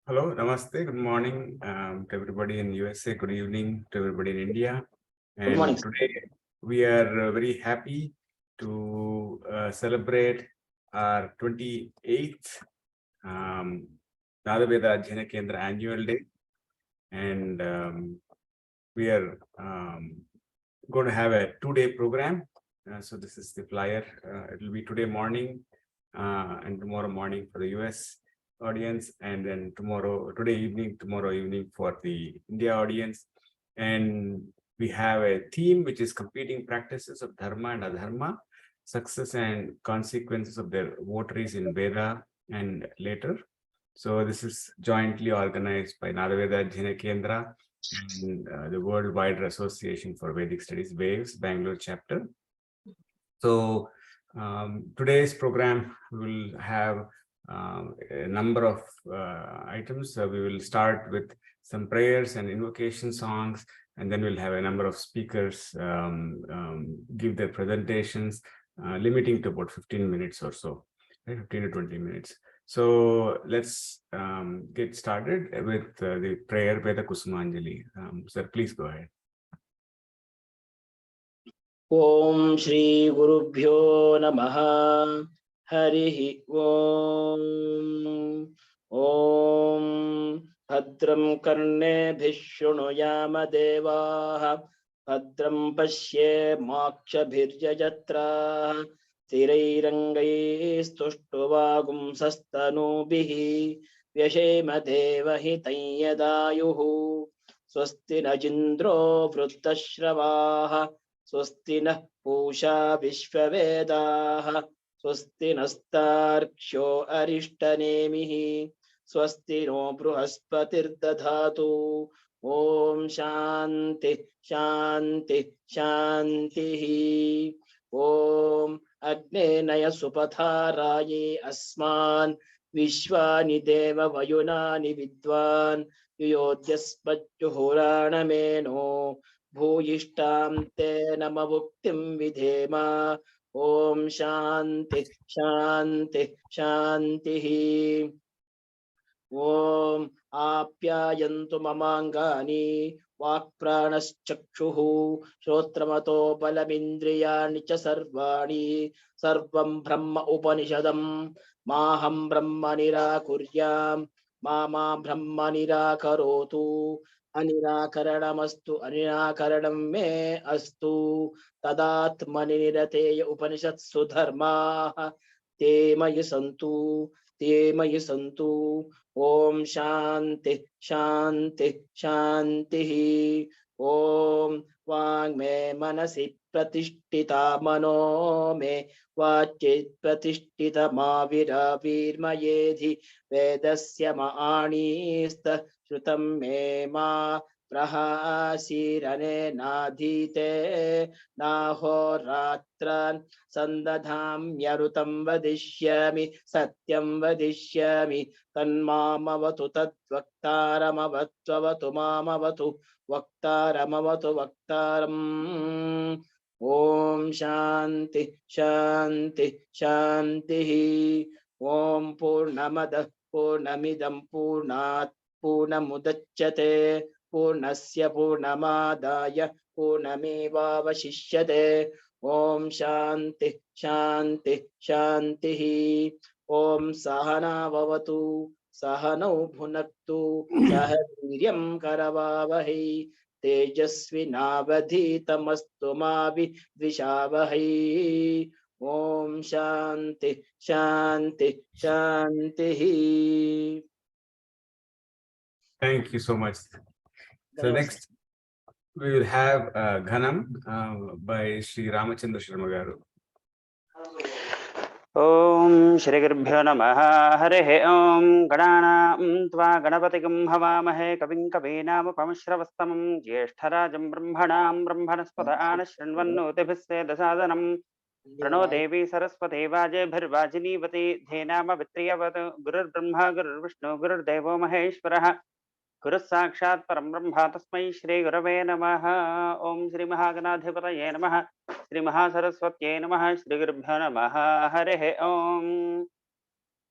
Hello, namaste, good morning to everybody in USA, good evening to everybody in India. Good morning. And today we are very happy to celebrate our 28th Veda Adhyayana Kendra annual day. And we are going to have a 2-day program. So this is the flyer. It will be today morning and tomorrow morning for the US audience, and then tomorrow evening for the India audience. And we have a theme which is competing practices of dharma and adharma, success and consequences of their votaries in Veda and later. So this is jointly organized by Veda Adhyayana Kendra and the Worldwide Association for Vedic Studies, WAVES, Bangalore chapter. So today's program will have a number of items. We will start with some prayers and invocation songs, and then we'll have a number of speakers give their presentations, limiting to about 15 minutes or so, right? 15 to 20 minutes. So let's get started with the prayer, Veda Kusumanjali. Sir, please go ahead. Om Shri Gurubhyo Namaha. Harihi Om. Om Bhadram Karnebhih Shrunuyama Devaah. Bhadram Pashye Mokshabhiryajatraah. Thirairangaistuštuvagum sastanubihi. Vyashema Devahitam Yadayuhu. Swasti na Jindro Vruttashravaah. स्वस्ति नः पूषा विश्ववेदाः स्वस्ति नस्तार्क्ष्यो अरिष्टनेमिः स्वस्ति no बृहस्पतिर्दधातु ॐ शान्ति शान्ति शान्तिः ॐ अग्नेनय सुपथाराये अस्मान् विश्वानि देव वयुनानि विद्वान् युयोध्यस्मज्जुहुराणमेनो भूयिष्ठां ते नमवुक्तिं विधेम ॐ शान्ति शान्ति शान्तिः ॐ आप्यायन्तु ममाङ्गानि वाक्प्राणश्चक्षुः श्रोत्रमतो बलमिन्द्रियाणि च सर्वाणि सर्वं ब्रह्म उपनिषदं माहं ब्रह्म निराकुर्यां मा ब्रह्म निराकरोतु अनिराकरणमस्तु अनिराकरणं मे अस्तु तदात्मनि निरतेय उपनिषत्सु धर्माः ते मयि सन्तु ॐ शान्ति शान्ति शान्तिः ॐ वाङ्मे मनसि प्रतिष्ठिता मनो मे वाच्ये प्रतिष्ठिता माविराविर्मयेधि वेदस्य माणीस्त श्रुतं मे मा प्रहासीरने नाधीते नाहोरात्रान् सन्दधाम्यरुतं वदिष्यामि सत्यं वदिष्यामि तन्मामवतु तद्वक्तारमवत्ववतु मामवतु वक्तारमवतु वक्तारम् ॐ शान्ति शान्ति शान्तिः ॐ पूर्णमदः पूर्णमिदं पूर्णात् पूर्णमुदच्यते पूर्णस्य पूर्णमादाय पूर्णमेवावशिष्यते ॐ शान्ति शान्ति शान्तिः ॐ सहना भवतु सहनौ भुनक्तु सह वीर्यं करवावहै तेजस्विनावधीतमस्तु मा विद्विषावहै ॐ शान्ति शान्ति शान्तिः. Thank you so much. So next we will have Ghanam by Sri Ramachandra Sharma Garu. Om Shri Gurubhyo Namaha. Harihi Om Ganana Tva Ganapatikum Havamahe Kavim Kavinam Upamashravastamam Jyeshtarajam Brahmanam Brahmanaspata Anashrinvannu Tibhisse Dasadanam Prano Devi Saraswati Vaje Bhirvajini Vati Dhenama Vitriyavatu Gurur Brahma Gurur Vishnu Gurur Devo Maheshwaraha Guru Sakshat Param Brahma Tasmai Shri Gurave Namaha. Om Shri Mahaganathipataye Namaha. Shri Mahasaraswatye Namaha. Shri Gurubhyo Namaha. Harihi Om.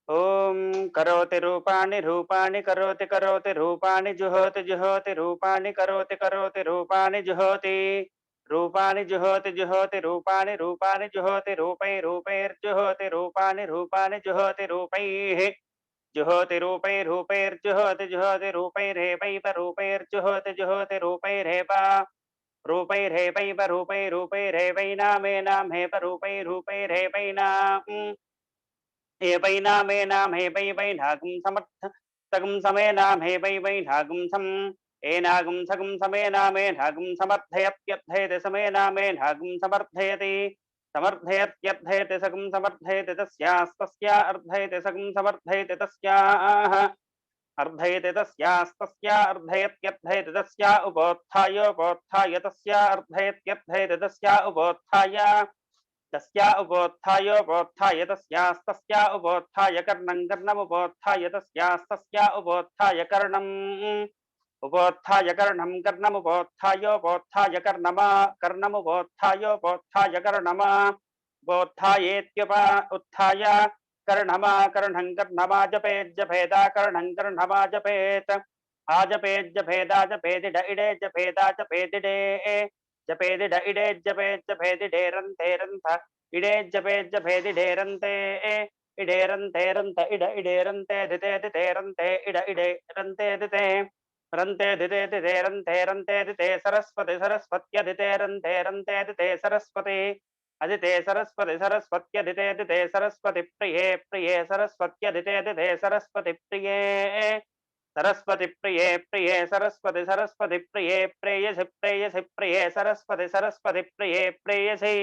Om करोति रूपाणि रूपाणि करोति करोति रूपाणि जुहोति जुहोति रूपाणि करोति करोति रूपाणि जुहोति रूपाणि जुहोति जुहोति रूपाणि रूपाणि जुहोति रूपै रूपैर्जुहोति रूपाणि रूपाणि जुहोति रूपैः जुहोति रूपै रूपैर्जुहोति जुहोति रूपैरेवैव रूपैर्जुहोति जुहोति रूपैरेव रूपैरेवैव रूपै रूपैरेवैनामेनामेव रूपै रूपैरेवैनाम् एवैनामेनामेवैवैनागुं समर्थकं समेनामेवैवैनागुं सम् एनागुं सगुं समेनामेनागुं समर्थयत्यर्थयति समेनामेनागुं समर्थयति समर्थयत्यर्थयति सगुं समर्थयति तस्यास्तस्या अर्थयति सगुं समर्थयति तस्याः अर्धयति तस्यास्तस्या अर्धयत्यर्थयति तस्या उपोत्थायोपोत्थाय तस्या अर्धयत्यर्थयति तस्या उपोत्थाय तस्या उपोत्थायोपोत्थाय तस्यास्तस्या उपोत्थाय कर्णं कर्णमुपोत्थाय तस्यास्तस्या उपोत्थाय कर्णम् उपोत्थाय कर्णं कर्णमुपोत्थायोपोत्थाय कर्णमा कर्णमुपोत्थायोपोत्थाय कर्णमा उपोत्थायेत्युपा उत्थाय कर्णमा कर्णं कर्णमा जपेत् जपेदा कर्णं कर्णमा जपेत् आजपेत् जपेदा जपेदिड इडे जपेदा जपेदिडे जपेदिड इडे जपेत् जपेदिडेरन्तेरन्त इडे जपेत् जपेदिडेरन्ते इडेरन्तेरन्त इड इडेरन्ते दिते दितेरन्ते इड इडेरन्ते दिते रन्ते दिते दितेरन्ते रन्ते दिते सरस्वति सरस्वत्यदितेरन्ते रन्ते दिते सरस्वति अदिते सरस्वति सरस्वत्यदिते दिते सरस्वति प्रिये प्रिये सरस्वत्यदिते दिते सरस्वति प्रिये सरस्वति प्रिये प्रिये सरस्वति सरस्वति प्रिये प्रेयसि प्रेयसि प्रिये सरस्वति सरस्वति प्रिये प्रेयसि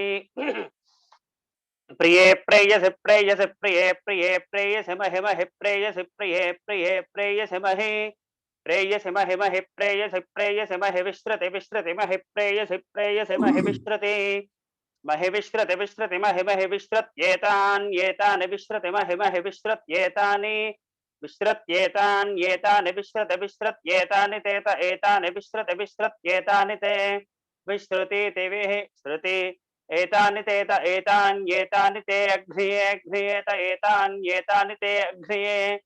प्रिये प्रेयसि प्रेयसि प्रिये प्रिये प्रेयसि महि महि प्रेयसि प्रिये प्रिये प्रेयसि महि प्रेयसि महि महि प्रेयसि प्रेयसि महि विश्रुति विश्रुति महि प्रेयसि प्रेयसि महि विश्रुति महि विश्रुति विश्रुति महि महि विश्रुत्येतान् येतानि विश्रुति महि महि विश्रुत्येतानि विश्रुत्येतान् येतानि विश्रुति विश्रुत्येतानि तेत एतानि विश्रुति विश्रुत्येतानि ते विश्रुतीति विश्रुति एतानि तेत एतान् येतानि ते अघ्रिये अघ्रियेत एतान् येतानि ते अघ्रिये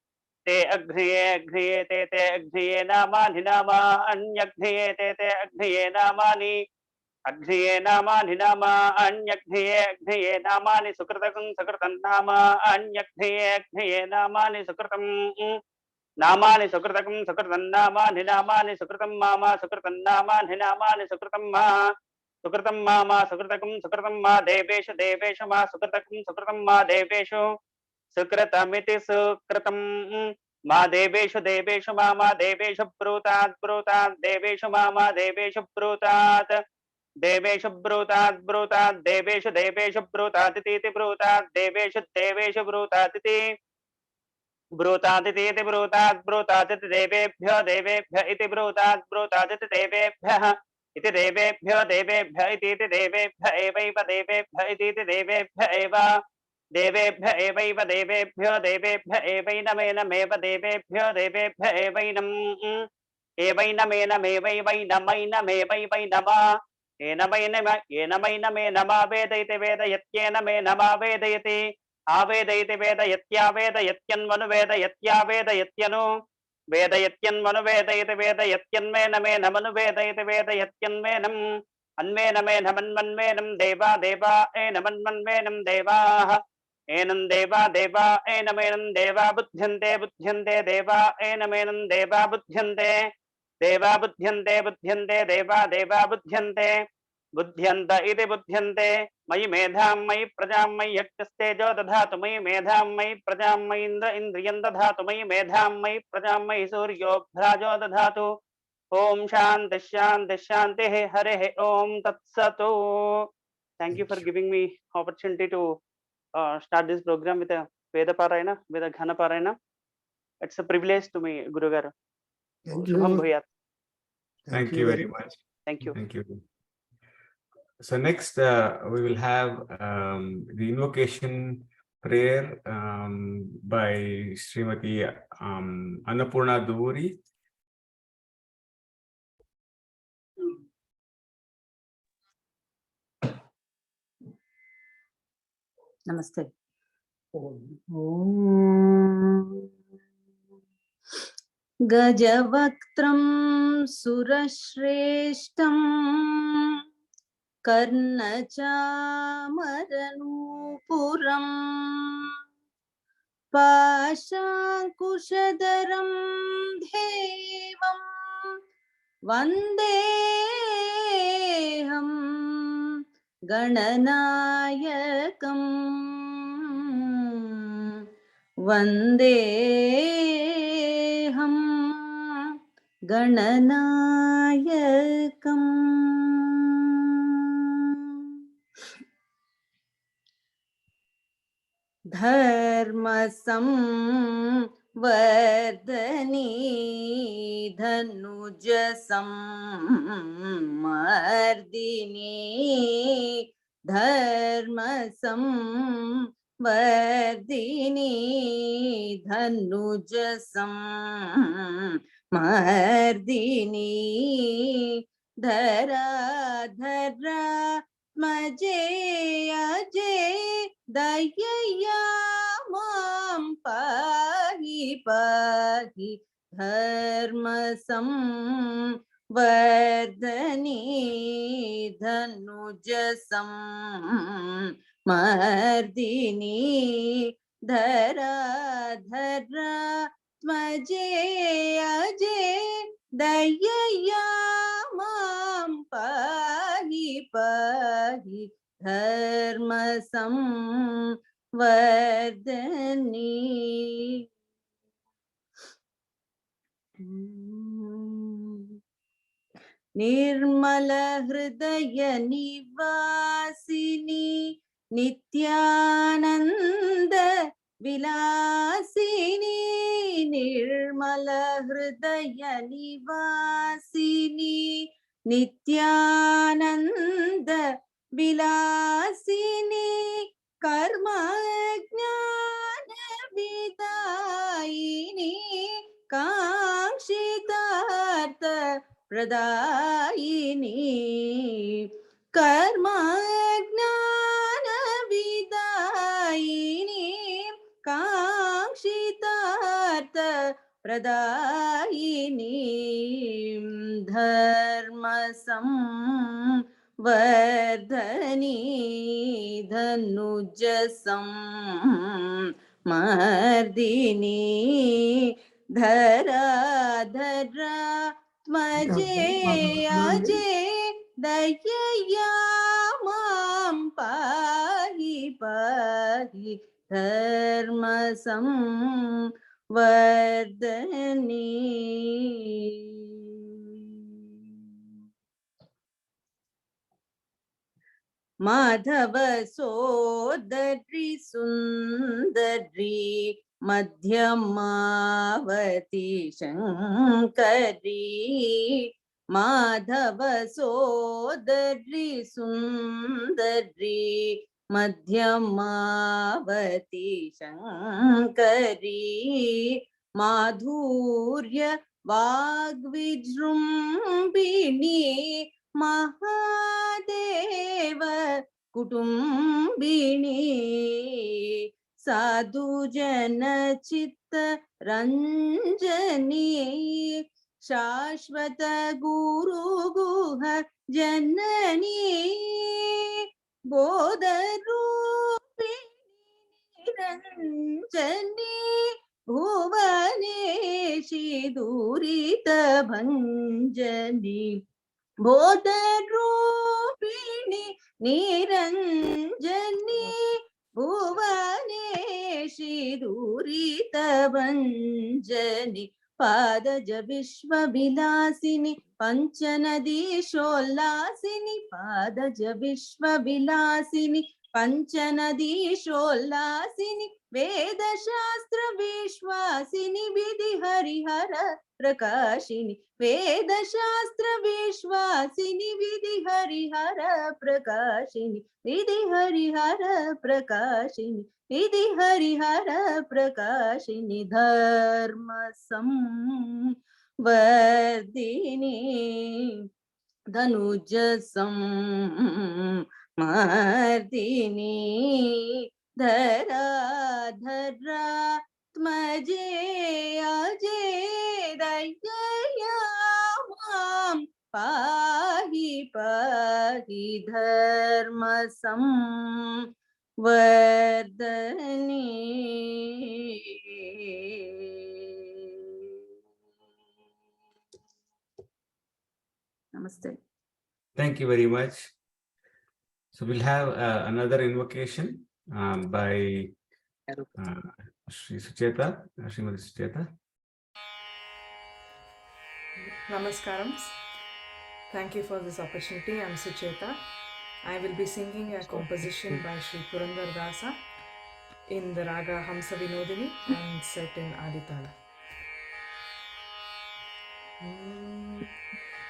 ते अघ्रिये अघ्रिये ते अघ्रिये नामानि नामा अन्यघ्रिये ते अघ्रिये नामानि अघ्रिये नामानि नामा अन्यघ्रिये अघ्रिये नामानि सुकृतकं सुकृतं नाम अन्यघ्रिये अघ्रिये नामानि सुकृतं नामानि सुकृतकं सुकृतं नामानि नामानि सुकृतं मामा सुकृतं नामानि नामानि सुकृतं मा सुकृतं मामा सुकृतकं सुकृतं मा देवेषु देवेषु मा सुकृतकं सुकृतं मा देवेषु सुकृतमिति सुकृतं मा देवेषु देवेषु मा देवेषु ब्रूतात् ब्रूतात् देवेषु मा देवेषु ब्रूतात् देवेषु ब्रूतात् ब्रूतात् देवेषु देवेषु ब्रूतादिति ब्रूतात् देवेषु देवेषु ब्रूतादिति ब्रूतादिति ब्रूतात् ब्रूतादिति देवेभ्यो देवेभ्य इति ब्रूतात् ब्रूतादिति देवेभ्यः इति देवेभ्यो देवेभ्य इति देवेभ्य एवैव देवेभ्य इति देवेभ्य एव देवेभ्य एवैव देवेभ्यो देवेभ्य एवैनमेनमेव देवेभ्यो देवेभ्य एवैनम् एवैनमेनमेवैवैनमैनमेवैवैनमा एनमैनमेनमा वेदयति वेदयत्येनमेनमा वेदयति आवेदयति वेदयत्यावेदयत्यन्वनु वेदयत्यावेदयत्यनु वेदयत्यन्वनु वेदयति वेदयत्यन्मेनमेनमनु वेदयति वेदयत्यन्मेनम् अन्मेनमेनमन्मन्मेनं देवा देवा एनमन्मन्मेनं देवाः एनं देवा देवा एनमेनं देवा बुध्यन्ते बुध्यन्ते देवा एनमेनं देवा बुध्यन्ते देवा बुध्यन्ते बुध्यन्ते देवा देवा बुध्यन्ते बुध्यन्त इति बुध्यन्ते मयि मेधां मयि प्रजां मयि यक्षस्तेजो दधातु मयि मेधां मयि प्रजां मयि इन्द्रियं दधातु मयि मेधां मयि प्रजां मयि सूर्योऽभ्राजो दधातु ओम शांति शांति शांति हरे ओम तत्सतु. Thank you for giving me opportunity to start this program with a Veda Parayana, with a Ghana Parayana. It's a privilege to me, Guru Garu. Shubham Bhuyat. Thank you very much. Thank you. Thank you. So next we will have the invocation prayer by Srimati Annapurna Duri. Namaste. गजवक्त्रं सुरश्रेष्ठं कर्णचामरनूपुरं पाशाङ्कुशधरं देवं वन्देऽहं गणनायकम् वन्देऽहं गणनायकम्। धर्मसंवर्धनी धनुजसंमर्दिनी धर्मसंवर्धिनी धनुजसंमर्दिनी धराधरा मजे अजे दयया मां पाहि पाहि धर्मसंवर्धनी धनुजसंमर्दिनी धराधरा मजे अजे दयया मां पाहि पाहि धर्मसंवर्धनी। निर्मल हृदय निवासिनी नित्यानंद विलासिनी निर्मल हृदय निवासिनी नित्यानंद विलासिनी कर्म ज्ञान विदायिनी कांक्षितार्थ प्रदायिनी कर्म ज्ञान विदायिनी कांक्षितार्थ प्रदायिनी धर्म संवर्धनी धनुजसंमर्दिनी धराधरा मजे अजे दयया मां पाहि पाहि धर्मसंवर्धनी। माधव सोदरी सुंदरी मध्यमावती शंकरी माधव सोदरी सुंदरी मध्यमावती शंकरी माधुर्य वाग्विजृंभिणी महादेव कुटुंबिनी साधुजन चित्त रंजनी शाश्वत गुरु गुह जननी बोधरूपिणी रंजनी भुवनेशी दूरित भंजनी बोधरूपिणी निरंजनी भुवनेशी दूरित भंजनी पादज विश्वविलासिनी पंचनदीशोल्लासिनी पादज विश्वविलासिनी पंचनदीशोल्लासिनी वेदशास्त्र विश्वासिनी विधि हरिहर प्रकाशिनी वेदशास्त्र विश्वासिनी विधि हरिहर प्रकाशिनी विधि हरिहर प्रकाशिनी विधि हरिहर प्रकाशिनी धर्म संवर्धिनी धनुज संवर्धिनी धराधरा मजे अजे दयया पाहि पाहि धर्म संवर्धने। Namaste. Thank you very much. So we'll have another invocation by Sri Sucheta, Srimati Sucheta. Namaskarams. Thank you for this opportunity. I'm Sucheta. I will be singing a composition by Sri Purandar Dasa in the raga Hamsa Vinodini and set in Aditala.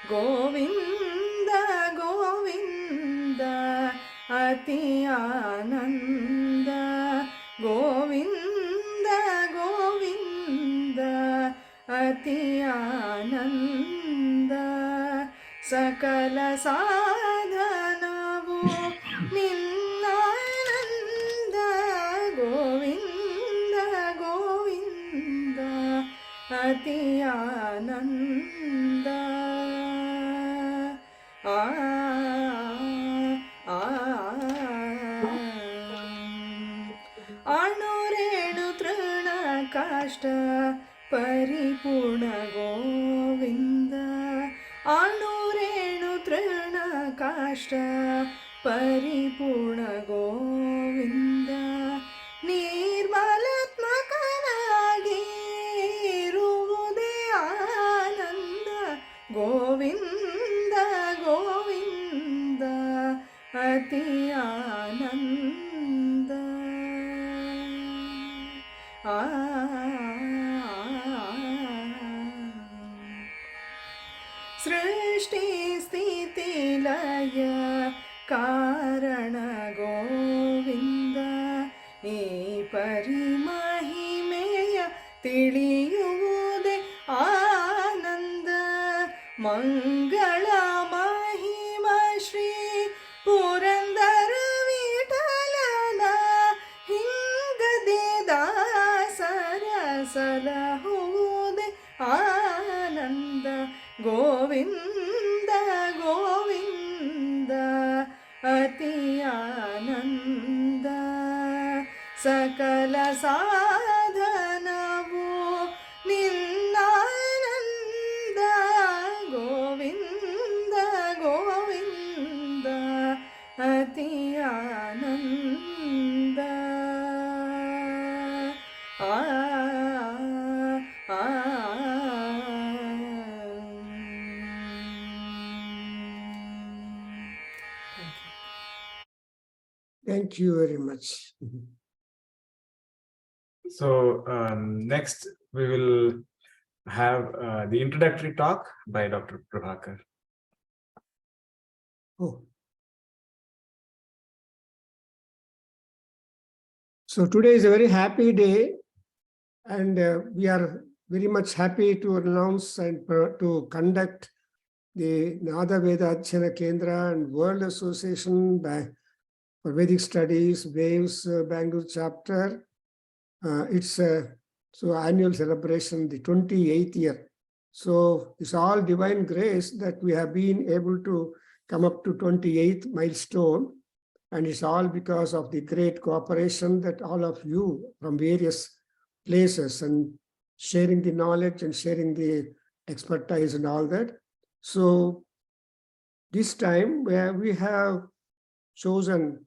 Govinda, Govinda, Ati Ananda. Govinda, Govinda, Ati Ananda. Sakala sadhanavu ninnananda. Govinda, Govinda, Ati Ananda. Anurenu trina kashta paripurna Govinda. Anurenu trina kashta paripurna Govinda. Nirmalatmakanagi iruvude ananda. Govinda, Govinda, Ati Ananda. Srishti sthiti laya karana Govinda. E parimahimeya tiliyuvude ananda. Mangala mahima Shri Purandara Vitalana hingade dasara salahude ananda. Govinda, Govinda, Ati Ananda. Sakala sadhanavu ninnananda. Govinda, Govinda, Ati Ananda. Thank you very much. So next we will have the introductory talk by Dr. Prabhakar. Oh. So today is a very happy day, and we are very much happy to announce and to conduct the Veda Adhyayana Kendra and World Association for Vedic Studies, Waves, Bengaluru chapter. It's so annual celebration, the 28th year. So it's all divine grace that we have been able to come up to 28th milestone. And it's all because of the great cooperation that all of you from various places and sharing the knowledge and sharing the expertise and all that. So this time we have chosen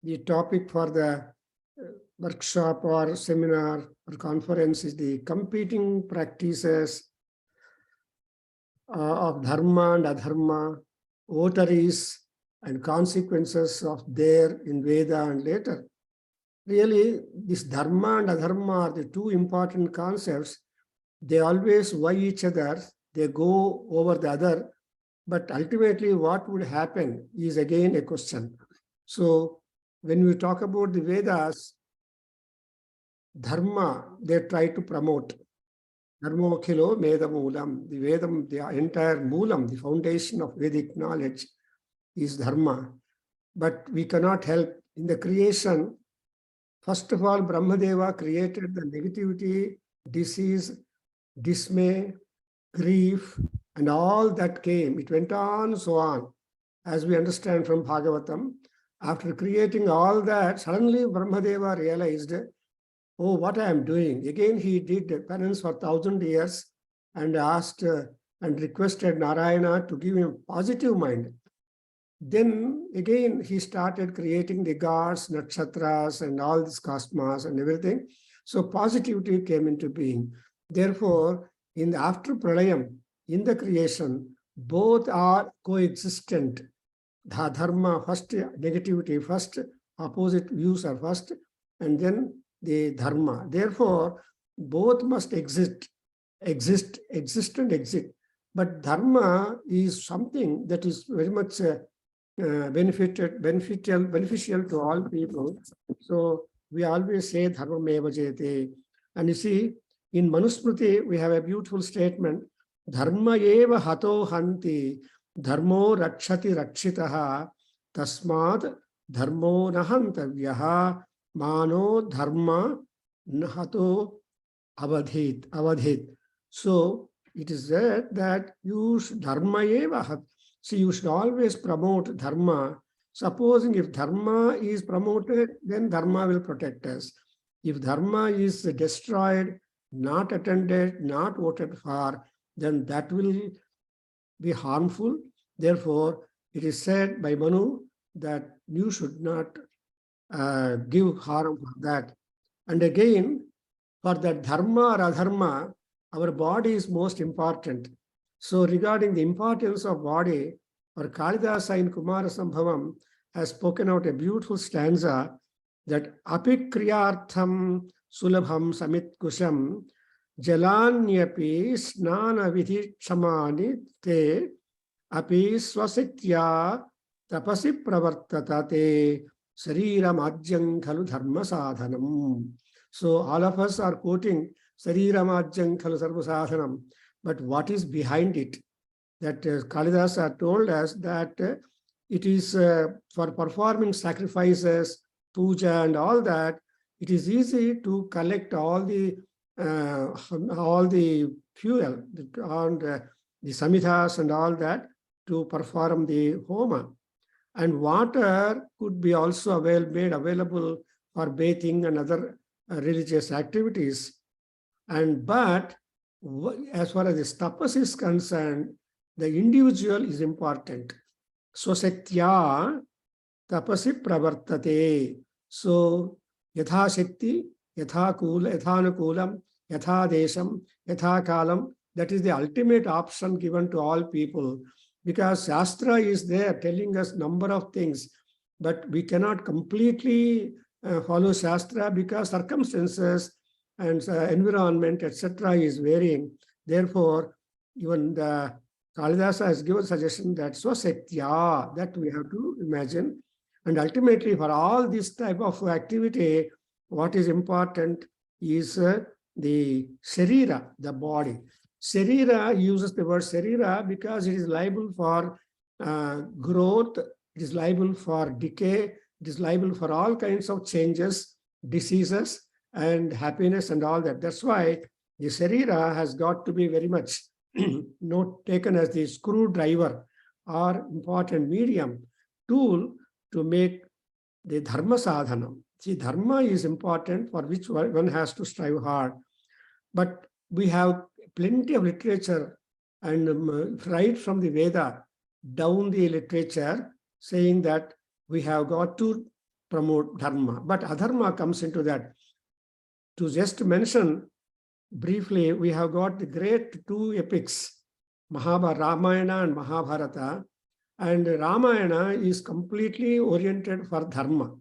the topic for the workshop or seminar or conference is the competing practices of dharma and adharma, votaries and consequences of there in Veda and later. Really, this dharma and adharma are the two important concepts. They always weigh each other, they go over the other, but ultimately what would happen is again a question. So when we talk about the Vedas, dharma, they try to promote. Dharma khilo medamulam, the Vedam, the entire moolam, the foundation of Vedic knowledge is dharma. But we cannot help in the creation. First of all, Brahmadeva created the negativity, disease, dismay, grief, and all that came. It went on, so on. As we understand from Bhagavatam, after creating all that, suddenly Brahmadeva realized, oh, what I am doing. Again, he did penance for 1,000 years and asked and requested Narayana to give him positive mind. Then again, he started creating the gods, nakshatras, and all this cosmos and everything. So positivity came into being. Therefore, in the after pralayam, in the creation, both are coexistent. The dharma first, negativity first, opposite views are first, and then the dharma. Therefore, both must exist and exist. But dharma is something that is very much beneficial to all people. So we always say dharma meva jayate. And you see, in Manusmriti, we have a beautiful statement, dharma eva hato hanti, dharmo rakshati rakshitaha, tasmad dharmo nahantavyaha, mano dharma nahato avadhit. So it is said that you should dharma eva. See, you should always promote dharma. Supposing if dharma is promoted, then dharma will protect us. If dharma is destroyed, not attended, not voted for, then that will be harmful. Therefore, it is said by Manu that you should not give harm for that. And again, for that dharma or adharma, our body is most important. So regarding the importance of body, our Kalidasa in Kumara Sambhavam has spoken out a beautiful stanza that apikriyartham sulabham samit kusham jalanyapi snana vidhi chamani te api swasitya tapasi pravartatate sarira madhyam khalu dharma sadhanam. So all of us are quoting sarira madhyam khalu dharma sadhanam. But what is behind it? That Kalidasa told us that it is for performing sacrifices, puja and all that, it is easy to collect all the fuel and the samhithas and all that to perform the homa. And water could be also made available for bathing and other religious activities. But as far as the tapas is concerned, the individual is important. Swasatya tapasi pravartate. So, yatha shakti, yatha kula, yathanukulam, yatha desham, yatha kalam. That is the ultimate option given to all people. Because Shastra is there telling us number of things, but we cannot completely follow Shastra because circumstances and environment, etc. is varying. Therefore, even the Kalidasa has given suggestion that Swasatya, that we have to imagine. And ultimately, for all this type of activity, what is important is the Sharira, the body. Sharira uses the word Sharira because it is liable for growth, it is liable for decay, it is liable for all kinds of changes, diseases, and happiness and all that. That's why the Sharira has got to be very much taken as the screwdriver or important medium tool to make the dharma sadhana. See, dharma is important for which one has to strive hard. But we have plenty of literature and right from the Veda down the literature saying that we have got to promote dharma. But adharma comes into that. To just mention briefly, we have got the great two epics, Ramayana and Mahabharata. And Ramayana is completely oriented for dharma.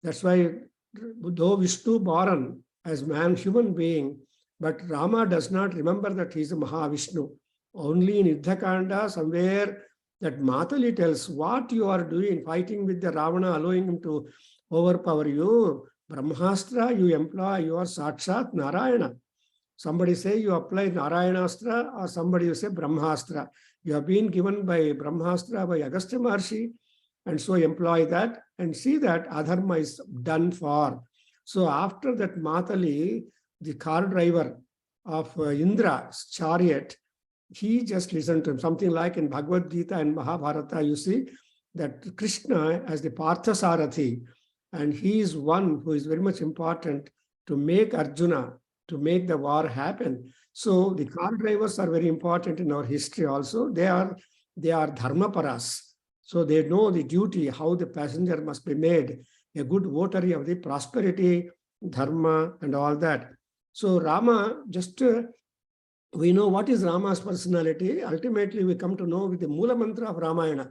That's why, though Vishnu born as man, human being, but Rama does not remember that he is a Mahavishnu. Only in Yuddhakanda, somewhere that Matali tells what you are doing, fighting with the Ravana, allowing him to overpower you. Brahmastra, you employ, you are Sakshat Narayana. Somebody say you apply Narayanastra, or somebody you say Brahmastra. You have been given by Brahmastra by Agastya Maharshi, and so employ that and see that adharma is done for. So after that Matali, the car driver of Indra's chariot, he just listened to him. Something like in Bhagavad Gita and Mahabharata, you see that Krishna as the Parthasarathi, and he is one who is very much important to make Arjuna, to make the war happen. So the car drivers are very important in our history also. They are dharmaparas. So they know the duty, how the passenger must be made a good votary of the prosperity, dharma, and all that. So Rama, just we know what is Rama's personality. Ultimately, we come to know with the Mula Mantra of Ramayana.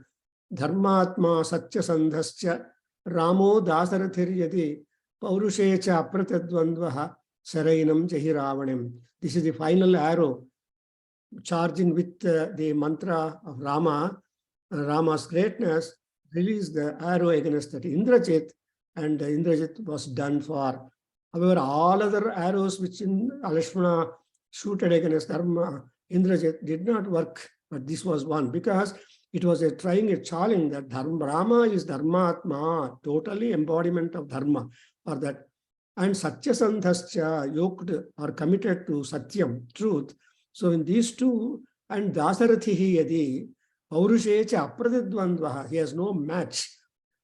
Dharmatma Satya Sandhasya Ramo Dasarathir Yadi Paurushecha Apratadvandvaha Sarainam Jahi Ravanim. This is the final arrow charging with the mantra of Rama, Rama's greatness, released the arrow against that Indrajit, and Indrajit was done for. However, all other arrows which in Lakshmana shooted against Dharma, Indrajit did not work, but this was one, because it was trying a challenge that Dharma, Rama is Dharmatma, totally embodiment of Dharma, or that. And Satya Sandhasya, yoked or committed to Satyam, truth. So in these two, and Dasarathihi Yadi, Paurushecha Apradidvandvaha, he has no match.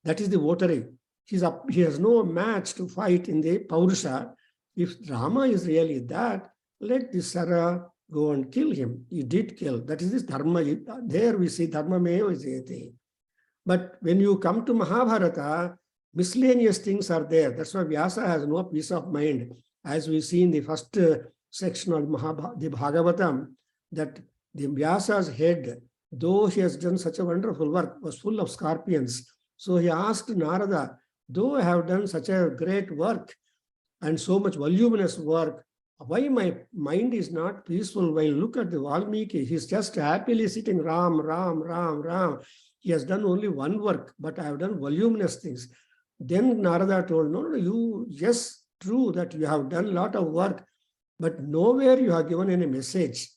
That is the votary. He has no match to fight in the Paurusha. If Rama is really that, let the Sara go and kill him. He did kill. That is this Dharma. There we see Dharma Meva Jayate. But when you come to Mahabharata, miscellaneous things are there. That's why Vyasa has no peace of mind. As we see in the first section of the Bhagavatam, that the Vyasa's head, though he has done such a wonderful work, was full of scorpions. So he asked Narada, though I have done such a great work and so much voluminous work, why my mind is not peaceful? When you look at the Valmiki, he's just happily sitting, Ram, Ram, Ram, Ram. He has done only one work, but I have done voluminous things. Then Narada told, no, you, yes, true that you have done a lot of work, but nowhere you have given any message.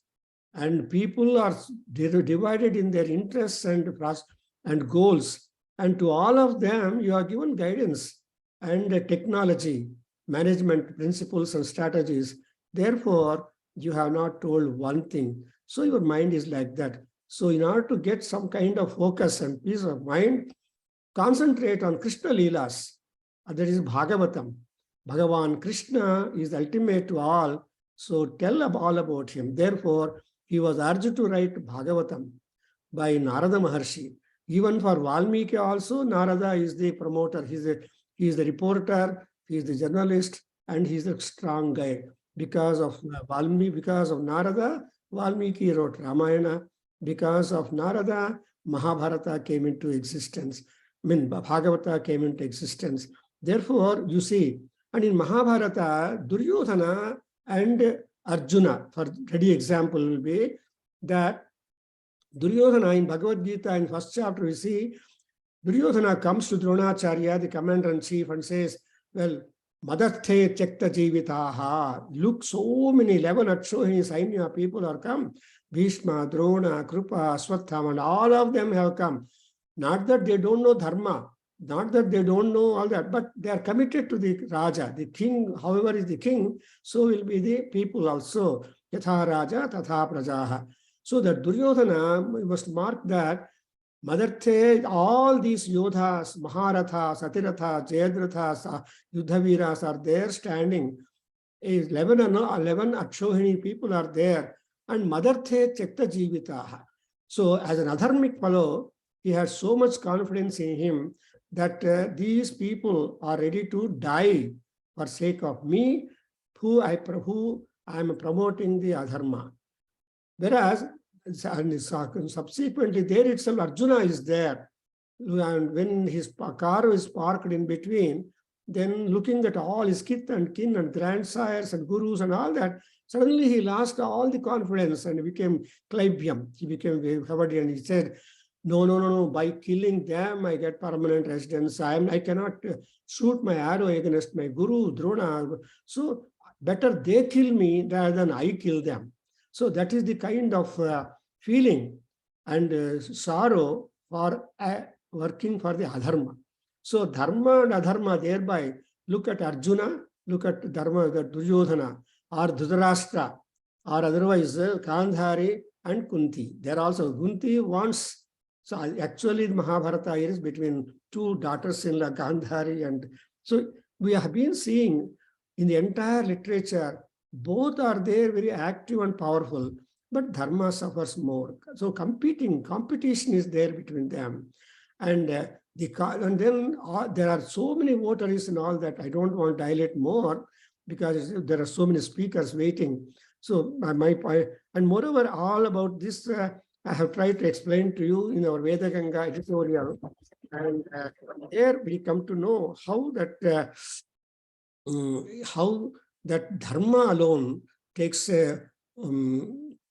And people are divided in their interests and goals. And to all of them, you are given guidance and technology, management principles and strategies. Therefore, you have not told one thing. So your mind is like that. So in order to get some kind of focus and peace of mind, concentrate on Krishna Leelas. That is Bhagavatam. Bhagavan Krishna is ultimate to all. So tell all about him. Therefore, he was urged to write Bhagavatam by Narada Maharshi. Even for Valmiki also, Narada is the promoter. He is the reporter, he is the journalist, and he is a strong guide. Because of Valmiki, because of Narada, Valmiki wrote Ramayana. Because of Narada, Mahabharata came into existence. Bhagavata came into existence. Therefore, you see, and in Mahabharata, Duryodhana and Arjuna, for ready example will be that Duryodhana in Bhagavad Gita in first chapter, we see Duryodhana comes to Dronacharya, the commander-in-chief, and says, well, Madathe Chekta Jivitaha. Look, so many 11 Akshohini Sainya people are come. Bhishma, Drona, Krupa, Aswathama, and all of them have come. Not that they don't know Dharma, not that they don't know all that, but they are committed to the Raja, the king, however is the king, so will be the people also. Yatha Raja, Tatha Prajaha. So that Duryodhana, we must mark that Madarthe, all these Yodhas, Maharathas, Atirathas, Jayadrathas, Yuddhaviras are there standing. 11 Akshohini people are there. And Madarthe Chekta Jivitaha. So as an adharmic fellow, he has so much confidence in him that these people are ready to die for sake of me, who I am promoting the adharma. Whereas, and subsequently, there itself, Arjuna is there. And when his car is parked in between, then looking at all his kith and kin and grandsires and gurus and all that, suddenly he lost all the confidence and became Klaibyam. He became covered and he said, no, by killing them, I get permanent residence. I cannot shoot my arrow against my guru, Drona. So better they kill me rather than I kill them. So that is the kind of feeling and sorrow for working for the adharma. So dharma and adharma, thereby look at Arjuna, look at dharma, the Duryodhana, or Dhritarashtra, or otherwise Gandhari, and Kunti. There also Kunti wants, so actually the Mahabharata is between two daughters-in-law, Gandhari, and so we have been seeing in the entire literature, both are there very active and powerful, but Dharma suffers more. So competition is there between them. And then there are so many votaries and all that. I don't want to dilate more because there are so many speakers waiting. So my point, and moreover, all about this, I have tried to explain to you in our Veda Ganga editorial. And there we come to know how that dharma alone takes a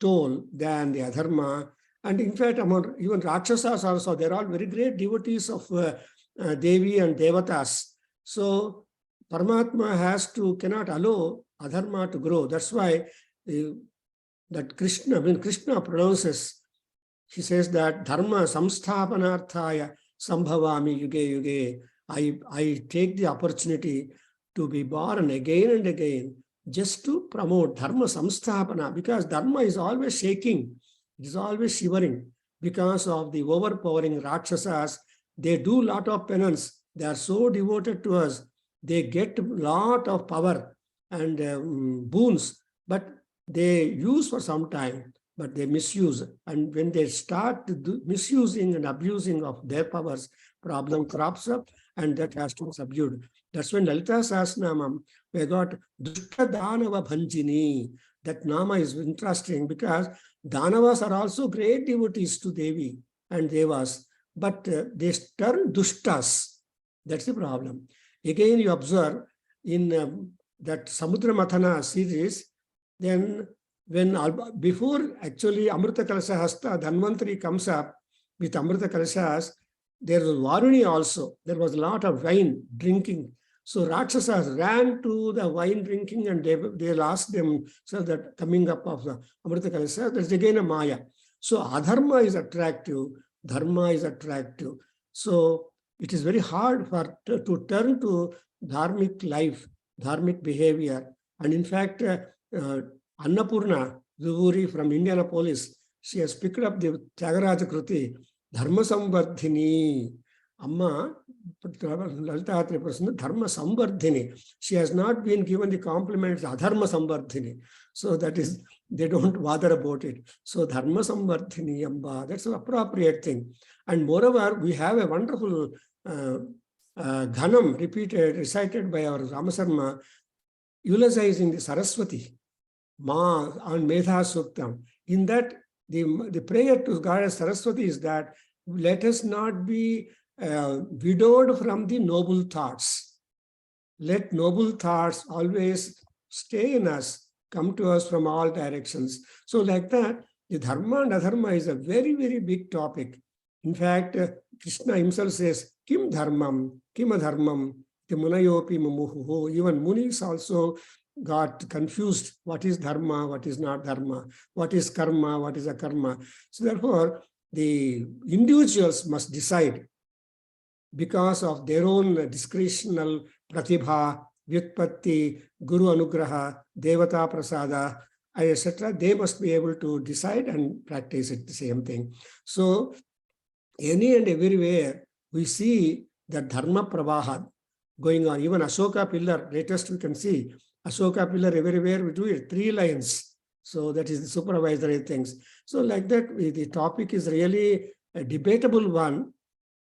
toll than the adharma. And in fact, among even Rakshasas also, they're all very great devotees of Devi and Devatas. So Paramatma cannot allow adharma to grow. That's why that Krishna, when Krishna pronounces, he says that dharma samsthapanarthaya sambhavami yuge yuge. I take the opportunity to be born again and again just to promote dharma samsthapana, because dharma is always shaking. It is always shivering because of the overpowering Rakshasas. They do a lot of penance. They are so devoted to us. They get a lot of power and boons, but they use for some time, but they misuse. And when they start misusing and abusing of their powers, problem crops up, and that has to be subdued. That's when Lalita Sahasranamam, we got Dushta Danava Bhanjini. That nama is interesting because Danavas are also great devotees to Devi and Devas, but they turn Dushtas. That's the problem. Again, you observe in that Samudra Mathana series, then before actually Amrita Kalasha Hasta, Dhanvantari comes up with Amrita Kalashas, there was Varuni also. There was a lot of wine drinking. So Rakshasas ran to the wine drinking and they asked them, so that coming up of the Amrita Kalasha, that's again a Maya. So adharma is attractive, dharma is attractive. So it is very hard to turn to dharmic life, dharmic behavior. And in fact, Annapurna Zuvuri from Indianapolis, she has picked up the Tyagaraja Kruti, Dharma Sambardhini. Amma, Lalita person, Dharma Sambardhini. She has not been given the compliments Adharma Sambardhini. So that is, they don't bother about it. So Dharma Sambardhini Amba, that's an appropriate thing. And moreover, we have a wonderful Ghanam recited by our Ramasarma, eulogizing the Saraswati, Ma and Medha Suktam. In that, the prayer to Goddess Saraswati is that let us not be widowed from the noble thoughts. Let noble thoughts always stay in us, come to us from all directions. So like that, the dharma and adharma is a very, very big topic. In fact, Krishna himself says, Kim dharmam, kim adharmam, the munayopi mumuhu. Even munis also got confused. What is dharma, what is not dharma, what is karma, what is akarma. So therefore, the individuals must decide because of their own discretional pratibha, vyutpatti, guru anugraha, devata prasada, etc. They must be able to decide and practice it, the same thing. So any and everywhere we see the dharma pravaha going on. Even Ashoka pillar, latest we can see Ashoka pillar everywhere we do it, 3 lines. So that is the supervisory things. So like that, the topic is really a debatable one,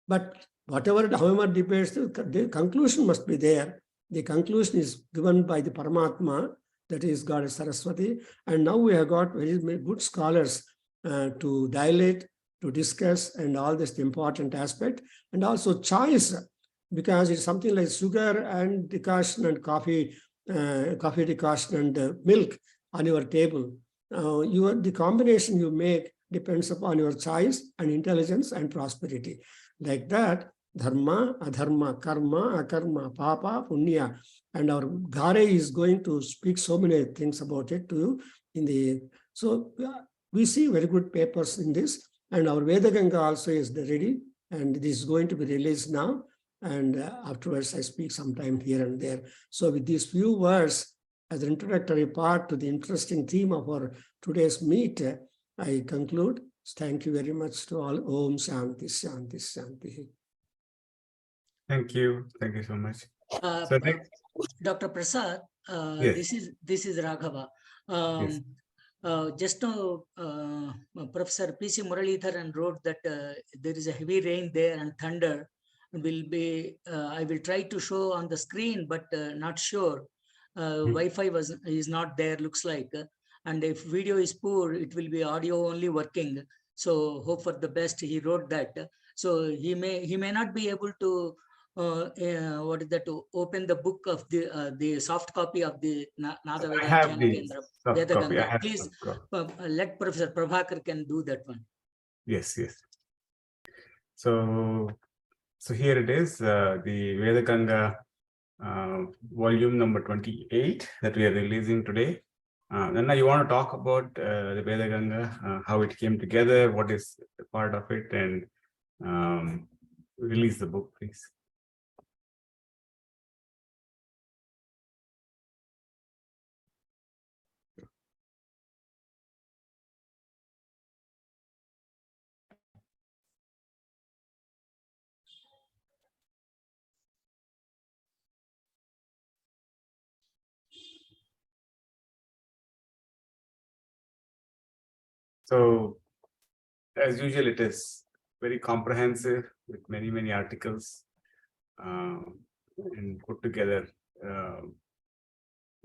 but however debates, the conclusion must be there. The conclusion is given by the Paramatma, that is Goddess Saraswati. And now we have got very good scholars to dilate, to discuss, and all this important aspect. And also choice, because it's something like sugar and decoction and coffee decoction and milk on your table. The combination you make depends upon your choice and intelligence and prosperity. Like that, dharma, adharma, karma, akarma, papa, punya. And our Gare is going to speak so many things about it to you. So we see very good papers in this. And our Veda Ganga also is ready. And this is going to be released now. And afterwards, I speak sometime here and there. So with these few words as an introductory part to the interesting theme of our today's meet, I conclude. Thank you very much to all. Om Shanti, Shanti, Shanti. Thank you. Thank you so much. Uh, So next, Dr. Prasad, Yes. this is Raghava. Yes. Just now, Professor P.C. Muralidharan wrote that there is a heavy rain there and thunder will be. I will try to show on the screen, but not sure. Wi-Fi is not there. Looks like, and if video is poor, it will be audio only working. So hope for the best. He wrote that. So he may not be able to. What is that? To open the book of the soft copy of the Nada Veda I have Adhyayana the Kendra, soft Veda copy. I Ganga. have Please soft copy. let Professor Prabhakar can do that one. Yes, yes. So here it is, the Veda Ganga volume number 28 that we are releasing today. Then you want to talk about the Veda Ganga, how it came together, what is part of it, and release the book, please. So, as usual, it is very comprehensive with many, many articles and put together in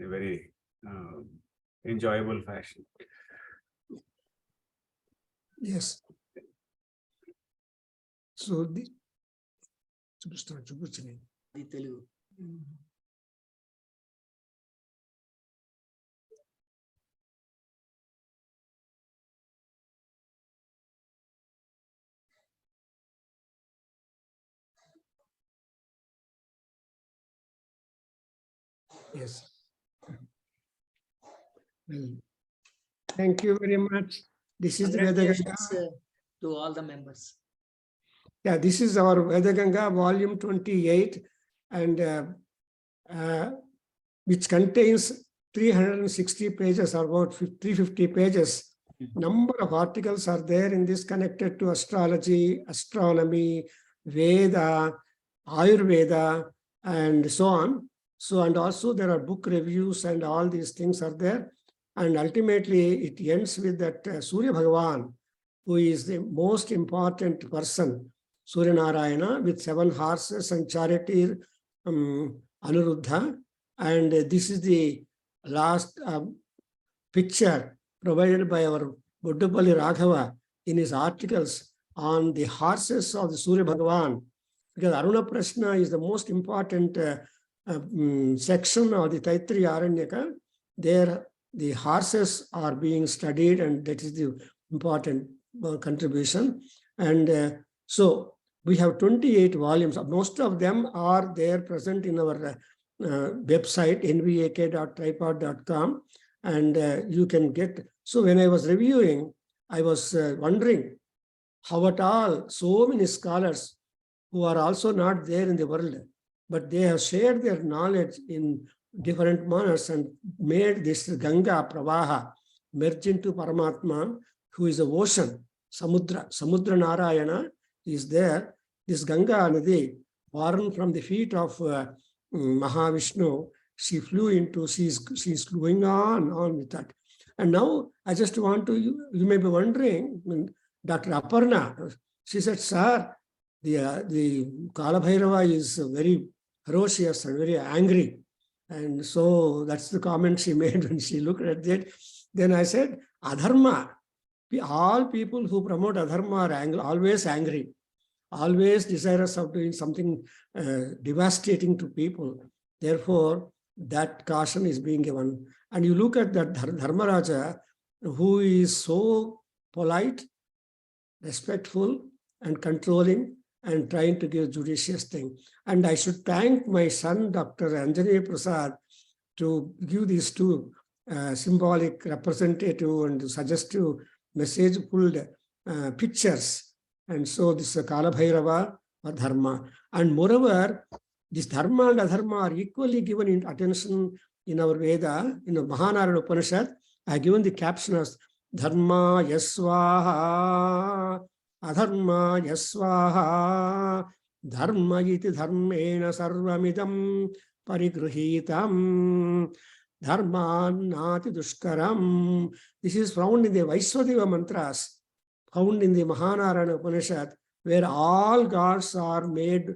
a very enjoyable fashion. Yes. So the The Telugu. Yes. Well, thank you very much. This is the Veda Ganga. Congratulations to all the members. Yeah, this is our Veda Ganga volume 28, and which contains 360 pages, or about 350 pages. Number of articles are there in this connected to astrology, astronomy, Veda, Ayurveda, and so on. So, and also there are book reviews and all these things are there. And ultimately it ends with that Surya Bhagavan, who is the most important person, Surya Narayana, with 7 horses and charioteer Anuruddha. And this is the last picture provided by our Buddhapalli Raghava in his articles on the horses of the Surya Bhagavan. Because Aruna Prashna is the most important section of the Taittiriya Aranyaka. There the horses are being studied, and that is the important contribution. And so we have 28 volumes. Most of them are there present in our website, nvak.tripod.com, and you can get. So when I was reviewing, I was wondering how at all so many scholars who are also not there in the world, but they have shared their knowledge in different manners and made this Ganga Pravaha merge into Paramatma, who is the ocean, Samudra Narayana is there. This Ganga Nadi, born from the feet of Mahavishnu, she flew into, she's going on with that. And now I just want to, you may be wondering, Dr. Aparna, she said, sir, the Kalabhairava is very ferocious and very angry. And so that's the comment she made when she looked at it. Then I said, Adharma, all people who promote Adharma are always angry, always desirous of doing something devastating to people. Therefore, that caution is being given. And you look at that Dharmaraja, who is so polite, respectful, and controlling, and trying to give judicious thing. And I should thank my son, Dr. Anjaneya Prasad, to give these two symbolic, representative, and suggestive, message-filled pictures. And so this is Kalabhairava or Dharma. And moreover, this Dharma and Adharma are equally given in attention in our Veda, in the Mahanarayana Upanishad. I have given the caption as Dharma yasvaha, adharma yasvaha, dharma iti dharmena sarvamidam parigruhitam, dharma nati dushkaram. This is found in the Vaiswadeva mantras, found in the Mahanarayana Upanishad, where all gods are made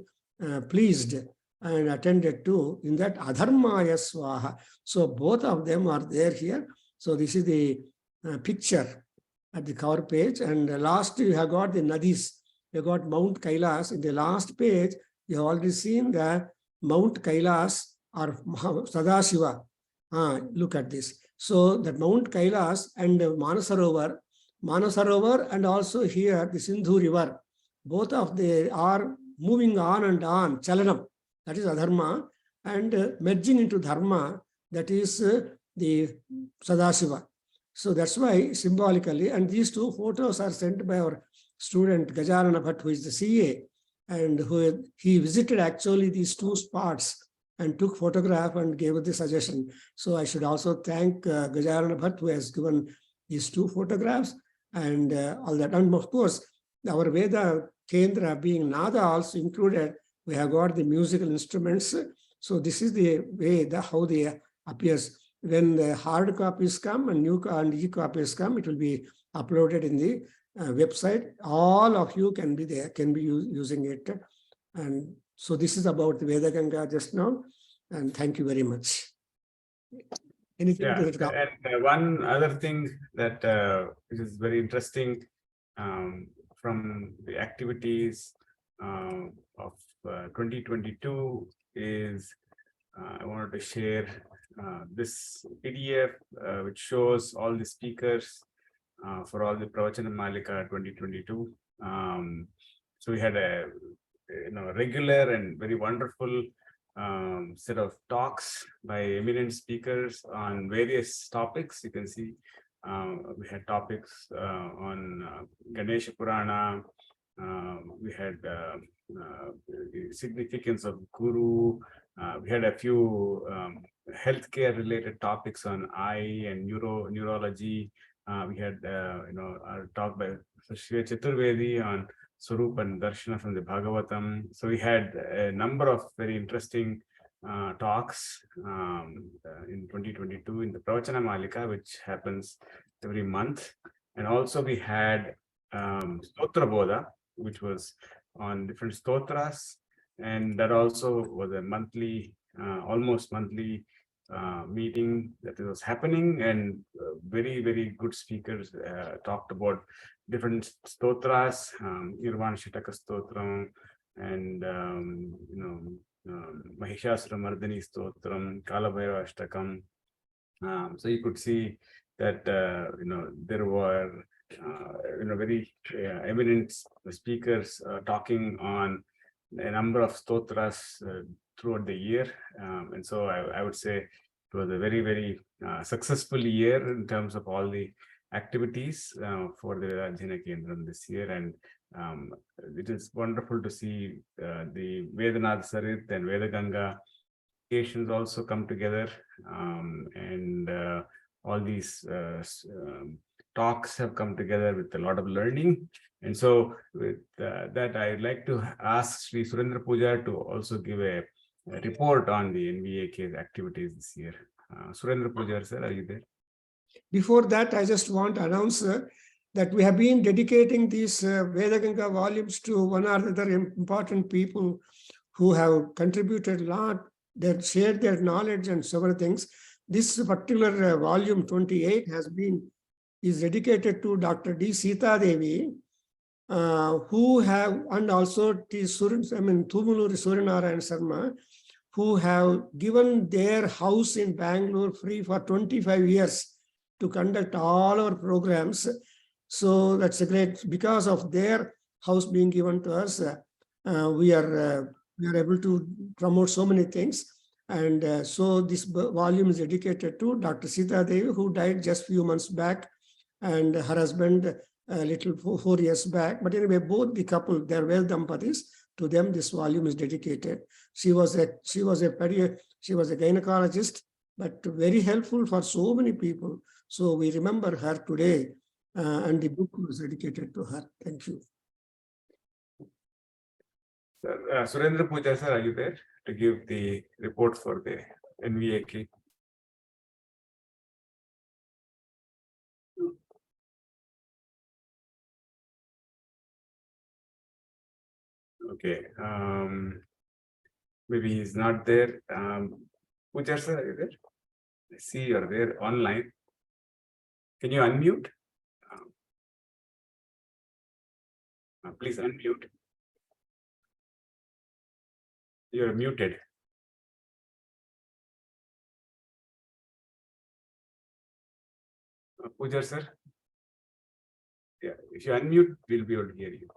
pleased and attended to, in that adharmaya swaha. So both of them are there here. So this is the picture at the cover page. And last you have got the nadis. You got Mount Kailas. In the last page, you have already seen the Mount Kailas or Sadashiva. Look at this. So the Mount Kailas and Manasarovar and also here the Sindhu River, both of they are moving on and on, chalanam, that is adharma, and merging into dharma, that is the Sadashiva. So that's why symbolically, and these two photos are sent by our student Gajarana Bhatt, who is the CA, and he visited actually these two spots and took photograph and gave the suggestion. So I should also thank Gajarana Bhatt, who has given these two photographs and all that. And of course, our Veda Kendra being Nada also included, we have got the musical instruments. So this is the way, how they appears. When the hard copies come and e-copies come, it will be uploaded in the website. All of you can be there, can be using it. And so this is about the Veda Ganga just now. And thank you very much. Anything to that? And one other thing that which is very interesting from the activities of 2022 is I wanted to share this PDF which shows all the speakers for all the Pravachana Malika 2022. So we had a regular and very wonderful set of talks by eminent speakers on various topics. You can see we had topics on Ganesha Purana. We had the significance of Guru. We had a few healthcare related topics on eye and neurology. We had our talk by Shri Chaturvedi on Swarup and Darshana from the Bhagavatam. So we had a number of very interesting talks in 2022 in the Pravachana Malika, which happens every month. And also we had Stotra Bodha, which was on different stotras. And that also was a monthly, almost monthly meeting that was happening, and very, very good speakers talked about different stotras, Nirvana Shataka Stotram, and Mahishasura Mardani Stotram, Kalabhairava Ashtakam. So you could see that there were very eminent speakers talking on a number of stotras throughout the year, and so I would say it was a very, very successful year in terms of all the activities for the Veda Adhyayana Kendra this year. And it is wonderful to see the Vedanath Sarit and Veda Ganga occasions also come together, and all these talks have come together with a lot of learning. And so with that, I'd like to ask Sri Surendra Puja to also give a report on the NVAK's activities this year. Surendra Puja, sir, are you there? Before that, I just want to announce that we have been dedicating these Veda Ganga volumes to one or other important people who have contributed a lot, that shared their knowledge and several things. This particular volume 28 is dedicated to Dr. D. Sita Devi, who have, and also Tumuluri Suryanarayan Sarma, who have given their house in Bangalore free for 25 years to conduct all our programs. So that's a great, because of their house being given to us, we are able to promote so many things. And so this volume is dedicated to Dr. Sita Devi, who died just a few months back, and her husband a little 4 years back. But anyway, both the couple, they're well dampatis. To them, this volume is dedicated. She was a gynecologist, but very helpful for so many people. So we remember her today and the book was dedicated to her. Thank you. Sir, Surendra Puja, sir, are you there to give the report for the NVAK? Okay, maybe he's not there. Puja, sir, are you there? I see you're there online. Can you unmute? Please unmute. You're muted. Puja, sir. Yeah, if you unmute, we'll be able to hear you.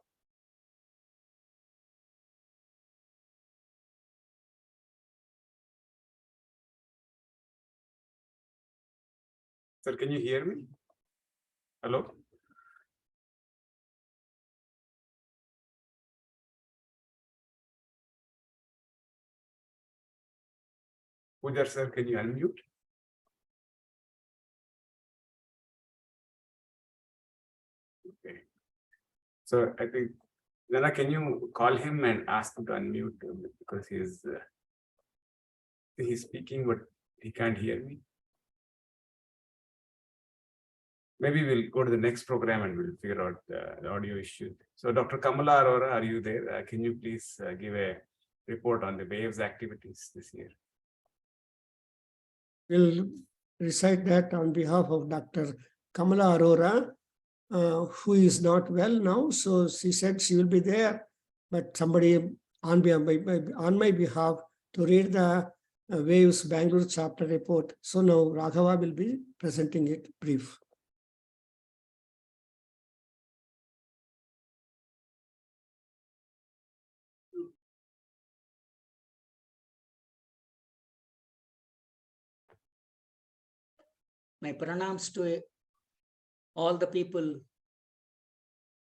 Sir, can you hear me? Hello? Puja, sir, can you unmute? Okay. So I think, Nana, can you call him and ask him to unmute because he's speaking, but he can't hear me. Maybe we'll go to the next program and we'll figure out the audio issue. So Dr. Kamala Arora, are you there? Can you please give a report on the WAVES activities this year? We'll recite that on behalf of Dr. Kamala Arora, who is not well now. So she said she will be there, but somebody on my behalf to read the WAVES Bangalore chapter report. So now Raghava will be presenting it brief. My pranams to all the people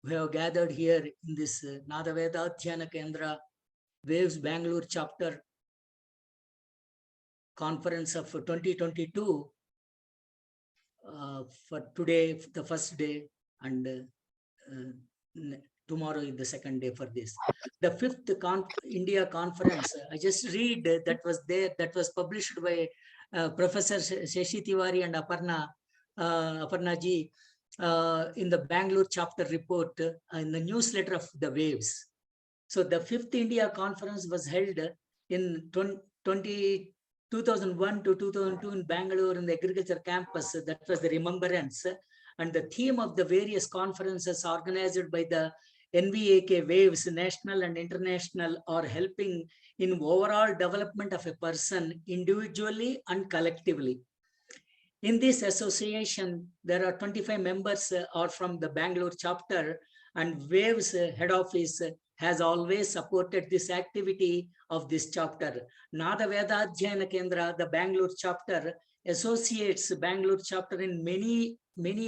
who have gathered here in this Veda Adhyayana Kendra WAVES Bangalore chapter conference of 2022 for today, the first day, and tomorrow is the second day for this. The fifth India conference, I just read that was there, that was published by Professor Shashi Tiwari and Aparna ji in the Bangalore chapter report in the newsletter of the WAVES. So the fifth India conference was held in 2001 to 2002 in Bangalore in the agriculture campus. That was the remembrance. And the theme of the various conferences organized by the NVAK WAVES, national and international, are helping in overall development of a person individually and collectively. In this association, there are 25 members are from the Bangalore chapter, and WAVES head office has always supported this activity of this chapter. Veda Adhyayana Kendra, the Bangalore chapter, associates Bangalore chapter in many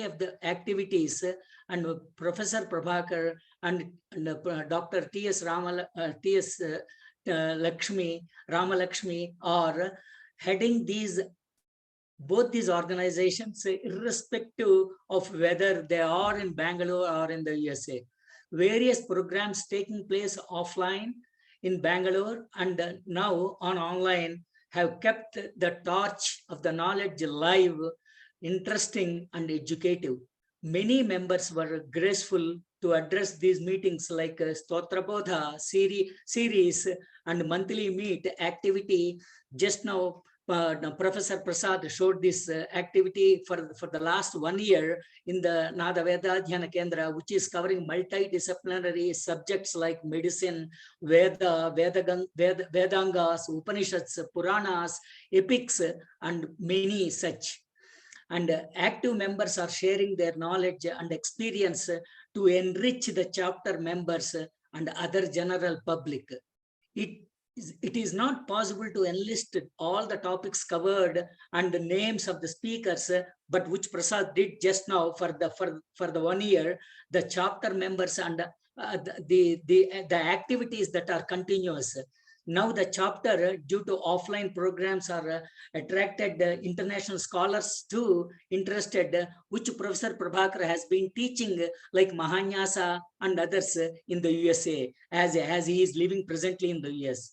of the activities, and Professor Prabhakar and Dr. T.S. Ramalakshmi are heading both these organizations, irrespective of whether they are in Bangalore or in the USA. Various programs taking place offline in Bangalore and now on online have kept the torch of the knowledge alive, interesting and educative. Many members were graceful to address these meetings like Stotra Bodha series and monthly meet activity. Just now, Professor Prasad showed this activity for the last 1 year in the Veda Adhyayana Kendra, which is covering multidisciplinary subjects like medicine, Vedangas, Upanishads, Puranas, epics, and many such. And active members are sharing their knowledge and experience to enrich the chapter members and other general public. It is not possible to enlist all the topics covered and the names of the speakers, but which Prasad did just now for the 1 year, the chapter members and the activities that are continuous. now the chapter, due to offline programs, are attracted international scholars too interested, which Professor Prabhakar has been teaching, like Mahanyasa and others in the USA, as he is living presently in the US.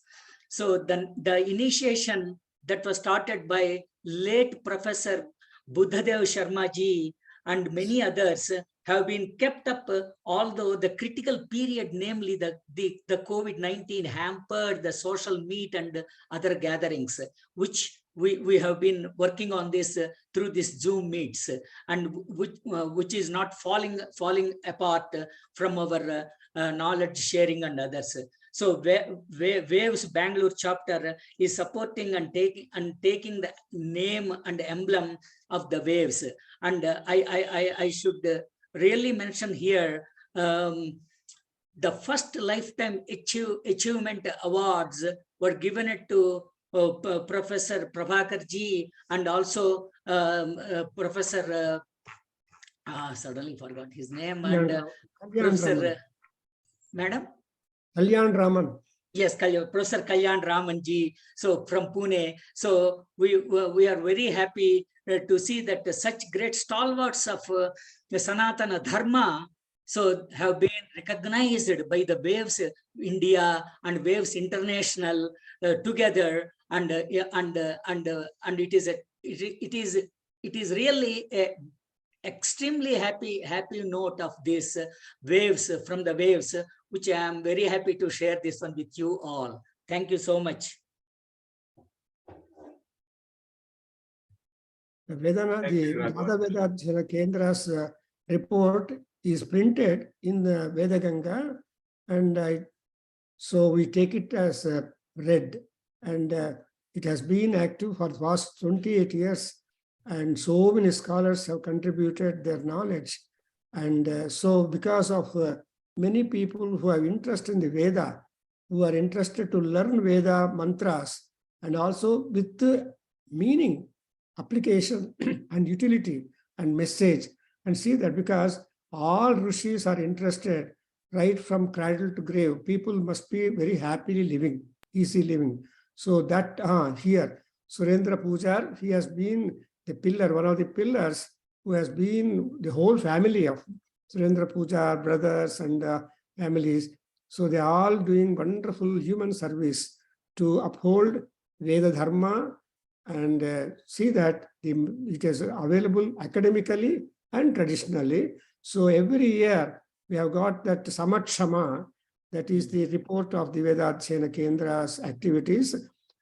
So the initiation that was started by late Professor Buddhadev Sharma ji and many others have been kept up, although the critical period, namely the COVID-19, hampered the social meet and other gatherings, which we have been working on this through this Zoom meets, and which is not falling apart from our knowledge sharing and others. So Waves Bangalore chapter is supporting and taking the name and emblem of the Waves. And I should really mention here the first lifetime achievement awards were given it to Professor Prabhakar ji, and also Professor suddenly forgot his name, and Professor Madam Kalyan Raman. Yes, Professor Kalyan Raman ji, so from Pune. So we are very happy to see that such great stalwarts of the Sanatana Dharma so have been recognized by the Waves India and Waves International together, and it is really a extremely happy note of this Waves, from the Waves, which I am very happy to share this one with you all. Thank you so much. The Veda Adhyayana Kendra's report is printed in the Veda Ganga, and so we take it as read, and it has been active for the past 28 years, and so many scholars have contributed their knowledge, and so because of many people who have interest in the Veda, who are interested to learn Veda mantras, and also with the meaning, application and utility and message, and see that because all rishis are interested right from cradle to grave, people must be very happily living, easy living. So that here, Surendra Pujar, he has been the pillar, one of the pillars, who has been the whole family of Surendra Pujar, brothers and families. So they are all doing wonderful human service to uphold Veda Dharma and see that it is available academically and traditionally. So every year we have got that Samatshama, that is the report of the Veda Adhyayana Kendra's activities,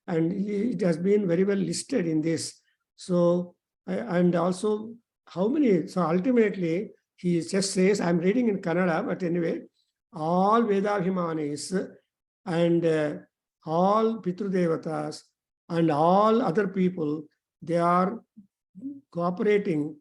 and it has been very well listed in this. So, and also how many, so ultimately he just says, I'm reading in Kannada, but anyway, all Vedabhimanis and all Pitrudevatas and all other people, they are cooperating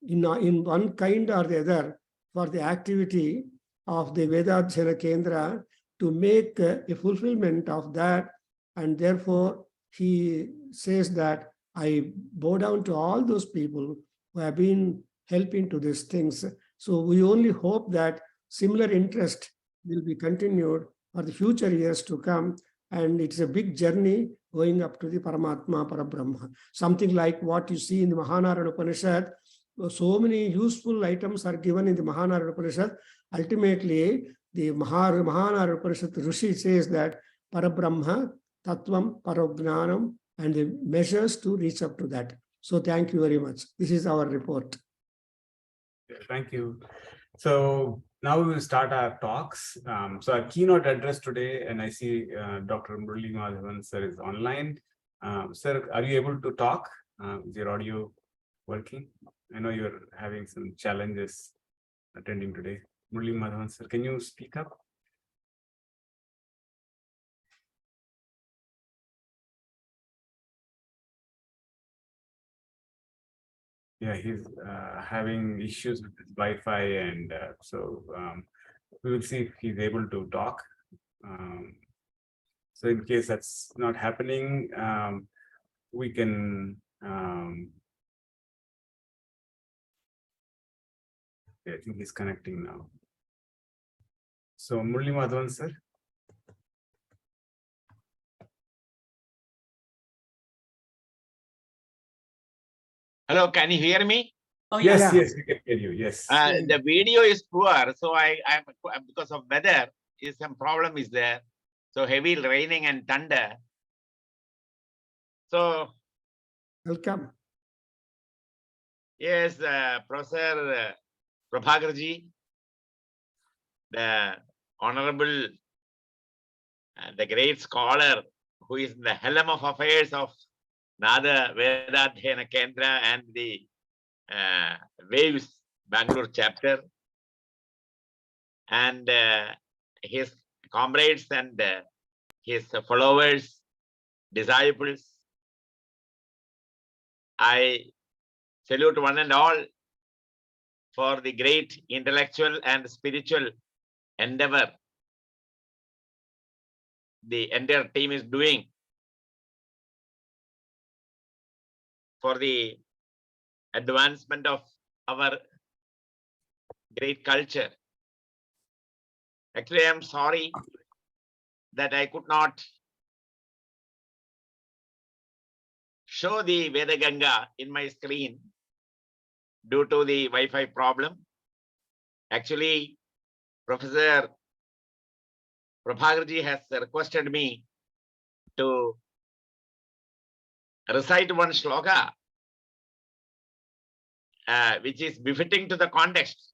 in one kind or the other for the activity of the Veda Adhyayana Kendra to make a fulfillment of that. And therefore, he says that I bow down to all those people who have been helping to these things. So we only hope that similar interest will be continued for the future years to come. And it's a big journey going up to the Paramatma, Parabrahma. Something like what you see in the Mahanarayana Upanishad. So many useful items are given in the Mahanarayana Upanishad. Ultimately, the Mahanarayana Upanishad Rishi says that Parabrahma, Tattvam, Paragnanam, and the measures to reach up to that. So thank you very much. This is our report. Thank you. So now we will start our talks. So our keynote address today, and I see Dr. Murali Madhavan sir is online. Sir, are you able to talk? Is your audio working? I know you're having some challenges attending today. Murali Madhavan sir, can you speak up? Yeah, he's having issues with his Wi-Fi, and so we will see if he's able to talk. So in case that's not happening, we can I think he's connecting now. So Murali Madhavan sir. Hello, can you hear me? Oh, Yes, yeah. yes, we can hear you. Yes. The video is poor, so I'm because of weather, is some problem is there. So heavy raining and thunder. So Welcome. yes, Professor Prabhakarji, the honorable, the great scholar who is in the helm of affairs of Veda Adhyayana Kendra and the Waves Bengaluru chapter, and his comrades and his followers, disciples. I salute one and all for the great intellectual and spiritual endeavor the entire team is doing for the advancement of our great culture. Actually, I'm sorry that I could not show the Veda Ganga in my screen due to the Wi-Fi problem. Actually, Professor Prabhakarji has requested me to recite one shloka, which is befitting to the context,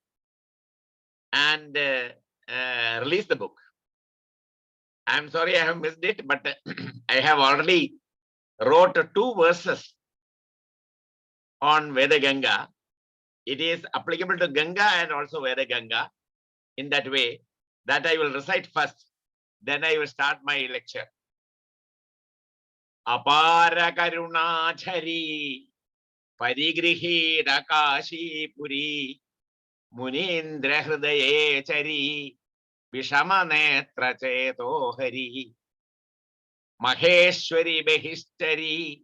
and release the book. I'm sorry I have missed it, but I have already wrote 2 verses on Veda Ganga. It is applicable to Ganga and also Veda Ganga in that way that I will recite first. Then I will start my lecture. Apara Karunachari Parigrihira Kashi Puri Munindra Hridaye Chari Vishamanetra Cheto Hari Maheshwari Behistari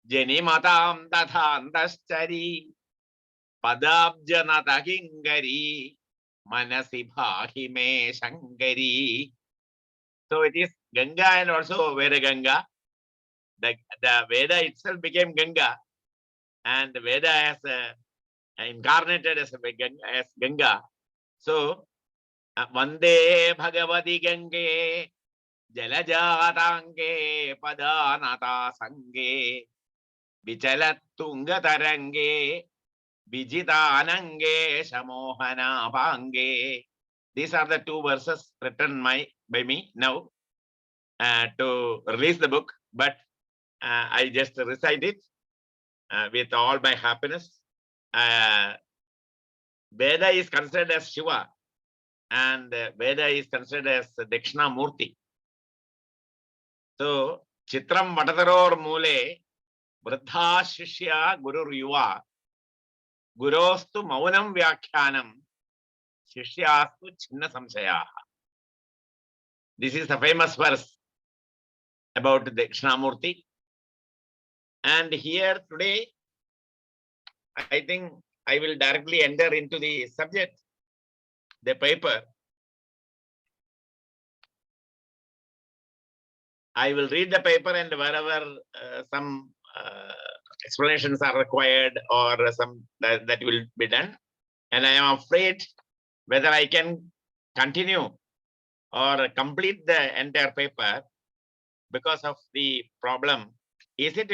Janimatam Tathandaschari Padabjanata Kingari Manasi Bhahime Shankari. So it is Ganga and also Veda Ganga. The Veda itself became Ganga, and Veda has incarnated as Ganga. So Vande Bhagavati Gange Jalajatange Padanata Sange Vichalatunga Tarange Vijitanange Shamohana Pange. These are the 2 verses written by me now to release the book, but I just recite it with all my happiness. Veda is considered as Shiva, and Veda is considered as Dakshina Murti. So, Chitram Vatadaror Mule, Vrdha Shishya Gurur Yuva, Gurostu Maunam Vyakhyanam, Shishyastu Chinna Samshayaha. This is the famous verse about the Dakshinamurti. And here today, I think I will directly enter into the subject, the paper. I will read the paper, and wherever some explanations are required or some that will be done. And I am afraid whether I can continue or complete the entire paper because of the problem. Is it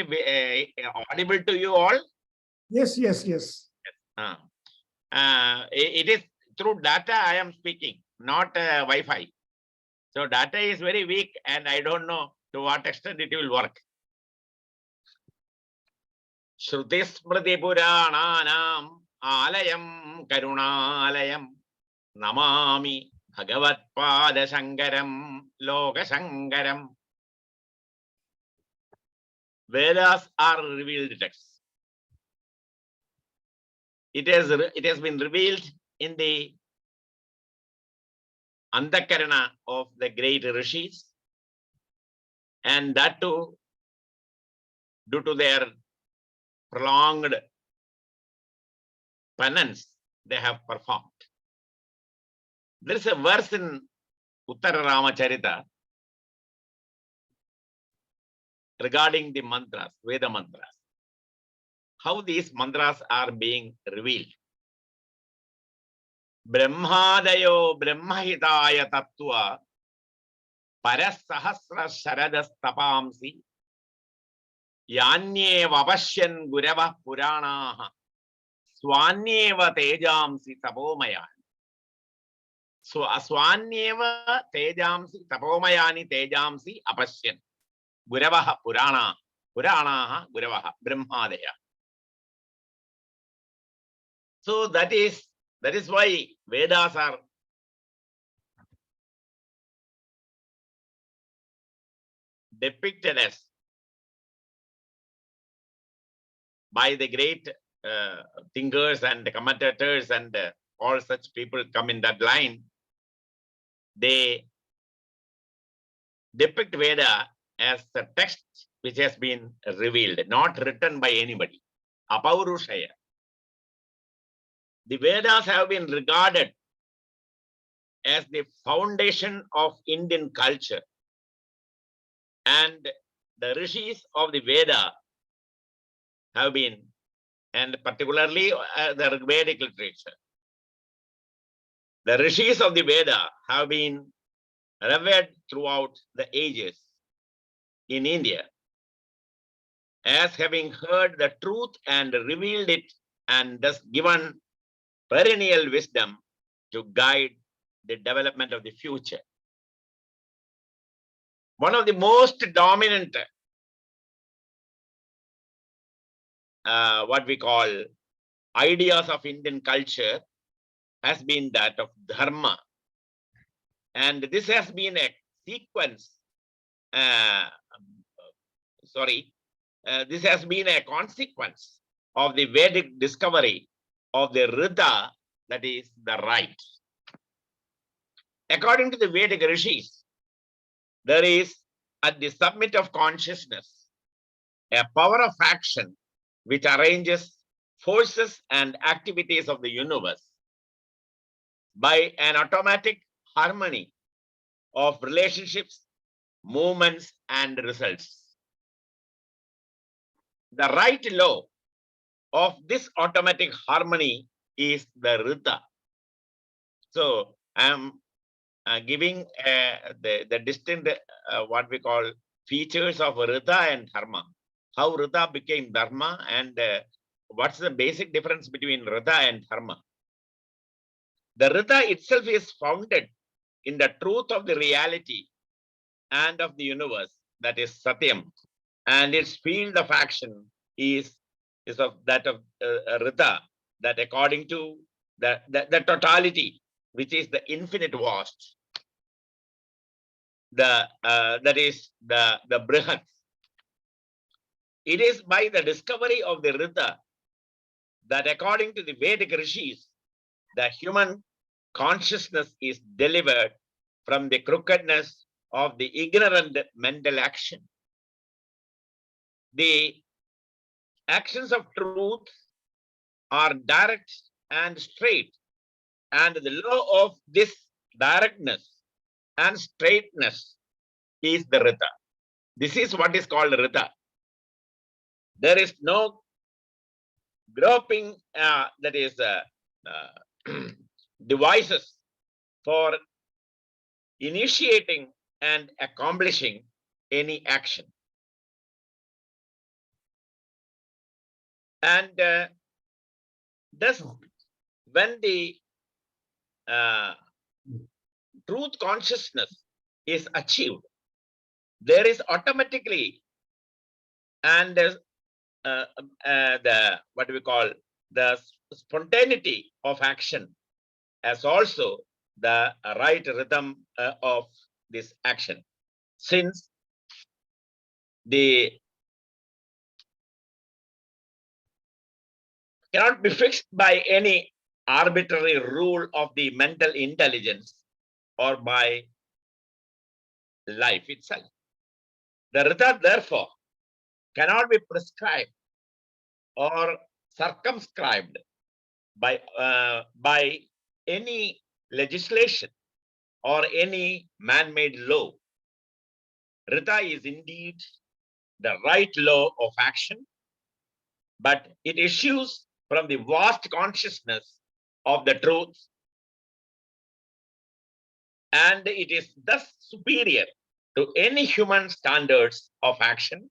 audible to you all? Yes, yes, yes. It is through data I am speaking, not Wi-Fi. So data is very weak, and I don't know to what extent it will work. Shruti Smriti Purananam Alayam Karunalayam Namami Bhagavat Pada Shankaram Loka Shankaram. Vedas are revealed texts. It has been revealed in the Antakarana of the great rishis, and that too due to their prolonged penance they have performed. There is a verse in Uttara Ramacharita regarding the mantras, Veda mantras. how these mantras are being revealed. Brahmadayo Brahmahitaya Tattva Parasahasra Sharadas Tapamsi Yanyeva Avashyan Gurava Puranaha Swanyeva Tejamsi Tapomayan. So Aswanyeva Tejamsi Tapomayani Tejamsi Apashyan Guravaha Purana Puranaha Guravaha Brahmadaya. So that is why Vedas are depicted as by the great thinkers and commentators and all such people come in that line. They depict Veda as a text which has been revealed, not written by anybody. Apaurushaya. The Vedas have been regarded as the foundation of Indian culture. And the rishis of the Veda have been, and particularly the Vedic literature. The rishis of the Veda have been revered throughout the ages in India as having heard the truth and revealed it, and thus given perennial wisdom to guide the development of the future. One of the most dominant what we call ideas of Indian culture has been that of dharma. And this has been a sequence, this has been a consequence of the Vedic discovery of the Rita, that is the right. According to the Vedic rishis, there is at the summit of consciousness a power of action which arranges forces and activities of the universe by an automatic harmony of relationships, movements, and results. The right law of this automatic harmony is the Rita. So I am giving the distinct what we call features of Rita and Dharma. How Rita became Dharma, and what's the basic difference between Rita and Dharma. The Rita itself is founded in the truth of the reality and of the universe, that is Satyam, and its field of action is of that of Rita, that according to the totality, which is the infinite vast, that is the Brihat. It is by the discovery of the Rita that according to the Vedic rishis, the human consciousness is delivered from the crookedness of the ignorant mental action. The actions of truth are direct and straight, and the law of this directness and straightness is the Rita. This is what is called Rita. There is no groping, that is devices for initiating and accomplishing any action. And thus, when the truth consciousness is achieved, there is automatically and the what we call the spontaneity of action as also the right rhythm of this action, since the cannot be fixed by any arbitrary rule of the mental intelligence or by life itself. The Rita, therefore, cannot be prescribed or circumscribed by any legislation or any man-made law. Rita is indeed the right law of action, but it issues from the vast consciousness of the truth, and it is thus superior to any human standards of action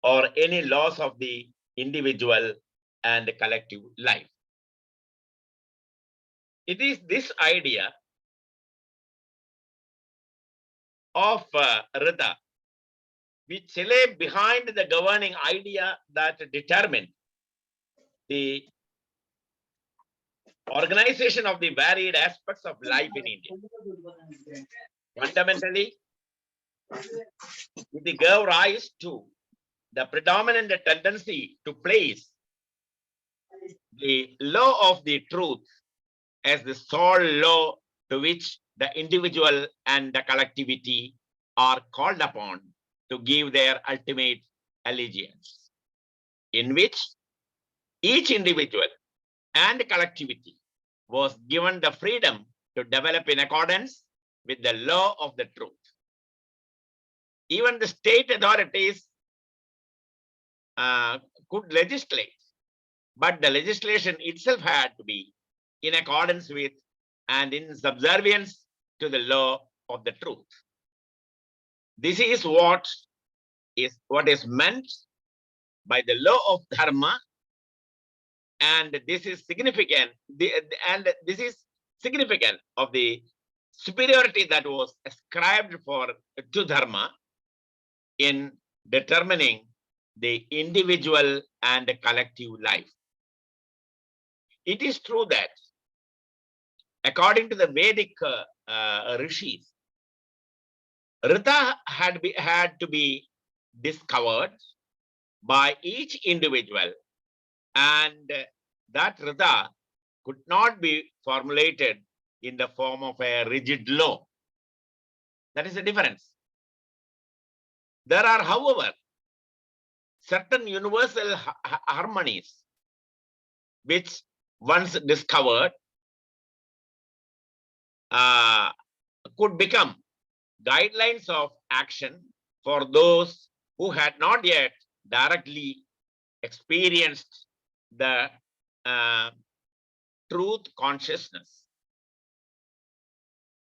or any laws of the individual and collective life. It is this idea of Rita which lay behind the governing idea that determined the organization of the varied aspects of life in India. Fundamentally, it gave rise to the predominant tendency to place the law of the truth as the sole law to which the individual and the collectivity are called upon to give their ultimate allegiance, in which each individual and collectivity was given the freedom to develop in accordance with the law of the truth. Even the state authorities could legislate, but the legislation itself had to be in accordance with and in subservience to the law of the truth. This is what is meant by the law of dharma, and this is significant. This is significant of the superiority that was ascribed to dharma in determining the individual and collective life. It is true that according to the Vedic rishis, Rita had to be discovered by each individual, and that Rita could not be formulated in the form of a rigid law. That is the difference. There are, however, certain universal harmonies which, once discovered, could become guidelines of action for those who had not yet directly experienced the truth consciousness.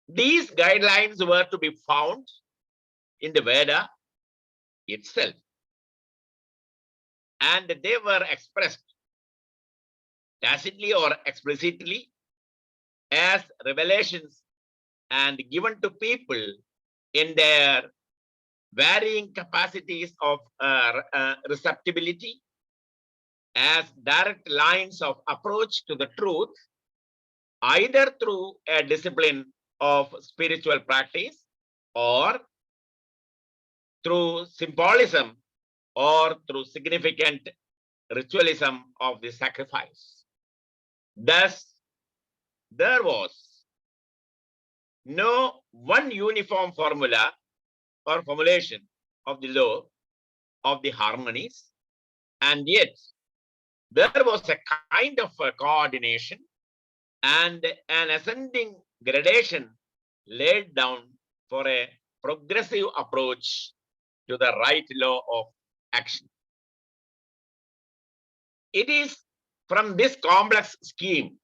These guidelines were to be found in the Veda itself, and they were expressed tacitly or explicitly as revelations and given to people in their varying capacities of receptibility as direct lines of approach to the truth, either through a discipline of spiritual practice or through symbolism or through significant ritualism of the sacrifice. Thus, there was no one uniform formula or formulation of the law of the harmonies, and yet there was a kind of a coordination and an ascending gradation laid down for a progressive approach to the right law of action. It is from this complex scheme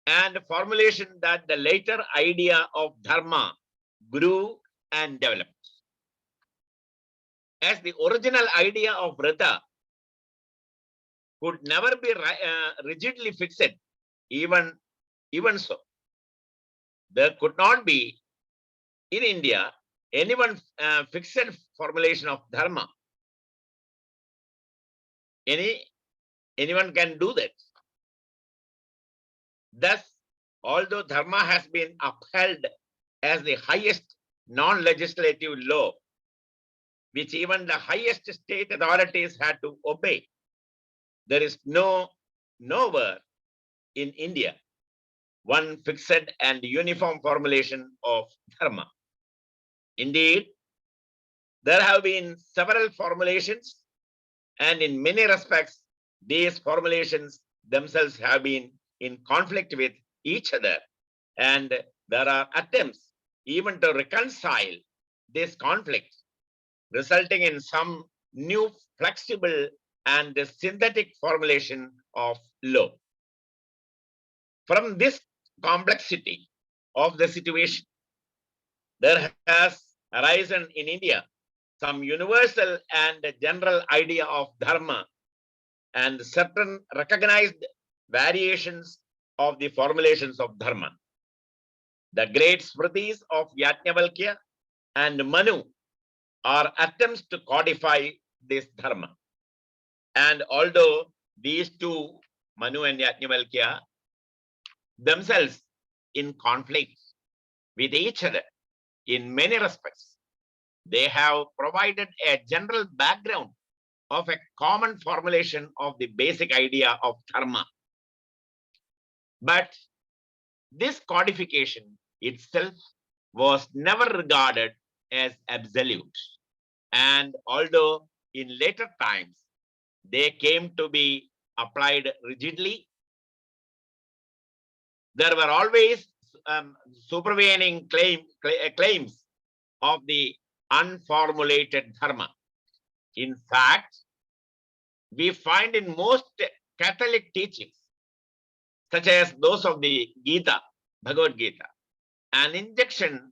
and formulation that the later idea of dharma grew and developed. As the original idea of Vrata could never be rigidly fixed, even so, there could not be in India any one fixed formulation of dharma. Anyone can do that. Thus, although dharma has been upheld as the highest non-legislative law, which even the highest state authorities had to obey, there is nowhere in India one fixed and uniform formulation of dharma. Indeed, there have been several formulations, and in many respects, these formulations themselves have been in conflict with each other, and there are attempts even to reconcile this conflict, resulting in some new flexible and the synthetic formulation of law. From this complexity of the situation, there has arisen in India some universal and general idea of dharma and certain recognized variations of the formulations of dharma. The great Smritis of Yajnavalkya and Manu are attempts to codify this dharma. And although these two, Manu and Yajnavalkya, themselves in conflict with each other in many respects, they have provided a general background of a common formulation of the basic idea of dharma. But this codification itself was never regarded as absolute. And although in later times they came to be applied rigidly, there were always supervening claims of the unformulated dharma. In fact, we find in most Catholic teachings, such as those of the Gita, Bhagavad Gita, an injunction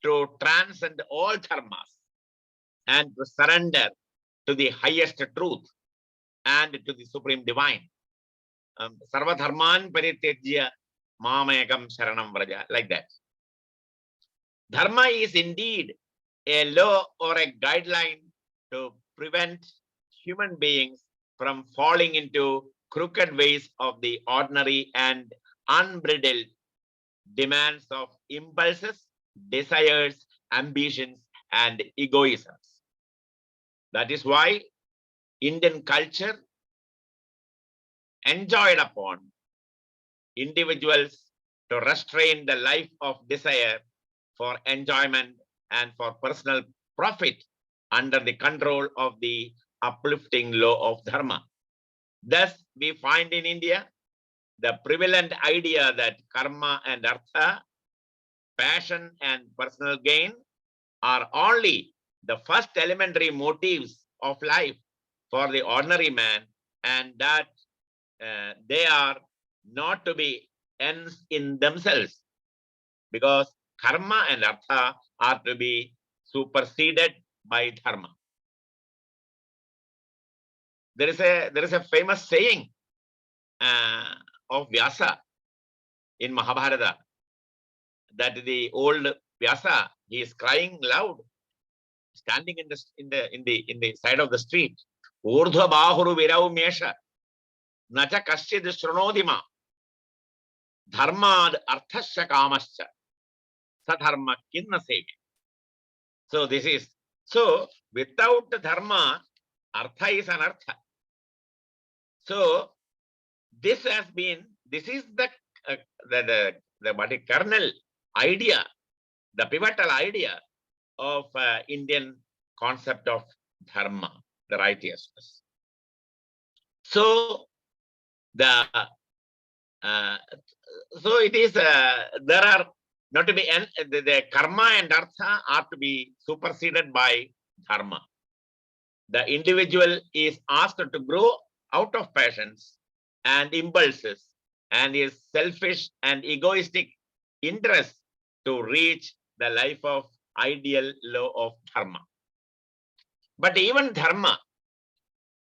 to transcend all dharmas and to surrender to the highest truth and to the supreme divine. Sarva dharman parityajya mamekam sharanam vraja, like that. Dharma is indeed a law or a guideline to prevent human beings from falling into crooked ways of the ordinary and unbridled demands of impulses, desires, ambitions, and egoisms. That is why Indian culture enjoined upon individuals to restrain the life of desire for enjoyment and for personal profit under the control of the uplifting law of dharma. Thus, we find in India the prevalent idea that karma and artha, passion and personal gain, are only the first elementary motives of life for the ordinary man, and that they are not to be ends in themselves, because karma and artha are to be superseded by dharma. There is a famous saying of Vyasa in Mahabharata, that the old Vyasa, he is crying loud, standing in the side of the street. Urdhva bahuru virau mesha nacha kaschid shrunodima dharmad arthasya kamascha sadharma kinna sevi. So this is, so without dharma, artha is anartha. So this has been, this is the kernel idea, the pivotal idea of Indian concept of dharma, the righteousness. So so it is there are not to be the karma and artha are to be superseded by dharma. The individual is asked to grow out of passions and impulses and his selfish and egoistic interest to reach the life of ideal law of dharma. But even dharma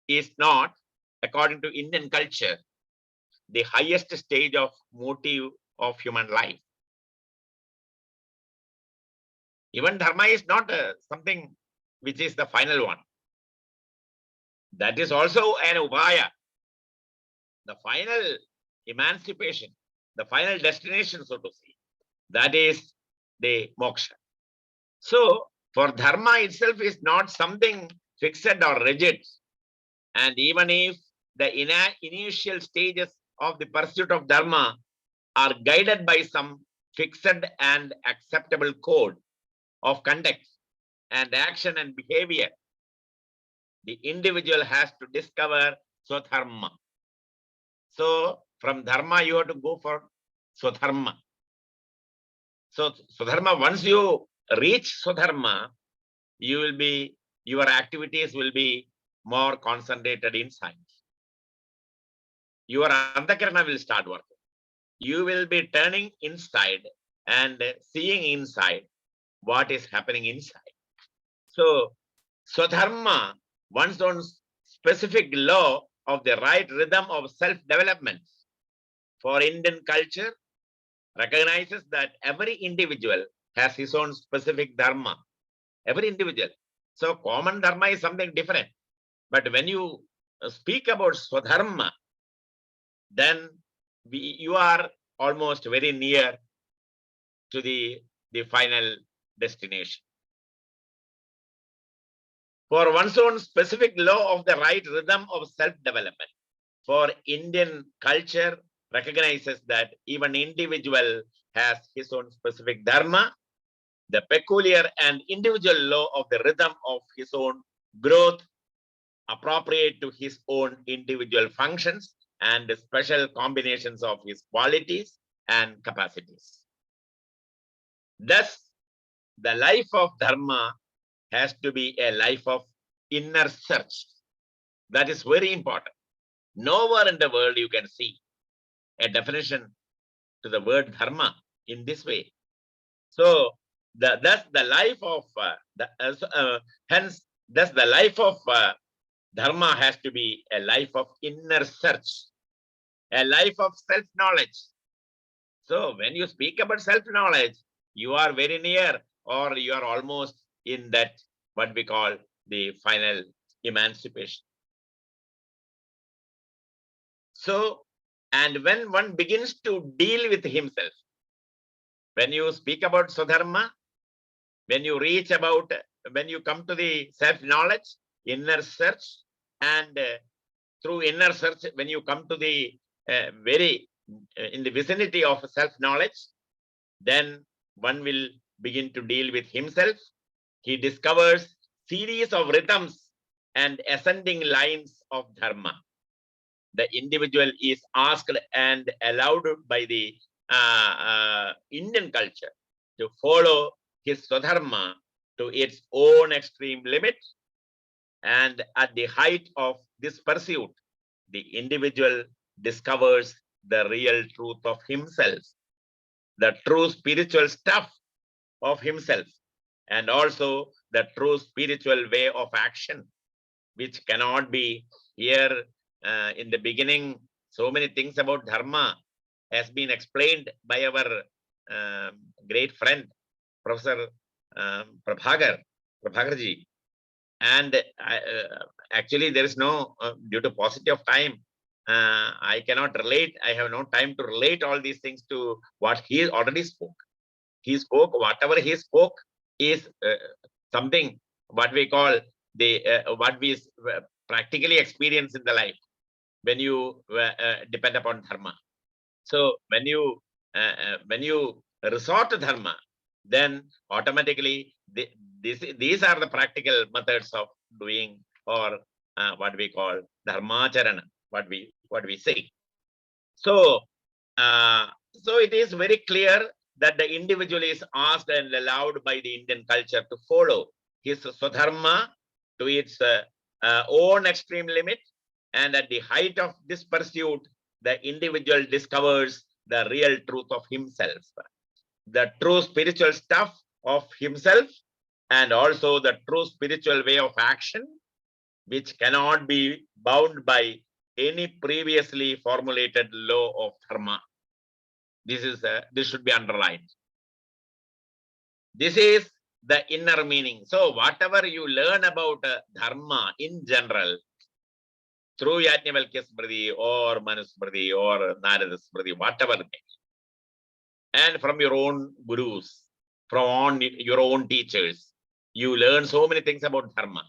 is not, according to Indian culture, the highest stage of motive of human life. Even dharma is not something which is the final one. That is also an upaya, the final emancipation, the final destination, so to say. That is the moksha. So, for dharma itself is not something fixed or rigid. And even if the initial stages of the pursuit of dharma are guided by some fixed and acceptable code of conduct and action and behavior, the individual has to discover swadharma. So from dharma you have to go for swadharma. So swadharma, once you reach swadharma, you will be, your activities will be more concentrated inside. Your Antakarana will start working. You will be turning inside and seeing inside what is happening inside. So, Swadharma, one's own specific law of the right rhythm of self-development for Indian culture recognizes that every individual has his own specific dharma. Every individual. So common dharma is something different. But when you speak about Swadharma, then you are almost very near to the final destination. For one's own specific law of the right rhythm of self-development, for Indian culture recognizes that even individual has his own specific dharma, the peculiar and individual law of the rhythm of his own growth, appropriate to his own individual functions and special combinations of his qualities and capacities. Thus, the life of dharma has to be a life of inner search. That is very important. Nowhere in the world you can see a definition to the word dharma in this way. So, thus the life of dharma has to be a life of inner search, a life of self-knowledge. So when you speak about self-knowledge, you are very near, or you are almost in that what we call the final emancipation. So, and when one begins to deal with himself, when you speak about Swadharma, when you come to the self-knowledge, inner search, and through inner search, when you come to the in the vicinity of self-knowledge, then one will begin to deal with himself. He discovers series of rhythms and ascending lines of dharma. The individual is asked and allowed by the Indian culture to follow his Swadharma to its own extreme limit. And at the height of this pursuit, the individual discovers the real truth of himself, the true spiritual stuff of himself, and also the true spiritual way of action, which cannot be here in the beginning. So many things about dharma has been explained by our great friend, Professor Prabhakarji. And actually there is no, due to paucity of time, I cannot relate. I have no time to relate all these things to what he already spoke. He spoke, whatever he spoke is something what we call what we practically experience in the life when you depend upon dharma. So when you resort to dharma, then automatically these are the practical methods of doing, or what we call dharmacharana, what we say. So so it is very clear that the individual is asked and allowed by the Indian culture to follow his Swadharma to its own extreme limit, and at the height of this pursuit, the individual discovers the real truth of himself, the true spiritual stuff of himself, and also the true spiritual way of action, which cannot be bound by any previously formulated law of dharma. This should be underlined. This is the inner meaning. So whatever you learn about dharma in general, through Yajnavalkya Smriti or Manusmriti or Narada Smriti, whatever it may be, and from your own gurus, from your own teachers, you learn so many things about dharma.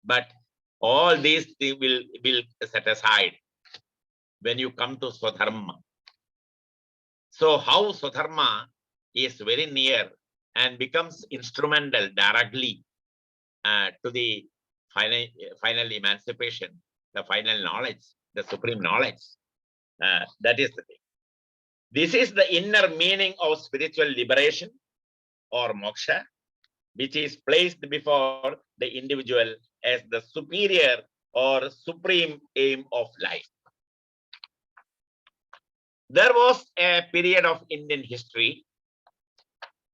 But all these things will set aside when you come to Swadharma. So how Swadharma is very near and becomes instrumental directly to the final emancipation, the final knowledge, the supreme knowledge. That is the thing. This is the inner meaning of spiritual liberation or moksha, which is placed before the individual as the superior or supreme aim of life. There was a period of Indian history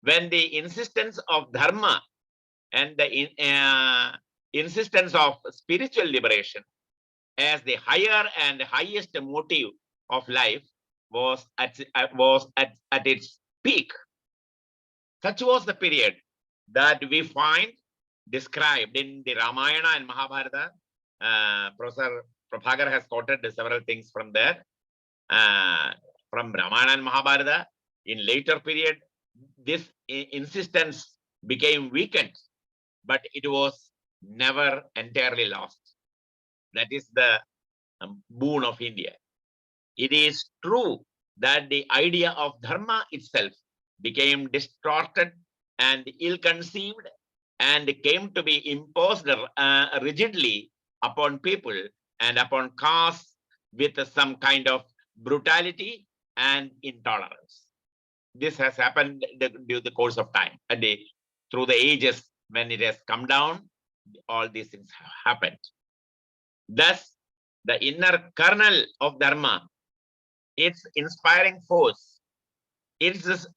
when the insistence of dharma and the insistence of spiritual liberation as the higher and highest motive of life was at its peak. Such was the period that we find described in the Ramayana and Mahabharata. Professor Prabhakar has quoted several things from there. From Ramayana and Mahabharata, in later period, this insistence became weakened, but it was never entirely lost. That is the boon of India. It is true that the idea of dharma itself became distorted and ill-conceived and came to be imposed rigidly upon people and upon castes with some kind of brutality and intolerance. This has happened during the course of time and through the ages. When it has come down, all these things have happened. Thus, the inner kernel of dharma, its inspiring force, its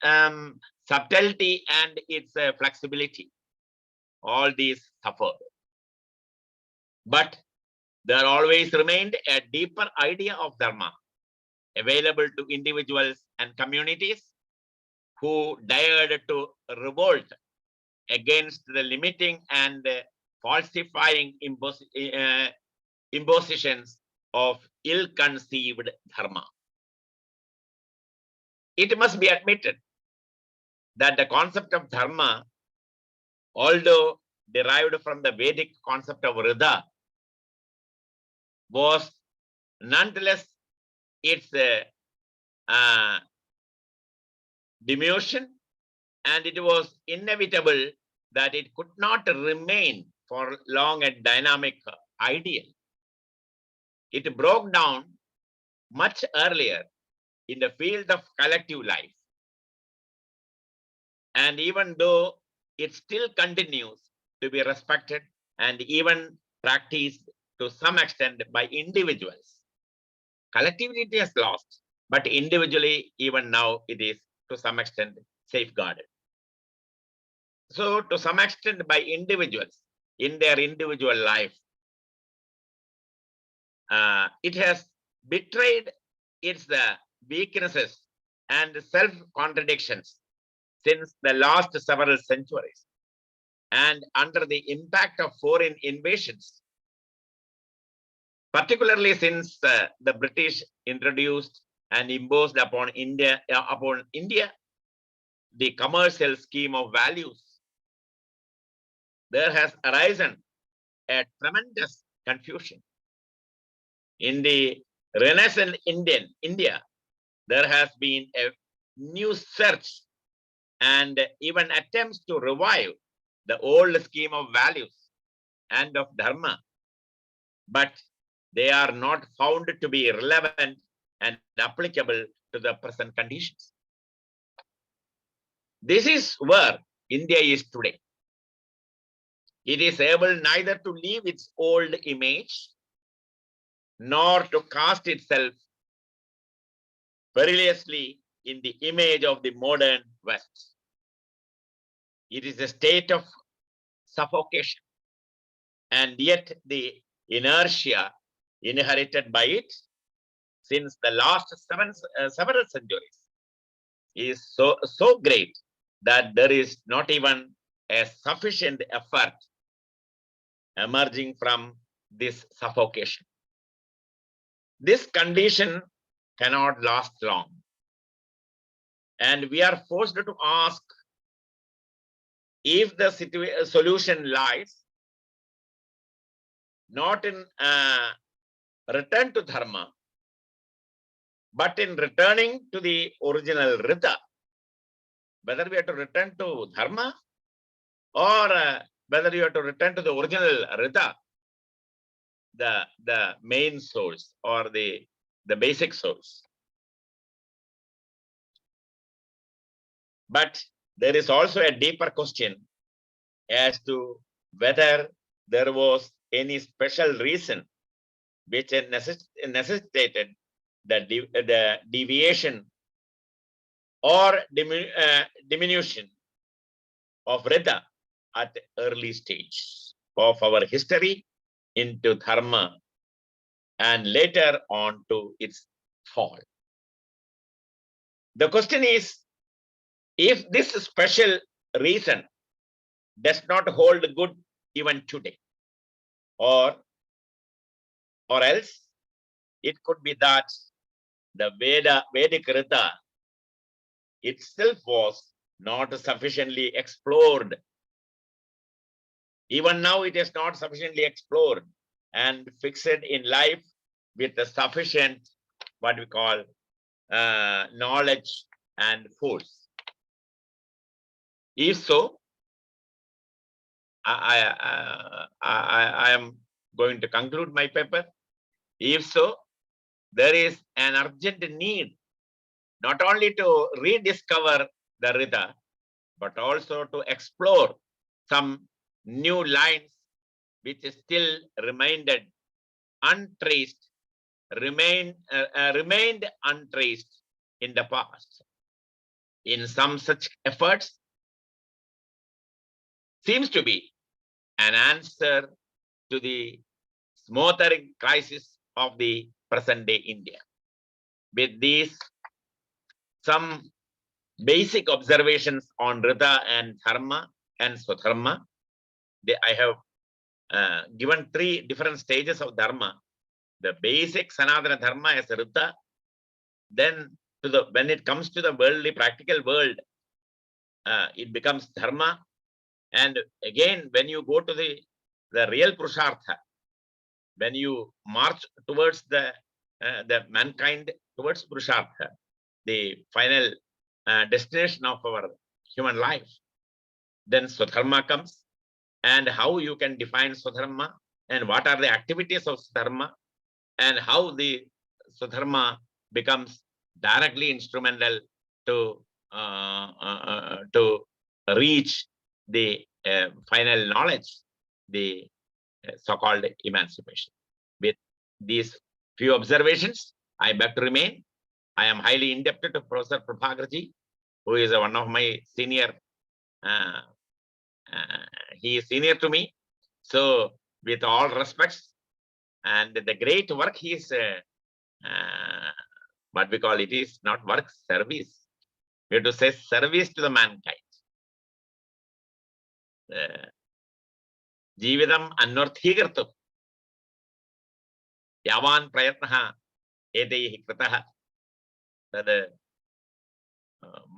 subtlety and its flexibility, all these suffered. But there always remained a deeper idea of dharma available to individuals and communities who dared to revolt against the limiting and falsifying impositions of ill-conceived dharma. It must be admitted that the concept of dharma, although derived from the Vedic concept of Rida, was nonetheless its diminution, and it was inevitable that it could not remain for long a dynamic ideal. It broke down much earlier in the field of collective life. And even though it still continues to be respected and even practiced to some extent by individuals, collectively it is lost, but individually even now it is to some extent safeguarded. So to some extent by individuals in their individual life, it has betrayed its weaknesses and self-contradictions since the last several centuries, and under the impact of foreign invasions, particularly since the British introduced and imposed upon India the commercial scheme of values, there has arisen a tremendous confusion. In the Renaissance India, there has been a new search and even attempts to revive the old scheme of values and of dharma, but they are not found to be relevant and applicable to the present conditions. This is where India is today. It is able neither to leave its old image nor to cast itself perilously in the image of the modern West. It is a state of suffocation, and yet the inertia inherited by it since the last several centuries is so great that there is not even a sufficient effort emerging from this suffocation. This condition cannot last long, and we are forced to ask if the solution lies not in return to dharma, but in returning to the original Rita. Whether we have to return to dharma or whether you have to return to the original Rita, the main source or the basic source. But there is also a deeper question as to whether there was any special reason which necessitated the deviation or diminution of Rita at early stage of our history into dharma and later on to its fall. The question is, if this special reason does not hold good even today, or else it could be that the Vedic Rita itself was not sufficiently explored. Even now it is not sufficiently explored and fixed in life with the sufficient, what we call, knowledge and force. If so, I am going to conclude my paper. If so, there is an urgent need not only to rediscover the Rita, but also to explore some new lines which still remained untraced, remained untraced in the past. In some such efforts seems to be an answer to the smothering crisis of the present day India. With these, some basic observations on Rita and Dharma and Swadharma, I have given 3 different stages of Dharma. The basic Sanatana Dharma as Rita, then when it comes to the worldly practical world, it becomes Dharma. And again, when you go to the real Purushartha, when you march towards the mankind, towards Purushartha, the final destination of our human life, then Swadharma comes, and how you can define Swadharma, and what are the activities of Swadharma, and how the Swadharma becomes directly instrumental to reach the final knowledge, the so-called emancipation. With these few observations, I beg to remain. I am highly indebted to Professor Prabhakarji, who is one of my senior. He is senior to me. So, with all respects, and the great work he is, what we call it is not work, service. We have to say service to the mankind. Jividam anarthikirtu yavan prayatnaha etaihi kritaha tad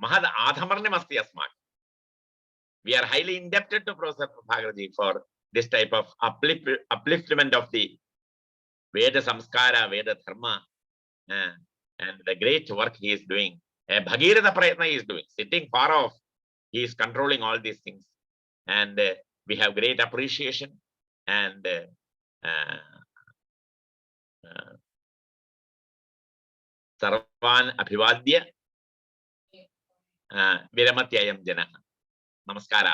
mahad adhamarnyam asti asmak. We are highly indebted to Professor Prabhakarji for this type of upliftment of the Veda Samskara, Veda Dharma, and the great work he is doing. Bhagirata Prayatna he is doing, sitting far off. He is controlling all these things. And we have great appreciation and Sarvan Abhivadya Viramatyayam Jana. Namaskara.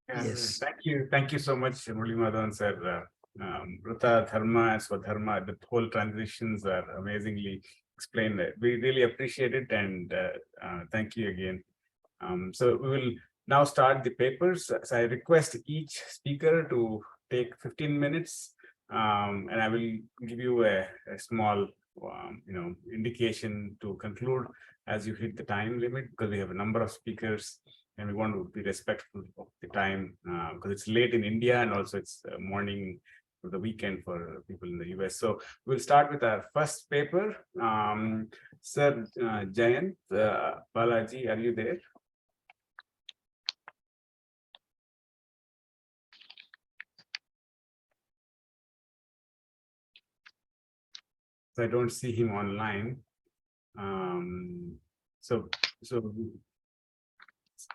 Yes. Thank you so much, Murali Madhavan sir. Rita, Dharma, and Swadharma, the whole transitions are amazingly explained. We really appreciate it, and thank you again. So we will now start the papers. So I request each speaker to take 15 minutes, and I will give you a small, indication to conclude as you hit the time limit, because we have a number of speakers and we want to be respectful of the time, because it's late in India and also it's morning for the weekend for people in the US. So we'll start with our first paper. Sir Jayant Balaji, are you there? So I don't see him online. So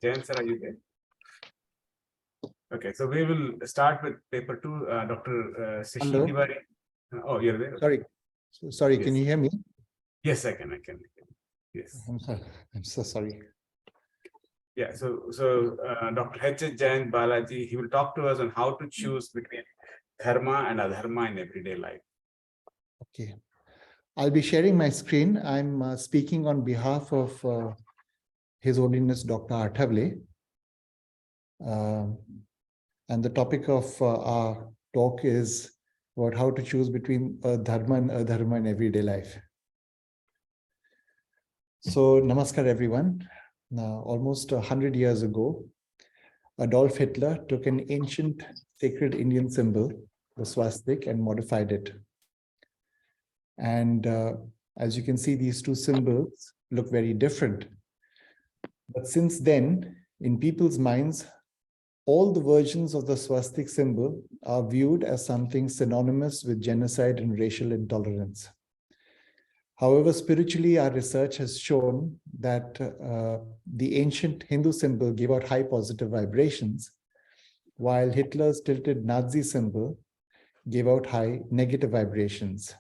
Jayant sir, are you there? Okay, so we will start with paper 2, Dr. Shashi Hello. Tiwari. Oh, you're there? Sorry. Sorry, Yes. can you hear me? Yes, I can. Yes. I'm so sorry. Yeah, so Dr. H.H. Jayant Balaji, he will talk to us on how to choose between dharma and adharma in everyday life. Okay. I'll be sharing my screen. I'm speaking on behalf of His Holiness Dr. Athawale. And the topic of our talk is about how to choose between dharma and adharma in everyday life. So, namaskar everyone. Now, almost 100 years ago, Adolf Hitler took an ancient sacred Indian symbol, the swastika, and modified it. And as you can see, these two symbols look very different. But since then, in people's minds, all the versions of the swastika symbol are viewed as something synonymous with genocide and racial intolerance. However, spiritually, our research has shown that the ancient Hindu symbol gave out high positive vibrations, while Hitler's tilted Nazi symbol gave out high negative vibrations.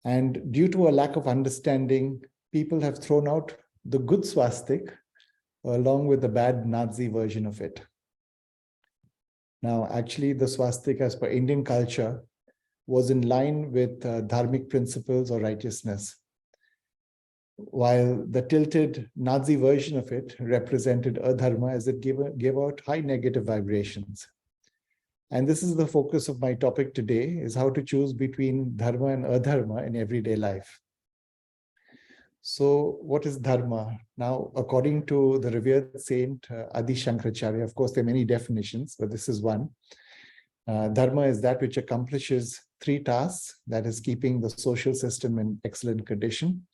And due to a lack of understanding, people have thrown out the good swastika along with the bad Nazi version of it. Now, actually, the swastika, as per Indian culture, was in line with dharmic principles or righteousness, while the tilted Nazi version of it represented adharma, as it gave out high negative vibrations. And this is the focus of my topic today, is how to choose between dharma and adharma in everyday life. So what is dharma? Now, according to the revered saint Adi Shankaracharya, of course, there are many definitions, but this is one. Dharma is that which accomplishes three tasks, that is keeping the social system in excellent condition,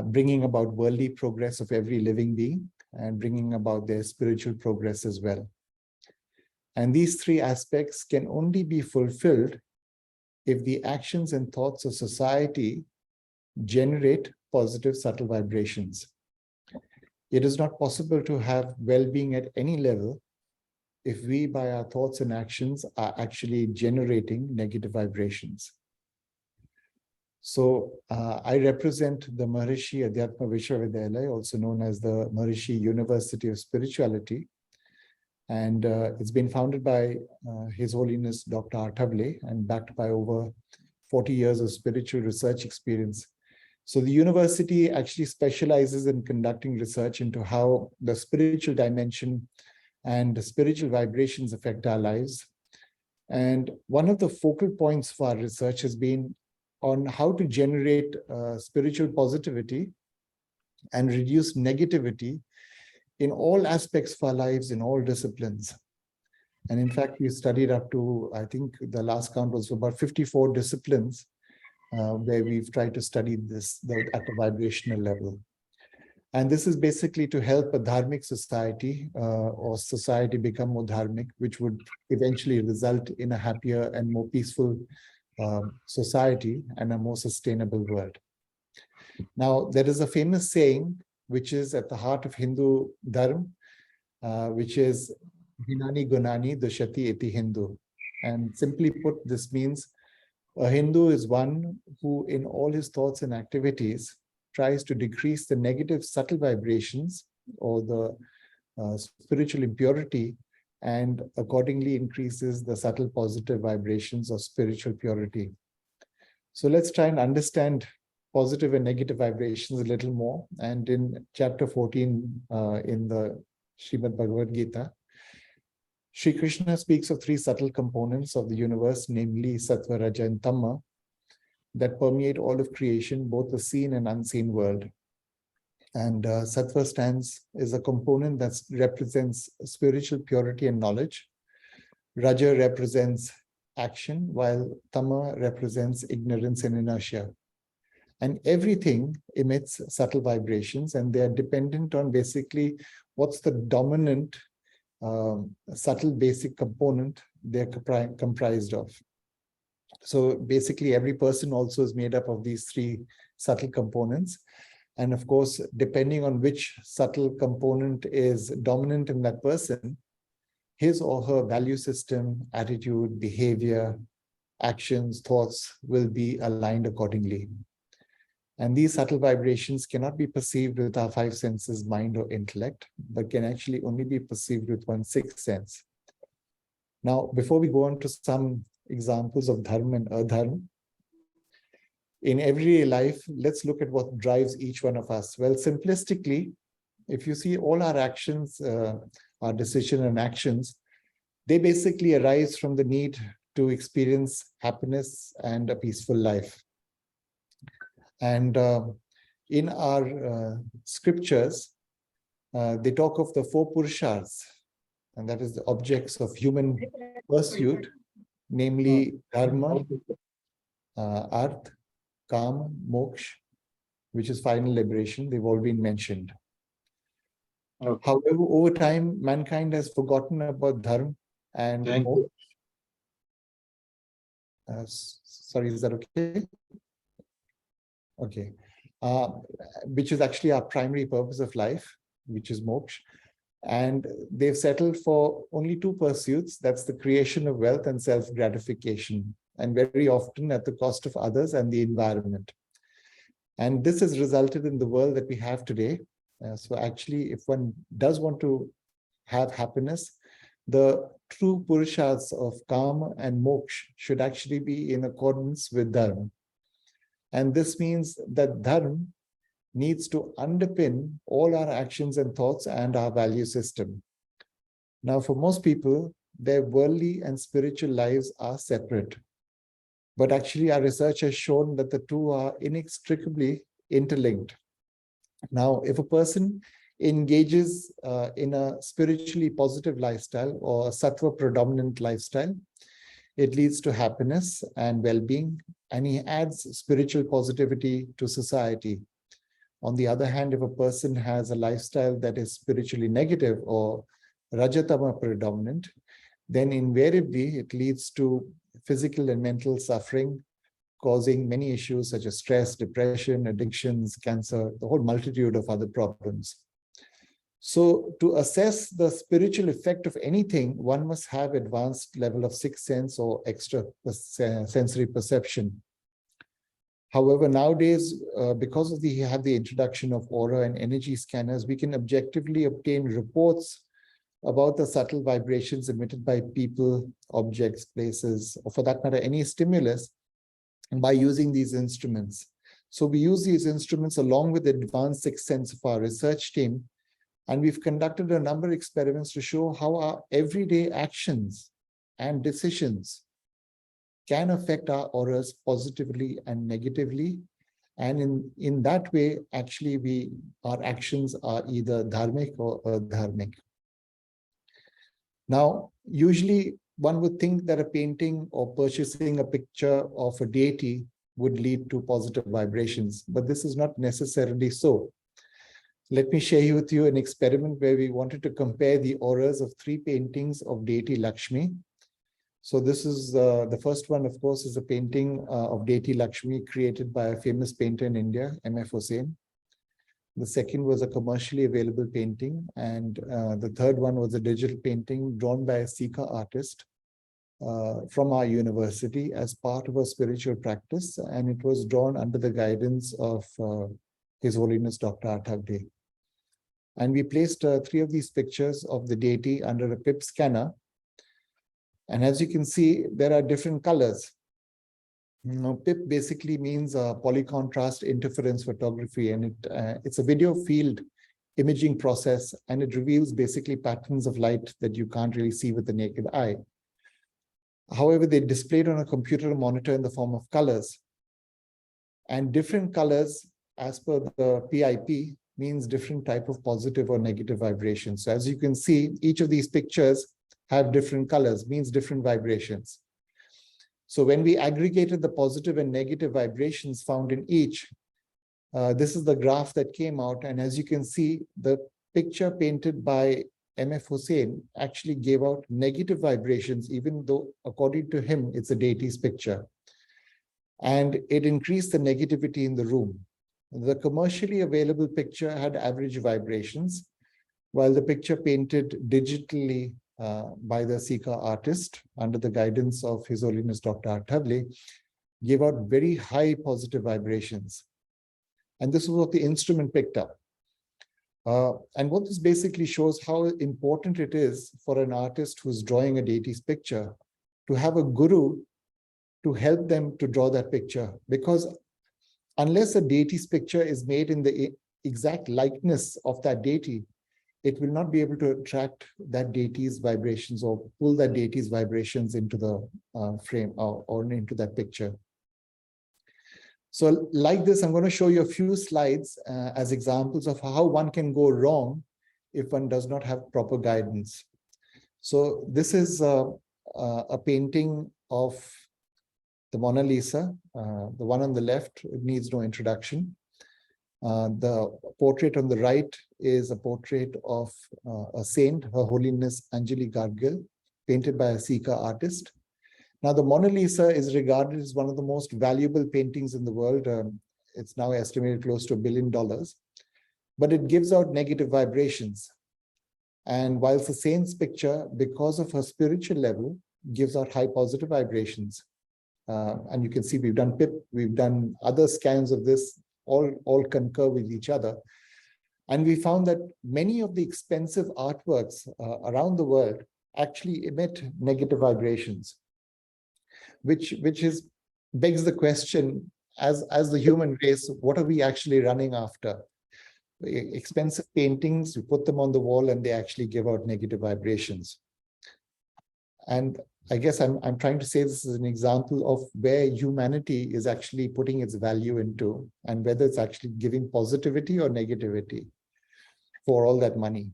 bringing about worldly progress of every living being, and bringing about their spiritual progress as well. And these three aspects can only be fulfilled if the actions and thoughts of society generate positive subtle vibrations. It is not possible to have well-being at any level if we, by our thoughts and actions, are actually generating negative vibrations. So I represent the Maharishi Adhyatma Vishwavidyalaya, also known as the Maharishi University of Spirituality. And it's been founded by His Holiness Dr. Athawale and backed by over 40 years of spiritual research experience. So the university actually specializes in conducting research into how the spiritual dimension and the spiritual vibrations affect our lives. And one of the focal points for our research has been on how to generate spiritual positivity and reduce negativity in all aspects of our lives, in all disciplines. And in fact, we studied up to, I think the last count was about 54 disciplines where we've tried to study this at the vibrational level. And this is basically to help a dharmic society or society become more dharmic, which would eventually result in a happier and more peaceful society and a more sustainable world. Now, there is a famous saying, which is at the heart of Hindu dharma, which is Hinani Gunani Dushati Iti Hindu. And simply put, this means a Hindu is one who, in all his thoughts and activities, tries to decrease the negative subtle vibrations or the spiritual impurity, and accordingly increases the subtle positive vibrations of spiritual purity. So let's try and understand positive and negative vibrations a little more. And in chapter 14 in the Srimad Bhagavad Gita, Sri Krishna speaks of three subtle components of the universe, namely Sattva, Raja, and Tamma, that permeate all of creation, both the seen and unseen world. And Sattva is a component that represents spiritual purity and knowledge. Raja represents action, while Tamma represents ignorance and inertia. And everything emits subtle vibrations, and they are dependent on basically what's the dominant subtle basic component they're comprised of. So basically, every person also is made up of these three subtle components. And of course, depending on which subtle component is dominant in that person, his or her value system, attitude, behavior, actions, thoughts will be aligned accordingly. And these subtle vibrations cannot be perceived with our five senses, mind or intellect, but can actually only be perceived with one sixth sense. Now, before we go on to some examples of dharma and adharma, in everyday life, let's look at what drives each one of us. Well, simplistically, if you see all our actions, our decision and actions, they basically arise from the need to experience happiness and a peaceful life. And in our scriptures, they talk of the four purushas, and that is the objects of human pursuit, namely dharma, arth, kam, moksha, which is final liberation. They've all been mentioned. Okay. However, over time, mankind has forgotten about dharma and moksha. Sorry, is that okay? Okay. Which is actually our primary purpose of life, which is moksha. And they've settled for only two pursuits. That's the creation of wealth and self-gratification, and very often at the cost of others and the environment. And this has resulted in the world that we have today. So actually, if one does want to have happiness, the true purushas of karma and moksha should actually be in accordance with dharma. And this means that dharma needs to underpin all our actions and thoughts and our value system. Now, for most people, their worldly and spiritual lives are separate. But actually, our research has shown that the two are inextricably interlinked. Now, if a person engages in a spiritually positive lifestyle or a sattva predominant lifestyle, it leads to happiness and well-being, and he adds spiritual positivity to society. On the other hand, if a person has a lifestyle that is spiritually negative or rajatama predominant, then invariably it leads to physical and mental suffering, causing many issues such as stress, depression, addictions, cancer, the whole multitude of other problems. So to assess the spiritual effect of anything, one must have advanced level of sixth sense or extra sensory perception. However, nowadays, because of the introduction of aura and energy scanners, we can objectively obtain reports about the subtle vibrations emitted by people, objects, places, or for that matter, any stimulus, by using these instruments. So we use these instruments along with the advanced sixth sense of our research team, and we've conducted a number of experiments to show how our everyday actions and decisions can affect our auras positively and negatively. And in that way, actually, our actions are either dharmic or adharmic. Now, usually one would think that a painting or purchasing a picture of a deity would lead to positive vibrations, but this is not necessarily so. Let me share with you an experiment where we wanted to compare the auras of 3 paintings of deity Lakshmi. So this is the first one, of course, is a painting of deity Lakshmi created by a famous painter in India, M.F. Hussain. The second was a commercially available painting, and the third one was a digital painting drawn by a Sikha artist from our university as part of a spiritual practice, and it was drawn under the guidance of His Holiness Dr. Athavde. And we placed 3 of these pictures of the deity under a PIP scanner. And as you can see, there are different colors. PIP basically means polycontrast interference photography, and it's a video field imaging process, and it reveals basically patterns of light that you can't really see with the naked eye. However, they're displayed on a computer monitor in the form of colors. And different colors, as per the PIP, means different type of positive or negative vibrations. So as you can see, each of these pictures have different colors, means different vibrations. So when we aggregated the positive and negative vibrations found in each, this is the graph that came out. And as you can see, the picture painted by M.F. Hussain actually gave out negative vibrations, even though according to him, it's a deity's picture. And it increased the negativity in the room. The commercially available picture had average vibrations, while the picture painted digitally by the Sikha artist under the guidance of His Holiness Dr. Athavde gave out very high positive vibrations. And this is what the instrument picked up. And what this basically shows how important it is for an artist who's drawing a deity's picture to have a guru to help them to draw that picture. Because unless a deity's picture is made in the exact likeness of that deity, it will not be able to attract that deity's vibrations or pull that deity's vibrations into the frame or into that picture. So like this, I'm going to show you a few slides as examples of how one can go wrong if one does not have proper guidance. So this is a painting of the Mona Lisa. The one on the left, it needs no introduction. The portrait on the right is a portrait of a saint, Her Holiness Anjali Gargil, painted by a Sikh artist. Now, the Mona Lisa is regarded as one of the most valuable paintings in the world. It's now estimated close to $1 billion, but it gives out negative vibrations. And whilst the saint's picture, because of her spiritual level, gives out high positive vibrations. And you can see we've done other scans of this, all concur with each other. And we found that many of the expensive artworks around the world actually emit negative vibrations, which begs the question, as the human race, what are we actually running after? Expensive paintings, we put them on the wall and they actually give out negative vibrations. And I guess I'm trying to say this is an example of where humanity is actually putting its value into, and whether it's actually giving positivity or negativity for all that money.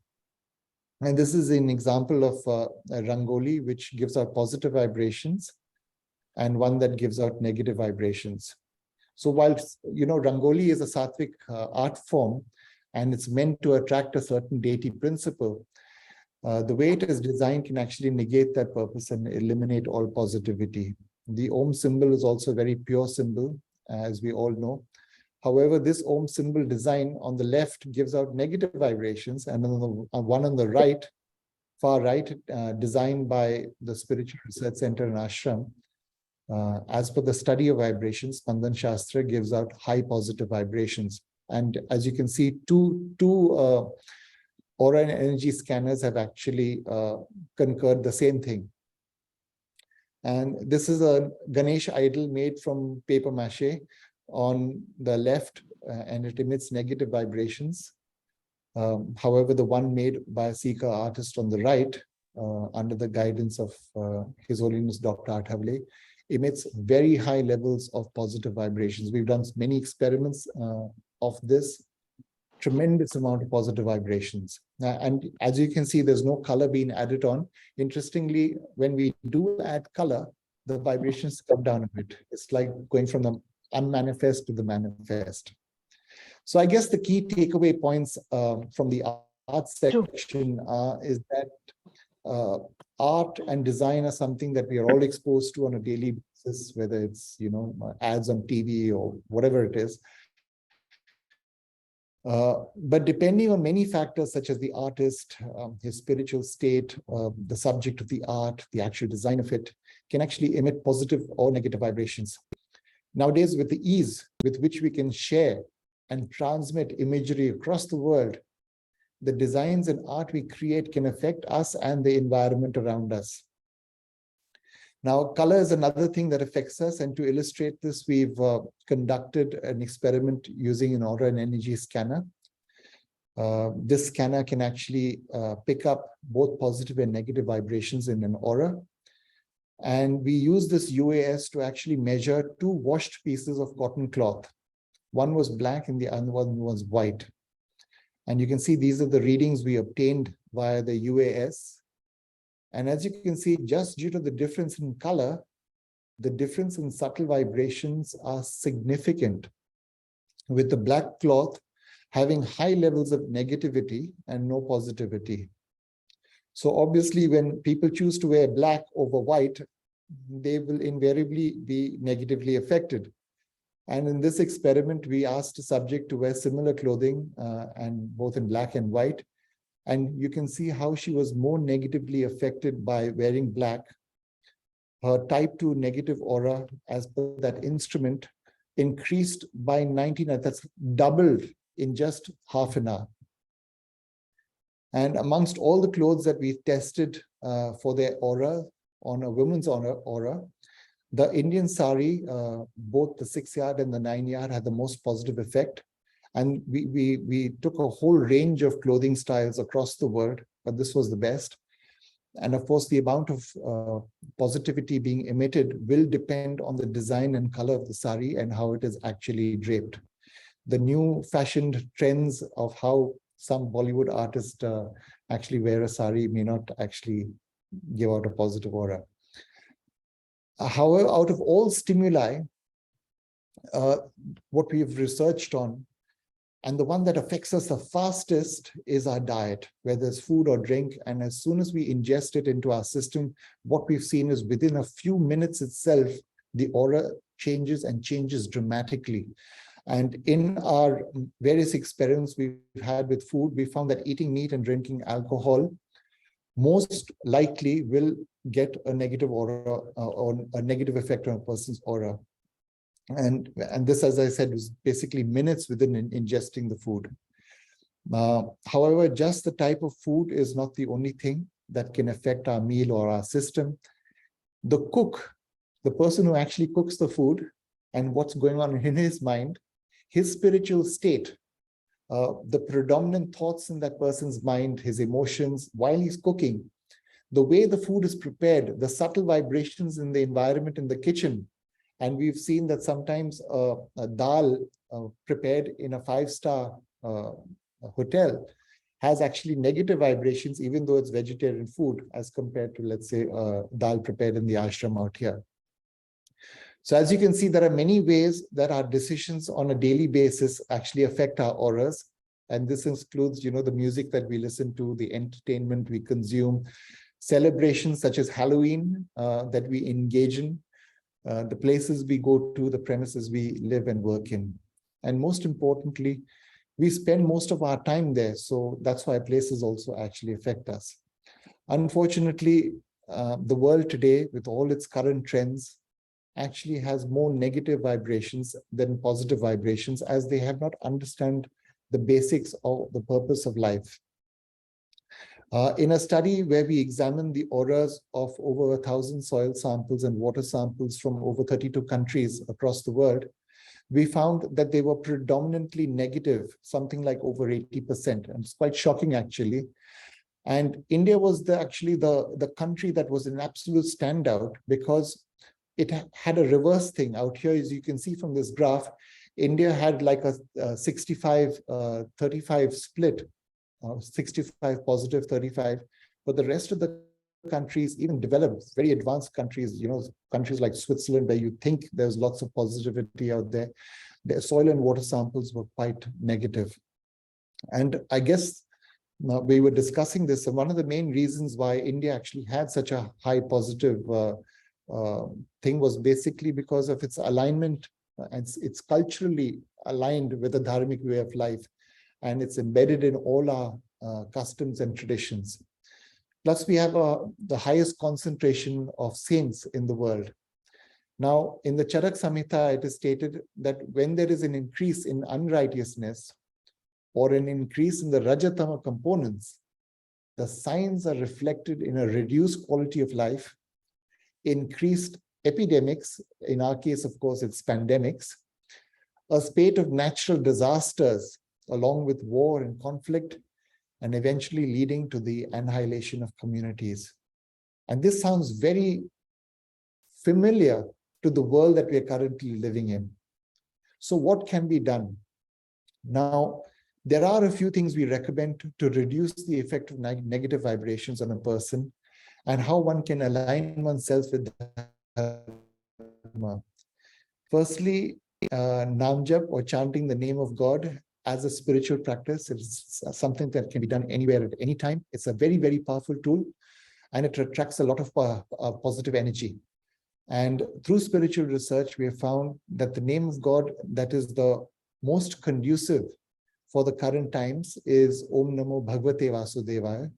And this is an example of a Rangoli, which gives out positive vibrations, and one that gives out negative vibrations. So while, Rangoli is a Sattvic art form, and it's meant to attract a certain deity principle, the way it is designed can actually negate that purpose and eliminate all positivity. The Om symbol is also a very pure symbol, as we all know. However, this Om symbol design on the left gives out negative vibrations, and on the one on the right, far right, designed by the Spiritual Research Center in Ashram, as per the study of vibrations, Spandan Shastra gives out high positive vibrations. And as you can see, two aura and energy scanners have actually concurred the same thing. And this is a Ganesh idol made from paper mache on the left, and it emits negative vibrations. However, the one made by a Sikh artist on the right, under the guidance of His Holiness Dr. Adhyayana, emits very high levels of positive vibrations. We've done many experiments of this, tremendous amount of positive vibrations. And as you can see, there's no color being added on. Interestingly, when we do add color, the vibrations come down a bit. It's like going from the unmanifest to the manifest. So I guess the key takeaway points from the art section is that art and design are something that we are all exposed to on a daily basis, whether it's, ads on TV or whatever it is. But depending on many factors such as the artist, his spiritual state, the subject of the art, the actual design of it, can actually emit positive or negative vibrations. Nowadays, with the ease with which we can share and transmit imagery across the world, the designs and art we create can affect us and the environment around us. Now, color is another thing that affects us, and to illustrate this, we've conducted an experiment using an aura and energy scanner. This scanner can actually pick up both positive and negative vibrations in an aura. And we use this UAS to actually measure two washed pieces of cotton cloth. One was black and the other one was white. And you can see these are the readings we obtained via the UAS. And as you can see, just due to the difference in color, the difference in subtle vibrations are significant, with the black cloth having high levels of negativity and no positivity. So obviously, when people choose to wear black over white, they will invariably be negatively affected. And in this experiment, we asked a subject to wear similar clothing, and both in black and white. And you can see how she was more negatively affected by wearing black. Her type 2 negative aura, as per that instrument, increased by 99, that's doubled in just half an hour. And amongst all the clothes that we tested for their aura, on a woman's aura, the Indian sari, both the 6-yard and the 9-yard, had the most positive effect. And we took a whole range of clothing styles across the world, but this was the best. And of course, the amount of positivity being emitted will depend on the design and color of the sari and how it is actually draped. The new fashioned trends of how some Bollywood artists actually wear a sari may not actually give out a positive aura. However, out of all stimuli, what we've researched on, and the one that affects us the fastest is our diet, whether it's food or drink. And as soon as we ingest it into our system, what we've seen is within a few minutes itself, the aura changes and changes dramatically. And in our various experiments we've had with food, we found that eating meat and drinking alcohol most likely will get a negative aura or a negative effect on a person's aura. And this, as I said, was basically minutes within ingesting the food. However, just the type of food is not the only thing that can affect our meal or our system. The cook, the person who actually cooks the food and what's going on in his mind, his spiritual state, the predominant thoughts in that person's mind, his emotions while he's cooking, the way the food is prepared, the subtle vibrations in the environment in the kitchen. And we've seen that sometimes a dal prepared in a 5-star hotel has actually negative vibrations, even though it's vegetarian food, as compared to, let's say, dal prepared in the ashram out here. So as you can see, there are many ways that our decisions on a daily basis actually affect our auras. And this includes, the music that we listen to, the entertainment we consume, celebrations such as Halloween that we engage in, the places we go to, the premises we live and work in. And most importantly, we spend most of our time there. So that's why places also actually affect us. Unfortunately, the world today, with all its current trends, actually has more negative vibrations than positive vibrations, as they have not understand the basics of the purpose of life. In a study where we examined the auras of over 1,000 soil samples and water samples from over 32 countries across the world, we found that they were predominantly negative, something like over 80%. And it's quite shocking, actually. And India was actually the country that was an absolute standout, because it had a reverse thing. Out here, as you can see from this graph, India had like a 65-35 split, 65 positive, 35. But the rest of the countries, even developed, very advanced countries, countries like Switzerland, where you think there's lots of positivity out there, their soil and water samples were quite negative. And I guess we were discussing this, and one of the main reasons why India actually had such a high positive thing was basically because of its alignment, and it's culturally aligned with the dharmic way of life, and it's embedded in all our customs and traditions. Plus, we have the highest concentration of saints in the world. Now, in the Charak Samhita, it is stated that when there is an increase in unrighteousness or an increase in the Rajatama components, the signs are reflected in a reduced quality of life, increased epidemics, in our case, of course, it's pandemics, a spate of natural disasters, along with war and conflict, and eventually leading to the annihilation of communities. And this sounds very familiar to the world that we are currently living in. So what can be done? Now, there are a few things we recommend to reduce the effect of negative vibrations on a person, and how one can align oneself with Dharma. Firstly, Namjap, or chanting the name of God, as a spiritual practice. It's something that can be done anywhere at any time. It's a very, very powerful tool, and it attracts a lot of positive energy. And through spiritual research, we have found that the name of God that is the most conducive for the current times is Om Namo Bhagavate Vasudevaya.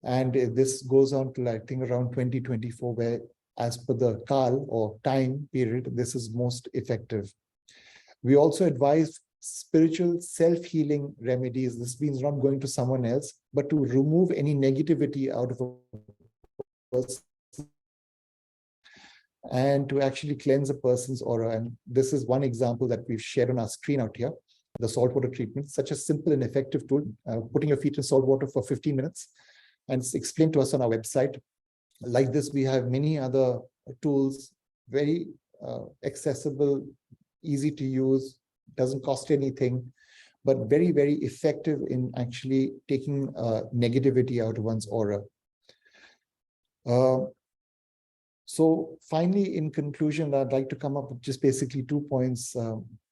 And this goes on to, I think, around 2024, where as per the Kal or time period, this is most effective. We also advise spiritual self-healing remedies. This means not going to someone else, but to remove any negativity out of a person and to actually cleanse a person's aura. And this is one example that we've shared on our screen out here, the saltwater treatment, such a simple and effective tool, putting your feet in salt water for 15 minutes. And it's explained to us on our website. Like this, we have many other tools, very accessible, easy to use, doesn't cost anything, but very, very effective in actually taking negativity out of one's aura. So finally, in conclusion, I'd like to come up with just basically 2 points.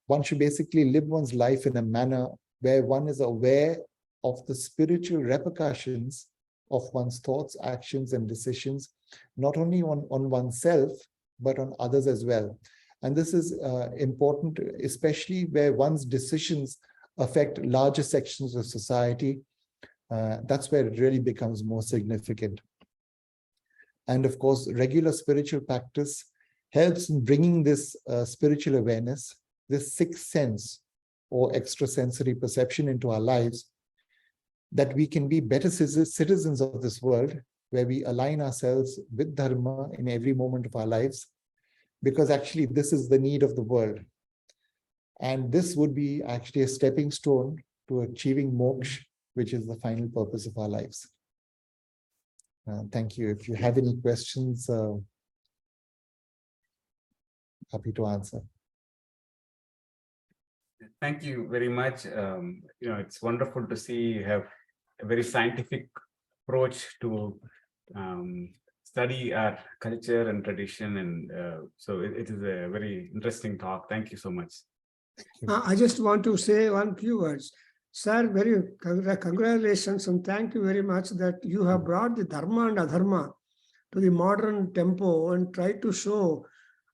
One should basically live one's life in a manner where one is aware of the spiritual repercussions of one's thoughts, actions, and decisions, not only on oneself, but on others as well. And this is important, especially where one's decisions affect larger sections of society. That's where it really becomes more significant. And of course, regular spiritual practice helps in bringing this spiritual awareness, this sixth sense or extrasensory perception into our lives, that we can be better citizens of this world, where we align ourselves with Dharma in every moment of our lives, because actually this is the need of the world. And this would be actually a stepping stone to achieving moksha, which is the final purpose of our lives. Thank you. If you have any questions, happy to answer. Thank you very much. It's wonderful to see you have a very scientific approach to study our culture and tradition. And so it is a very interesting talk. Thank you so much. I just want to say one few words. Sir, very congratulations and thank you very much that you have brought the Dharma and Adharma to the modern tempo and try to show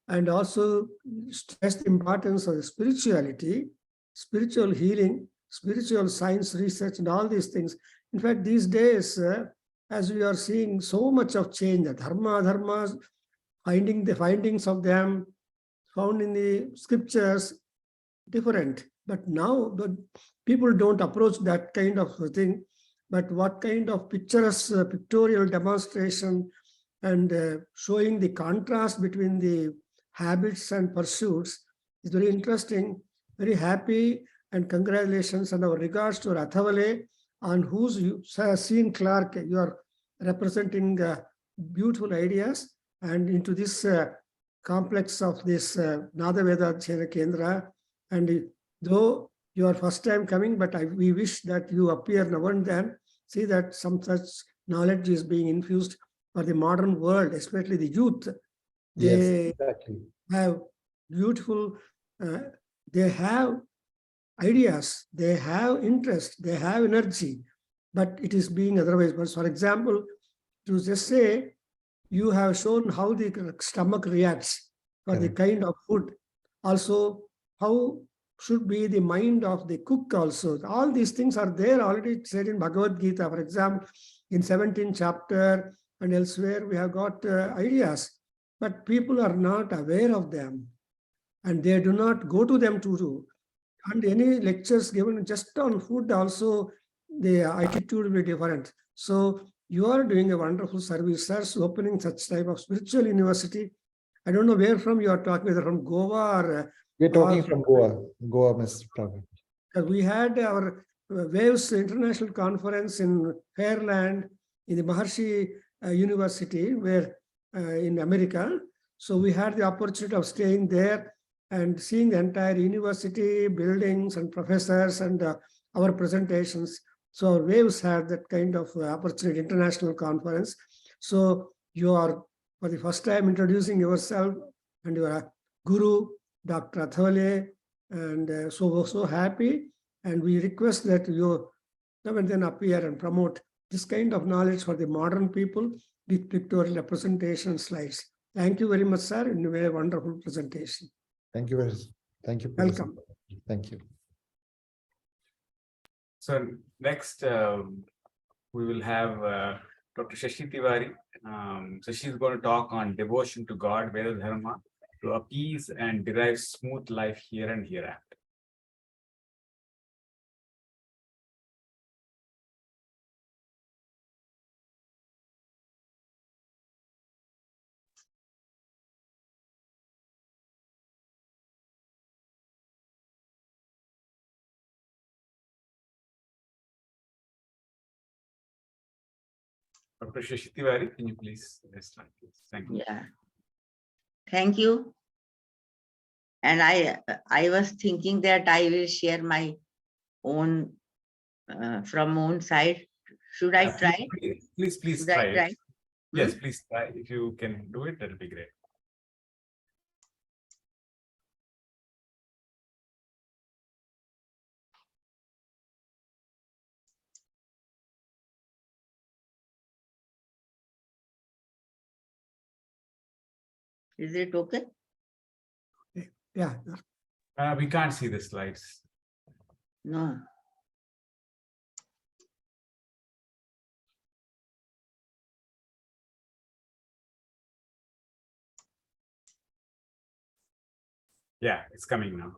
and also stress the importance of the spirituality, spiritual healing, spiritual science research and all these things. In fact, these days, as we are seeing so much of change, the Dharma, Adharmas, finding the findings of them found in the scriptures, different. But now the people don't approach that kind of thing, but what kind of pictorial demonstration and showing the contrast between the habits and pursuits is very interesting, very happy, and congratulations and our regards to Rathawale, on whose Sean Clark, you are representing beautiful ideas and into this complex of this Veda Adhyayana Kendra. And though you are first time coming, but we wish that you appear now and then, see that some such knowledge is being infused for the modern world, especially the youth. They exactly. have beautiful, they have ideas, they have interest, they have energy, but it is being otherwise. But for example, to just say, you have shown how the stomach reacts for the kind of food. Also, how should be the mind of the cook also. All these things are there already said in Bhagavad Gita. For example, in 17th chapter and elsewhere, we have got ideas, but people are not aware of them and they do not go to them to do. And any lectures given just on food also, the attitude will be different. So you are doing a wonderful service, sir, opening such type of spiritual university. I don't know where from you are talking, whether from Goa or... We're talking from Goa, Mr. Prabhu. We had our Waves International Conference in Fairland, in the Maharshi University, where in America. So we had the opportunity of staying there and seeing the entire university, buildings and professors and our presentations. So our Waves had that kind of opportunity, international conference. So you are for the first time introducing yourself and your guru, Dr. Athawale, and so happy. And we request that you come and then appear and promote this kind of knowledge for the modern people with pictorial representation slides. Thank you very much, sir, in a very wonderful presentation. Thank you very much. Thank you. Welcome. Thank you. So next, we will have Dr. Shashi Tiwari. So she's going to talk on devotion to God, Veda Dharma. to appease and derive smooth life here and hereafter. Dr. Shashi Tiwari, can you please start, please? Thank you. Yeah. Thank you. And I was thinking that I will share my own from own side. Should I try? Please Should try I it. try? Yes, please try. If you can do it, that'll be great. Is it okay? Yeah. We can't see the slides. No. Yeah, it's coming now.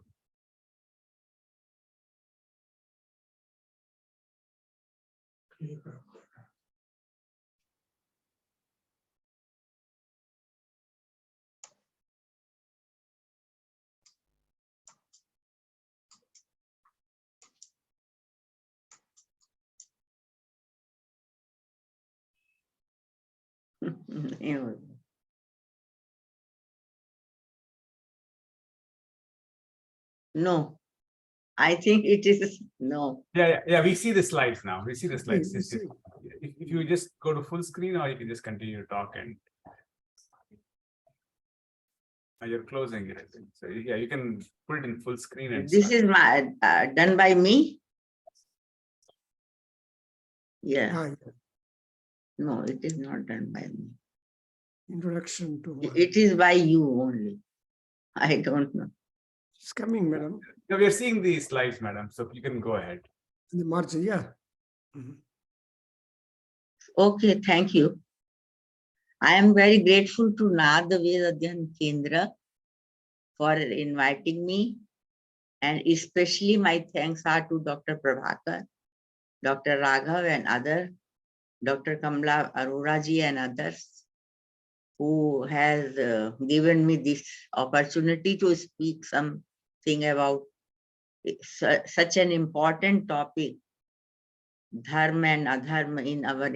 No. I think it is no. Yeah. We see the slides now. We see the slides. We see. If you just go to full screen, or you can just continue to talk and you're closing it. So yeah, you can put it in full screen and This start. is my done by me. Yeah. Ah, yeah. No, it is not done by me. Introduction to. It is by you only. I don't know. It's coming, madam. No, we are seeing the slides, madam. So you can go ahead. In the margin, yeah. Mhm. Okay, thank you. I am very grateful to Veda Adhyayana Kendra for inviting me, and especially my thanks are to Dr. Prabhakar, Dr. Raghav and others, Dr. Kamla Arora ji and others, who has given me this opportunity to speak something about such an important topic, dharma and adharma in our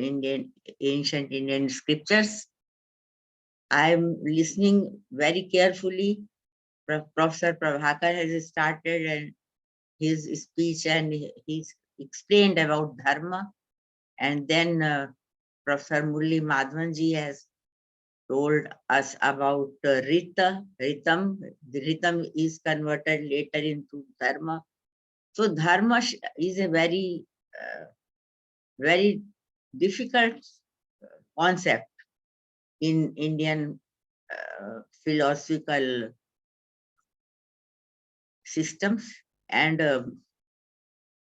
ancient Indian scriptures. I am listening very carefully. Professor Prabhakar has started and his speech, and he's explained about dharma. And then Professor Murli Madhavanji has told us about Ritam. The Ritam is converted later into dharma. So dharma is a very, very difficult concept in Indian philosophical systems, and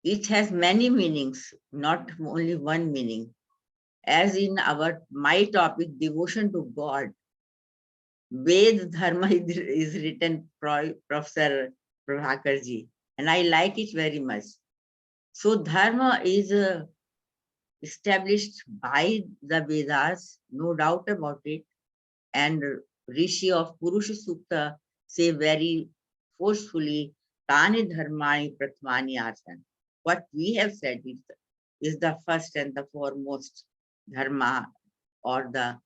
it has many meanings, not only one meaning. As in my topic, devotion to God, Veda Dharma is written Professor Prabhakar ji, and I like it very much. So dharma is established by the Vedas, no doubt about it, and Rishi of Purusha Sukta say very forcefully, Tani Dharmani Pratmani Asan. What we have said is the first and the foremost dharma, or the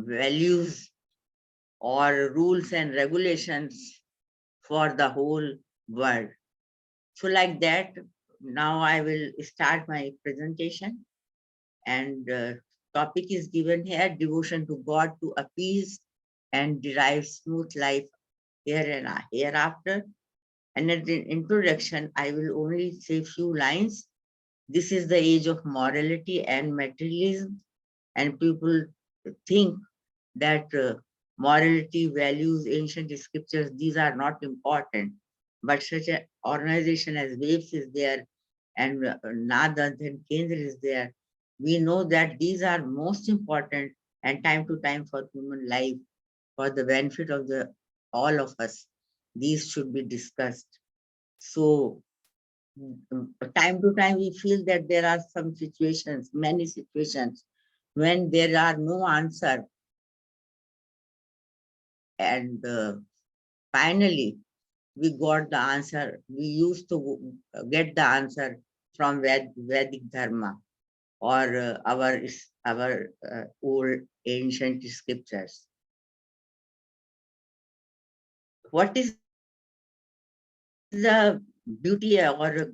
values or rules and regulations for the whole world. So like that, now I will start my presentation, and topic is given here, devotion to God to appease and derive smooth life here and hereafter. And at the introduction, I will only say few lines. This is the age of morality and materialism, and people think that morality, values, ancient scriptures, these are not important. But such an organization as WAVES is there, and Veda Adhyayana Kendra is there. We know that these are most important and time to time for human life. for the benefit of all of us, these should be discussed. So time to time, we feel that there are some situations, many situations, when there are no answer. And finally, we got the answer. We used to get the answer from Vedic Dharma or our old ancient scriptures. What is the beauty or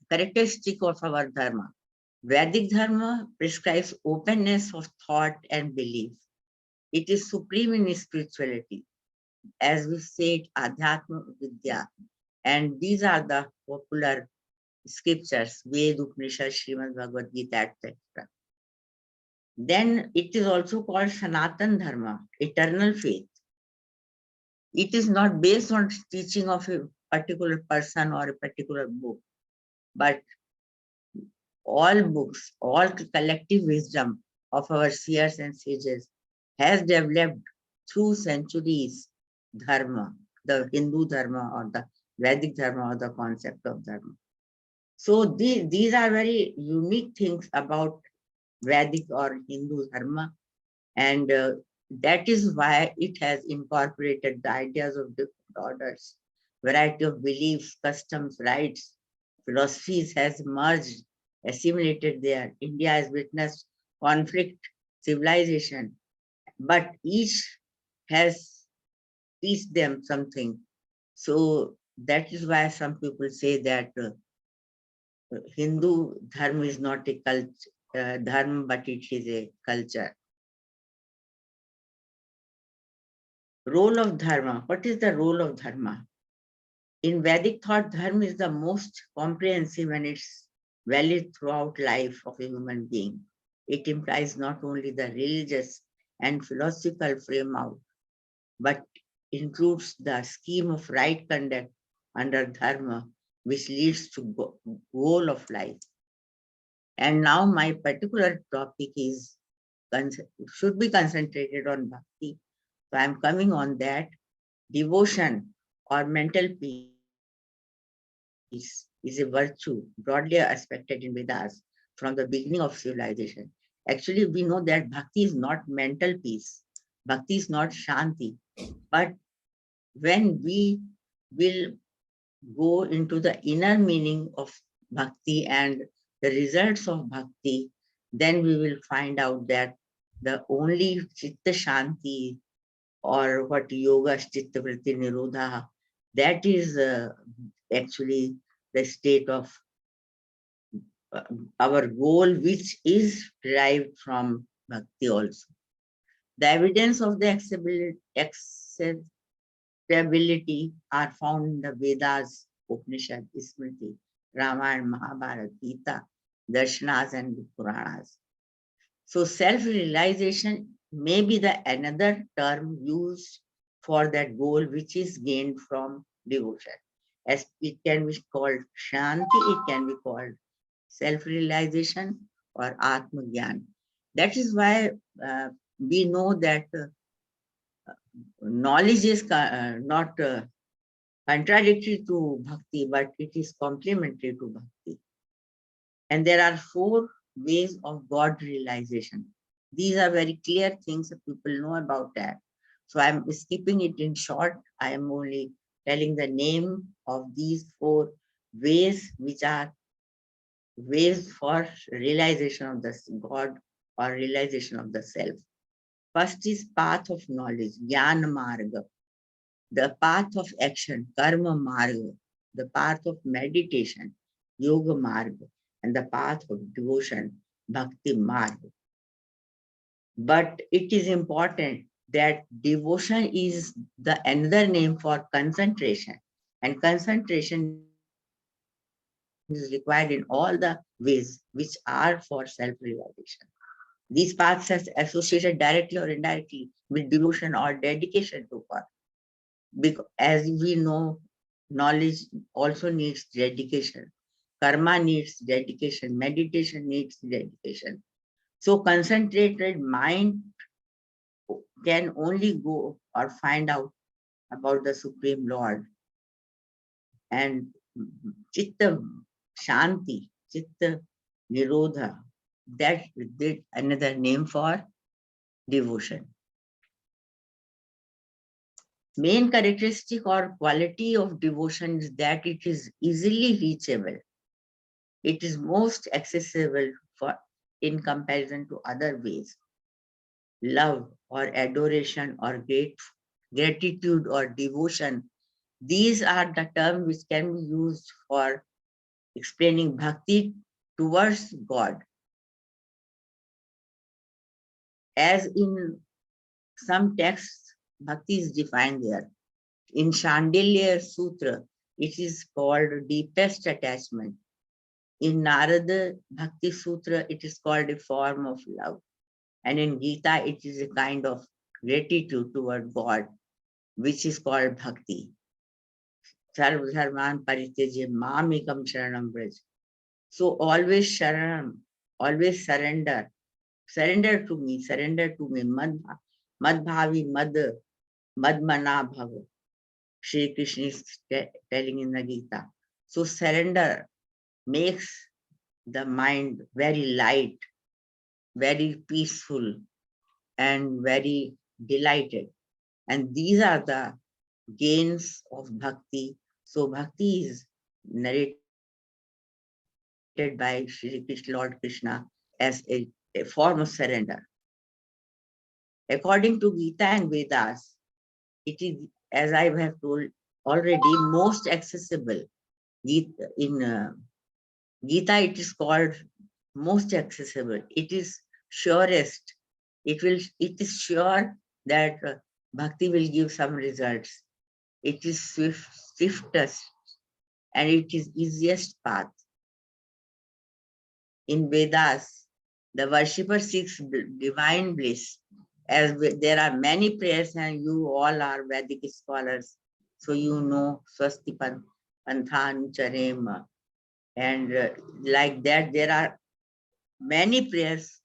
characteristic of our Dharma? Vedic Dharma prescribes openness of thought and belief. It is supreme in spirituality. As we said, Adhyayana Vidya. And these are the popular scriptures, Veda, Upanishad, Srimad Bhagavad Gita, etc. Then it is also called Sanatan Dharma, eternal faith. It is not based on teaching of a particular person or a particular book, but all books, all collective wisdom of our seers and sages has developed through centuries dharma, the Hindu dharma or the Vedic dharma or the concept of dharma. So these are very unique things about Vedic or Hindu dharma, and that is why it has incorporated the ideas of different orders, variety of beliefs, customs, rites, philosophies has merged, assimilated there. India has witnessed conflict, civilization, but each has teach them something. So that is why some people say that Hindu dharma is not a dharma, but it is a culture. Role of dharma. What is the role of dharma? In Vedic thought, dharma is the most comprehensive and it's valid throughout life of a human being. It implies not only the religious and philosophical framework, but includes the scheme of right conduct under dharma, which leads to goal of life. And now my particular topic is should be concentrated on bhakti. So I'm coming on that. Devotion or mental peace is a virtue broadly aspected in Vedas from the beginning of civilization. Actually, we know that bhakti is not mental peace. Bhakti is not shanti. But when we will go into the inner meaning of bhakti and the results of bhakti, then we will find out that the only chitta shanti or what yoga chitta vritti nirodha, that is actually the state of our goal, which is derived from bhakti also. The evidence of the acceptability are found in the Vedas, Upanishad, Smriti, Ramayana, Mahabharata, Gita, Darshanas, and Puranas. So self-realization may be the another term used for that goal, which is gained from devotion. As it can be called Shanti, it can be called self-realization or Atma Gyan. That is why we know that knowledge is not contradictory to bhakti, but it is complementary to bhakti. And there are 4 ways of God realization. These are very clear things that people know about that. So I'm skipping it in short. I am only telling the name of these 4 ways, which are ways for realization of the God or realization of the self. First is path of knowledge, Jnana Marga. The path of action, Karma Marga. The path of meditation, Yoga Marga. And the path of devotion, Bhakti Marga. But it is important that devotion is the another name for concentration. And concentration is required in all the ways which are for self-realization. These paths are associated directly or indirectly with devotion or dedication to God. Because as we know, knowledge also needs dedication. Karma needs dedication. Meditation needs dedication. So concentrated mind can only go or find out about the Supreme Lord. And Chitta Shanti, Chitta Nirodha, that is another name for devotion. Main characteristic or quality of devotion is that it is easily reachable. It is most accessible for in comparison to other ways. Love or adoration or gratitude or devotion, these are the terms which can be used for explaining bhakti towards God. As in some texts, bhakti is defined there. In Shandilya Sutra, it is called deepest attachment. In Narada Bhakti Sutra, it is called a form of love. And in Gita, it is a kind of gratitude toward God, which is called bhakti. Sarva dharman parityaja mamekam sharanam braj. So always sharanam, always surrender. Surrender to me, madbhavi, madmana bhava. Shri Krishna is telling in the Gita. So surrender makes the mind very light, very peaceful, and very delighted. And these are the gains of bhakti. So bhakti is narrated by Shri Krishna, Lord Krishna, as a form of surrender. According to Gita and Vedas, it is, as I have told already, most accessible. In Gita, it is called most accessible. It is surest. It is sure that bhakti will give some results. It is swiftest and it is easiest path. In Vedas, the worshipper seeks divine bliss. As there are many prayers, and you all are Vedic scholars, so you know Swasti Panthan Charema, and like that, there are many prayers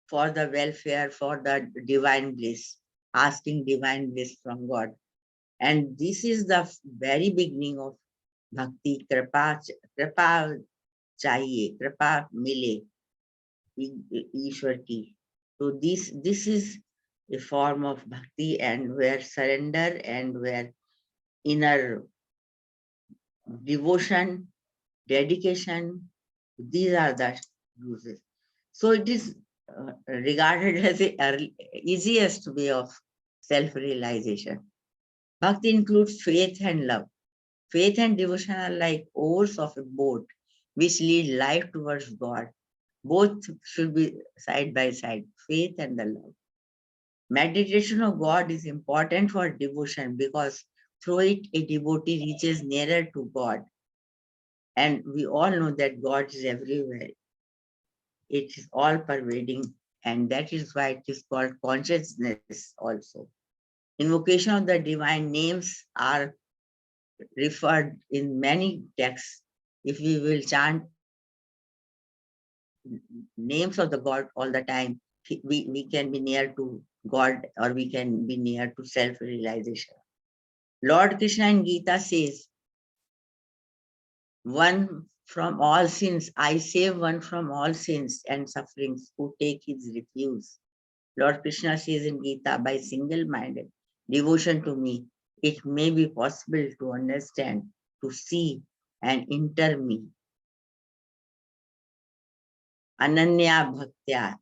for the welfare, for the divine bliss, asking divine bliss from God. And this is the very beginning of bhakti. Kripa chahiye, kripa mile, Ishwar ki. So this is a form of bhakti, and where surrender and where inner devotion, dedication, these are the uses. So it is regarded as the easiest way of self-realization. Bhakti includes faith and love. Faith and devotion are like oars of a boat which lead life towards God. Both should be side by side, faith and the love. Meditation of God is important for devotion because through it, a devotee reaches nearer to God. And we all know that God is everywhere. It is all pervading, and that is why it is called consciousness also. Invocation of the divine names are referred in many texts. If we will chant names of the God all the time, we can be near to God, or we can be near to self-realization. Lord Krishna in Gita says, one from all sins, I save one from all sins and sufferings who take his refuge. Lord Krishna says in Gita, by single-minded devotion to me, it may be possible to understand, to see and enter me. Ananya Bhaktya,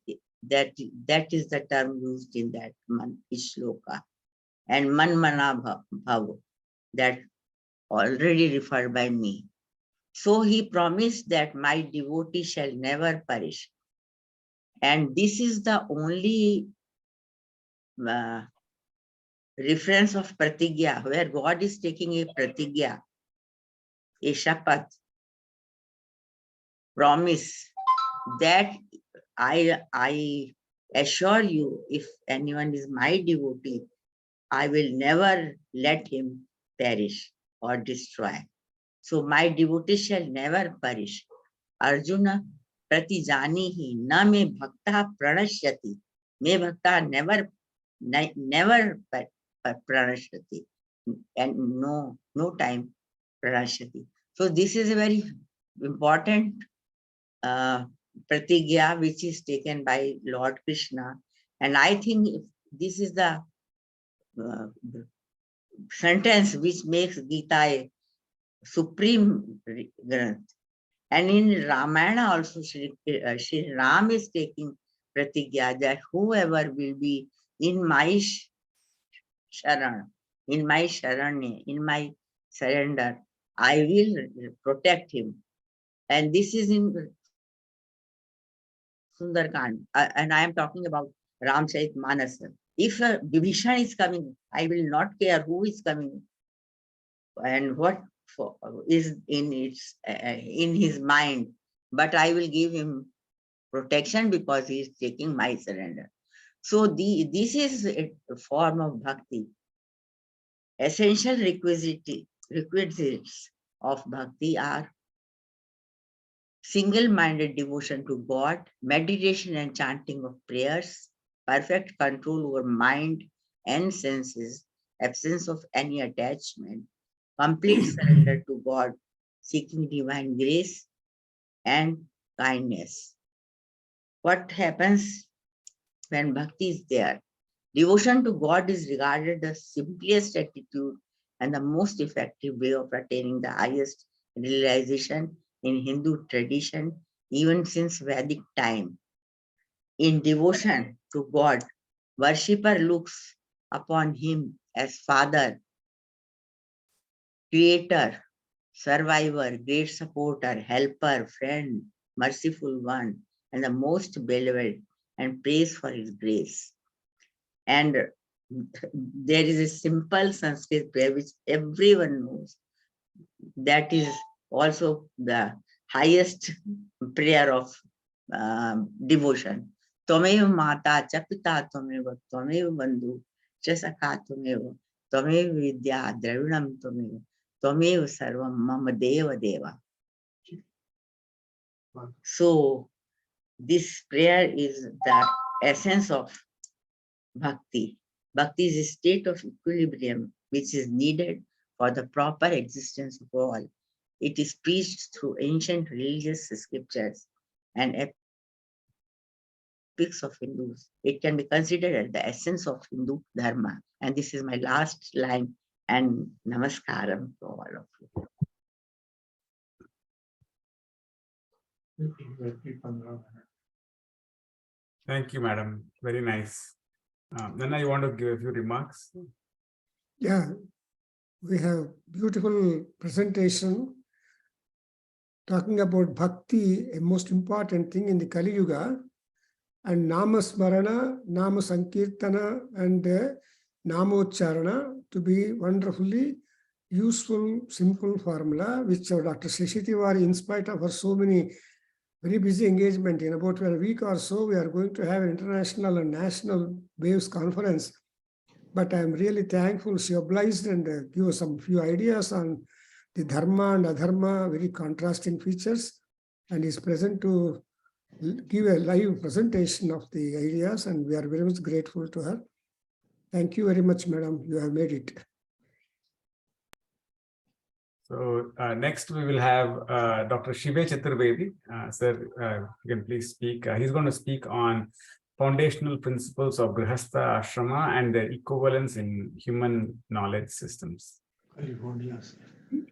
that is the term used in that shloka. And Manmana Bhav, that already referred by me. So he promised that my devotee shall never perish. And this is the only reference of pratigya, where God is taking a pratigya, a shapat, promise, that I assure you, if anyone is my devotee, I will never let him perish or destroy. So my devotee shall never perish. Arjuna pratijani hi na me bhakta pranashyati. Me bhakta never never pranashati, and no time pranashati. So this is a very important pratigya which is taken by Lord Krishna, and I think this is the sentence which makes Gita a supreme granth. And in Ramayana also, Shri Ram is taking pratigya that whoever will be in my sharan, in my sharanya, in my surrender, I will protect him. And this is in Sundarkand, and I am talking about Ramchait Manas. If Vibhishan is coming, I will not care who is coming and what is in his mind, but I will give him protection because he is taking my surrender. So this is a form of bhakti. Essential requisites of bhakti are single-minded devotion to God, meditation and chanting of prayers, perfect control over mind and senses, absence of any attachment, complete surrender to God, seeking divine grace and kindness. What happens when bhakti is there? Devotion to God is regarded the simplest attitude and the most effective way of attaining the highest realization in Hindu tradition, even since Vedic time. In devotion to God, worshipper looks upon him as Father, Creator, Survivor, great supporter, helper, friend, merciful one, and the most beloved, and praise for his grace. And there is a simple Sanskrit prayer which everyone knows. That is also the highest prayer of devotion. Twamev mata cha pita twamev, twamev bandhu cha sakha twamev, twamev vidya dravinam twamev, twamev sarvam mama deva deva. So this prayer is the essence of bhakti. Bhakti is a state of equilibrium which is needed for the proper existence of all. It is preached through ancient religious scriptures and epics of Hindus. It can be considered as the essence of Hindu dharma. And this is my last line, and namaskaram to all of you. Thank you, madam. Very nice. Nana, you want to give a few remarks? Yeah, we have beautiful presentation talking about bhakti, a most important thing in the Kali Yuga, and Nama Smarana, Nama Sankirtana, and Namocharana to be wonderfully useful, simple formula, which Dr. Shashi Tiwari, in spite of her so many very busy engagement, in about a week or so, we are going to have an international and national waves conference. But I'm really thankful she obliged and give us some few ideas on the dharma and adharma, very contrasting features, and is present to give a live presentation of the ideas, and we are very much grateful to her. Thank you very much, madam. You have made it. So next we will have Dr. Shive Chaturvedi. Sir, you can please speak. He's going to speak on foundational principles of Grihastha Ashrama and their equivalence in human knowledge systems.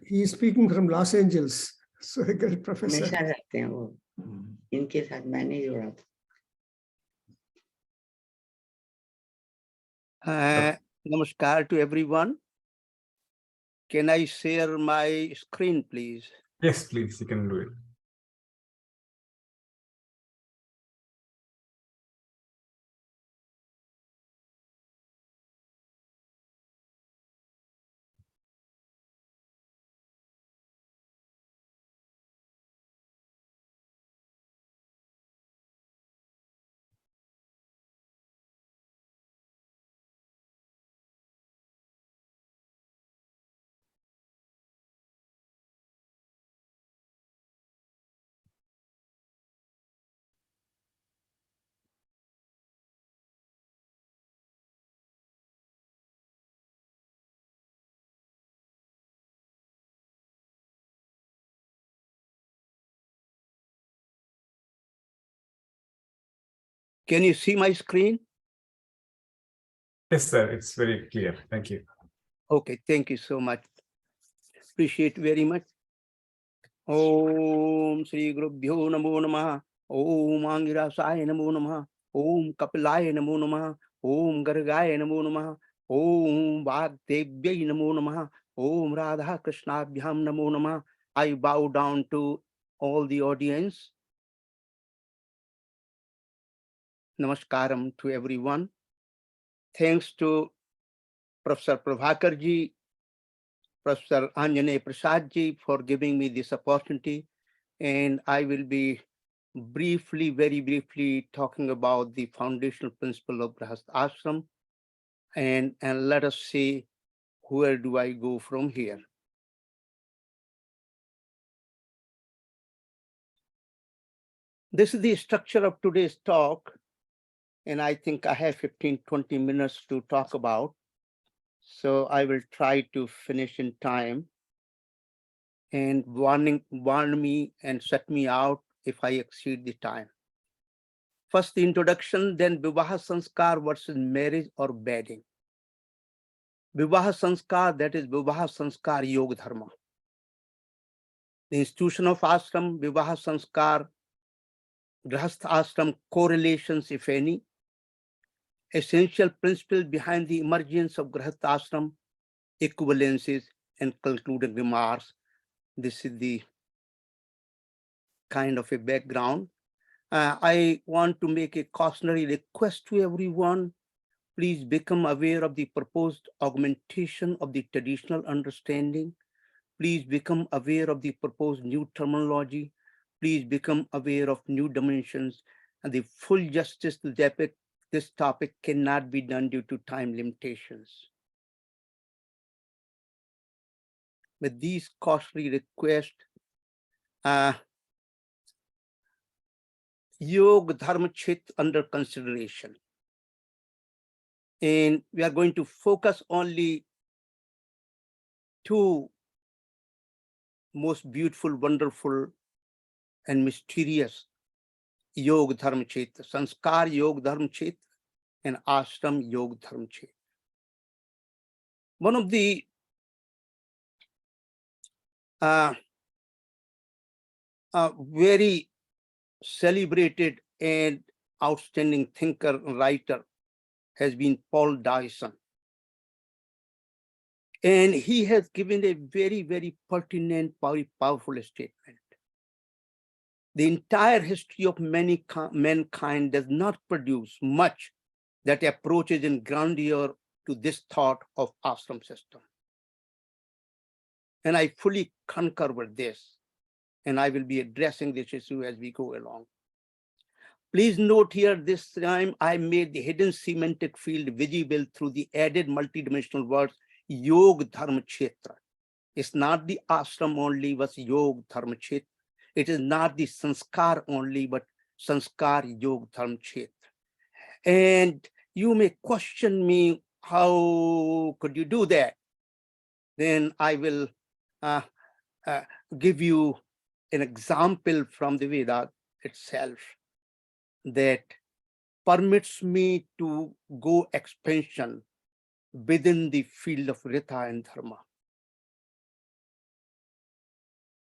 He is speaking from Los Angeles. So a great professor. हमेशा रहते हैं वो, इनके साथ मैंने जोड़ा था. Namaskar to everyone. Can I share my screen, please? Yes, please, you can do it. Can you see my screen? Yes, sir. It's very clear. Thank you. Okay, thank you so much. Appreciate very much. Om Sri Gurubhyo Namo Namaha. Om Angirasaya Namo Namaha. Om Kapilaya Namo Namaha. Om Gargaya Namo Namaha. Om Vagdevyai Namo Namaha. Om Radha Krishnabhyam Namo Namaha. I bow down to all the audience. Namaskaram to everyone. Thanks to Professor Prabhakar ji, Professor Anjane Prasad ji for giving me this opportunity. And I will be briefly, very briefly talking about the foundational principle of Grihastha Ashram. And let us see where do I go from here. This is the structure of today's talk. And I think I have 15-20 minutes to talk about. So I will try to finish in time. And warn me and set me out if I exceed the time. First the introduction, then Vivaha Sanskar versus marriage or wedding. Vivaha Sanskar, that is Vivaha Sanskar Yoga Dharma. The institution of ashram, Vivaha Sanskar, Grihastha Ashram correlations, if any, essential principle behind the emergence of Grihastha Ashram, equivalences, and concluding remarks. This is the kind of a background. I want to make a cautionary request to everyone. Please become aware of the proposed augmentation of the traditional understanding. Please become aware of the proposed new terminology. Please become aware of new dimensions, and the full justice to this topic cannot be done due to time limitations. With these cautionary requests, Yoga Dharma Chit under consideration. And we are going to focus only two most beautiful, wonderful, and mysterious Yoga Dharma Chit, Sanskar Yoga Dharma Chit and Ashram Yoga Dharma Chit. One of the very celebrated and outstanding thinker and writer has been Paul Dyson. And he has given a very, very pertinent, very powerful statement. The entire history of mankind does not produce much that approaches in grandeur to this thought of ashram system. And I fully concur with this. And I will be addressing this issue as we go along. Please note here, this time I made the hidden semantic field visible through the added multidimensional words Yoga Dharma Kshetra. It's not the ashram only, but Yoga Dharma Kshetra. It is not the sanskar only, but sanskar Yoga Dharma Kshetra. And you may question me, how could you do that? Then I will give you an example from the Veda itself that permits me to go expansion within the field of Rita and Dharma.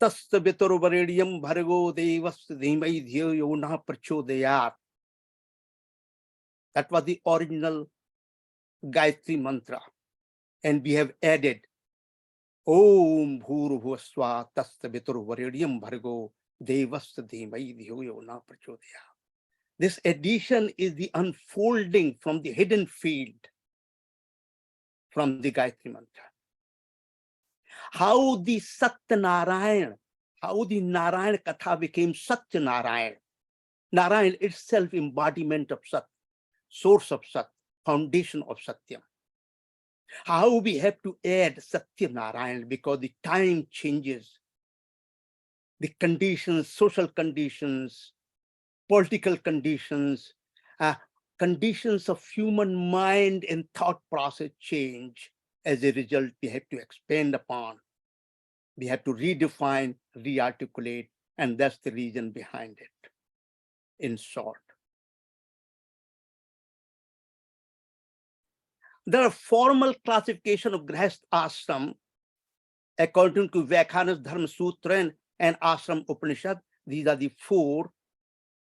Tasya Viturvaredyam Bhargo Devasya Dhimai Dhyo Yona Prachodayat. That was the original Gayatri mantra. And we have added Om Bhurvaswa Tasya Viturvaredyam Bhargo Devasya Dhimai Dhyo Yona Prachodayat. This addition is the unfolding from the hidden field from the Gayatri mantra. How the Satya Narayan, how the Narayan Katha became Satya Narayan. Narayan itself embodiment of Sat, source of Sat, foundation of Satyam. How we have to add Satya Narayan because the time changes, the conditions, social conditions, political conditions, conditions of human mind and thought process change. As a result, we have to expand upon, we have to redefine, re-articulate, and that's the reason behind it, in short. There are formal classification of Grihast Ashram according to Vyakhanas Dharma Sutra and Ashram Upanishad. These are the four,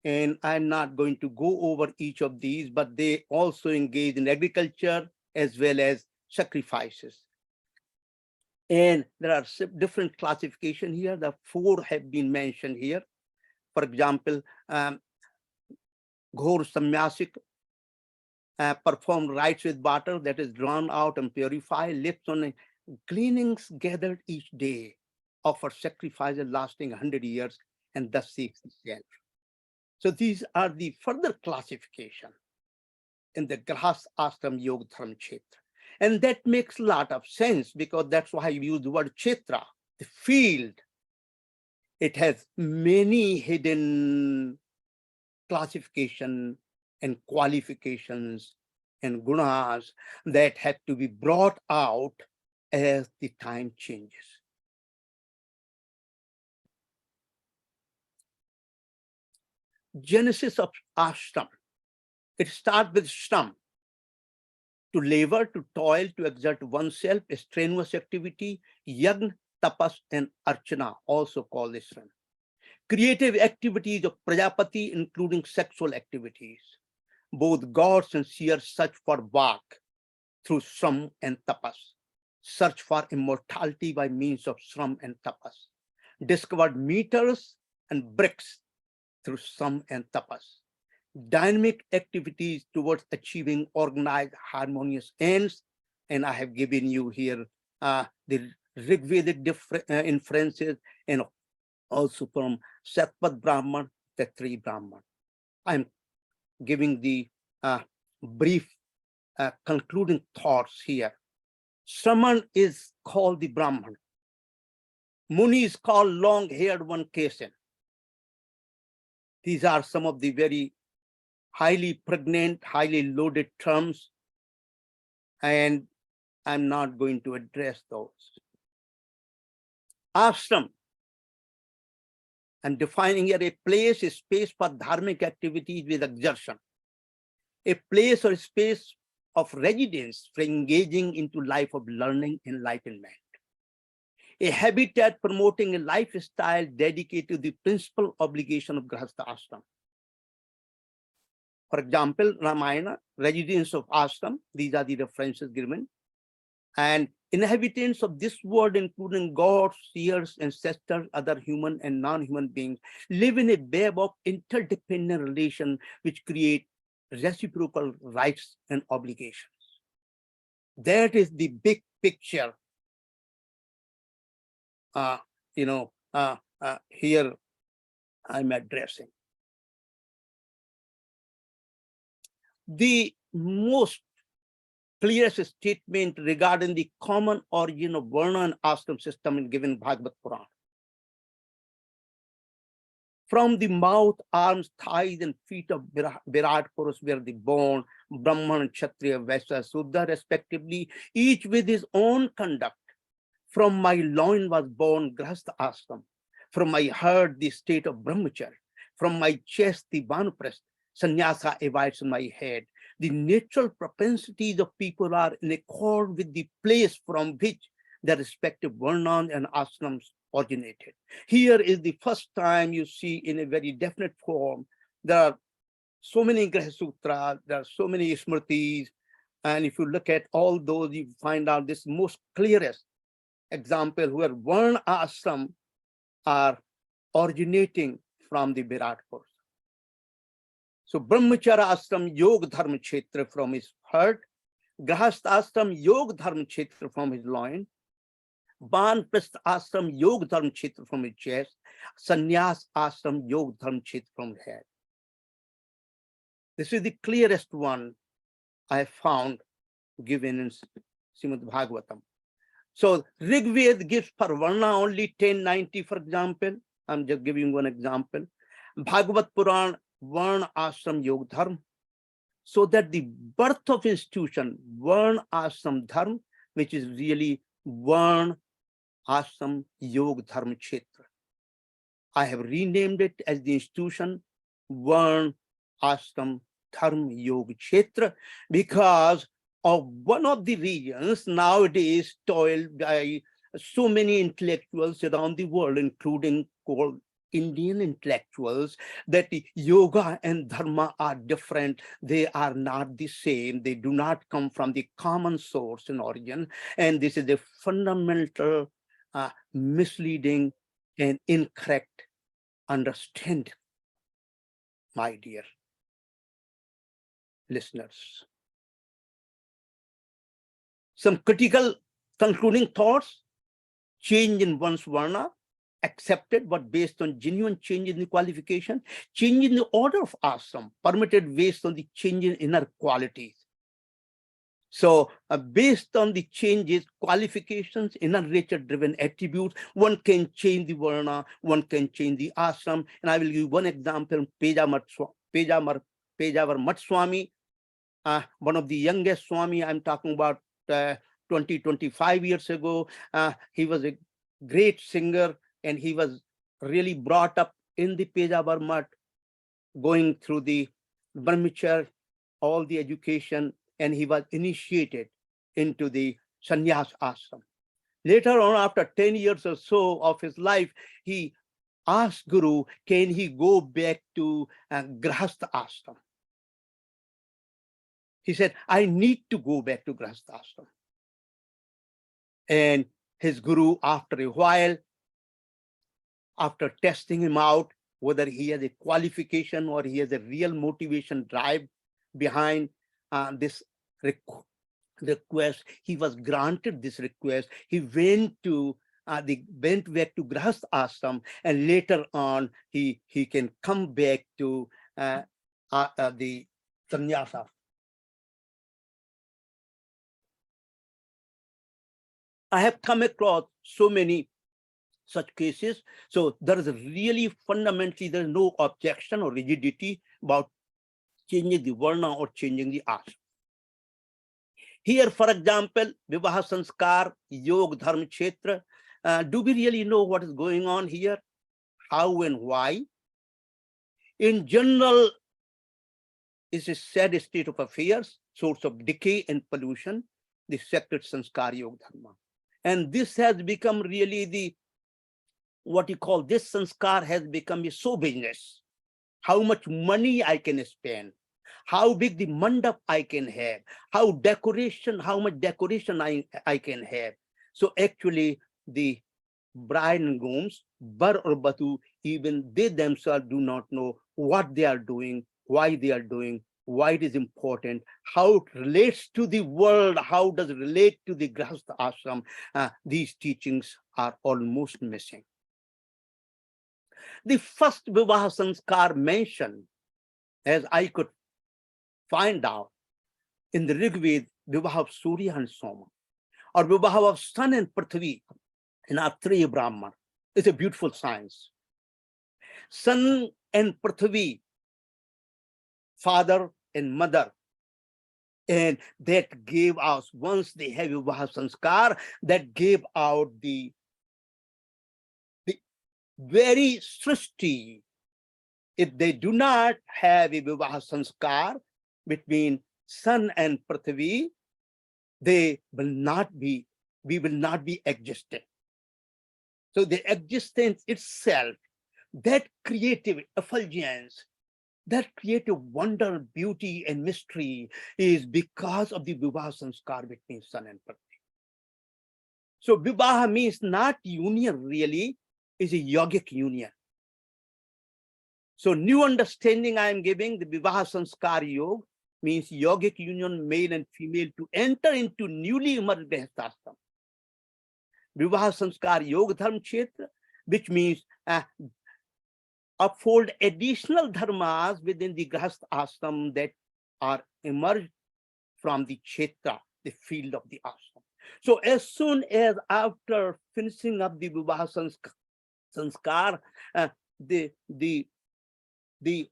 and I'm not going to go over each of these, but they also engage in agriculture as well as sacrifices. And there are different classification here. The four have been mentioned here. For example, Ghor Samyasik, perform rites with water that is drawn out and purified, lives on gleanings gathered each day, offer sacrifices lasting 100 years, and thus seeks the self. So these are the further classification in the Grihast Ashram Yoga Dharma Kshetra. And that makes a lot of sense, because that's why I use the word Kshetra, the field. It has many hidden classification and qualifications and gunas that have to be brought out as the time changes. Genesis of ashram. It starts with shram, to labor, to toil, to exert oneself, a strenuous activity. Yagna, tapas, and archana, also called shram. Creative activities of Prajapati, including sexual activities. Both gods and seers search for vak through shram and tapas. Search for immortality by means of shram and tapas. Discovered meters and bricks through shram and tapas. Dynamic activities towards achieving organized, harmonious ends. And I have given you here the Rigvedic inferences, and also from Satpat Brahman, Tatri Brahman. I'm giving the brief concluding thoughts here. Shraman is called the Brahman. Muni is called long-haired one, Kesan. These are some of the very highly pregnant, highly loaded terms, and I'm not going to address those. Ashram, I'm defining here a place, a space for dharmic activities with exertion. A place or space of residence for engaging into life of learning, enlightenment. A habitat promoting a lifestyle dedicated to the principal obligation of Grihastha Ashram. For example, Ramayana, residents of ashram, these are the references given. And inhabitants of this world, including gods, seers, ancestors, other human and non-human beings, live in a web of interdependent relation which create reciprocal rights and obligations. That is the big picture. Here I'm addressing. The most clearest statement regarding the common origin of Varna and ashram system is given in Bhagavad Puran. From the mouth, arms, thighs, and feet of Virat Purus were the born Brahman, Kshatriya, Vaishya, Sudra, respectively, each with his own conduct. From my loin was born Grihastha Ashram. From my heart, the state of Brahmacharya. From my chest, the Vanuprastha. Sannyasa abides on my head. The natural propensities of people are in accord with the place from which their respective varnas and ashrams originated. Here is the first time you see in a very definite form. There are so many Grihastha Sutras, there are so many Smritis, and if you look at all those, you find out this most clearest example where Varna ashram are originating from the Virat Purus. So Brahmacharya ashram Yoga Dharma Kshetra from his heart, Grihastha ashram Yoga Dharma Kshetra from his loin, Banprastha ashram Yoga Dharma Kshetra from his chest, Sannyas ashram Yoga Dharma Kshetra from his head. This is the clearest one I found given in Srimad Bhagavatam. So Rigved gives for Varna only 1090, for example. I'm just giving one example. Bhagavad Puran, Varna Ashram Yoga Dharma. So that the birth of institution, Varna Ashram Dharma, which is really Varna Ashram Yoga Dharma Kshetra. I have renamed it as the institution Varna Ashram Dharma Yoga Kshetra because of one of the regions nowadays toiled by so many intellectuals around the world, including called Indian intellectuals, that yoga and dharma are different. They are not the same. They do not come from the common source and origin. And this is a fundamental misleading and incorrect understanding, my dear listeners. Some critical concluding thoughts: change in one's varna, accepted but based on genuine change in the qualification, change in the order of ashram, permitted based on the change in inner qualities. So based on the changes, qualifications, inner nature driven attributes, one can change the varna, one can change the ashram. And I will give one example, Pejawar Mat Swami, one of the youngest Swami, I'm talking about 20, 25 years ago. He was a great singer and he was really brought up in the Pejawar Mat, going through the Brahmacharya, all the education, and he was initiated into the sannyas ashram. Later on, after 10 years or so of his life, he asked Guru, can he go back to Grahastha ashram? He said, I need to go back to Grahastha ashram. And his Guru, after a while, after testing him out, whether he has a qualification or he has a real motivation drive behind this request, he was granted this request. He went back to Grahastha ashram, and later on he can come back to the sannyasa. I have come across so many such cases. So there is really fundamentally, there is no objection or rigidity about changing the varna or changing the ashram. Here, for example, Vivaha Sanskar, Yog Dharma Kshetra, do we really know what is going on here? How and why? In general, it's a sad state of affairs, source of decay and pollution, the sacred Sanskar Yog Dharma. And this has become really what you call, this Sanskar has become a show business. How much money I can spend, how big the mandap I can have, how much decoration I can have. So actually the bride and grooms, bar or batu, even they themselves do not know what they are doing, why they are doing, why it is important, how it relates to the world, how does it relate to the Grahastha ashram. These teachings are almost missing. The first Vivaha Sanskar mentioned, as I could find out, in the Rig Veda, Vivaha of Surya and Soma, or Vivaha of Sun and Prithvi in our three Brahman. It's a beautiful science. Sun and Prithvi, father and mother, and that gave us, once they have Vivaha Sanskar, that gave out the very Srishti. If they do not have a Vivaha Sanskar between Sun and Prithvi, we will not be existing. So the existence itself, that creative effulgence, that creative wonder, beauty, and mystery is because of the Vivaha Sanskar between Sun and Prithvi. So Vivaha means not union really, is a yogic union. So new understanding I am giving, the Vivaha Sanskar Yoga means yogic union, male and female, to enter into newly emerged Grahastha. Vivaha Sanskar Yoga Dharma Kshetra, which means uphold additional dharmas within the Grahastha ashram that are emerged from the Kshetra, the field of the ashram. So as soon as after finishing up the Vivaha Sanskar, the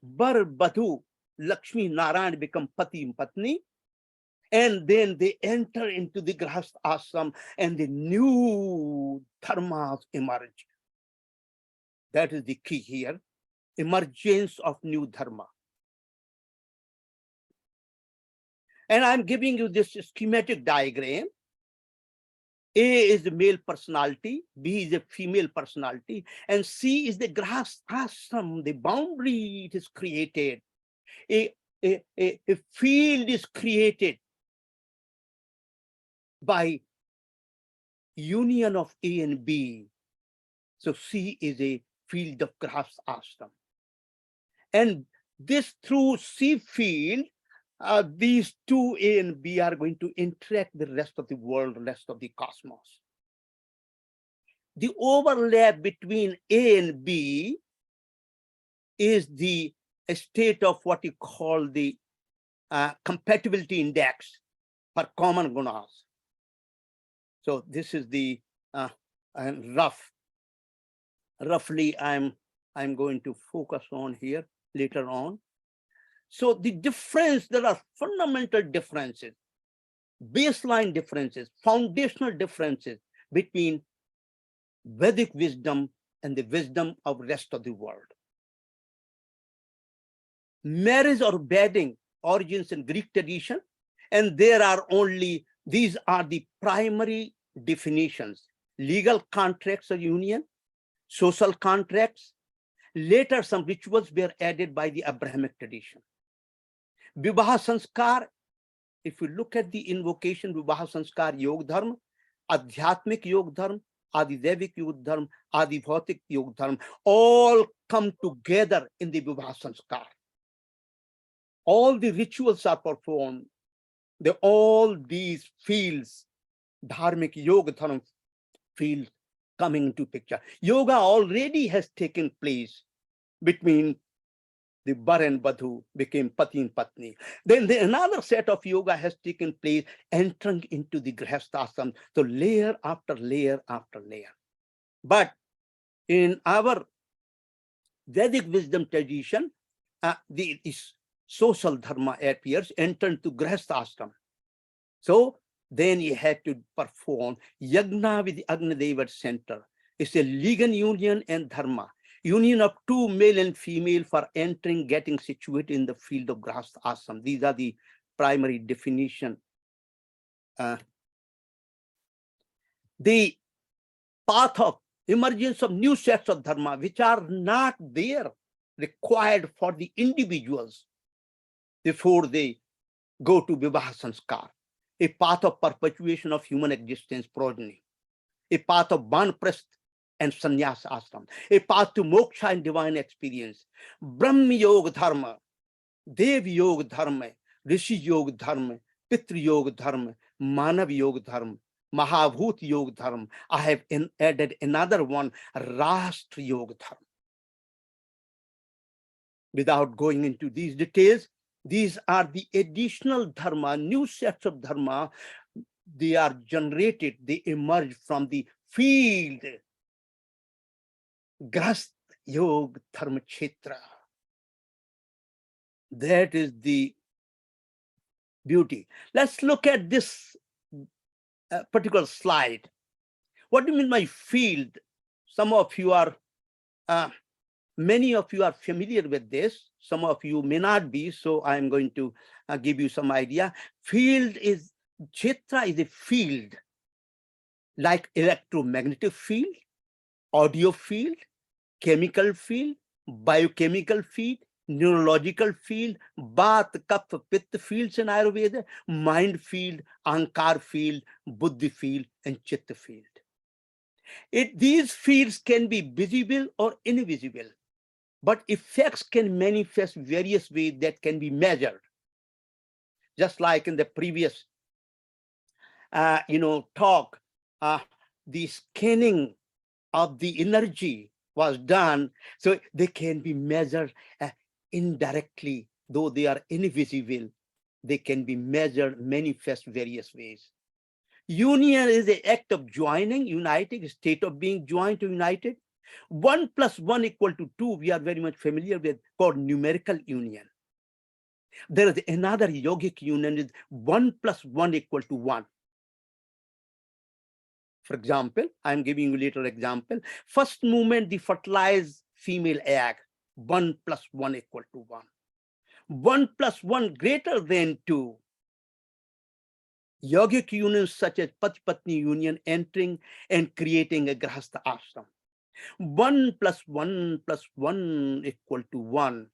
Bar Badhu, Lakshmi Narayan become Pati and Patni, and then they enter into the Grahastha ashram and the new dharmas emerge. That is the key here, emergence of new dharma. And I'm giving you this schematic diagram. A is the male personality, B is a female personality, and C is the grass ashram, the boundary it is created. A field is created by union of A and B. So C is a field of grass ashram. And this through C field, these two A and B are going to interact the rest of the world, rest of the cosmos. The overlap between A and B is the state of what you call the compatibility index for common gunas. So this is the roughly I'm going to focus on here later on. So the difference, there are fundamental differences, baseline differences, foundational differences between Vedic wisdom and the wisdom of rest of the world. Marriage or wedding origins in Greek tradition, and there are only, these are the primary definitions: legal contracts of union, social contracts. Later, some rituals were added by the Abrahamic tradition. Vivaha Sanskar, if you look at the invocation, Vivaha Sanskar Yog Dharma, Adhyatmik Yog Dharma, Adidevik Yog Dharma, Adibhautik Yog Dharma, all come together in the Vivaha Sanskar. All the rituals are performed. All these fields, Dharmic Yoga Dharma fields coming into picture. Yoga already has taken place between the Bar and Badhu became Pati and Patni. Then another set of yoga has taken place, entering into the Grihasthasam. So layer after layer after layer. But in our Vedic wisdom tradition, the social dharma appears, entered to Grihasthasam. So then he had to perform yagna with the Agnadeva center. It's a legal union and dharma. Union of two, male and female, for entering, getting situated in the field of Grihastha Ashram. These are the primary definition. The path of emergence of new sets of dharma, which are not there, required for the individuals before they go to Vivaha Sanskar. A path of perpetuation of human existence, progeny. A path of Banprasth and Sannyas Ashram, a path to moksha and divine experience. Brahma Yoga Dharma, Dev Yoga Dharma, Rishi Yoga Dharma, Pitru Yoga Dharma, Manav Yoga Dharma, Mahabhut Yoga Dharma. I have added another one, Rashtra Yoga Dharma. Without going into these details, these are the additional dharma, new sets of dharma. They are generated, they emerge from the field. Grahastha Yoga Dharma Kshetra. That is the beauty. Let's look at this particular slide. What do you mean by field? Some of you are, many of you are familiar with this. Some of you may not be, so I'm going to give you some idea. Field is, Kshetra is a field, like electromagnetic field, audio field, chemical field, biochemical field, neurological field, Vata, Kapha, Pitta fields in Ayurveda, mind field, Ankar field, Buddhi field, and Chitta field. These fields can be visible or invisible, but effects can manifest various ways that can be measured. Just like in the previous talk, the scanning of the energy was done, so they can be measured indirectly, though they are invisible. They can be measured, manifest various ways. Union is the act of joining, uniting, state of being joined to united. 1 + 1 = 2, we are very much familiar with, called numerical union. There is another yogic union, is 1 + 1 = 1. For example, I'm giving you a little example. First movement, the fertilized female egg, 1 + 1 = 1. 1 + 1 greater than 2. yogic unions such as Pati-Patni union entering and creating a Grahastha ashram. 1 + 1 + 1 equal to 1.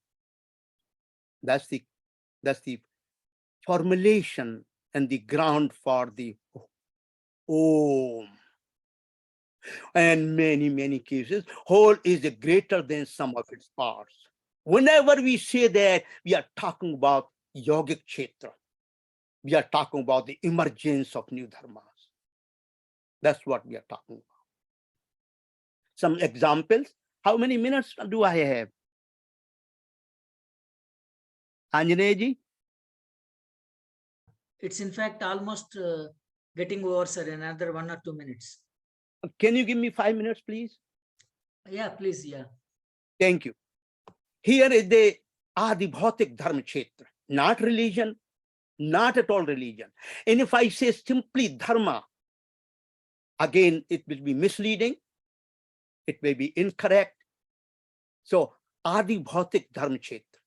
That's the formulation and the ground for the Om. And many cases, whole is greater than sum of its parts. Whenever we say that, we are talking about yogic kshetra. We are talking about the emergence of new dharmas. That's what we are talking about. Some examples. How many minutes do I have? Anjaneyaji? It's in fact almost getting over, sir. Another 1 or 2 minutes. Can you give me 5 minutes, please? Yeah, please. Yeah. Thank you. Here is the Adi Bhautik Dharma Kshetra, not religion, not at all religion. And if I say simply dharma, again, it will be misleading. It may be incorrect. So Adi Bhautik Dharma Kshetra.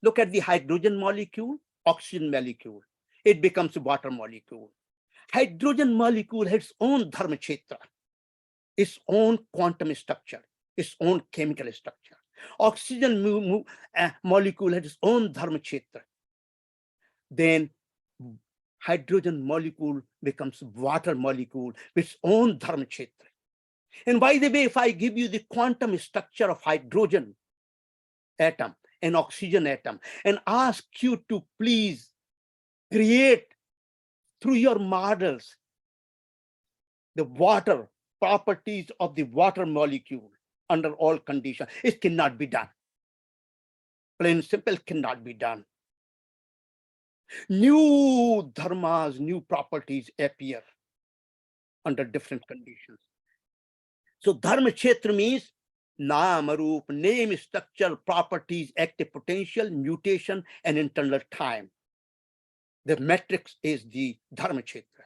Look at the hydrogen molecule, oxygen molecule. It becomes a water molecule. Hydrogen molecule has its own Dharma Kshetra, its own quantum structure, its own chemical structure. Oxygen molecule has its own Dharma Kshetra. Then hydrogen molecule becomes water molecule with its own Dharma Kshetra. And by the way, if I give you the quantum structure of hydrogen atom and oxygen atom and ask you to please create through your models the water properties of the water molecule under all conditions, it cannot be done. Plain and simple, cannot be done. New dharmas, new properties appear under different conditions. So Dharma Kshetra means Nama, Roop, name, structure, properties, active potential, mutation, and internal time. The matrix is the Dharma Kshetra.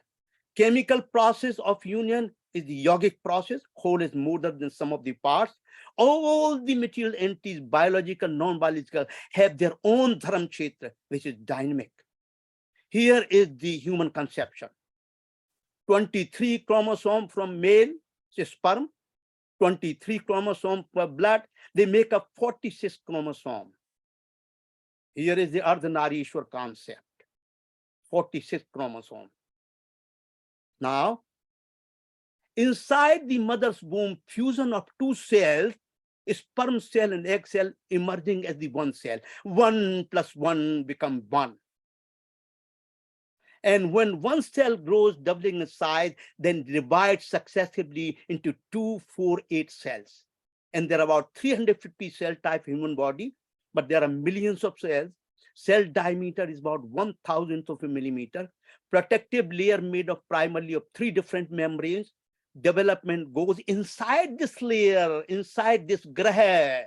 Chemical process of union is the yogic process. Whole is more than sum of the parts. All the material entities, biological, non-biological, have their own Dharma Kshetra, which is dynamic. Here is the human conception. 23 chromosomes from male, sperm, 23 chromosomes per blood, they make up 46 chromosomes. Here is the Ardhanarishwar concept, 46 chromosomes. Now, inside the mother's womb, fusion of two cells, sperm cell and egg cell emerging as the one cell. 1 + 1 become 1. And when one cell grows, doubling in size, then divides successively into 2, 4, 8 cells. And there are about 350 cell type human body, but there are millions of cells. Cell diameter is about 1,000th of a millimeter. Protective layer made of primarily of 3 different membranes. Development goes inside this layer, inside this graha,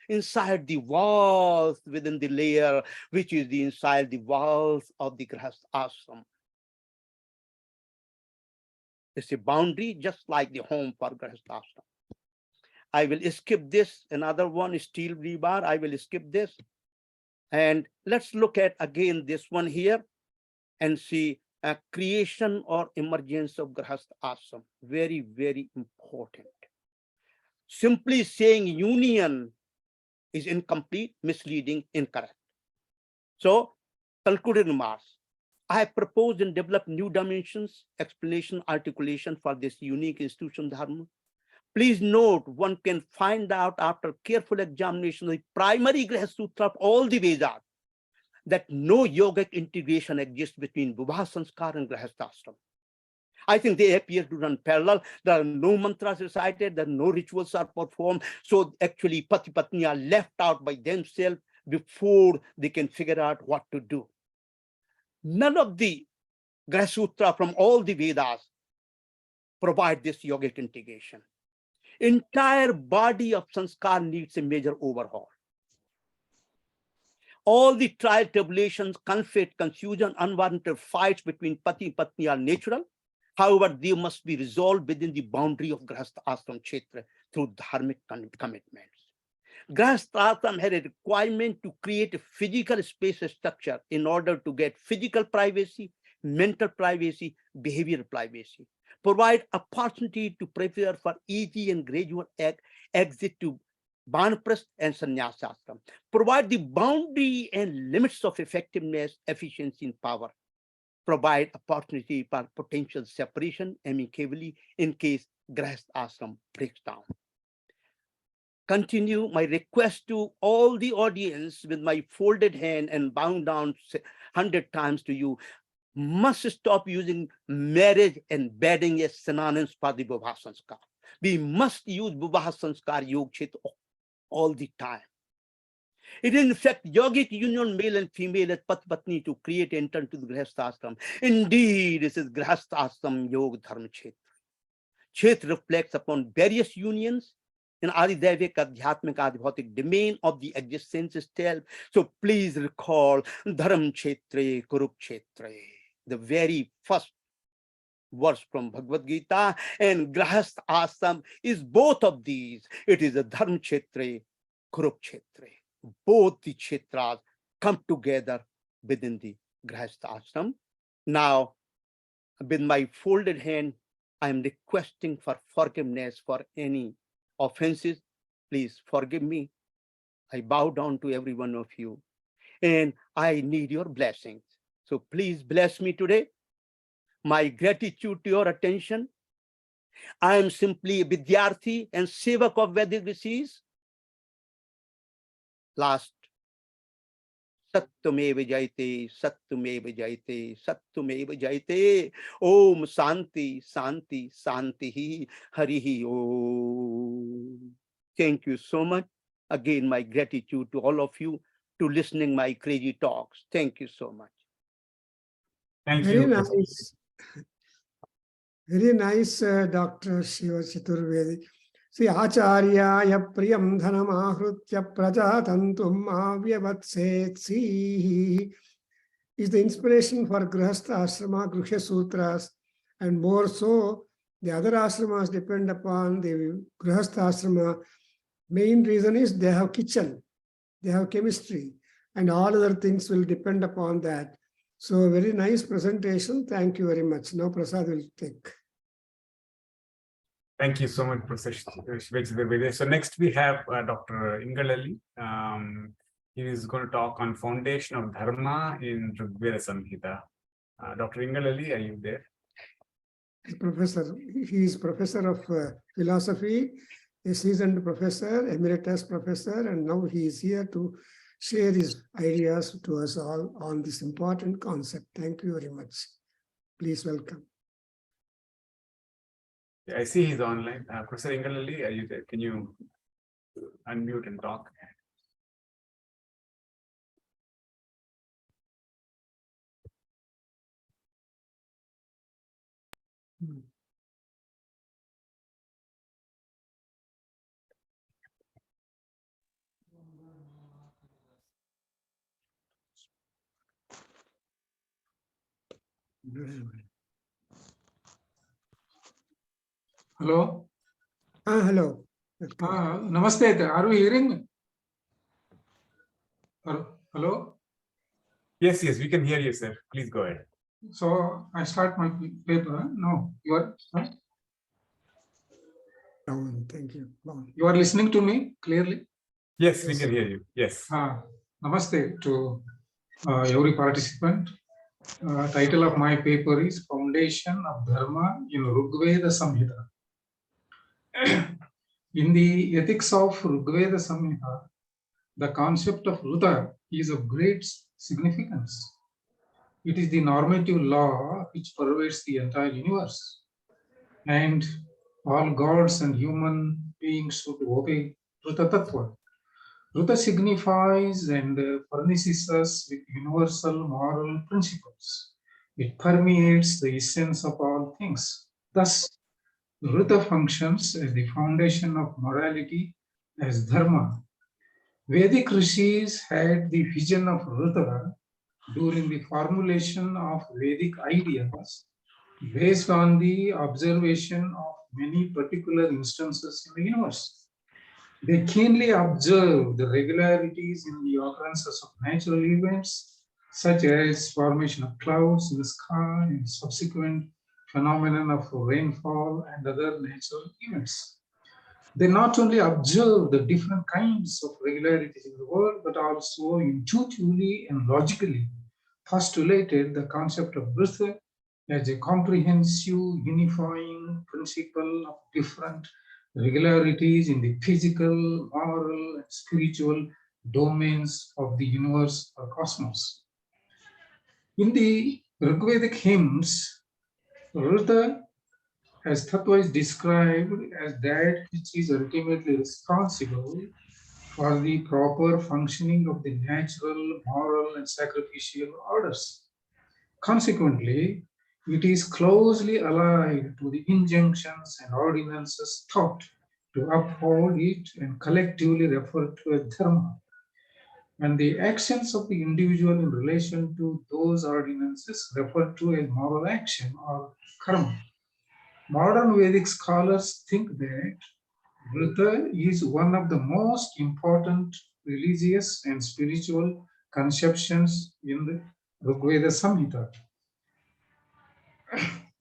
inside the walls within the layer, which is inside the walls of the Grahastha ashram. It's a boundary just like the home for Grahastha ashram. I will skip this. Another one is steel rebar. I will skip this. And let's look at again this one here and see a creation or emergence of Grahastha ashram. Very, very important. Simply saying union is incomplete, misleading, incorrect. So, concluded remarks. I have proposed and developed new dimensions, explanation, articulation for this unique institution dharma. Please note, one can find out after careful examination of the primary Grihastha Sutra of all the Vedas that no yogic integration exists between Vibhav Sanskar and Grihastha ashram. I think they appear to run parallel. There are no mantras recited, there are no rituals are performed. So actually, Pati Patni are left out by themselves before they can figure out what to do. None of the Grihastha Sutra from all the Vedas provide this yogic integration. Entire body of sanskar needs a major overhaul. All the trial, tribulations, conflict, confusion, unwarranted fights between Pati and Patni are natural. However, they must be resolved within the boundary of Grihastha ashram kshetra through dharmic commitments. Grihastha ashram had a requirement to create a physical space structure in order to get physical privacy, mental privacy, behavioral privacy. Provide opportunity to prepare for easy and gradual exit to Banaprasth and Sannyas ashram. Provide the boundary and limits of effectiveness, efficiency, and power. Provide opportunity for potential separation amicably in case Grahastha ashram breaks down. Continue my request to all the audience with my folded hand and bound down 100 times to you. Must stop using marriage and wedding as synonyms for the Vivaha Sanskar. We must use Vivaha Sanskar Yog Kshetra all the time. It is in fact yogic union, male and female, as Path Patni to create and enter into the Grahastha ashram. Indeed, this is Grahastha ashram Yog Dharma Kshetra. Kshetra reflects upon various unions in Adidevik Adhyatmik Adibhautik domain of the existence itself. So please recall Dharam Kshetre Kurukshetre, the very first verse from Bhagavad Gita, and Grahastha ashram is both of these. It is a Dharam Kshetre, Kurukshetre. Both the kshetras come together within the Grahastha ashram. Now, with my folded hand, I am requesting for forgiveness for any offenses. Please forgive me. I bow down to every one of you, and I need your blessings. So please bless me today. My gratitude to your attention. I am simply a Vidyarthi and Sevak of Vedic Rishis. Last, Satyameva Jayate, Satyameva Jayate, Satyameva Jayate. Om Santi, Santi, Santi, Harihi Om. Thank you so much. Again, my gratitude to all of you to listening my crazy talks. Thank you so much. Thank Very you. nice. Very nice, Dr. Shiva Chaturvedi. See, Acharyaya Priyam Dhanam Ahrutya Prajatantum Avyavatseti is the inspiration for Grahastha Ashrama, Gruhya Sutras, and more so, the other ashramas depend upon the Grahastha Ashrama. Main reason is they have kitchen, they have chemistry, and all other things will depend upon that. So, very nice presentation. Thank you very much. Now, Prasad will take. Thank you so much, Professor Shivachidar. So next we have Dr. Ingalalli. He is going to talk on foundation of Dharma in Rigveda Samhita. Dr. Ingalalli, are you there? Professor, he is professor of philosophy, a seasoned professor, emeritus professor, and now he is here to share his ideas to us all on this important concept. Thank you very much. Please welcome. I see he's online. Professor Ingalalli, are you there? Can you unmute and talk? Hello. Hello. Namaste. Are you hearing me? Hello. Yes, we can hear you, sir. Please go ahead. So I start my paper. No, you are. Thank you. You are listening to me clearly? Yes, we can hear you. Yes. Namaste to every participant. Title of my paper is Foundation of Dharma in Rigveda Samhita. In the ethics of Rigveda Samhita, the concept of Ruta is of great significance. It is the normative law which pervades the entire universe, and all gods and human beings should obey Ruta Tattva. Ruta signifies and furnishes us with universal moral principles. It permeates the essence of all things. Thus, Ruta functions as the foundation of morality as Dharma. Vedic rishis had the vision of Ruta during the formulation of Vedic ideas based on the observation of many particular instances in the universe. They keenly observed the regularities in the occurrences of natural events, such as formation of clouds in the sky and subsequent phenomenon of rainfall and other natural events. They not only observe the different kinds of regularities in the world, but also intuitively and logically postulated the concept of birth as a comprehensive unifying principle of different regularities in the physical, moral, and spiritual domains of the universe or cosmos. In the Rigvedic hymns, Rita, as Tattva, is described as that which is ultimately responsible for the proper functioning of the natural, moral, and sacrificial orders. Consequently, it is closely allied to the injunctions and ordinances taught to uphold it and collectively referred to as dharma. And the actions of the individual in relation to those ordinances referred to as moral action or karma. Modern Vedic scholars think that Vrita is one of the most important religious and spiritual conceptions in the Rigveda Samhita.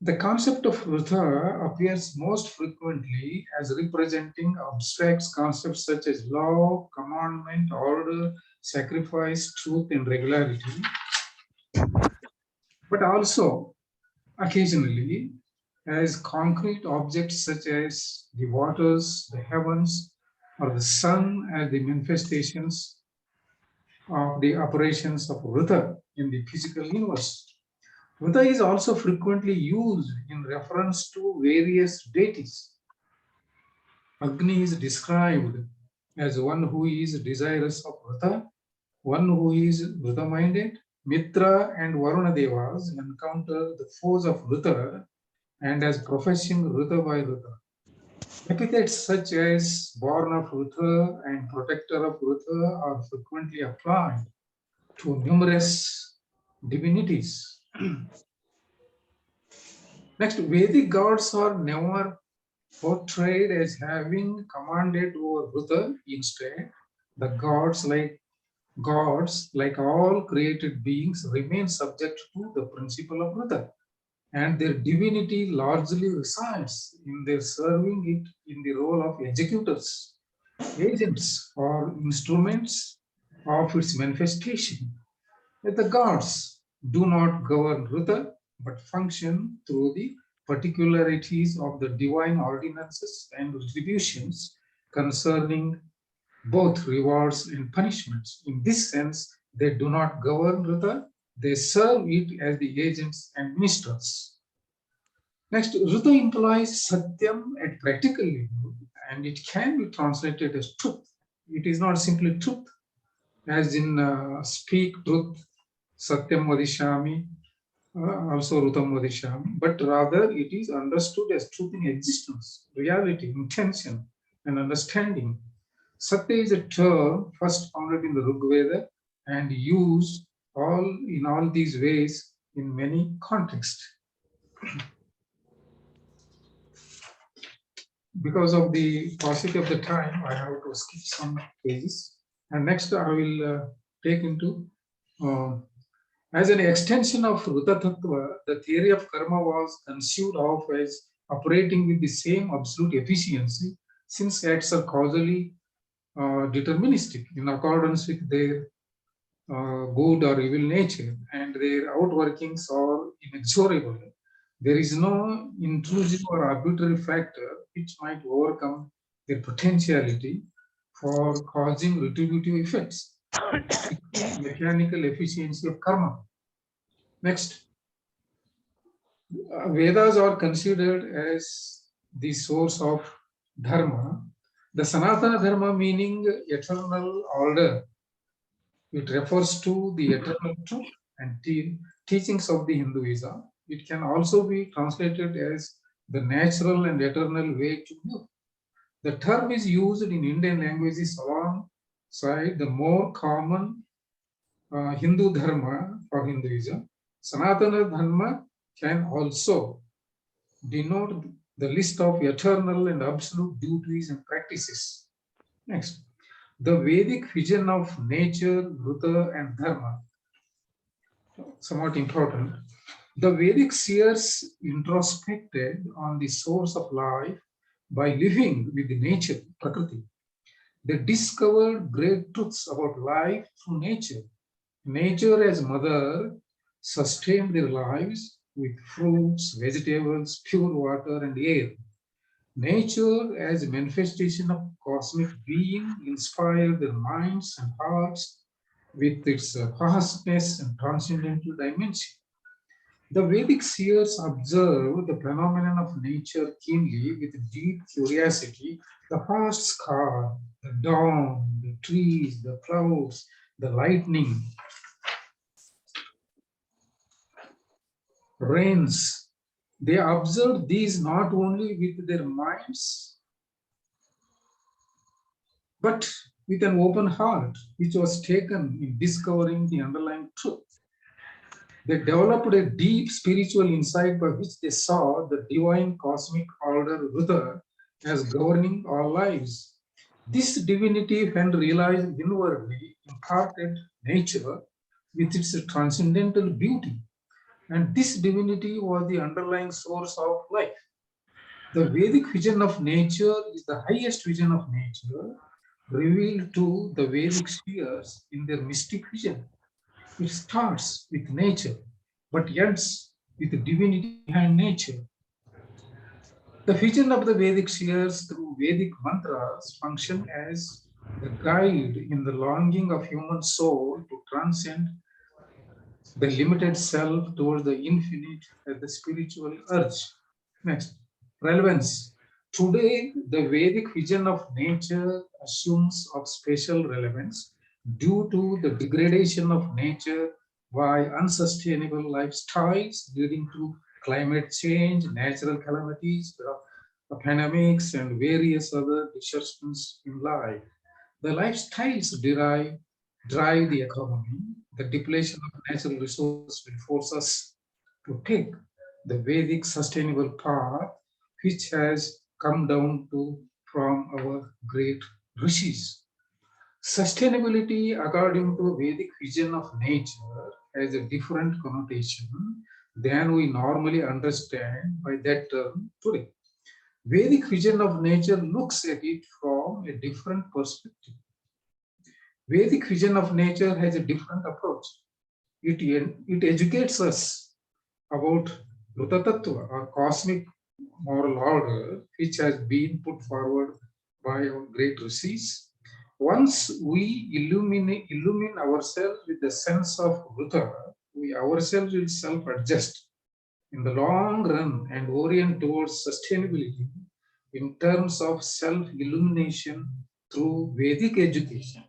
The concept of Vrita appears most frequently as representing abstract concepts such as law, commandment, order, sacrifice, truth, and regularity, but also occasionally as concrete objects such as the waters, the heavens, or the sun as the manifestations of the operations of Vrita in the physical universe. Vrita is also frequently used in reference to various deities. Agni is described as one who is desirous of Vrita, one who is Vrita-minded. Mitra and Varuna Devas encounter the foes of Vrita and as professing Vrita by Vrita. Epithets such as born of Vrita and protector of Vrita are frequently applied to numerous divinities. Next, Vedic gods are never portrayed as having commanded over Vrita. Instead, the gods, like all created beings, remain subject to the principle of Vrita, and their divinity largely resides in their serving it in the role of executors, agents, or instruments of its manifestation. Yet the gods do not govern Vrita, but function through the particularities of the divine ordinances and retributions concerning both rewards and punishments. In this sense, they do not govern Vrita, they serve it as the agents and ministers. Next, Vrita implies satyam at practical level, and it can be translated as truth. It is not simply truth, as in speak truth, satyam vadishami, also Rutam vadishami, but rather it is understood as truth in existence, reality, intention, and understanding. Satya is a term first founded in the Rigveda and used in all these ways in many contexts. Because of the paucity of the time, I have to skip some pages. And next I will take into, as an extension of Vrita Tattva, the theory of karma was conceived of as operating with the same absolute efficiency, since acts are causally deterministic in accordance with their good or evil nature, and their outworkings are inexorable. There is no intrusive or arbitrary factor which might overcome their potentiality for causing retributive effects. Mechanical efficiency of karma. Next, Vedas are considered as the source of dharma. The Sanatana Dharma, meaning eternal order, it refers to the eternal truth and teachings of the Hinduism. It can also be translated as the natural and eternal way to live. The term is used in Indian languages alongside the more common Hindu Dharma for Hinduism. Sanatana Dharma can also denote the list of eternal and absolute duties and practices. Next, the Vedic vision of nature, Vrita, and Dharma. somewhat important. The Vedic seers introspected on the source of life by living with the nature, Prakriti. They discovered great truths about life through nature. Nature as mother sustained their lives with fruits, vegetables, pure water, and air. Nature as a manifestation of cosmic being inspired their minds and hearts with its vastness and transcendental dimension. The Vedic seers observed the phenomenon of nature keenly with deep curiosity. The vast sky, the dawn, the trees, the clouds, the lightning, rains. They observed these not only with their minds, but with an open heart, which was taken in discovering the underlying truth. They developed a deep spiritual insight by which they saw the divine cosmic order Ruda as governing all lives. This divinity, when realized inwardly, imparted nature with its transcendental beauty. And this divinity was the underlying source of life. The Vedic vision of nature is the highest vision of nature revealed to the Vedic seers in their mystic vision. It starts with nature, but ends with the divinity behind nature. The vision of the Vedic seers through Vedic mantras function as the guide in the longing of human soul to transcend the limited self towards the infinite as the spiritual urge. Next, relevance. Today, the Vedic vision of nature assumes of special relevance due to the degradation of nature by unsustainable lifestyles leading to climate change, natural calamities, pandemics, and various other disruptions in life. The lifestyles drive the economy. The depletion of natural resources will force us to take the Vedic sustainable path, which has come down to from our great rishis. Sustainability, according to Vedic vision of nature, has a different connotation than we normally understand by that term today. Vedic vision of nature looks at it from a different perspective. Vedic vision of nature has a different approach. It educates us about Ruta Tattva, or cosmic moral order, which has been put forward by our great rishis. Once we illumine ourselves with the sense of Ruta, we ourselves will self-adjust in the long run and orient towards sustainability in terms of self-illumination through Vedic education.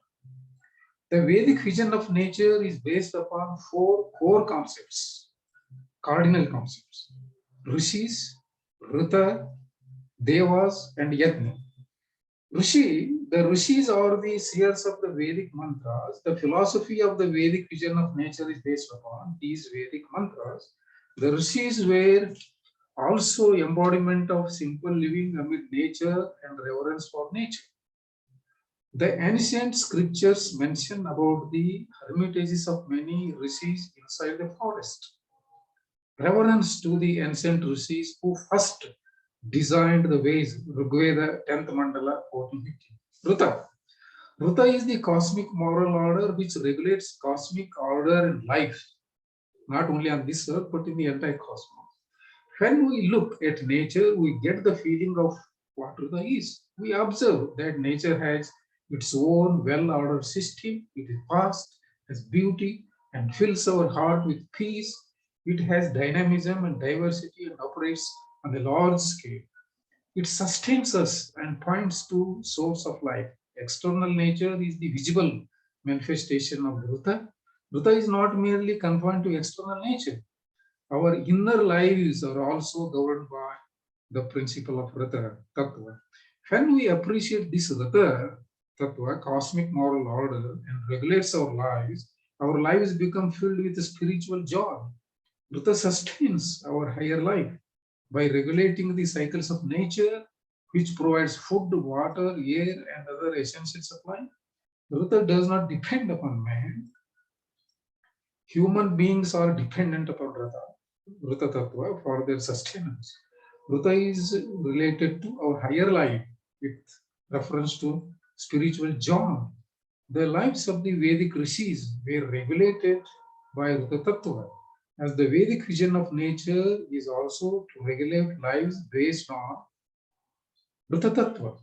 The Vedic vision of nature is based upon 4 core concepts, cardinal concepts: Rishis, Ruta, Devas, and Yajna. The Rishis are the seers of the Vedic mantras. The philosophy of the Vedic vision of nature is based upon these Vedic mantras. The Rishis were also embodiment of simple living amid nature and reverence for nature. The ancient scriptures mention about the hermitages of many rishis inside the forest. Reverence to the ancient rishis who first designed the ways, Rigveda 10th Mandala 1450. Ruta. Ruta is the cosmic moral order which regulates cosmic order in life, not only on this earth, but in the entire cosmos. When we look at nature, we get the feeling of what Ruta is. We observe that nature has its own well-ordered system. It is vast, has beauty, and fills our heart with peace. It has dynamism and diversity and operates on a large scale. It sustains us and points to source of life. External nature is the visible manifestation of Ruta. Ruta is not merely confined to external nature. Our inner lives are also governed by the principle of Ruta Tattva. When we appreciate this Ruta Tattva, cosmic moral order, and regulates our lives become filled with spiritual joy. Ruta sustains our higher life by regulating the cycles of nature, which provides food, water, air, and other essential supply. Ruta does not depend upon man. Human beings are dependent upon Ruta Tattva for their sustenance. Ruta is related to our higher life with reference to spiritual joy. The lives of the Vedic rishis were regulated by Ruta Tattva, as the Vedic vision of nature is also to regulate lives based on Ruta Tattva.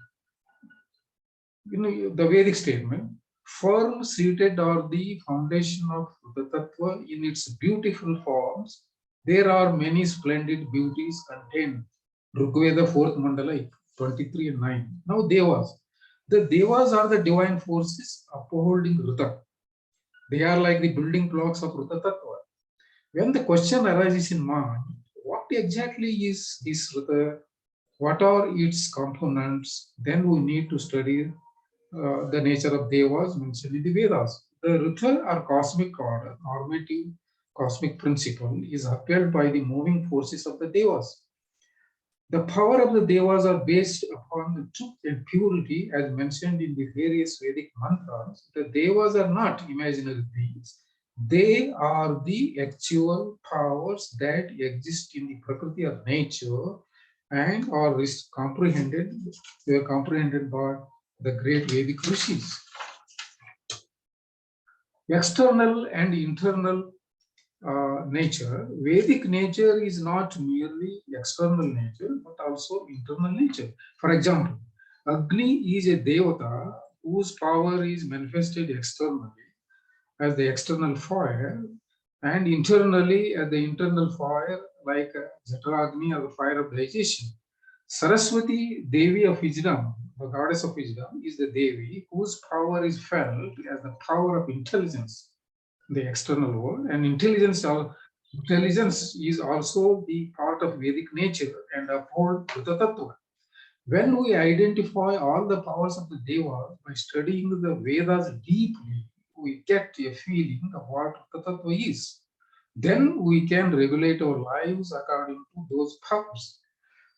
The Vedic statement, firm seated are the foundation of the Tattva in its beautiful forms. There are many splendid beauties contained. Rigveda 4th Mandala 23 and 9. Now Devas. The Devas are the divine forces upholding Ruta. They are like the building blocks of Ruta Tattva. When the question arises in mind, what exactly is this Ruta? What are its components? Then we need to study the nature of Devas mentioned in the Vedas. The Ruta or cosmic order, normative cosmic principle, is upheld by the moving forces of the Devas. The power of the Devas are based upon the truth and purity as mentioned in the various Vedic mantras. The Devas are not imaginary beings. They are the actual powers that exist in the Prakriti of nature and are comprehended. They are comprehended by the great Vedic rishis. External and internal nature. Vedic nature is not merely external nature, but also internal nature. For example, Agni is a Devata whose power is manifested externally as the external fire and internally as the internal fire, like Jataragni or the fire of digestion. Saraswati, Devi of wisdom, the goddess of wisdom, is the Devi whose power is felt as the power of intelligence, the external world, and intelligence is also the part of Vedic nature and uphold Ruta Tattva. When we identify all the powers of the Devas by studying the Vedas deeply, we get a feeling of what Ruta Tattva is. Then we can regulate our lives according to those powers.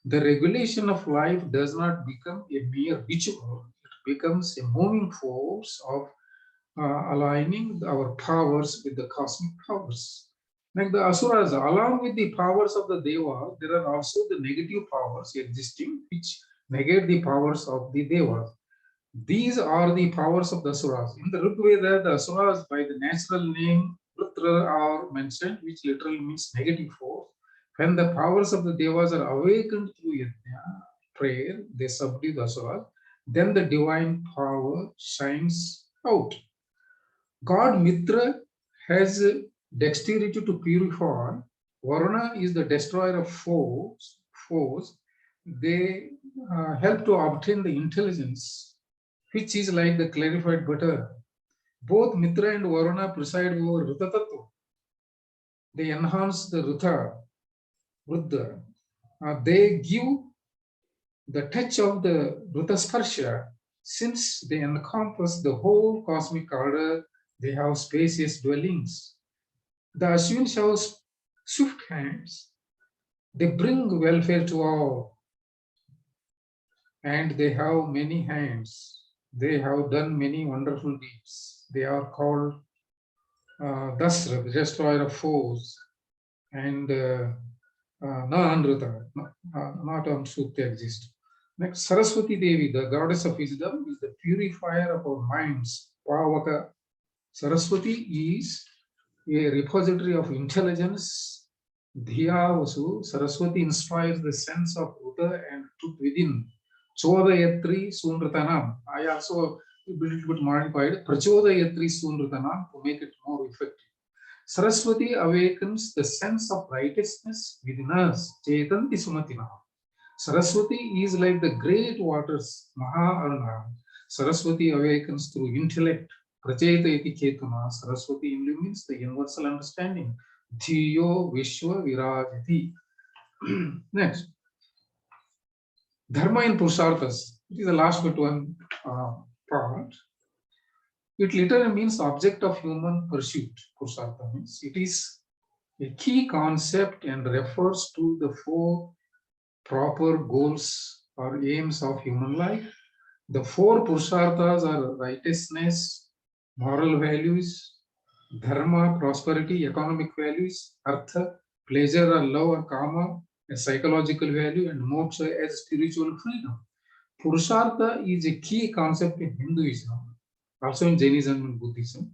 The regulation of life does not become a mere ritual, it becomes a moving force of aligning our powers with the cosmic powers. Like the Asuras, along with the powers of the Devas, there are also the negative powers existing which negate the powers of the Devas. These are the powers of the Asuras. In the Rigveda, the Asuras by the natural name Rutra are mentioned, which literally means negative force. When the powers of the Devas are awakened through yajna, prayer, they subdue the Asuras. Then the divine power shines out. God Mitra has dexterity to purify. Varuna is the destroyer of foes. They help to obtain the intelligence, which is like the clarified butter. Both Mitra and Varuna preside over Ruta Tattva. They enhance the Ruta. They give the touch of the Ruta Sparsha. Since they encompass the whole cosmic order, they have spacious dwellings. The Ashwins have swift hands. They bring welfare to all. And they have many hands. They have done many wonderful deeds. They are called Dasra, the destroyer of foes, and Na-Anruta, not on Sukta exist. Next, Saraswati Devi, the goddess of wisdom, is the purifier of our minds. Pavaka. Saraswati is a repository of intelligence. Dhiya Vasu. Saraswati inspires the sense of Ruta and truth within. Chodayatri Sunratanam. I also a little bit modified Prachodayatri Sunratanam to make it more effective. Saraswati awakens the sense of righteousness within us. Chetanti Sumatina. Saraswati is like the great waters, Maha Aruna. Saraswati awakens through intellect. Prachetayati Chetana. Saraswati illumines the universal understanding. Dhiyo Vishwa Virajati. Next. Dharma in Purusharthas. It is the last but one part. It literally means object of human pursuit. Purushartha means it is a key concept and refers to the four proper goals or aims of human life. The four Purusharthas are righteousness, moral values, Dharma, prosperity, economic values, artha, pleasure or love or kama, a psychological value, and moksha as spiritual freedom. Purushartha is a key concept in Hinduism, also in Jainism and Buddhism,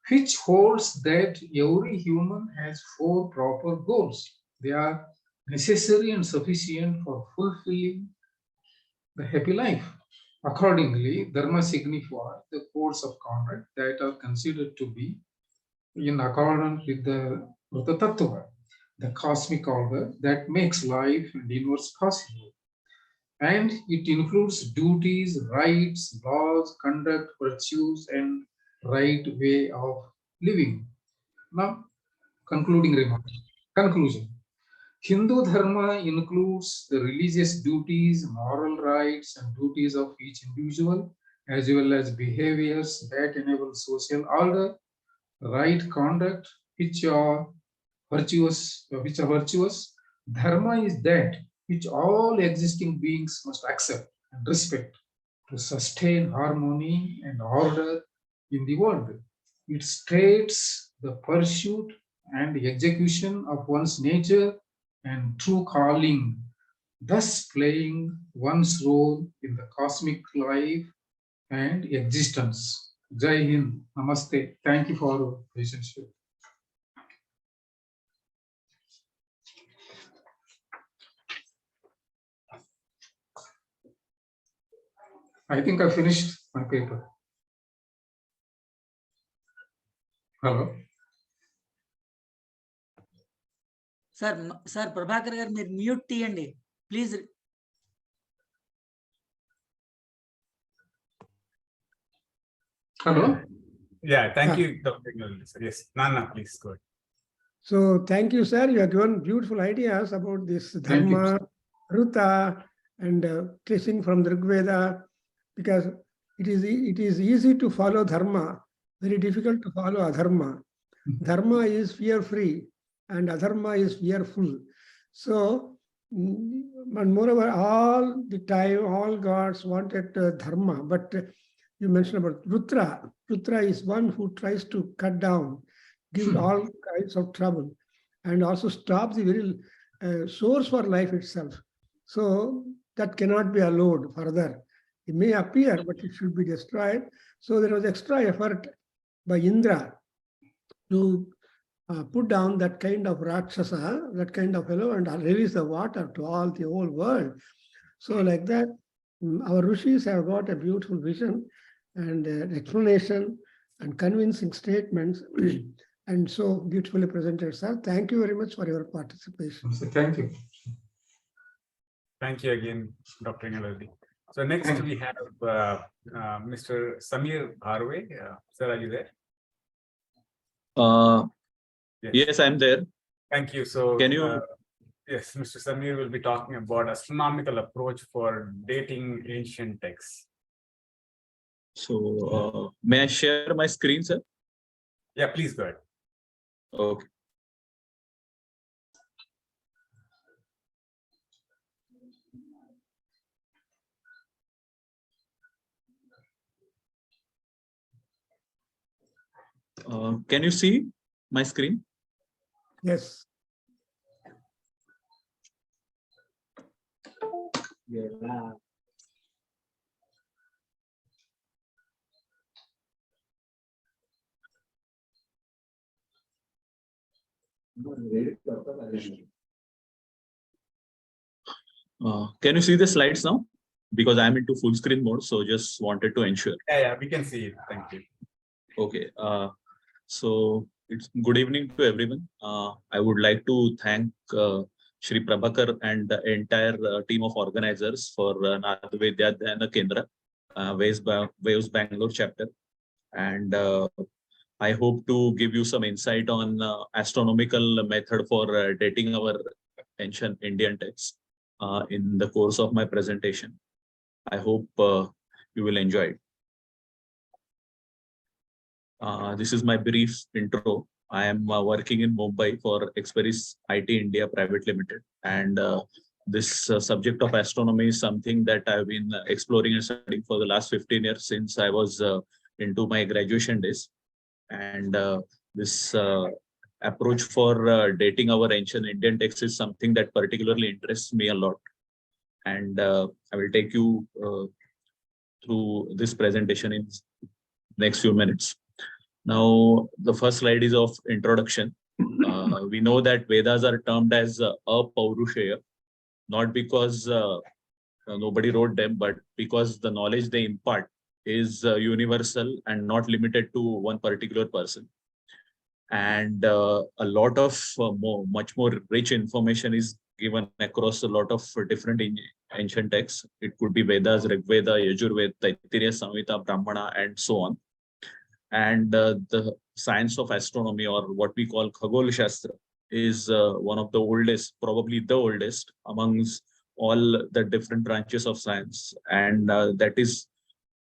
which holds that every human has 4 proper goals. They are necessary and sufficient for fulfilling the happy life. Accordingly, dharma signifies the codes of conduct that are considered to be in accordance with the Vrta Tattva, the cosmic order that makes life and universe possible. And it includes duties, rights, laws, conduct, virtues, and right way of living. Now, concluding remarks. Conclusion. Hindu Dharma includes the religious duties, moral rights, and duties of each individual, as well as behaviors that enable social order, right conduct, which are virtuous. Dharma is that which all existing beings must accept and respect to sustain harmony and order in the world. It states the pursuit and execution of one's nature and true calling, thus playing one's role in the cosmic life and existence. Jai Hind. Namaste. Thank you for your patience. I think I finished my paper. Hello. Sir Prabhakar గారు మీరు mute తీయండి please. Hello. Yeah, thank you, Dr. Yes, Nana, please go ahead. So thank you, sir. You have given beautiful ideas about this Dharma, Ruta, and tracing from the Rig Veda, because it is easy to follow Dharma, very difficult to follow Adharma. Dharma is fear-free, and Adharma is fearful. So, and moreover, all the time, all gods wanted Dharma, but you mentioned about Rutra. Rutra is one who tries to cut down, give all kinds of trouble, and also stop the very source for life itself. So that cannot be allowed further. It may appear, but it should be destroyed. So there was extra effort by Indra to put down that kind of Rakshasa, that kind of fellow, and release the water to all the whole world. So like that, our Rishis have got a beautiful vision and explanation and convincing statements, and so beautifully presented, sir. Thank you very much for your participation. Thank you. Thank you again, Dr. Ngaladi. So next we have Mr. Samir Bharwe. Sir, are you there? Yes, I'm there. Thank you. So Can you? Yes, Mr. Samir will be talking about astronomical approach for dating ancient texts. So, may I share my screen, sir? Yeah, please go ahead. Okay. Can you see my screen? Yes. Yeah. Can you see the slides now? Because I'm into full screen mode, so just wanted to ensure. Yeah, we can see it. Thank you. Okay. So it's good evening to everyone. I would like to thank Shri Prabhakar and the entire team of organizers for Veda Adhyayana Kendra, Waves Bangalore chapter. And I hope to give you some insight on astronomical method for dating our ancient Indian texts in the course of my presentation. I hope you will enjoy it. This is my brief intro. I am working in Mumbai for Experis IT India Private Limited, and this subject of astronomy is something that I've been exploring and studying for the last 15 years since I was into my graduation days. And This approach for dating our ancient Indian texts is something that particularly interests me a lot. And I will take you through this presentation in next few minutes. Now, the first slide is of introduction. We know that Vedas are termed as apaurushaya, not because nobody wrote them, but because the knowledge they impart is universal and not limited to one particular person. And a lot of much more rich information is given across a lot of different ancient texts. It could be Vedas, Rig Veda, Yajurveda, Taittiriya, Samhita, Brahmana, and so on. And the science of astronomy, or what we call Khagol Shastra, is one of the oldest, probably the oldest amongst all the different branches of science. And that is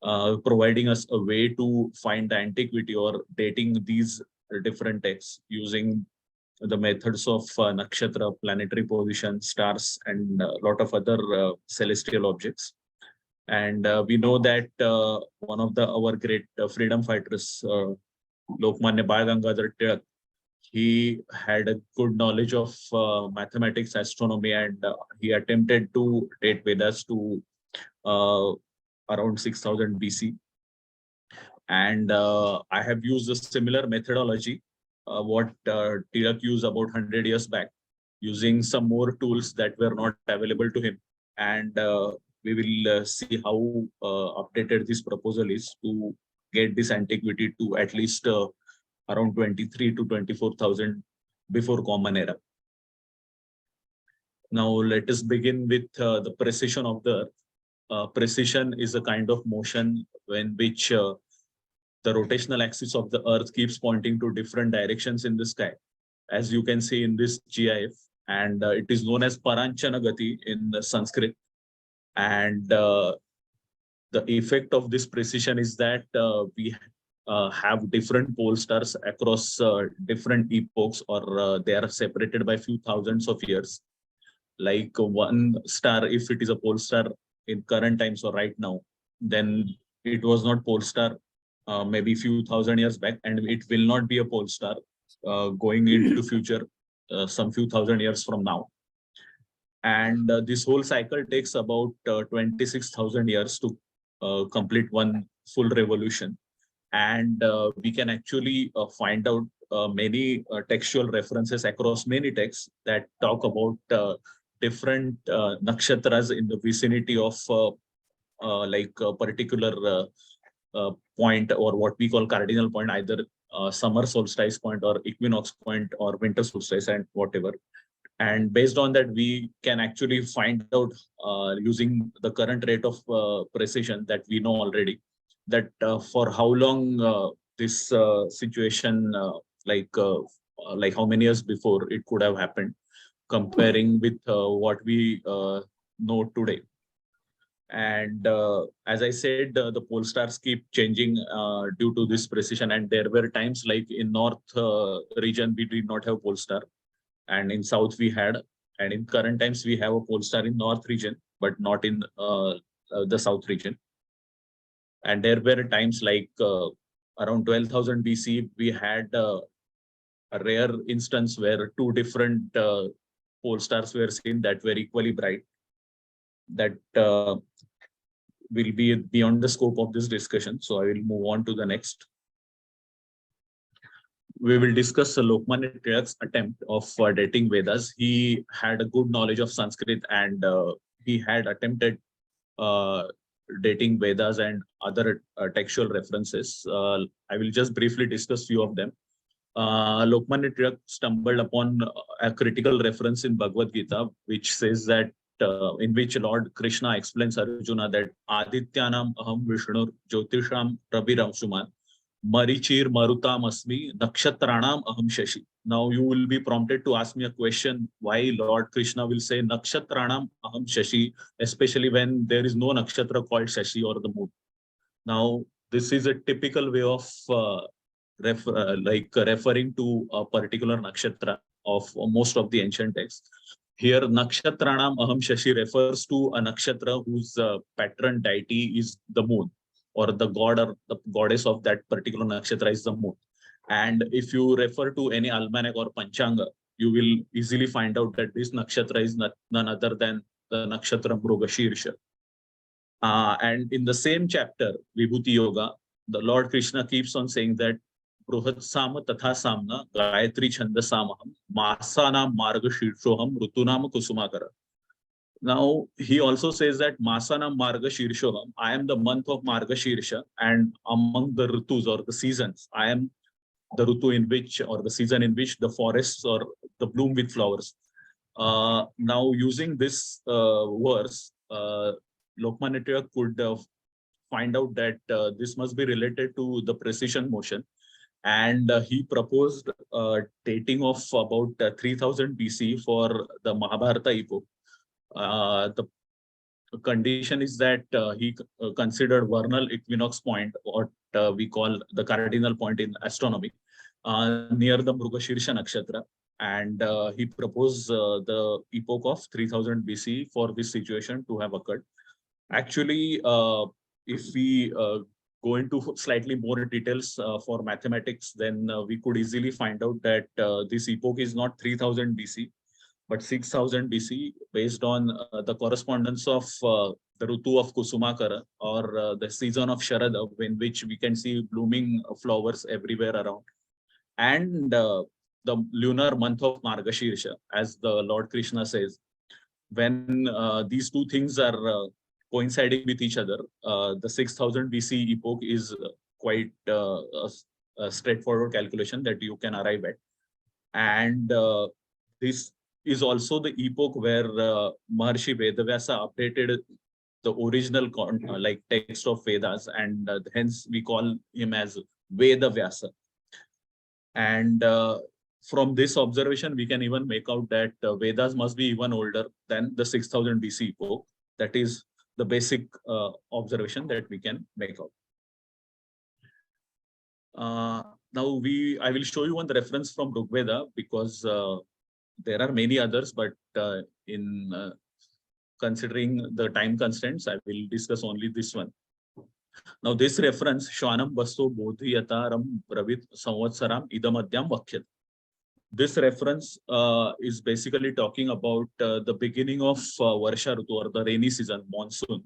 providing us a way to find the antiquity or dating these different texts using the methods of nakshatra, planetary position, stars, and a lot of other celestial objects. And we know that one of our great freedom fighters, Lokmanya Bal Gangadhar Tilak, he had a good knowledge of mathematics, astronomy, and he attempted to date Vedas to around 6000 BC. And I have used a similar methodology, what Tilak used about 100 years back, using some more tools that were not available to him. And we will see how updated this proposal is to get this antiquity to at least around 23 to 24,000 before Common Era. Now let us begin with the precession of the Earth. Precession is a kind of motion in which the rotational axis of the Earth keeps pointing to different directions in the sky, as you can see in this GIF, and it is known as Paranchana Gati in Sanskrit. And the effect of this precession is that we have different pole stars across different epochs, or they are separated by few thousands of years. Like one star, if it is a pole star in current times or right now, then it was not pole star maybe few thousand years back, and it will not be a pole star going into future some few thousand years from now. And this whole cycle takes about 26,000 years to complete one full revolution. And we can actually find out many textual references across many texts that talk about different nakshatras in the vicinity of like a particular point, or what we call cardinal point, either summer solstice point or equinox point or winter solstice and whatever. And based on that, we can actually find out using the current rate of precision that we know already, that for how long this situation, like how many years before it could have happened, comparing with what we know today. And as I said, the pole stars keep changing due to this precision. And there were times like in north region, we did not have pole star. And in south we had. And in current times, we have a pole star in north region, but not in the south region. And there were times like around 12,000 BC, we had a rare instance where two different pole stars were seen that were equally bright. That will be beyond the scope of this discussion. So I will move on to the next. We will discuss Lokmanya Tilak's attempt of dating Vedas. He had a good knowledge of Sanskrit, and he had attempted dating Vedas and other textual references. I will just briefly discuss few of them. Lokmanya Tilak stumbled upon a critical reference in Bhagavad Gita, which says that in which Lord Krishna explains Arjuna that Adityanam aham Vishnur Jyotisham Raviramsuman Marichir Marutam Asmi Nakshatranam aham Shashi. Now you will be prompted to ask me a question, why Lord Krishna will say Nakshatranam aham Shashi, especially when there is no nakshatra called Shashi or the moon. Now this is a typical way of referring to a particular nakshatra of most of the ancient texts. Here, Nakshatranam Aham Shashi refers to a nakshatra whose patron deity is the moon, or the god or the goddess of that particular nakshatra is the moon. And if you refer to any almanac or panchanga, you will easily find out that this nakshatra is none other than the nakshatra Mrugashirsha. And in the same chapter, Vibhuti Yoga, the Lord Krishna keeps on saying that Bruhat Sama Tatha Samna Gayatri Chanda Samaham Masana Marga Shirshoham Rutunam Kusumakara. Now, he also says that Masana Marga Shirshoham, I am the month of Marga Shirsha, and among the Rutus or the seasons, I am the Rutu in which, or the season in which the forests or the bloom with flowers. Now, using this verse, Lokmanya Tilak could find out that this must be related to the precision motion. And he proposed dating of about 3000 BC for the Mahabharata epoch. The condition is that he considered vernal equinox point, what we call the cardinal point in astronomy, near the Mrugashirsha nakshatra. And he proposed the epoch of 3000 BC for this situation to have occurred. Actually, if we go into slightly more details for mathematics, then we could easily find out that this epoch is not 3000 BC, but 6000 BC, based on the correspondence of the Rutu of Kusumakara, or the season of Sharada, in which we can see blooming flowers everywhere around, and the lunar month of Margashirsha, as the Lord Krishna says. When these two things are coinciding with each other, the 6000 BC epoch is quite a straightforward calculation that you can arrive at. And this is also the epoch where Maharshi Vedavyasa updated the original text of Vedas, and hence we call him as Vedavyasa. And from this observation, we can even make out that Vedas must be even older than the 6000 BC epoch. That is the basic observation that we can make out. Now I will show you one reference from Rigveda, because there are many others, but in considering the time constraints, I will discuss only this one. Now this reference, Shwanam Basto Bodhiyataram Bravit Samvatsaram Idamadyam Vakhyat. This reference is basically talking about the beginning of Varsha Rutu, or the rainy season, monsoon,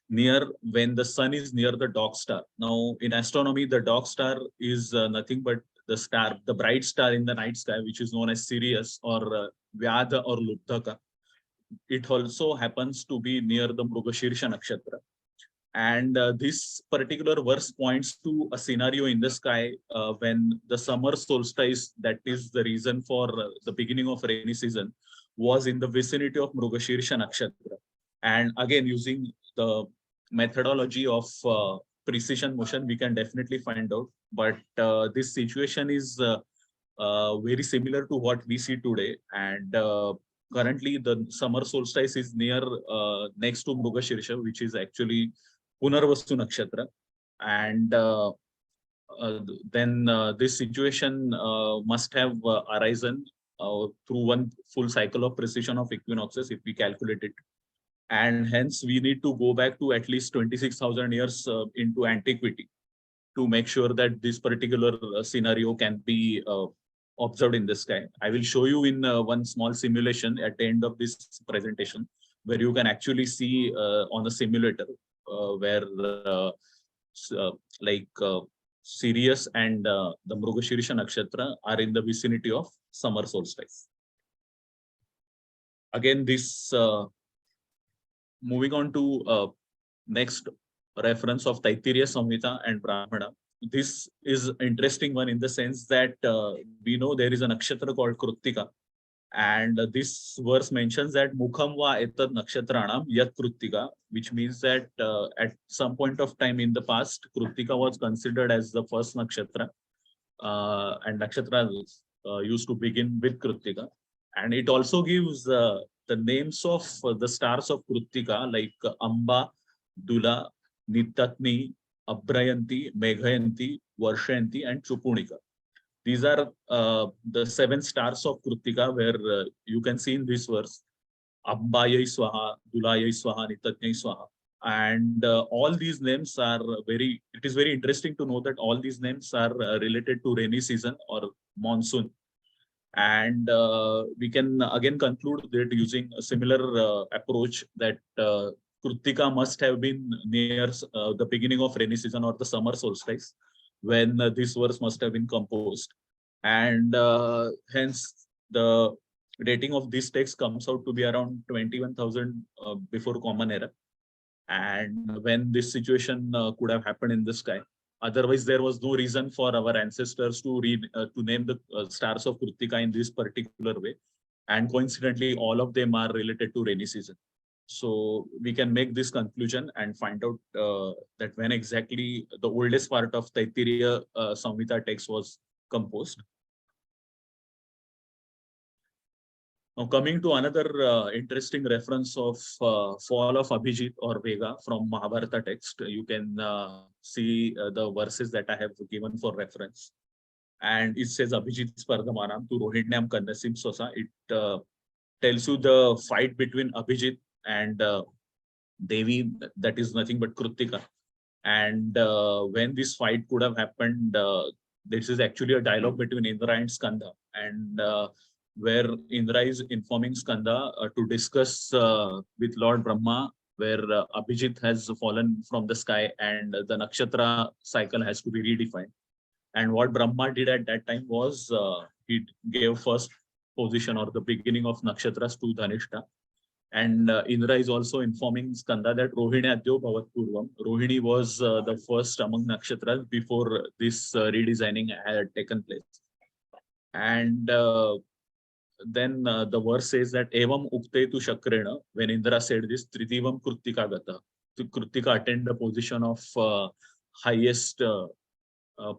when the sun is near the dog star. Now in astronomy, the dog star is nothing but the star, the bright star in the night sky, which is known as Sirius or Vyada or Luptaka. It also happens to be near the Mrugashirsha nakshatra. And this particular verse points to a scenario in the sky when the summer solstice, that is the reason for the beginning of rainy season, was in the vicinity of Mrugashirsha nakshatra. And again, using the methodology of precision motion, we can definitely find out. But this situation is very similar to what we see today. And currently, the summer solstice is near next to Mrugashirsha, which is actually Punarvastu nakshatra. And then this situation must have arisen through one full cycle of precession of equinoxes, if we calculate it. And hence we need to go back to at least 26,000 years into antiquity to make sure that this particular scenario can be observed in the sky. I will show you in one small simulation at the end of this presentation, where you can actually see on a simulator where Sirius and the Mrugashirsha nakshatra are in the vicinity of summer solstice. Again, this moving on to next reference of Taittiriya Samhita and Brahmana. This is interesting one in the sense that we know there is a nakshatra called Kruttika, and this verse mentions that Mukham va etad nakshatranam yat Kruttika, which means that at some point of time in the past, Kruttika was considered as the first nakshatra, and nakshatra used to begin with Kruttika. And it also gives the names of the stars of Kruttika, like Amba, Dula, Nitatni, Abrayanti, Meghayanti, Varshayanti, and Chupunika. These are the 7 stars of Kruttika, where you can see in this verse, Ambaya Swaha, Dulaya Swaha, Nitatnya Swaha. And all these names are it is very interesting to know that all these names are related to rainy season or monsoon. And we can again conclude that using a similar approach that Kritika must have been near the beginning of rainy season or the summer solstice when this verse must have been composed. And hence the dating of this text comes out to be around 21,000 before Common Era. And when this situation could have happened in the sky. Otherwise, there was no reason for our ancestors to name the stars of Kritika in this particular way. And coincidentally, all of them are related to rainy season. So we can make this conclusion and find out that when exactly the oldest part of Taittiriya Samhita text was composed. Now, coming to another interesting reference of fall of Abhijit or Vega from Mahabharata text, you can see the verses that I have given for reference. And it says Abhijit Spardhamanam to Rohidnyam Kannasim Sosa. It tells you the fight between Abhijit and Devi, that is nothing but Kritika. And when this fight could have happened, this is actually a dialogue between Indra and Skanda. And where Indra is informing Skanda to discuss with Lord Brahma, where Abhijit has fallen from the sky and the nakshatra cycle has to be redefined. And what Brahma did at that time was he gave first position or the beginning of nakshatras to Dhanishta. And Indra is also informing Skanda that Rohini Adyo Bhavat Purvam. Rohini was the first among nakshatras before this redesigning had taken place. And then the verse says that Evam Ukte tu Shakrena, when Indra said this, Tritivam Kritika Gata. Kritika attained the position of highest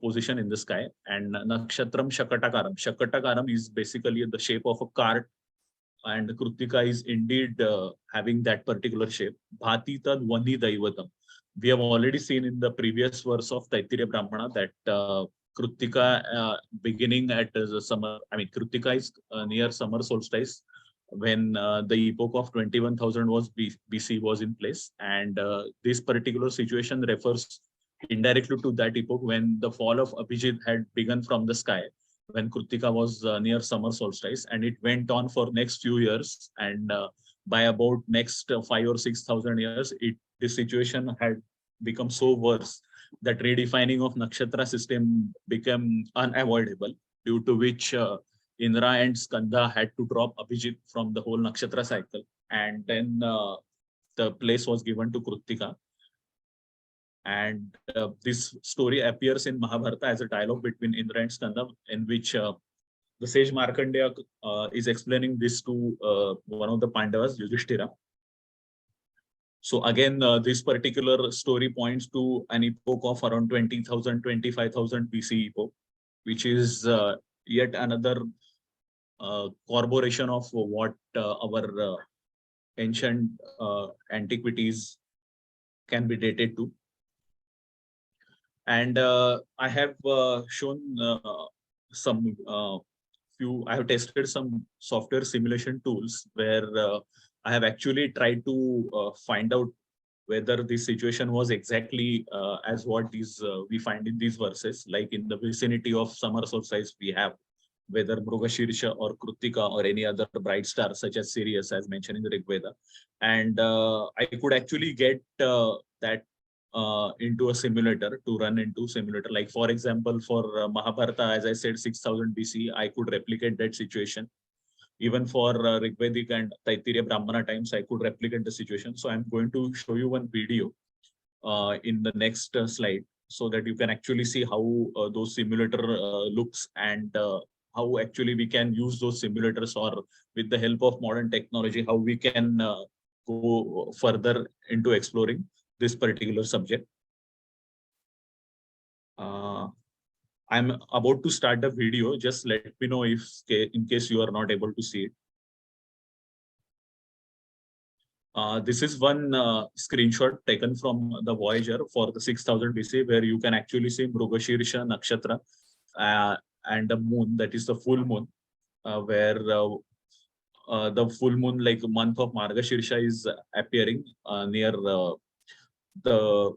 position in the sky. And Nakshatram Shakatakaram. Shakatakaram is basically the shape of a cart. And Kritika is indeed having that particular shape. Bhati tad Vani Daivatam. We have already seen in the previous verse of Taittiriya Brahmana that Kritika beginning at the summer, Kritika is near summer solstice when the epoch of 21,000 was BC was in place. And this particular situation refers indirectly to that epoch when the fall of Abhijit had begun from the sky, when Kritika was near summer solstice, and it went on for next few years. And by about next 5,000 or 6,000 years, this situation had become so worse that redefining of nakshatra system became unavoidable, due to which Indra and Skanda had to drop Abhijit from the whole nakshatra cycle. And then the place was given to Kritika. And this story appears in Mahabharata as a dialogue between Indra and Skanda, in which the sage Markandeya is explaining this to one of the Pandavas, Yudhishthira. So again, this particular story points to an epoch of around 20,000, 25,000 BC epoch, which is yet another corroboration of what our ancient antiquities can be dated to. And I have shown some I have tested some software simulation tools where I have actually tried to find out whether this situation was exactly as what we find in these verses, like in the vicinity of summer solstice we have, whether Mrugashirsha or Kritika or any other bright star such as Sirius as mentioned in the Rig Veda. And I could actually get that into a simulator, to run into simulator. Like for example, for Mahabharata, as I said, 6,000 BC, I could replicate that situation. Even for Rigvedic and Taittiriya Brahmana times, I could replicate the situation. So I'm going to show you one video in the next slide, so that you can actually see how those simulator looks, and how actually we can use those simulators, or with the help of modern technology, how we can go further into exploring this particular subject. I'm about to start the video. Just let me know if, in case you are not able to see it. This is one screenshot taken from the Voyager for the 6,000 BC, where you can actually see Mrugashirsha Nakshatra and the moon, that is the full moon, where the full moon, like month of Margashirsha, is appearing near the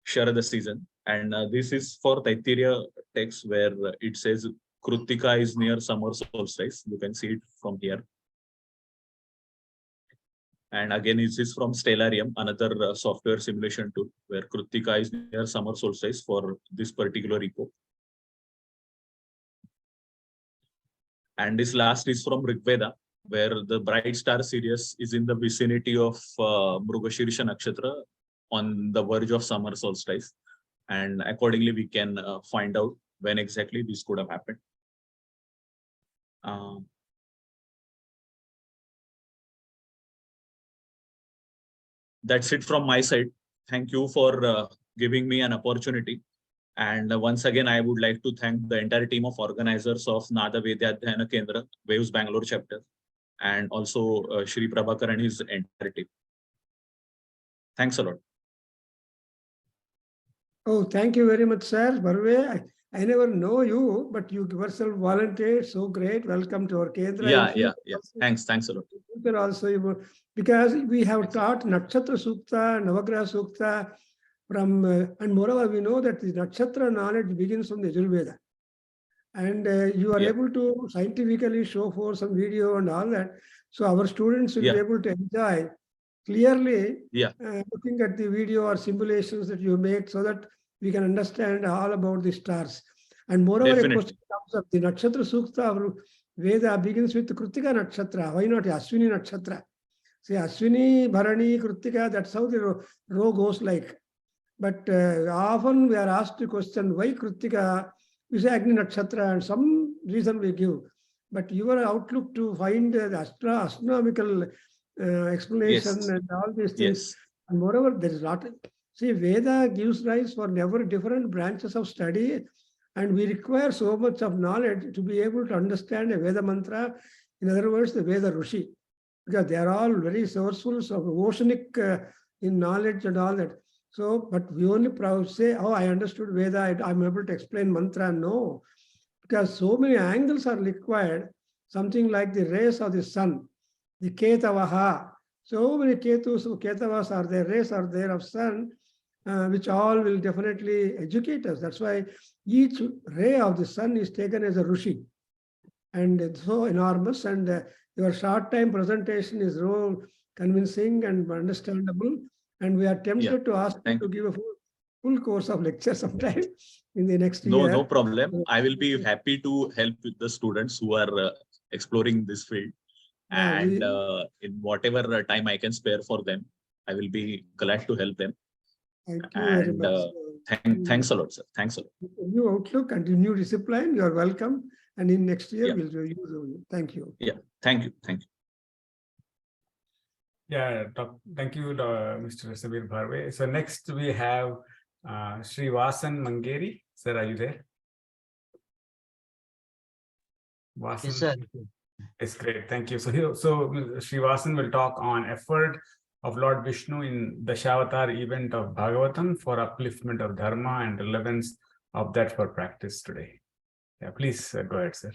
Sharada season. And this is for Taittiriya text where it says Krutika is near summer solstice. You can see it from here. And again, this is from Stellarium, another software simulation tool where Krutika is near summer solstice for this particular epoch. And this last is from Rigveda, where the bright star Sirius is in the vicinity of Mrugashirsha Nakshatra on the verge of summer solstice. And accordingly, we can find out when exactly this could have happened. That's it from my side. Thank you for giving me an opportunity. And once again, I would like to thank the entire team of organizers of Nada Veda Adhyayana Kendra, Waves Bangalore chapter, and also Shri Prabhakar and his entire team. Thanks a lot. Oh, thank you very much, sir. Bharve, I never know you, but you yourself volunteered. So great. Welcome to our Kendra. Yeah. Thanks a lot. Also, because we have taught Nakshatra Sukta, Navagraha Sukta from, and moreover, we know that the Nakshatra knowledge begins from the Yajurveda. And you are able to scientifically show for some video and all that. So our students will be able to enjoy clearly looking at the video or simulations that you make so that we can understand all about the stars. And moreover, a question comes up, the Nakshatra Sukta, our Veda begins with Kritika Nakshatra. Why not Ashwini Nakshatra? See, Ashwini, Bharani, Kritika, that's how the row goes like. But often we are asked the question, why Kritika? We say Agni Nakshatra, and some reason we give. But your outlook to find the astronomical explanation and all these things. And moreover, there is a lot. See, Veda gives rise for never different branches of study, and we require so much of knowledge to be able to understand a Veda mantra. In other words, the Veda Rushi, because they are all very sourceful, so oceanic in knowledge and all that. So, but we only say, oh, I understood Veda, I'm able to explain mantra. No, because so many angles are required, something like the rays of the sun, the Ketavaha. So many Ketus, Ketavas are there, rays are there of sun, which all will definitely educate us. That's why each ray of the sun is taken as a Rushi. And it's so enormous, and your short time presentation is so convincing and understandable. And we are tempted to ask you to give a full course of lecture sometime in the next year. No problem. I will be happy to help with the students who are exploring this field. And in whatever time I can spare for them, I will be glad to help them. Thank you very much. Thanks a lot, sir. Thanks a lot. New outlook and new discipline, you are welcome. And in next year, we'll use you. Thank you. Yeah, thank you. Yeah, thank you, Mr. Sabir Bharve. So next we have Sri Vasan Mangeri. Sir, are you there? Vasan? Yes, sir. It's great. Thank you. So Sri Vasan will talk on effort of Lord Vishnu in the Dashavatar event of Bhagavatam for upliftment of Dharma and relevance of that for practice today. Yeah, please go ahead, sir.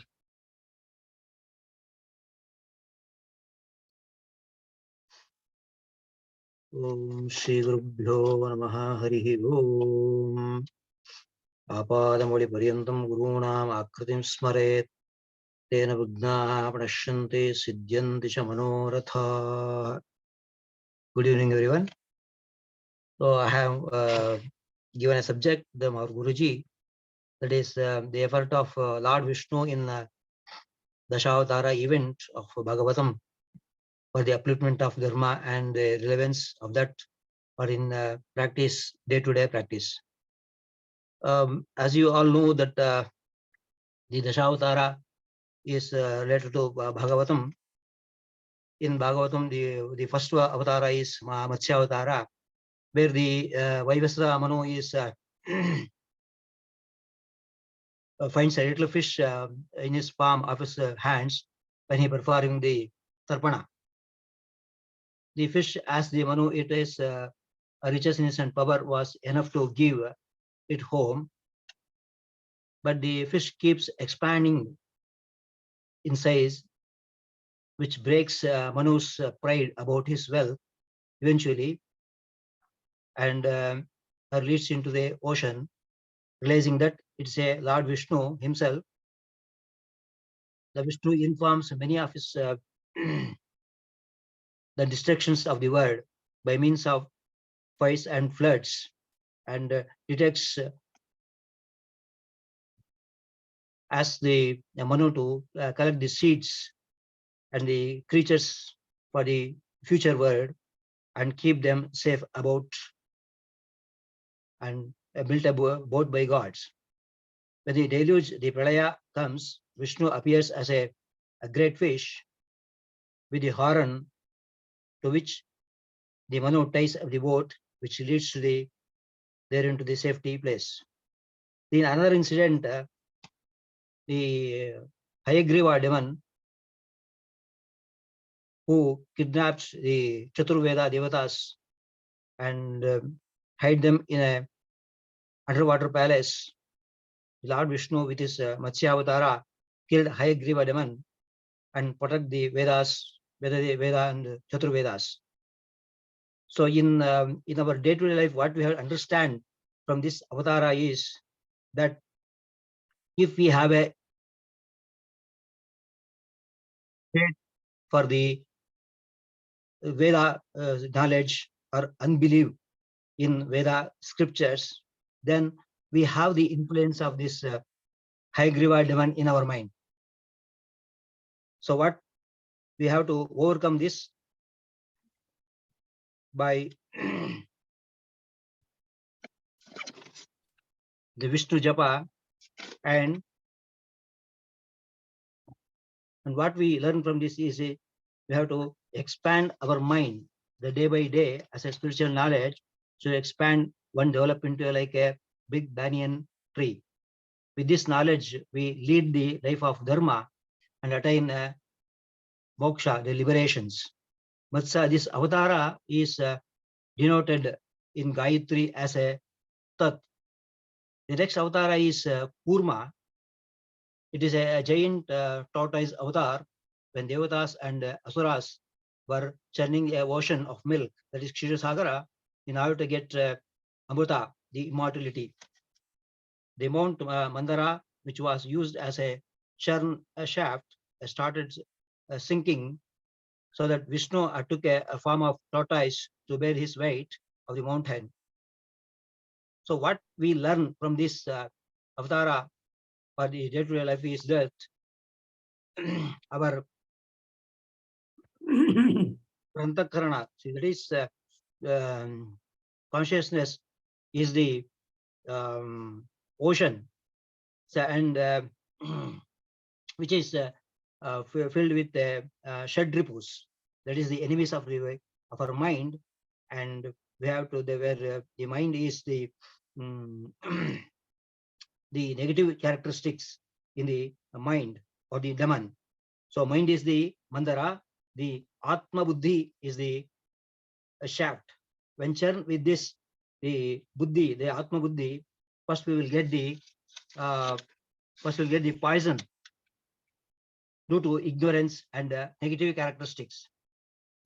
Om Shri Gurubhyo Namaha Harihi Om. Apadamoli Paryantam Gurunam Akritim Smaret Tena Vignaha Pranashyanti Siddhyanti Cha Manoratha. Good evening, everyone. So I have given a subject, the Guruji, that is the effort of Lord Vishnu in the Dashavatara event of Bhagavatam for the upliftment of Dharma and the relevance of that or in practice, day-to-day practice. As you all know that the Dashavatara is related to Bhagavatam. In Bhagavatam, the first avatara is Matsya Avatara, where the Vaivasra Manu is finds a little fish in his palm of his hands when he performing the Tarpana. The fish, as the Manu, it is richness and power was enough to give it home, but the fish keeps expanding in size, which breaks Manu's pride about his wealth. Eventually, and are released into the ocean, realizing that it's a Lord Vishnu himself. The Vishnu informs many of his the destructions of the world by means of fires and floods, and detects as the Manu to collect the seeds and the creatures for the future world and keep them safe about and built a boat by gods. When the deluge, the pralaya comes, Vishnu appears as a great fish with the horn, to which the Manu ties the boat, which leads to the there into the safety place. In another incident, the Hayagriva demon who kidnaps the Chaturveda Devatas and hide them in a underwater palace. Lord Vishnu with his Matsya Avatara killed Hayagriva demon and protect the Vedas, Veda and Chaturvedas. So in our day-to-day life, what we have to understand from this Avatara is that if we have a faith for the Veda knowledge or unbelief in Veda scriptures, then we have the influence of this Hayagriva demon in our mind. So what we have to overcome this by the Vishnu Japa, and what we learn from this is we have to expand our mind the day by day as a spiritual knowledge, to expand one develop into like a big banyan tree. With this knowledge, we lead the life of dharma and attain moksha, the liberations. But this avatara is denoted in Gayatri as a tat. The next avatara is Kurma. It is a giant tortoise avatar when Devatas and Asuras were churning a ocean of milk, that is Kshirasagara, in order to get Amrita, the immortality. The Mount Mandara, which was used as a churn shaft, started sinking, so that Vishnu took a form of tortoise to bear his weight of the mountain. So what we learn from this avatara for the day-to-day life is that our Prantakarana, see, that is consciousness is the ocean, so, and which is filled with Shadripus, that is the enemies of our mind, and we have to where the mind is the the negative characteristics in the mind or the demon. So mind is the mandara, the atma buddhi is the shaft. When churned with this, the buddhi, the atma buddhi, first we will get the poison due to ignorance and negative characteristics.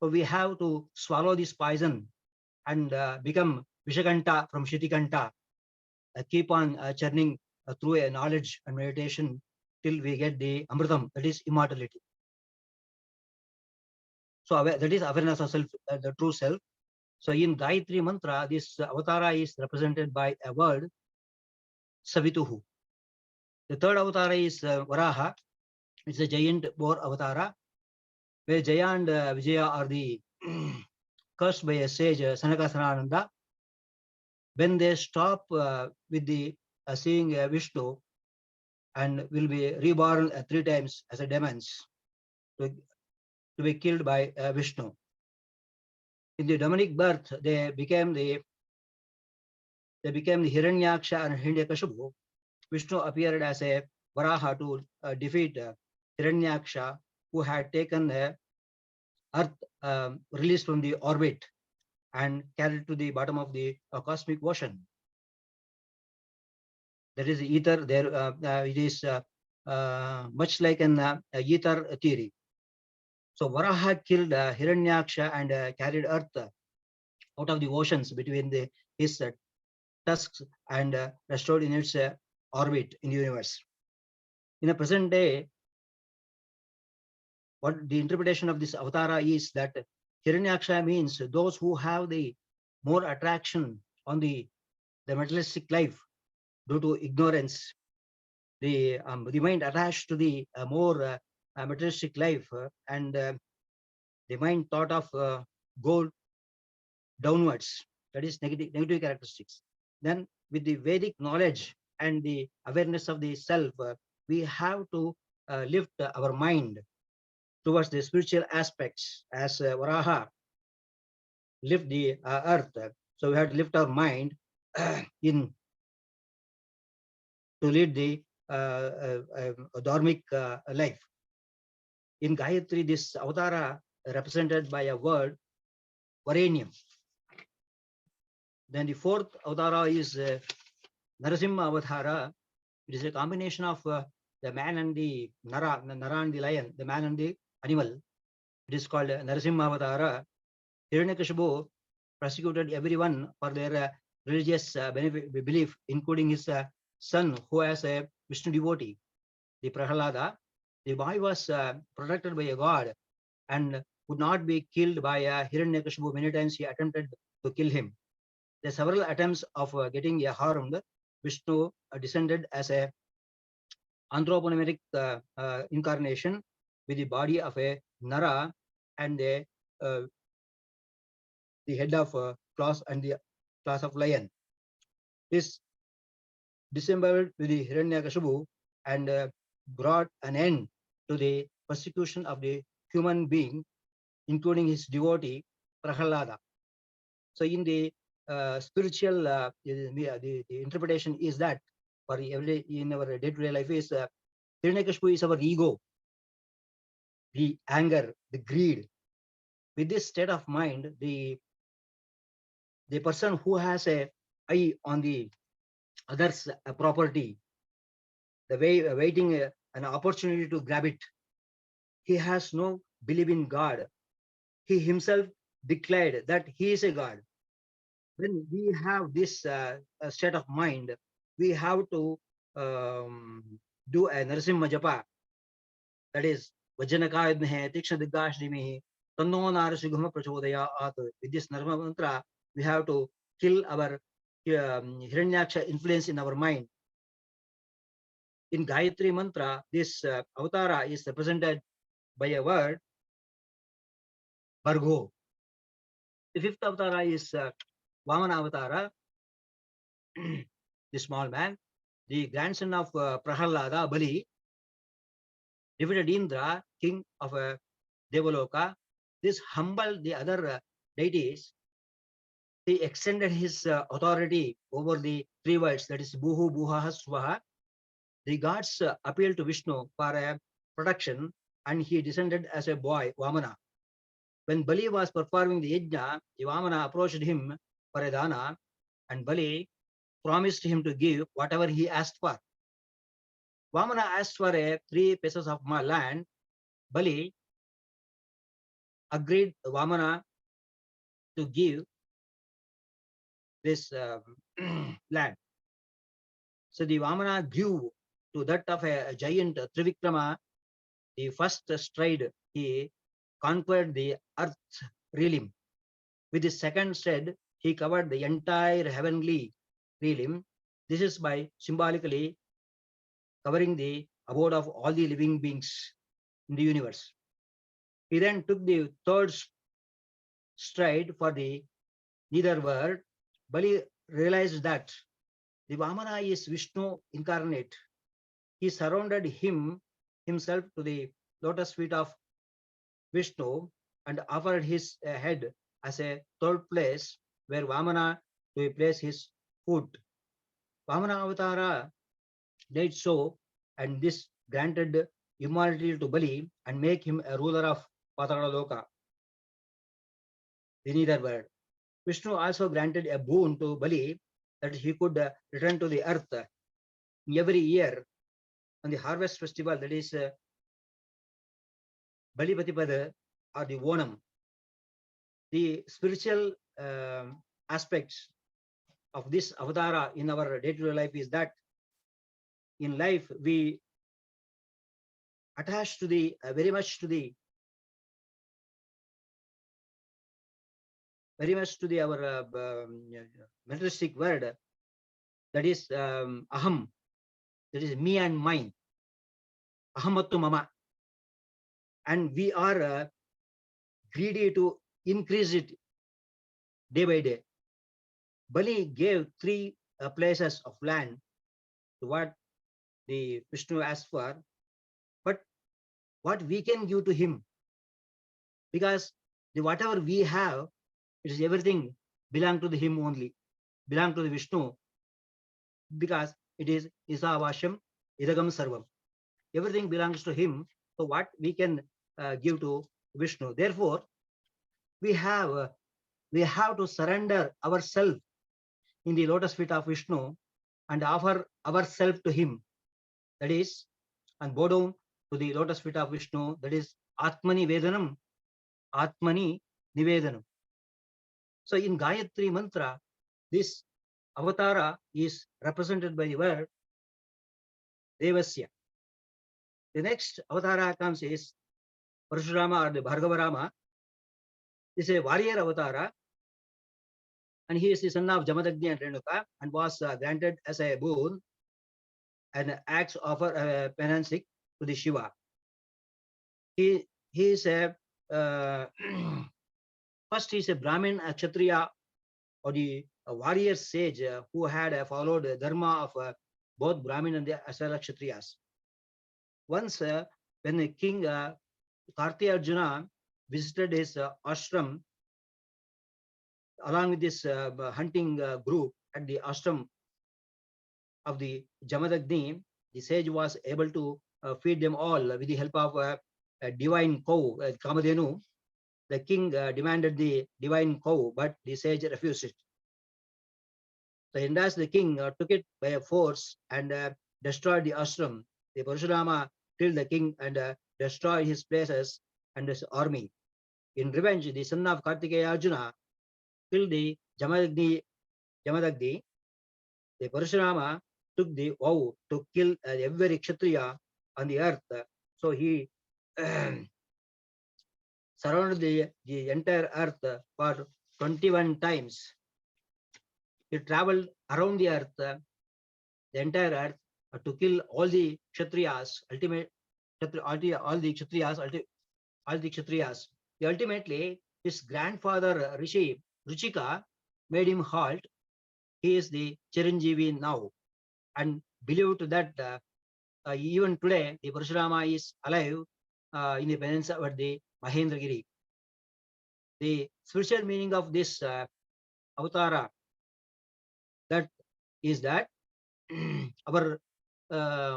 So we have to swallow this poison and become Vishakanta from Shitikanta, keep on churning through a knowledge and meditation till we get the Amritam, that is immortality. So that is awareness of self, the true self. So in Gayatri Mantra, this avatara is represented by a word, Savituhu. The third avatara is Varaha. It's a giant boar avatara, where Jaya and Vijaya are the cursed by a sage, Sanaka Sanananda. When they stop with the seeing Vishnu, and will be reborn 3 times as a demons to be killed by Vishnu. In the demonic birth, they became the Hiranyaksha and Hiranyakashipu. Vishnu appeared as a Varaha to defeat Hiranyaksha, who had taken the earth released from the orbit and carried to the bottom of the cosmic ocean. That is the ether. There it is much like an ether theory. So Varaha killed Hiranyaksha and carried earth out of the oceans between his tusks and restored in its orbit in the universe. In the present day, what the interpretation of this avatara is that Hiranyaksha means those who have the more attraction on the materialistic life due to ignorance, the mind attached to the more materialistic life, and the mind thought of go downwards. That is negative characteristics. Then with the Vedic knowledge and the awareness of the self, we have to lift our mind towards the spiritual aspects as Varaha lift the earth. So we have to lift our mind in to lead the dharmic life. In Gayatri, this avatara represented by a word, Varenium. Then the fourth avatara is Narasimha avatara. It is a combination of the man and the Nara and the lion, the man and the animal. It is called Narasimha avatara. Hiranyakashipu persecuted everyone for their religious belief, including his son, who was a Vishnu devotee, the Prahalada. The boy was protected by a god and would not be killed by Hiranyakashipu. Many times he attempted to kill him. There are several attempts of getting harmed. Vishnu descended as a anthropomorphic incarnation with the body of a Nara and the head of claws and the claws of lion. This dissembled with the Hiranyakashipu and brought an end to the persecution of the human being, including his devotee Prahalada. So in the spiritual, the interpretation is that for every in our day-to-day life is Hiranyakashipu is our ego, the anger, the greed. With this state of mind, the person who has a eye on the others' property, the way waiting an opportunity to grab it, he has no belief in God. He himself declared that he is a God. When we have this state of mind, we have to do a Narasimha Japa, that is Vajanakayadmehe, Tikshna Digashnimehi, Tanno Narasiguha Prachodaya. With this Narasimha mantra, we have to kill our Hiranyaksha influence in our mind. In Gayatri mantra, this avatara is represented by a word, Bhargo. The fifth avatara is Vamana avatara, the small man, the grandson of Prahalada, Bali, defeated Indra, king of Devaloka. This humbled the other deities. He extended his authority over the three worlds, that is Buhu, Buhaha, Swaha. The gods appealed to Vishnu for protection, and he descended as a boy, Vamana. When Bali was performing the yajna, the Vamana approached him for a dana, and Bali promised him to give whatever he asked for. Vamana asked for 3 pieces of land. Bali agreed Vamana to give this land. So the Vamana grew to that of a giant Trivikrama. The first stride, he conquered the earth realm. With the second stride, he covered the entire heavenly realm. This is by symbolically covering the abode of all the living beings in the universe. He then took the third stride for the nether world. Bali realized that the Vamana is Vishnu incarnate. He surrounded himself to the lotus feet of Vishnu and offered his head as a third place where Vamana to place his foot. Vamana avatara did so, and this granted immortality to Bali and make him a ruler of Patala Loka, the nether world. Vishnu also granted a boon to Bali that he could return to the earth every year on the harvest festival, that is Bali Patipada or the Onam. The spiritual aspects of this avatara in our day-to-day life is that in life we attach to the very much to the our materialistic word, that is aham, that is me and mine, ahamattu mama, and we are greedy to increase it day by day. Bali gave 3 places of land to what the Vishnu asked for, but what we can give to him, because the whatever we have, it is everything belong to the him only, belong to the Vishnu, because it is Isavasham Idagam Sarvam. Everything belongs to him. So what we can give to Vishnu. Therefore, we have to surrender ourselves in the lotus feet of Vishnu and offer ourselves to him. That is, and bow down to the lotus feet of Vishnu. That is Atmani Vedanam, Atmani Nivedanam. So in Gayatri Mantra, this avatara is represented by the word Devasya. The next avatara comes is Parashurama or the Bhargavarama. This is a warrior avatara, and he is the son of Jamadagni and Renuka, and was granted as a boon and acts offer penance to the Shiva. He is a first he is a Brahmin, a Kshatriya, or the warrior sage who had followed the dharma of both Brahmin and the as well as Kshatriyas. Once when the king Karti Arjuna visited his ashram along with this hunting group at the ashram of the Jamadagni, the sage was able to feed them all with the help of a divine cow, Kamadhenu. The king demanded the divine cow, but the sage refused it. So, and as the king took it by a force and destroyed the ashram, the Parashurama killed the king and destroyed his places and his army. In revenge, the son of Kartikeya Arjuna killed the Jamadagni. The Parashurama took the vow to kill every Kshatriya on the earth. So he surrounded the entire earth for 21 times. He traveled around the earth, the entire earth, to kill all the Kshatriyas, Ultimately, his grandfather Rishi Ruchika made him halt. He is the Chiranjeevi now, and believed that even today the Parashurama is alive in the peninsula at the Mahendragiri. The spiritual meaning of this avatara that is that our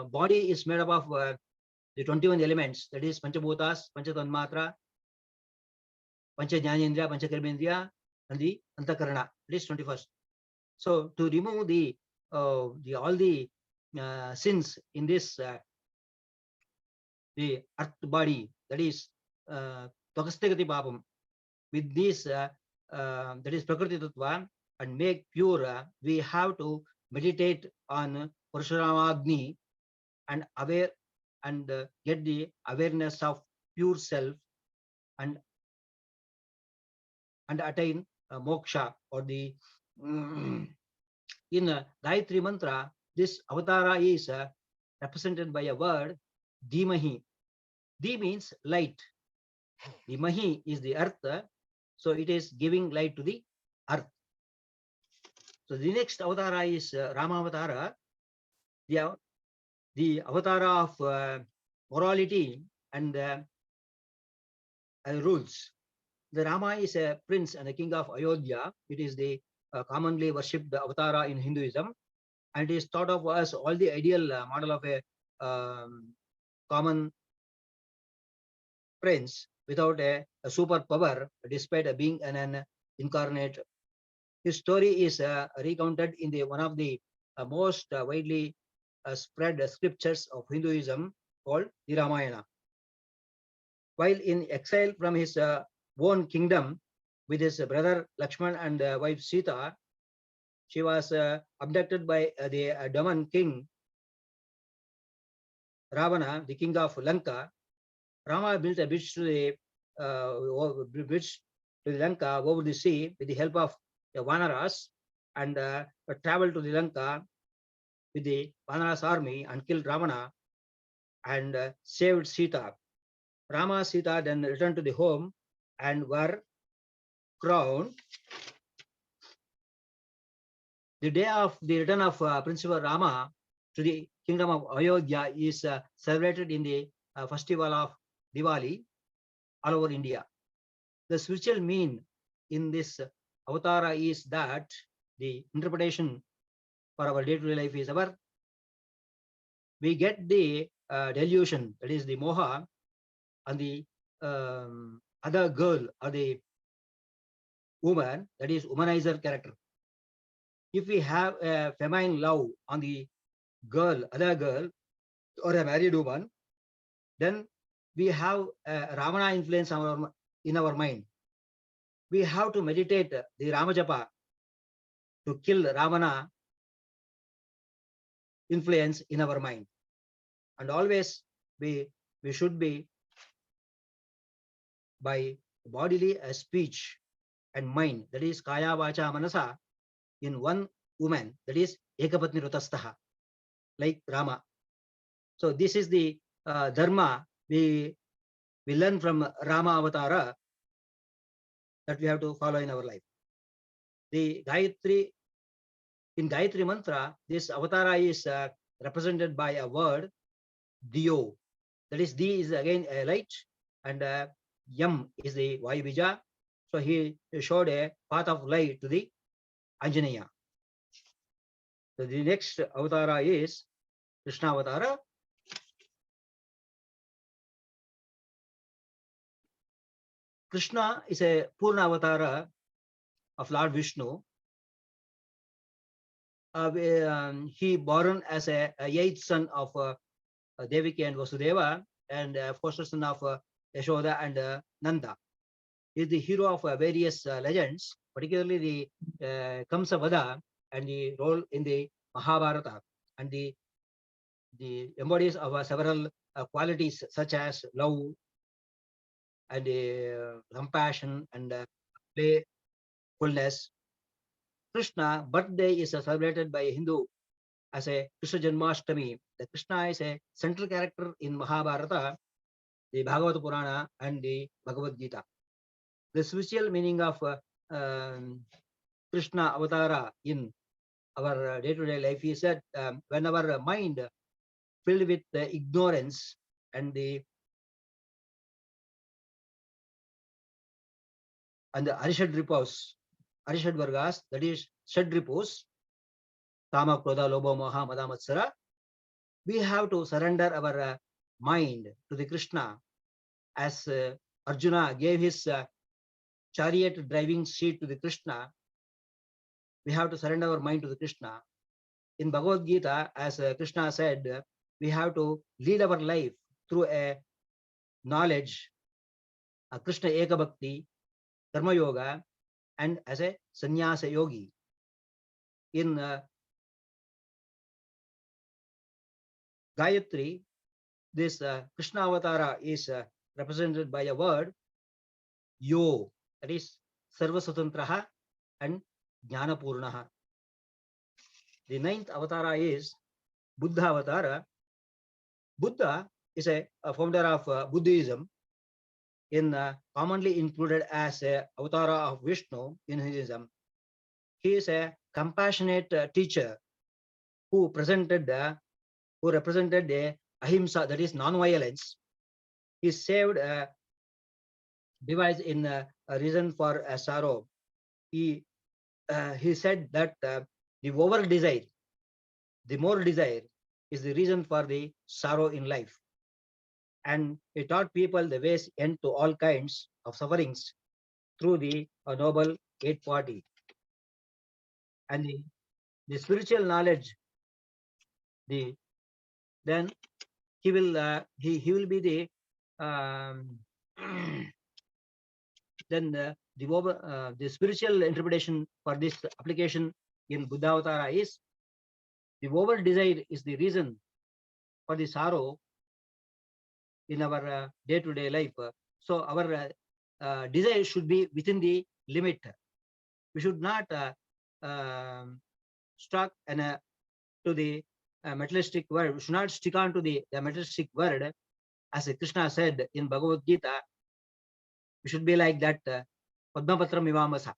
body is made up of the 21 elements, that is Panchabhutas, Panchatanmatra, Panchajnanendriya, Panchakarmendriya, and the Antakarana, that is 21st. So to remove the all the sins in this the earth body, that is Takastegati Papam, with this that is Prakriti Tattva, and make pure, we have to meditate on Parashurama Agni and aware and get the awareness of pure self and attain moksha, or the in Gayatri Mantra, this avatara is represented by a word Dhimahi. Di means light. Dhimahi is the earth, so it is giving light to the earth. So the next avatara is Rama avatara, the avatara of morality and rules. The Rama is a prince and a king of Ayodhya. It is the commonly worshipped avatara in Hinduism, and it is thought of as all the ideal model of a common prince without a superpower, despite being an incarnate. His story is recounted in the one of the most widely spread scriptures of Hinduism, called the Ramayana. While in exile from his own kingdom, with his brother Lakshman and wife Sita. She was abducted by the Daman king Ravana, the king of Lanka. Rama built a bridge to the Lanka over the sea with the help of the Vanaras, and traveled to the Lanka with the Vanaras army and killed Ravana and saved Sita. Rama, Sita then returned to the home and were crowned. The day of the return of Principal Rama to the kingdom of Ayodhya is celebrated in the festival of Diwali all over India. The spiritual mean in this avatara is that the interpretation for our day-to-day life is we get the delusion, that is the moha, and the other girl or the woman, that is womanizer character. If we have a feminine love on the girl, other girl, or a married woman, then we have a Ravana influence in our mind. We have to meditate the Ramajapa to kill Ravana influence in our mind. And always we should be by bodily speech and mind, that is kaya vacha manasa, in one woman, that is ekapatni rutastaha, like Rama. So this is the dharma we learn from Rama avatara that we have to follow in our life. The Gayatri, in Gayatri mantra, this avatara is represented by a word Diyo. That is, Di is again a light, and Yam is the Vayu Bija. So he showed a path of light to the Anjaneya. So the next avatara is Krishna avatara. Krishna is a Purna avatara of Lord Vishnu. He born as a eighth son of Devaki and Vasudeva, and foster son of Yashoda and Nanda. He is the hero of various legends, particularly the Kamsa Vada and the role in the Mahabharata, and the embodies of several qualities such as love and compassion and playfulness. Krishna birthday is celebrated by Hindu as a Krishna Janmashtami. The Krishna is a central character in Mahabharata, the Bhagavad Purana, and the Bhagavad Gita. The spiritual meaning of Krishna avatara in our day-to-day life is that when our mind filled with ignorance and the Arishad repose, Arishad Vargas, that is Shad repose, Kama, Krodha, Lobha, Moha, Mada, Matsara, we have to surrender our mind to the Krishna, as Arjuna gave his chariot driving seat to the Krishna. We have to surrender our mind to the Krishna. In Bhagavad Gita, as Krishna said, we have to lead our life through a knowledge, a Krishna Eka Bhakti, Karma Yoga, and as a sannyasa yogi. In Gayatri, this Krishna avatara is represented by a word Yo, that is Sarvaswatantraha and Jnanapurnaha. The ninth avatara is Buddha avatara. Buddha is a founder of Buddhism, commonly included as a avatara of Vishnu in Hinduism. He is a compassionate teacher who represented the ahimsa, that is non-violence. He saved a device in a reason for sorrow. He said that the over desire, the more desire, is the reason for the sorrow in life. And he taught people the ways end to all kinds of sufferings through the noble 840. And the spiritual knowledge, then he will be the then the spiritual interpretation for this application in Buddha Avatara is the over desire is the reason for the sorrow in our day-to-day life. So our desire should be within the limit. We should not stuck to the materialistic world. We should not stick on to the materialistic world. As Krishna said in Bhagavad Gita, we should be like that Padmapatram Ivamasa.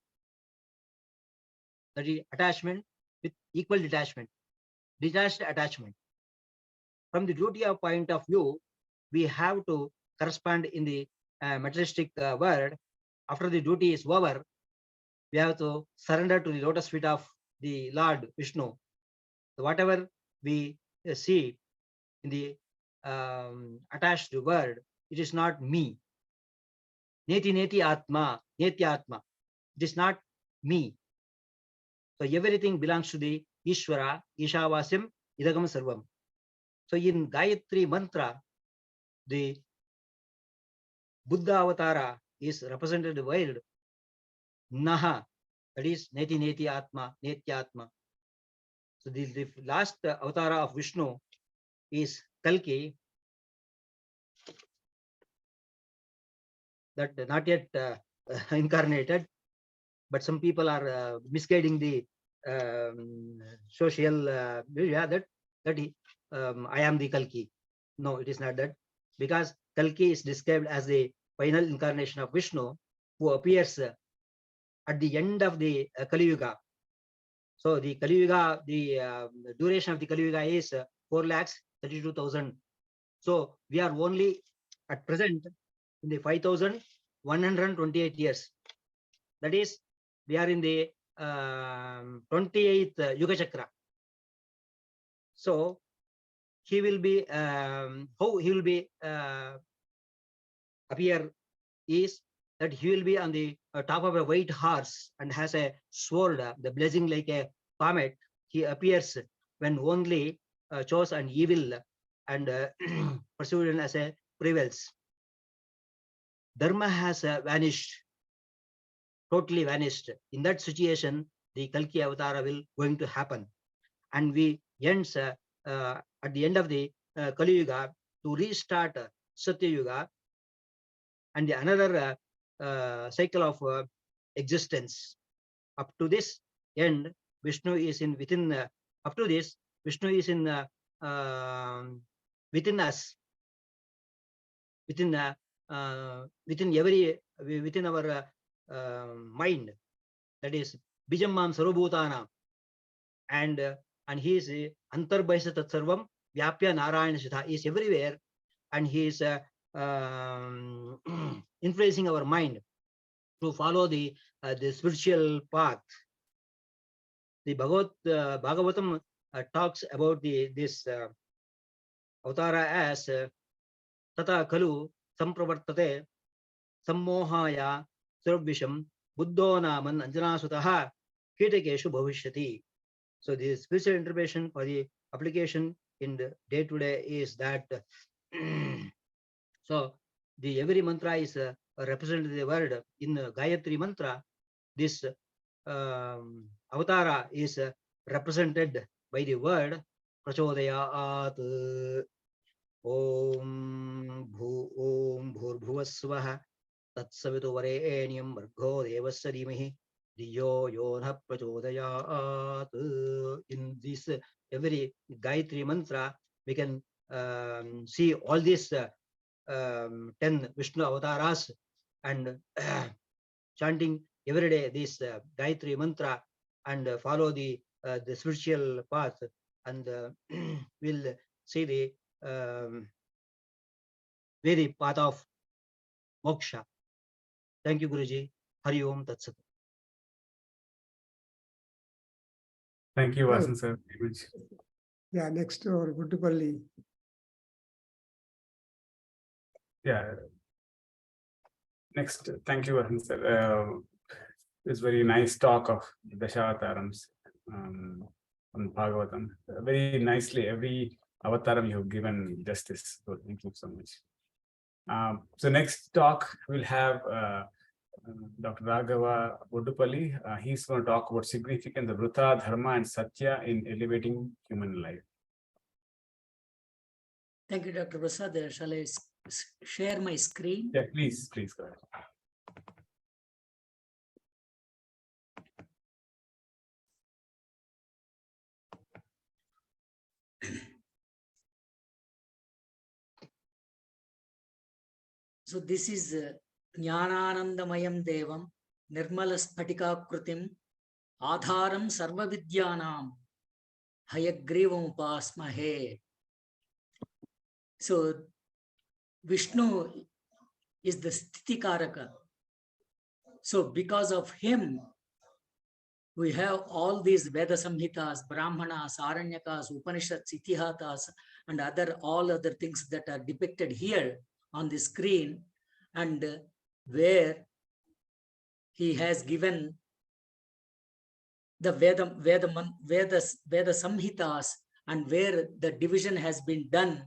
That is attachment with equal detachment, detached attachment. From the duty of point of view, we have to correspond in the materialistic world. After the duty is over, we have to surrender to the lotus feet of the Lord Vishnu. So whatever we see in the attached world, it is not me. Neti neti atma, netyatma. It is not me. So everything belongs to the Ishvara, Ishavasim, Idagam Sarvam. So in Gayatri mantra, the Buddha Avatara is represented the world Naha, that is Neti Neti Atma, Netyatma. So the last Avatara of Vishnu is Kalki, that not yet incarnated, but some people are misguiding the social media that I am the Kalki. No, it is not that, because Kalki is described as the final incarnation of Vishnu, who appears at the end of the Kali Yuga. So the Kali Yuga, the duration of the Kali Yuga is 4,32,000. So we are only at present in the 5,128 years. That is, we are in the 28th Yuga Chakra. So he will be how he will be appear is that he will be on the top of a white horse and has a sword, the blazing like a comet. He appears when only chose and evil and pursued as a prevails. Dharma has vanished, totally vanished. In that situation, the Kalki Avatara will going to happen, and we ends at the end of the Kali Yuga to restart Satya Yuga and another cycle of existence. Up to this end, Vishnu is in within. Up to this, Vishnu is in within us, within within our mind. That is Bijamam Sarvabhutana, and he is Antarbhaisa Tat Sarvam Vyapya Narayana Sitha. He is everywhere, and he is influencing our mind to follow the spiritual path. The Bhagavatam talks about this Avatara as Tata Kalu Sampravartate Sammohaya Surabhisham Buddho Naman Anjanasutaha Kitakeshu Bhavishyati. So the spiritual interpretation for the application in the day-to-day is that so the every mantra is represented the word in Gayatri mantra. This Avatara is represented by the word Prachodayat. Om Bhurbhuvasvaha Tatsavitu Varenyam Bhargo Devasya Dhimahi Diyo Yonha Prachodayat. In this every Gayatri mantra, we can see all these 10 Vishnu avatars and chanting every day this Gayatri mantra and follow the spiritual path, and we'll see the very path of moksha. Thank you, Guruji. Hari Om Tat Sat. Thank you, Vasan sir, very much. Yeah, next or Guttupalli. Yeah. Next, thank you, Vasan sir. This very nice talk of Dashavatarams on Bhagavatam. Very nicely, every avataram you have given justice. So thank you so much. So next talk we'll have Dr. Raghava Bodupalli. He's going to talk about significance of Vruta, Dharma, and Satya in elevating human life. Thank you, Dr. Prasad. Shall I share my screen? Yeah, please go ahead. So this is Jnananandamayam Devam Nirmala Spatikakrutim Adharam Sarva Vidyanam Hayagrivam Upasmahe. So Vishnu is the Sthitikaraka. So because of him, we have all these Veda Samhitas, Brahmanas, Aranyakas, Upanishads, Itihatas, and all other things that are depicted here on the screen, and where he has given the Veda Samhitas, and where the division has been done.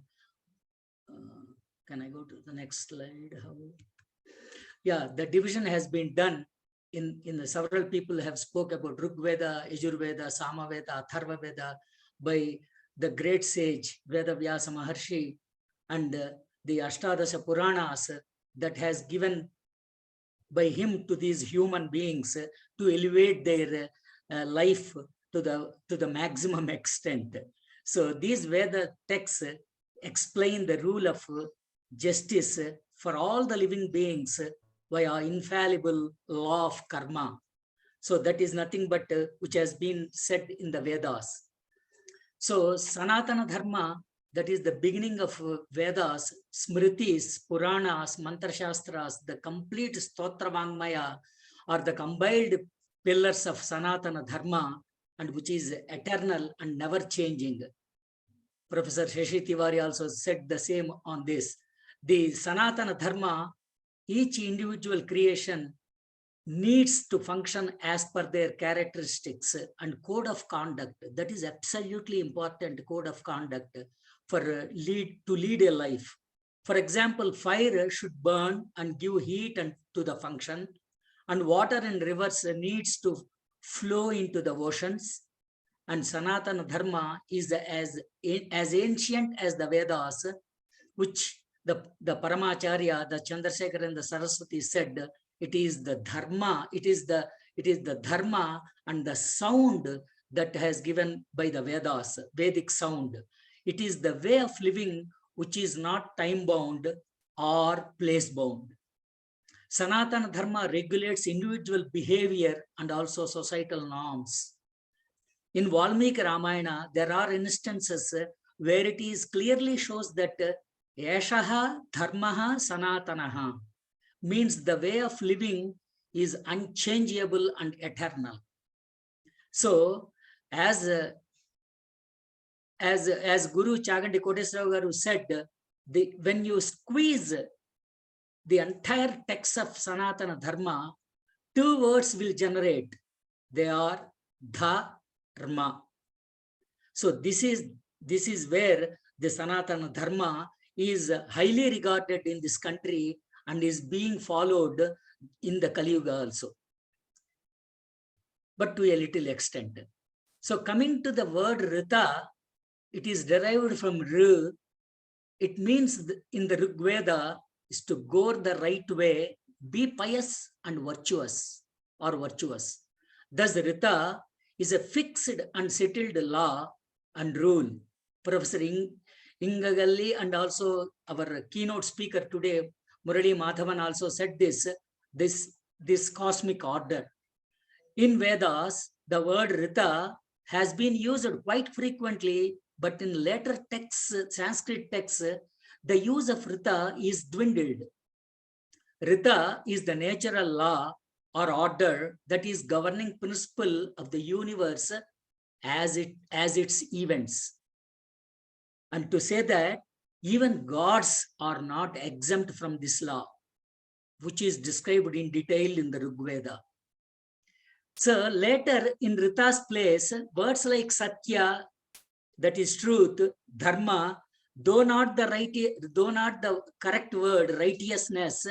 Can I go to the next slide? Yeah, the division has been done in the several people have spoke about Rig Veda, Yajur Veda, Samaveda, Atharva Veda by the great sage Veda Vyasa Maharshi, and the Ashtadasha Puranas that has given by him to these human beings to elevate their life to the maximum extent. So these Veda texts explain the rule of justice for all the living beings via infallible law of karma. So that is nothing but which has been said in the Vedas. So Sanatana Dharma, that is the beginning of Vedas, Smritis, Puranas, Mantra Shastras, the complete Stotra Vangmaya are the combined pillars of Sanatana Dharma, and which is eternal and never changing. Professor Shashi Tiwari also said the same on this. The Sanatana Dharma, each individual creation needs to function as per their characteristics and code of conduct. That is absolutely important, code of conduct for to lead a life. For example, fire should burn and give heat to the function, and water in rivers needs to flow into the oceans. And Sanatana Dharma is as ancient as the Vedas, which the Paramacharya, the Chandrasekhar and the Saraswati said, it is the dharma, it is the dharma and the sound that has given by the Vedas, Vedic sound. It is the way of living which is not time bound or place bound. Sanatana Dharma regulates individual behavior and also societal norms. In Valmiki Ramayana, there are instances where it is clearly shows that Yashaha Dharmaha Sanatanaha means the way of living is unchangeable and eternal. So, as Guru Chagandi Koteswara Garu said, when you squeeze the entire text of Sanatana Dharma, two words will generate. They are Dharma. So this is where the Sanatana Dharma is highly regarded in this country and is being followed in the Kali Yuga also, but to a little extent. So coming to the word Rita, it is derived from R. It means in the Rig Veda is to go the right way, be pious and virtuous or virtuous. Thus Rita is a fixed and settled law and rule. Professor Ingagalli and also our keynote speaker today, Murali Madhavan, also said this cosmic order. In Vedas, the word Rita has been used quite frequently, but in later texts, Sanskrit texts, the use of Rita is dwindled. Rita is the natural law or order that is governing principle of the universe as its events. And to say that even gods are not exempt from this law, which is described in detail in the Rig Veda. So later in Rita's place, words like Satya, that is truth, Dharma, though not the correct word, righteousness,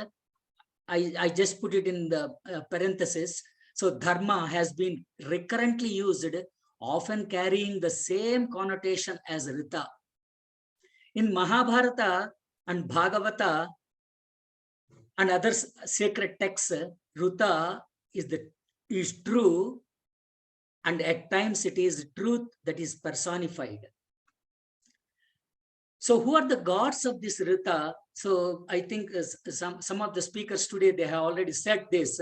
I just put it in the parenthesis. So dharma has been recurrently used, often carrying the same connotation as rita. In Mahabharata and Bhagavata and other sacred texts, rita is true, and at times it is truth that is personified. So who are the gods of this rita? So I think some of the speakers today, they have already said this.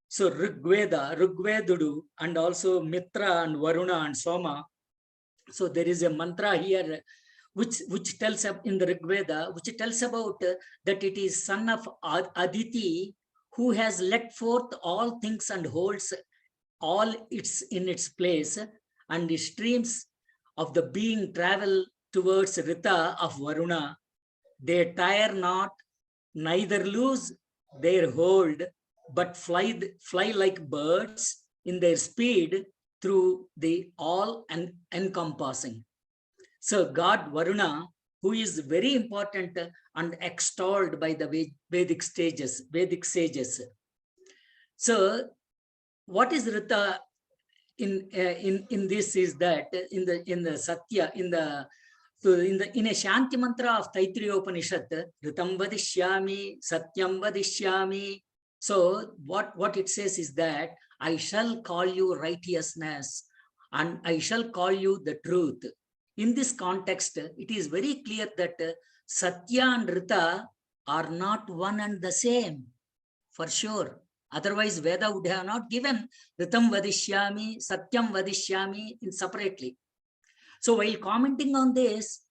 So Rigvedudu, and also Mitra and Varuna and Soma. So there is a mantra here which tells in the Rigveda, which tells about that it is son of Aditi who has let forth all things and holds all in its place, and the streams of the being travel towards Rita of Varuna. They tire not, neither lose their hold, but fly like birds in their speed through the all and encompassing. So God Varuna, who is very important and extolled by the Vedic sages. So what is Rita in this is that in the Satya, in a Shanti mantra of Taittiriya Upanishad, Ritam vadishyami, Satyam vadishyami. So what it says is that I shall call you righteousness and I shall call you the truth. In this context, it is very clear that Satya and Rita are not one and the same, for sure. Otherwise, Veda would have not given Ritam vadishyami, Satyam vadishyami in separately. So while commenting on this,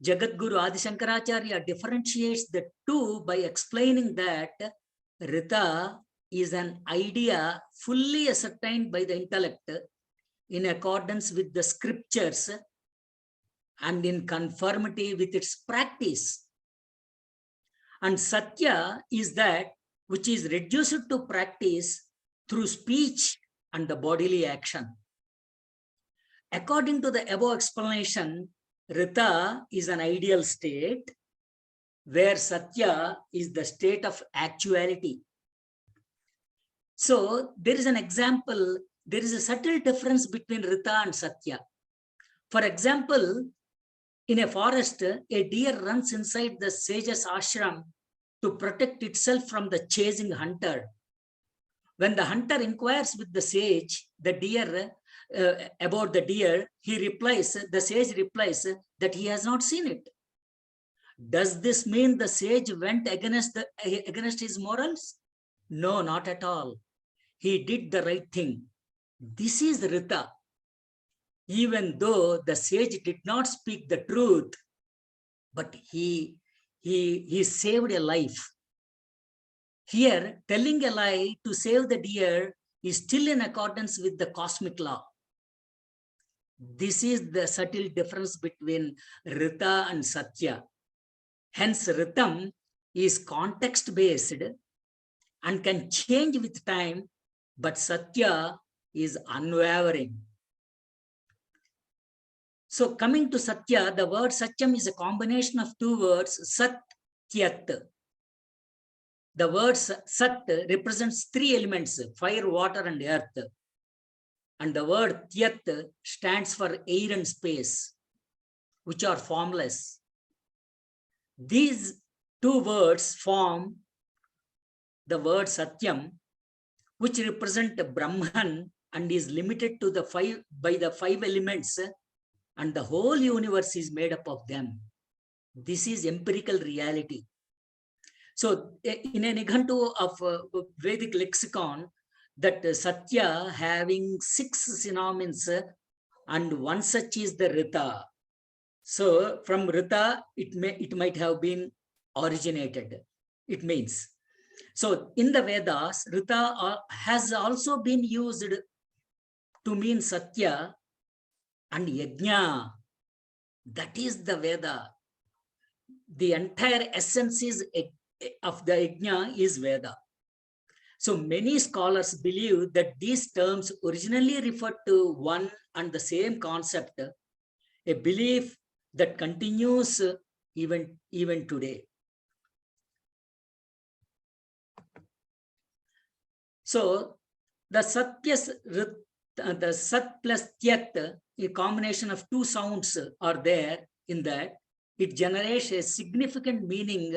Jagadguru Adi Shankaracharya differentiates the two by explaining that Rita is an idea fully ascertained by the intellect in accordance with the scriptures and in conformity with its practice. And Satya is that which is reduced to practice through speech and the bodily action. According to the above explanation, Rita is an ideal state, where Satya is the state of actuality. So there is an example, there is a subtle difference between Rita and Satya. For example, in a forest, a deer runs inside the sage's ashram to protect itself from the chasing hunter. When the hunter inquires with the sage, about the deer, the sage replies that he has not seen it. Does this mean the sage went against his morals? No, not at all. He did the right thing. This is Rita. Even though the sage did not speak the truth, but he saved a life. Here, telling a lie to save the deer is still in accordance with the cosmic law. This is the subtle difference between Rita and Satya. Hence, Ritam is context-based and can change with time, but Satya is unwavering. So coming to Satya, the word Satyam is a combination of two words, Sat, Tyat. The word Sat represents three elements, fire, water, and earth. And the word Tyat stands for air and space, which are formless. These two words form the word Satyam, which represent Brahman and is limited to by the five elements, and the whole universe is made up of them. This is empirical reality. So in a Nighantu of Vedic lexicon, that Satya having 6 synonyms, and one such is the Rita. So from Rita, it might have been originated, it means. So in the Vedas, Rita has also been used to mean Satya and Yajna. That is the Veda. The entire essence of the Yajna is Veda. So many scholars believe that these terms originally refer to one and the same concept, a belief that continues even today. So the Sat plus the Sat plus Tyat, a combination of two sounds are there in that. It generates a significant meaning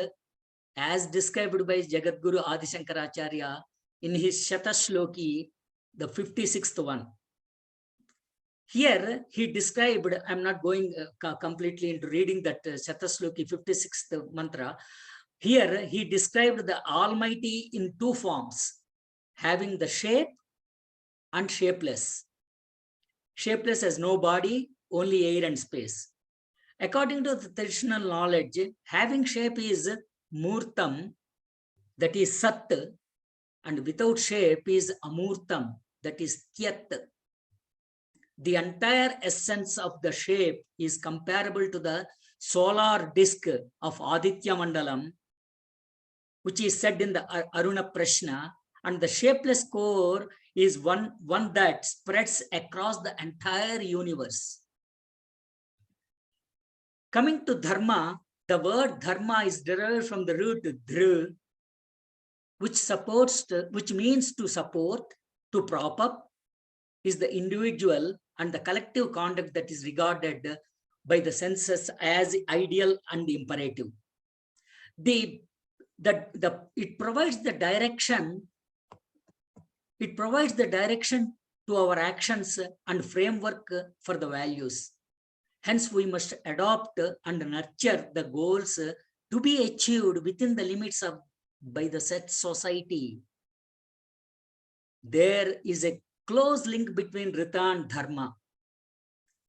as described by Jagadguru Adi Shankaracharya in his Shatashloki, the 56th one. Here he described, I'm not going completely into reading that Shatashloki 56th mantra. Here he described the Almighty in two forms, having the shape and shapeless. Shapeless has no body, only air and space. According to the traditional knowledge, having shape is Murtam, that is Sat, and without shape is Amurtam, that is Tyat. The entire essence of the shape is comparable to the solar disk of Aditya Mandalam, which is said in the Aruna Prashna, and the shapeless core is one that spreads across the entire universe. Coming to dharma, the word dharma is derived from the root dhr, which means to support, to prop up, is the individual and the collective conduct that is regarded by the senses as ideal and imperative. It provides the direction. It provides the direction to our actions and framework for the values. Hence, we must adopt and nurture the goals to be achieved within the limits of by the set society. There is a close link between Rita and Dharma,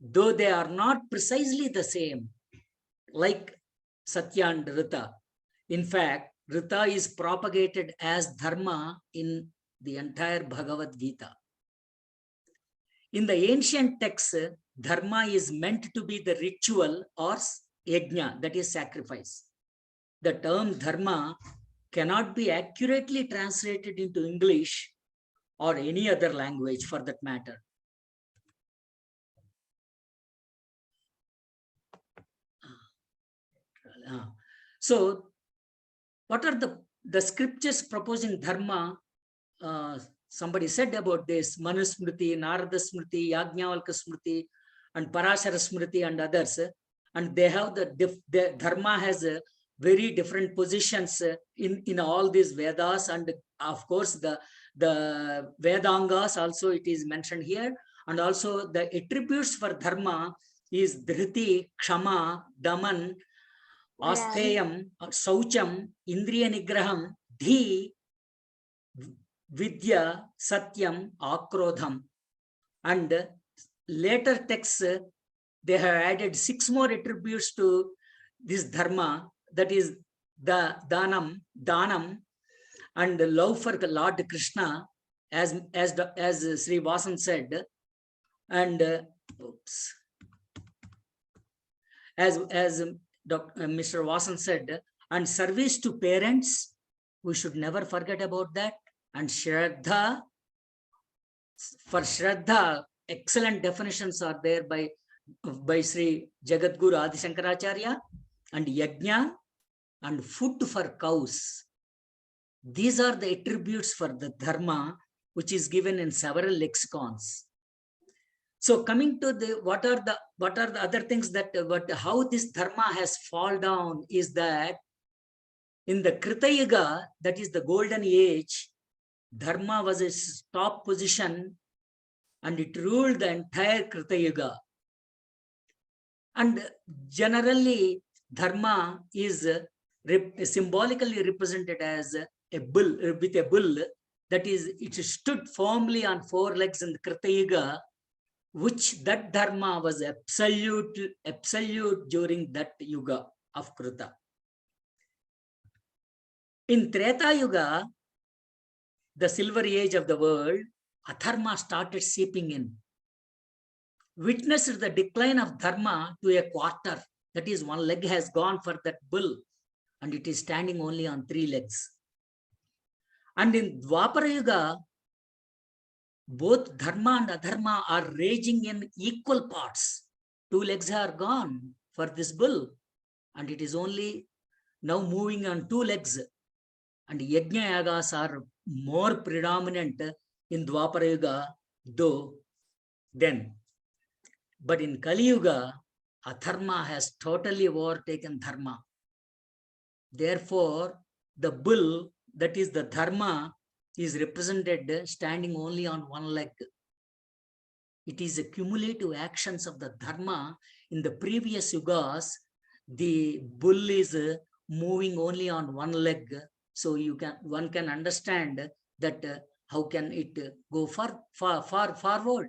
though they are not precisely the same, like Satya and Rita. In fact, Rita is propagated as Dharma in the entire Bhagavad Gita. In the ancient texts, Dharma is meant to be the ritual or yajna, that is sacrifice. The term Dharma cannot be accurately translated into English or any other language for that matter. So, what are the scriptures proposing Dharma? Somebody said about this, Manusmriti, Narada Smriti, Yajnavalkya Smriti, and Parashara Smriti and others. And they have the Dharma has very different positions in all these Vedas, and of course the Vedangas also it is mentioned here, and also the attributes for Dharma is Dhriti, Kshama, Daman, Asteyam, Saucham, Indriya Nigraham, Dhi, Vidya, Satyam, Akrodham. And later texts, they have added 6 more attributes to this Dharma, that is the Danam, and the love for the Lord Krishna, as Sri Vasan said, and as Mr. Vasan said, and service to parents, we should never forget about that, and Shraddha. For Shraddha, excellent definitions are there by Sri Jagadguru Adi Shankaracharya, and Yajna, and food for cows. These are the attributes for the Dharma, which is given in several lexicons. So coming to what are the other things that how this Dharma has fallen down is that in the Krita Yuga, that is the golden age, Dharma was its top position and it ruled the entire Krita Yuga. And generally, Dharma is symbolically represented as a bull, with a bull, that is, it stood firmly on 4 legs in the Krita Yuga, which that Dharma was absolute during that Yuga of Krita. In Treta Yuga, the silver age of the world, Adharma started seeping in. Witnessed the decline of Dharma to a quarter, that is 1 leg has gone for that bull and it is standing only on 3 legs. And in Dwapara Yuga, both Dharma and Adharma are raging in equal parts. 2 legs are gone for this bull and it is only now moving on 2 legs. and yajna yagas are more predominant in Dwapara Yuga, though then. But in Kali Yuga, adharma has totally overtaken dharma. Therefore, the bull, that is the dharma, is represented standing only on one leg. It is a cumulative actions of the dharma. In the previous yugas, the bull is moving only on one leg. So one can understand that how can it go forward.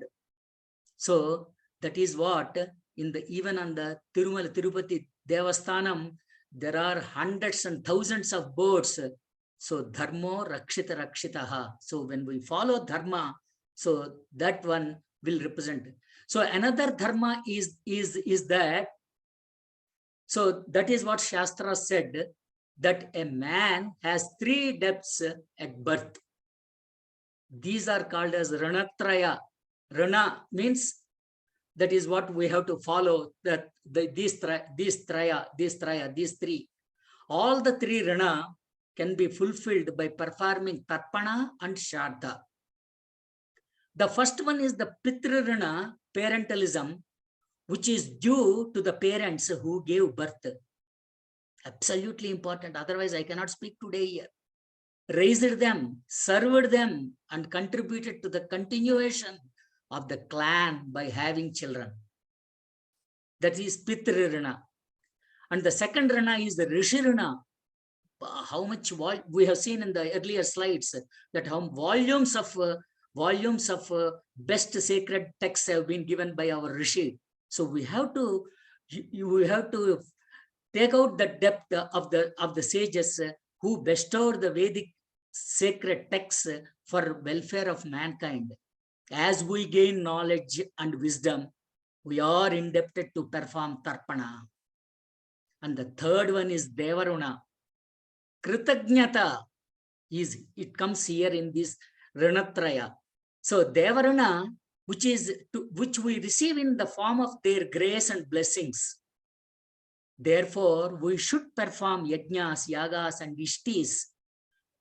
So that is what even on the Tirumala Tirupati Devasthanam, there are hundreds and thousands of birds. So dharmo rakshita rakshitaha. So when we follow dharma, so that one will represent. So another dharma is that. So that is what Shastra said, that a man has 3 depths at birth. These are called as Ranatraya. Rana means that is what we have to follow, that these 3. All the 3 Rana can be fulfilled by performing Tarpana and Shraddha. The first one is the Pitra Rana, parentalism, which is due to the parents who gave birth. Absolutely important. Otherwise, I cannot speak today here. Raised them, served them, and contributed to the continuation of the clan by having children. That is Pitra Rana. And the second Rana is the Rishi Rana. How much we have seen in the earlier slides that how volumes of best sacred texts have been given by our Rishi. So we have to take out the depth of the sages who bestowed the Vedic sacred texts for welfare of mankind. As we gain knowledge and wisdom, we are indebted to perform Tarpana. And the third one is Devaruna. Kritagnyata it comes here in this Ranatraya. So Devaruna, which we receive in the form of their grace and blessings. Therefore, we should perform yajnas, yagas, and ishtis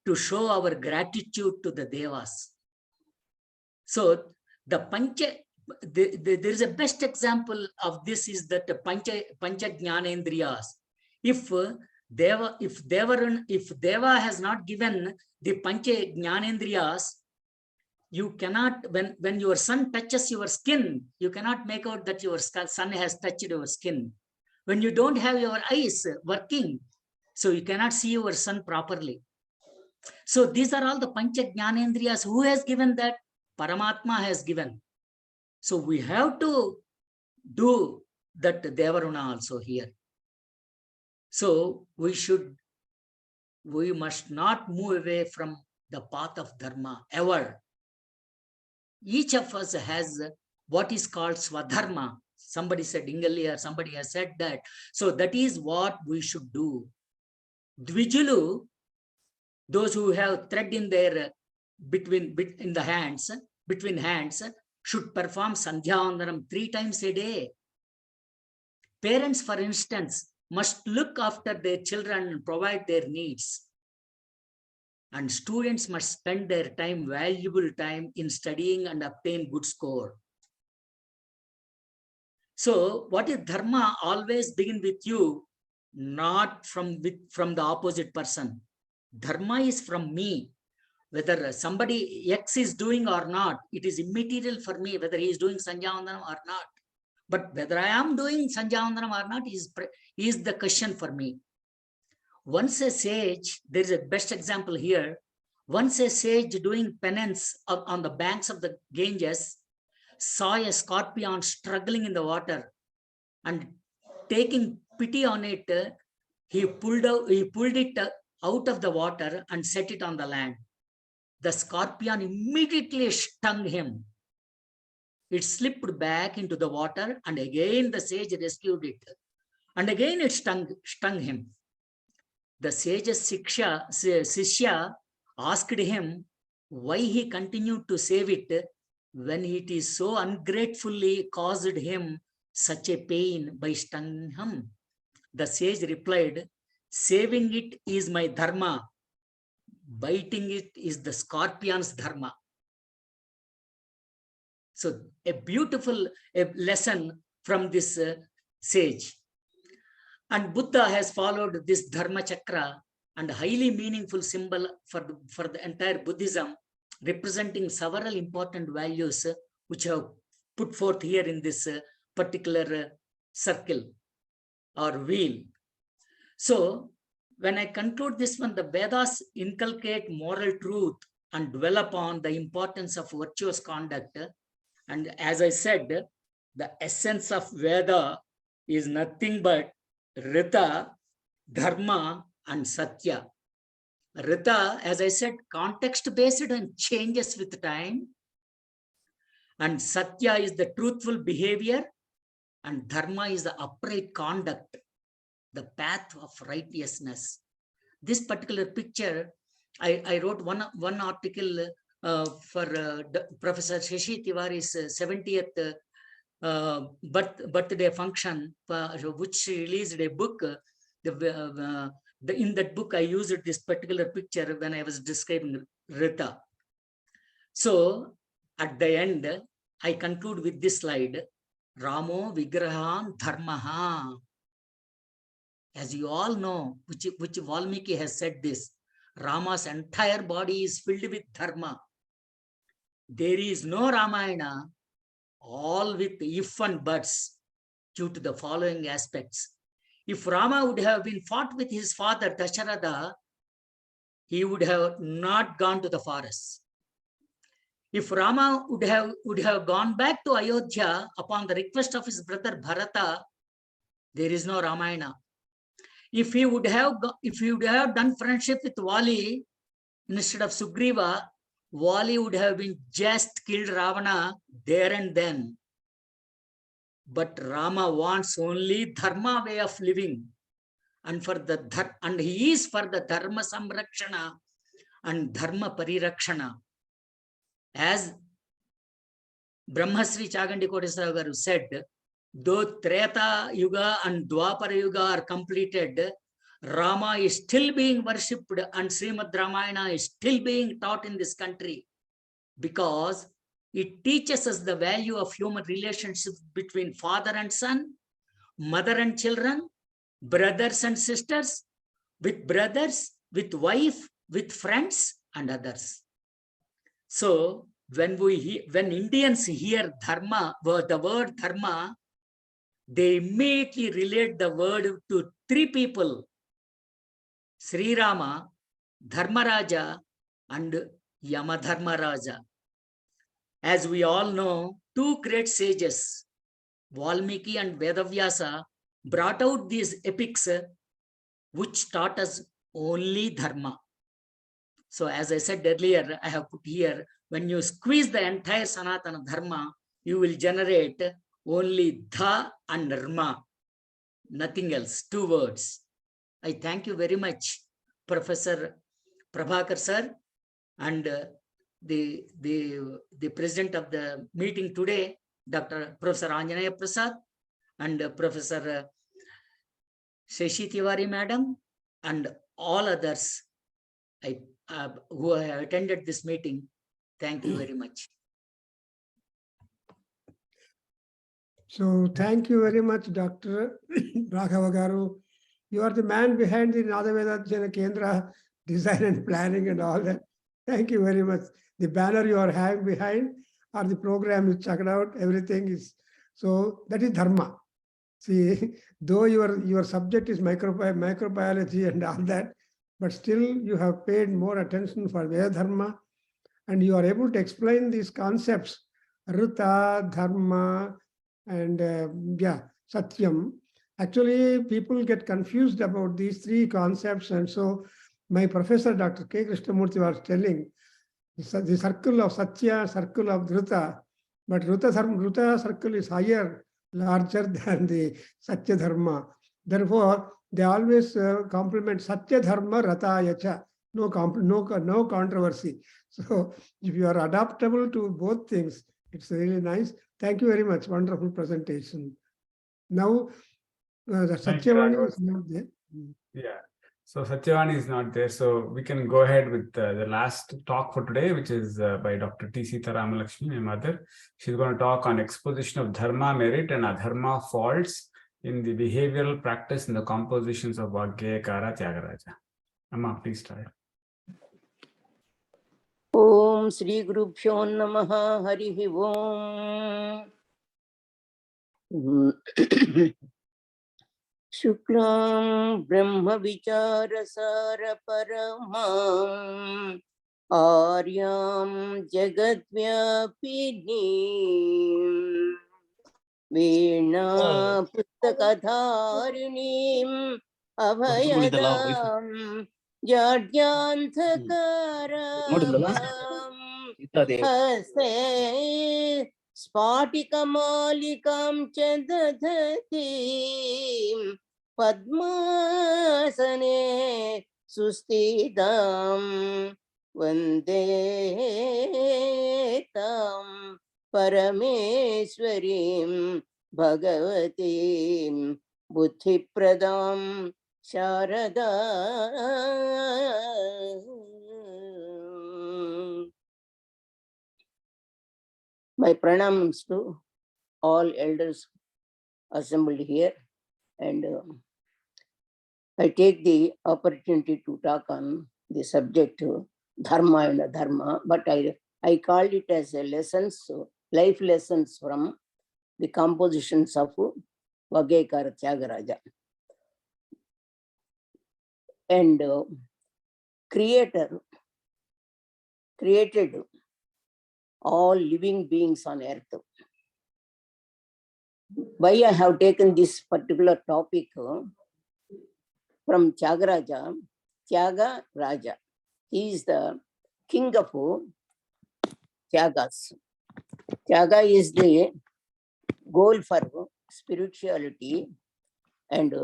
to show our gratitude to the devas. So the there is a best example of this is that the Pancha Jnanendriyas. If Deva has not given the Pancha Jnanendriyas, you cannot, when your son touches your skin, you cannot make out that your son has touched your skin. When you don't have your eyes working, so you cannot see your son properly. So these are all the Pancha Jnanendriyas. Who has given that? Paramatma has given. So we have to do that Devaruna also here. So we must not move away from the path of Dharma ever. Each of us has what is called Swadharma. Somebody said earlier, somebody has said that. So that is what we should do. Dvijulu, those who have thread in their between hands, should perform Sandhyavandanam 3 times a day. Parents, for instance, must look after their children and provide their needs. And students must spend their time, valuable time, in studying and obtain good score. So what is Dharma? Always begin with you, not from the opposite person. Dharma is from me. Whether somebody X is doing or not, it is immaterial for me whether he is doing Sandhyavandanam or not. But whether I am doing Sandhyavandanam or not is the question for me. Once a sage, there is a best example here. Once a sage doing penance on the banks of the Ganges saw a scorpion struggling in the water, and taking pity on it, he pulled it out of the water and set it on the land. The scorpion immediately stung him. It slipped back into the water, and again the sage rescued it. And again it stung him. The sage's Sishya asked him why he continued to save it when it is so ungratefully caused him such a pain by stung him. The sage replied, saving it is my dharma. biting it is the scorpion's dharma. So a beautiful lesson from this sage. And Buddha has followed this dharma chakra, and highly meaningful symbol for the entire Buddhism, representing several important values which have put forth here in this particular circle or wheel. So when I conclude this one, the Vedas inculcate moral truth and dwell upon the importance of virtuous conduct. And as I said, the essence of Veda is nothing but Rita, Dharma, and Satya. Rita, as I said, context-based and changes with time. And Satya is the truthful behavior, and Dharma is the upright conduct, the path of righteousness. This particular picture, I wrote one article for Professor Shashi Tiwari's 70th birthday function, which she released a book. In that book, I used this particular picture when I was describing Rita. So at the end, I conclude with this slide, Ramo Vigrahan Dharmaha. As you all know, which Valmiki has said this, Rama's entire body is filled with dharma. There is no Ramayana, all with if and buts, due to the following aspects. If Rama would have been fought with his father Dasharatha, he would have not gone to the forest. If Rama would have gone back to Ayodhya upon the request of his brother Bharata, there is no Ramayana. If he would have done friendship with Vali instead of Sugriva, Vali would have been just killed Ravana there and then. But Rama wants only dharma way of living, and he is for the dharma samrakshana and dharma parirakshana. As Brahmasri Chagandi Koteswara Garu said, though Treta Yuga and Dwapara Yuga are completed, Rama is still being worshipped and Srimad Ramayana is still being taught in this country, because it teaches us the value of human relationships between father and son, mother and children, brothers and sisters, with brothers, with wife, with friends and others. So when Indians hear dharma, the word dharma, they immediately relate the word to three people: Sri Rama, Dharmaraja, and Yamadharmaraja. As we all know, two great sages, Valmiki and Vedavyasa, brought out these epics which taught us only dharma. So as I said earlier, I have put here, when you squeeze the entire Sanatana Dharma, you will generate only Dha and Dharma, nothing else, two words. I thank you very much, Professor Prabhakar sir, and the president of the meeting today, Dr. Professor Anjanaya Prasad, and Professor Shashi Tiwari madam, and all others who have attended this meeting. Thank you very much. So thank you very much, Dr. Raghava Garu. You are the man behind the Nada Veda Adhyayana Kendra design and planning and all that. Thank you very much. The banner you are having behind, or the program you checked out, everything is, so that is dharma. See, though your subject is microbiology and all that, but still you have paid more attention for Veda Dharma, and you are able to explain these concepts, Rita, Dharma, and Satyam. Actually, people get confused about these three concepts, and so my professor, Dr. K. Krishnamurthy, was telling the circle of Satya, circle of Rita, but Rita circle is higher, larger than the Satya Dharma. Therefore, they always complement Satya Dharma Ratayacha. No controversy. So if you are adaptable to both things, it's really nice. Thank you very much. Wonderful presentation. Now, the Satyavani is not there. Yeah. So Satyavani is not there, so we can go ahead with the last talk for today, which is by Dr. T. Sita Ramalakshmi, my mother. She's going to talk on exposition of dharma merit and adharma faults in the behavioral practice in the compositions of Vagyekara Tyagaraja. Amma, please start. Om Sri Gurubhyo Namaha Harihi Om. Shuklam Brahma Vicharasara Paramam Aryam Jagadvyapini Veena Pustakadharinim Abhayadam Jadyanthakaram Haste Spatikamallikam Chandadhatim Padmasane Sustidam Vandetam Parameswarim Bhagavatim Buddhipradam Sharada. My pranams to all elders assembled here, and I take the opportunity to talk on the subject dharma and adharma, but I called it as a lessons, life lessons from the compositions of Vagyekara Tyagaraja. And Creator created all living beings on earth. Why I have taken this particular topic from Tyagaraja, Tyaga Raja. He is the king of Tyagas. Tyaga is the goal for spirituality and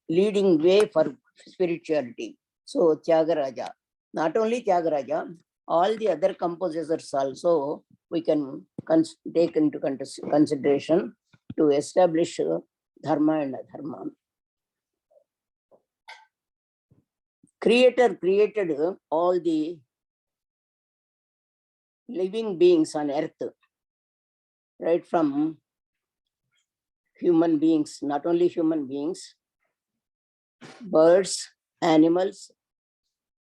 leading way for spirituality. So Tyagaraja, not only Tyagaraja, all the other composers also we can take into consideration to establish dharma and adharma. Creator created all the living beings on earth, right from human beings, not only human beings, birds, animals,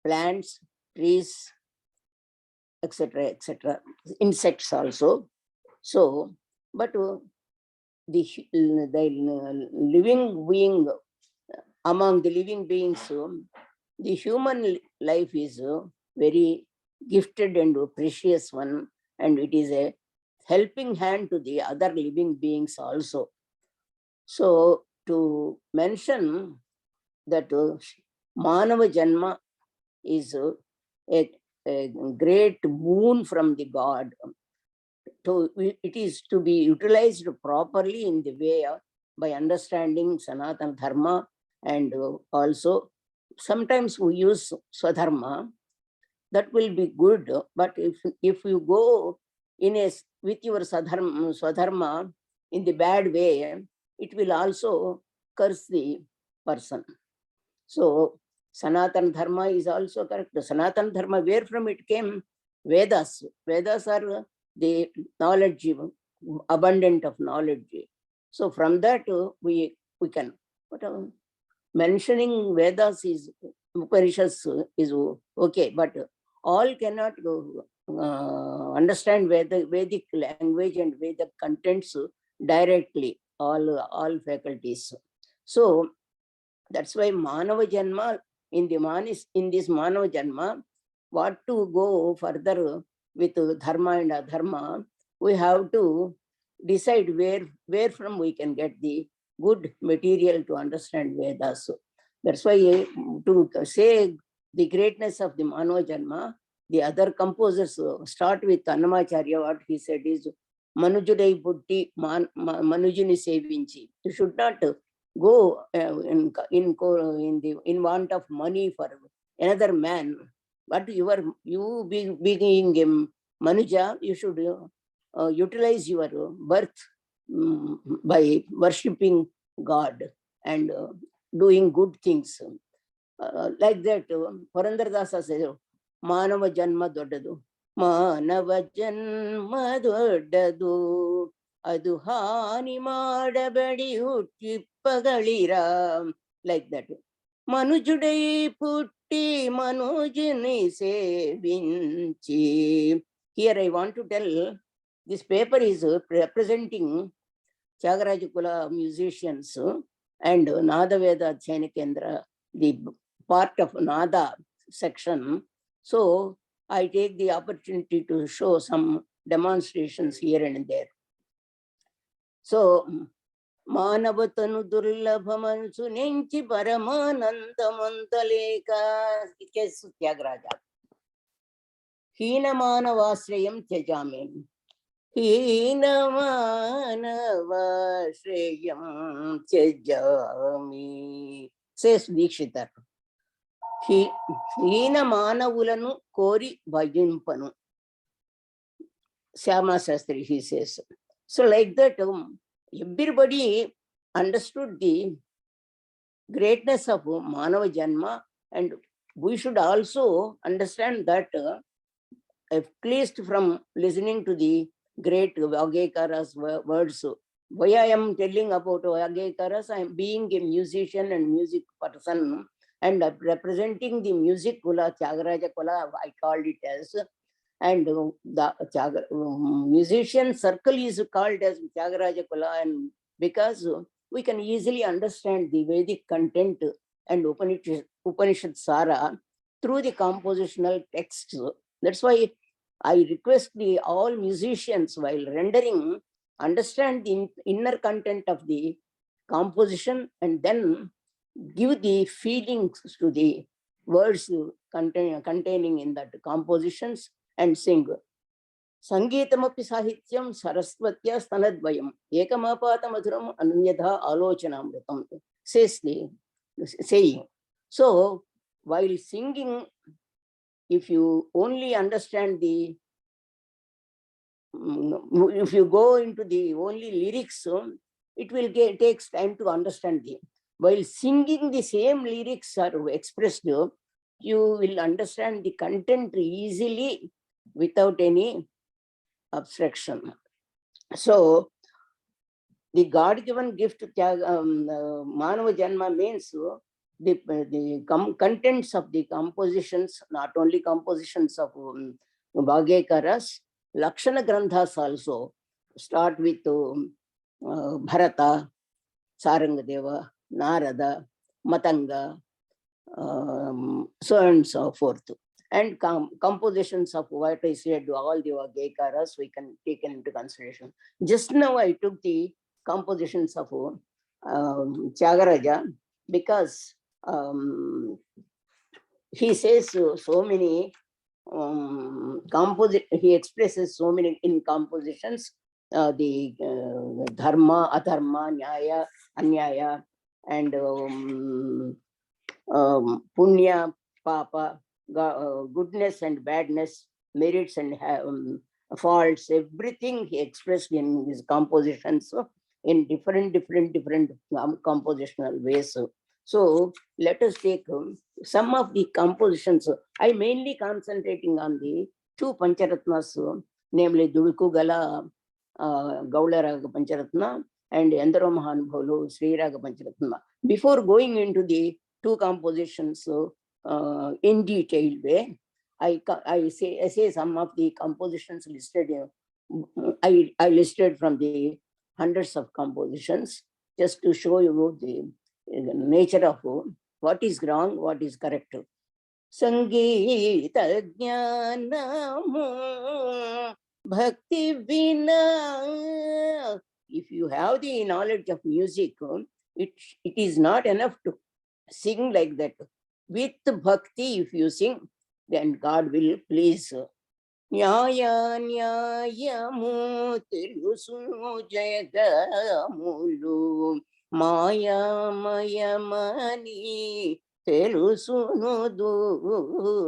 plants, trees, etc., etc., insects also. So, but the living being, among the living beings, the human life is very gifted and precious one, and it is a helping hand to the other living beings also. So to mention that Manava Janma is a great boon from the God. It is to be utilized properly in the way by understanding Sanatana Dharma, and also sometimes we use Swadharma. That will be good, but if you go with your Swadharma in the bad way, it will also curse the person. So Sanatana Dharma is also correct. The Sanatana Dharma, where from it came? Vedas. Vedas are the knowledge, abundant of knowledge. So from that we can. But mentioning Vedas is Upanishads is okay, but all cannot understand Vedic language and Vedic contents directly. All faculties. So that's why Manava Janma, in this Manava Janma, what to go further with dharma and adharma, we have to decide where from we can get the good material to understand Vedas. That's why to say the greatness of the Manava Janma, the other composers start with Annamacharya. What he said is, Manujudai Buddhi Manujini Sevinchi. You should not go in want of money for another man, but you being Manuja, you should utilize your birth by worshipping God and doing good things. Like that, Purandaradasa says, Manava Janma Dodadu. Manava Janma Dodadu. Adu Hani Madabadi Uttipagalira. Like that. Manujudai Putti Manujini Sevinchi. Here I want to tell, this paper is representing Tyagaraja musicians and Nada Veda Adhyayana Kendra, the part of Nada section. So I take the opportunity to show some demonstrations here and there. So Manavatanu Durlabhamansu Nenchi Paramanandamantaleka Kesu Tyagaraja. Hina Manavasrayam Tyajamem. Hinamanavashreyam Tyajami. Says Dikshitar. Hina Manavulanu Kori Bhajimpanu. Syama Sastri, he says. So like that, everybody understood the greatness of Manava Janma, and we should also understand that at least from listening to the great Vagekara's words. Why I am telling about Vagekara's, I am being a musician and music person and representing the music kula, Tyagaraja kula, I called it as, and the musician circle is called as Tyagaraja kula, and because we can easily understand the Vedic content and Upanishad Sara through the compositional texts. That's why I request all musicians, while rendering, understand the inner content of the composition and then give the feelings to the words containing in that compositions and sing. Sangeetamapi sahityam saraswatya stanadvayam ekamapata madhuram ananyadha alochanamritam, says the saying. So while singing, if you only understand the, if you go into the only lyrics, it will takes time to understand the. While singing, the same lyrics are expressed, you will understand the content easily without any abstraction. So the God-given gift Manava Janma means the contents of the compositions, not only compositions of Vagekara's, Lakshana Granthas also start with Bharata, Sarangadeva, Narada, Matanga, so and so forth. And compositions of what I said, all the Vagekaras we can take into consideration. Just now I took the compositions of Tyagaraja because he says so many he expresses so many in compositions, the dharma, adharma, nyaya, anyaya, and punya, papa, goodness and badness, merits and faults, everything he expressed in his compositions in different compositional ways. So let us take some of the compositions. I mainly concentrating on the two Pancharatnas, namely Dulkugala Gaula Raga Pancharatna and Endaro Mahanubhavu Sri Raga Pancharatna. Before going into the two compositions in detailed way, I say some of the compositions listed here. I listed from the hundreds of compositions just to show you the nature of what is wrong, what is correct. Sangeeta jnanamu bhakti vina. If you have the knowledge of music, it is not enough to sing like that. With bhakti, if you sing, then God will please. Nyaya nyaya telusu jayagamulu maya maya mani telusunu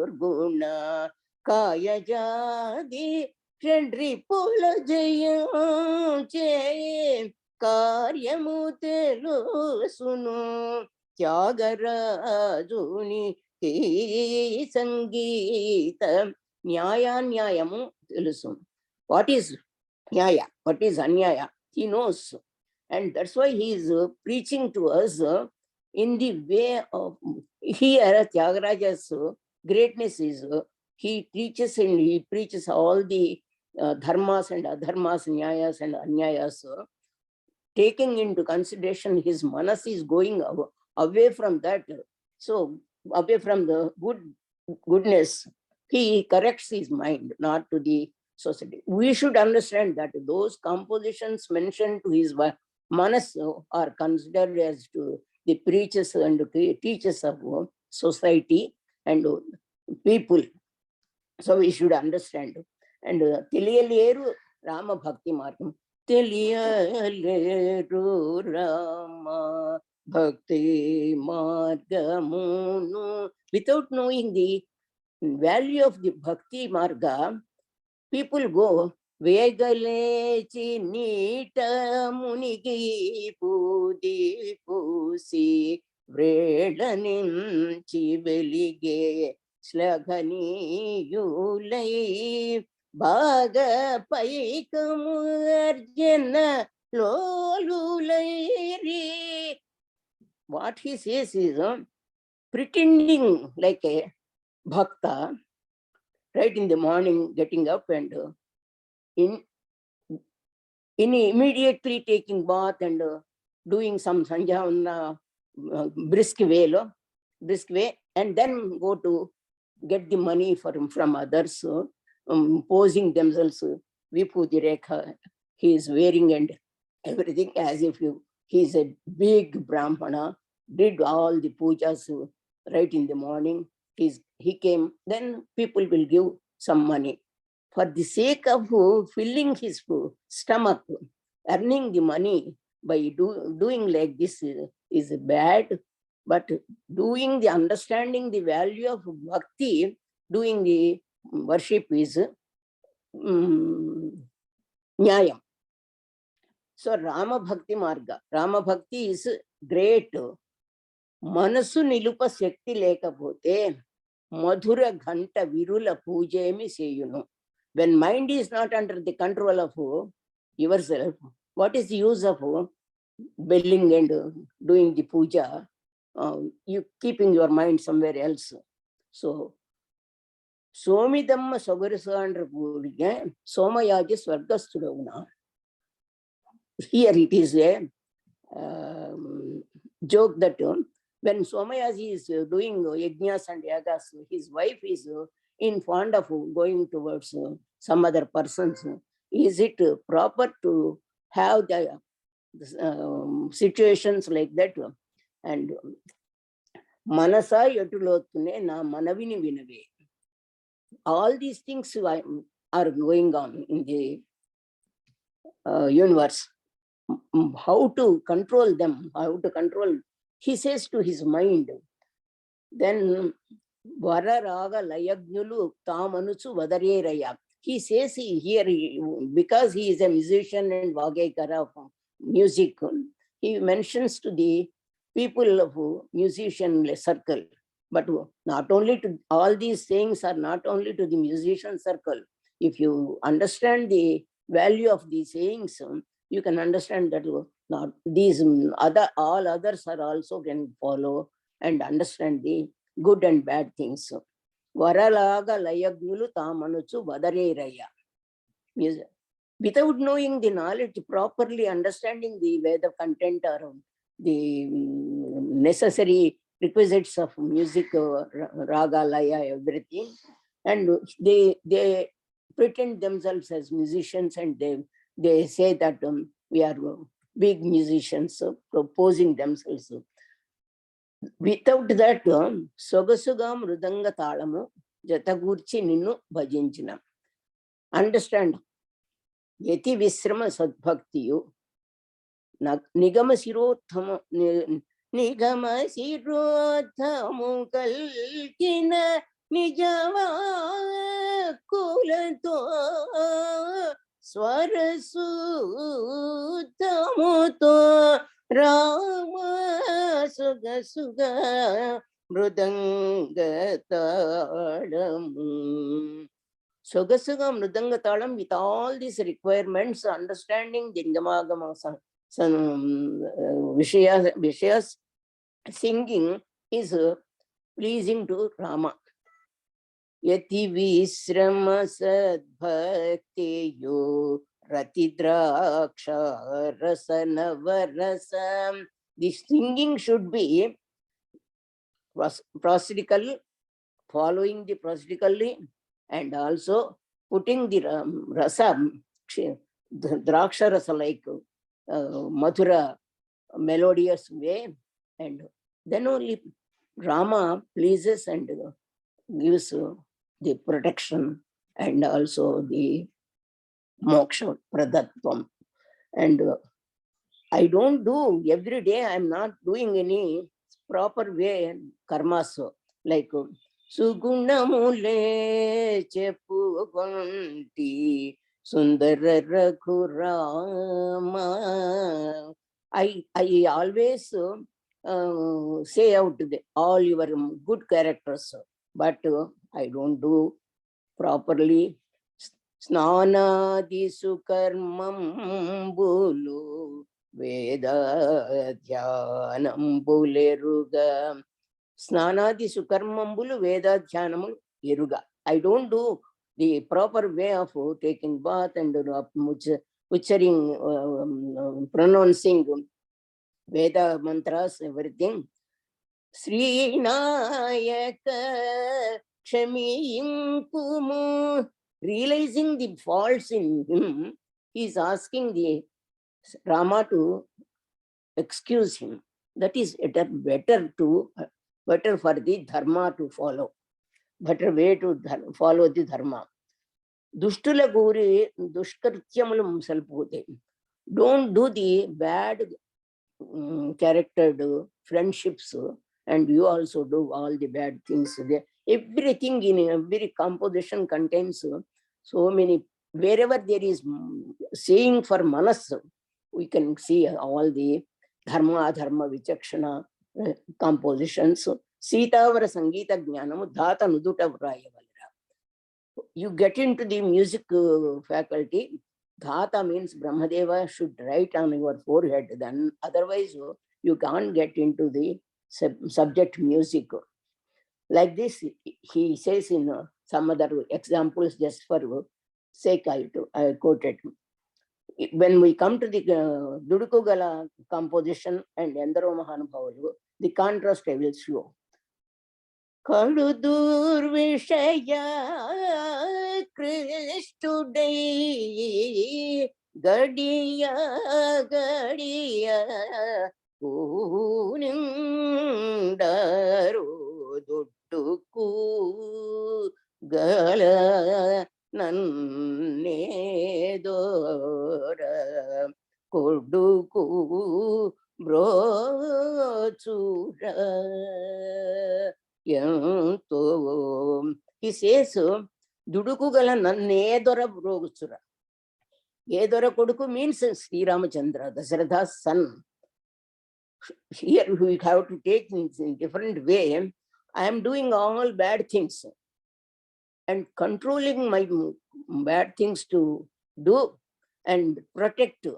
durguna kaya jadi chandri pula jayam che karyamu telusunu త్యాగరాజుని సంగీత న్యాయాన్యాయము తెలుసు. What is nyaya? What is anyaya? He knows. And that's why he is preaching to us in the way of, here Tyagaraja's greatness is, he teaches and he preaches all the dharmas and adharmas, nyayas and anyayas, taking into consideration his manas is going away from that. So away from the goodness, he corrects his mind, not to the society. We should understand that those compositions mentioned to his manas are considered as to the preachers and teachers of society and people. So we should understand. And Tiliyaleru Rama Bhakti Margam. Tiliyaleru Rama Bhakti Margamunu. Without knowing the value of the Bhakti Marga, people go Vegalechi Nita Munigi Pudi Pusi Vredanim Chivelige Slaganiyulai Baga Paikamurjana Lolulairi. What he says is pretending like a bhakta, right in the morning, getting up and in immediately taking bath and doing some sanjhavana brisk way, and then go to get the money from others, posing themselves vibhuti rekha he is wearing and everything, as if he is a big brahmana, did all the pujas right in the morning. He came, then people will give some money. For the sake of filling his stomach, earning the money by doing like this is bad. But doing the understanding the value of bhakti, doing the worship is nyayam. So Rama Bhakti Marga, Rama Bhakti is great. Manasu nilupa shakti lekapothe madhura ghanta virula pujemi seyunu. When mind is not under the control of yourself, what is the use of belling and doing the puja? You keeping your mind somewhere else. So Somidamma Sogarasa under Puriga, Somayaji Swargastudavuna. Here it is a joke that when Somayaji is doing yajnas and yagas, his wife is in fond of going towards some other persons. Is it proper to have the situations like that? And Manasa Yatulotune na Manavini Vinave. All these things are going on in the universe. How to control them? How to control? He says to his mind, then Vara Raga Layagnulu Tamanusu Vadareraya. He says here, because he is a musician and Vagekara of music, he mentions to the people of musician circle. But not only to all these things are not only to the musician circle. If you understand the value of these sayings, you can understand that not these all others are also can follow and understand the good and bad things. Varalaga layagnulu tamanuchu vadareraya. Without knowing the knowledge, properly understanding the Veda content or the necessary requisites of music, raga, laya, everything, and they pretend themselves as musicians, and they say that we are big musicians, proposing themselves. Without that, Sogasuga Mrudanga Talamu, Jatagurchi Ninu Bhajinchina. Understand, Yeti Visrama Sadbhaktiyu, Nigama Sirothama Kalkina Nijava Kulato Swarasutamoto Rama Sogasuga Mrudanga Talam. Sogasuga Mrudanga Talam, with all these requirements, understanding Dingamagama Vishayas, singing is pleasing to Rama. Yati Visrama Sadbhaktiyo Ratidraksha Rasanavarasam. The singing should be prosodical, following the prosodically, and also putting the rasam, draksha rasa, like Mathura, melodious way, and then only Rama pleases and gives the protection and also the moksha, pradatvam. And I don't do every day, I'm not doing any proper way karmas, like Sugunamule Chepu Gonti Sundara Raghurama. I always say out all your good characters, but I don't do properly. Snanadi Sukarmam Bulu Veda Adhyanam Buleruga. Snanadi Sukarmambulu Veda Dhyanamul Yeruga. I don't do the proper way of taking bath and uttering, pronouncing Veda mantras, everything. Sri Nayaka Kshamiyim Kumu. Realizing the faults in him, he is asking the Rama to excuse him. That is better for the dharma to follow. Better way to follow the dharma. Dushtula Guri Dushkartyamalum Salpute. Don't do the bad charactered friendships, and you also do all the bad things. Everything in every composition contains so many, wherever there is saying for manas, we can see all the dharma, vichakshana compositions. Sitavara Sangita Jnanamu Dhata Nuduta Vrayavalra. You get into the music faculty, Dhata means Brahmadeva should write on your forehead, then otherwise you can't get into the subject music. Like this, he says in some other examples, just for sake, I quoted. When we come to the Dudukugala composition and Endaro Mahanubhavalu, the contrast I will show. Kaludur Vishaya Krishtuday Gadiya Unindaru Duttuku Gala Nannedora Koduku Brochura. He says, Dudukugala Nannedora Brochura. Edora Koduku means Sri Ramachandra, Dasharatha's son. Here we have to take things in different way. I am doing all bad things and controlling my bad things to do and protected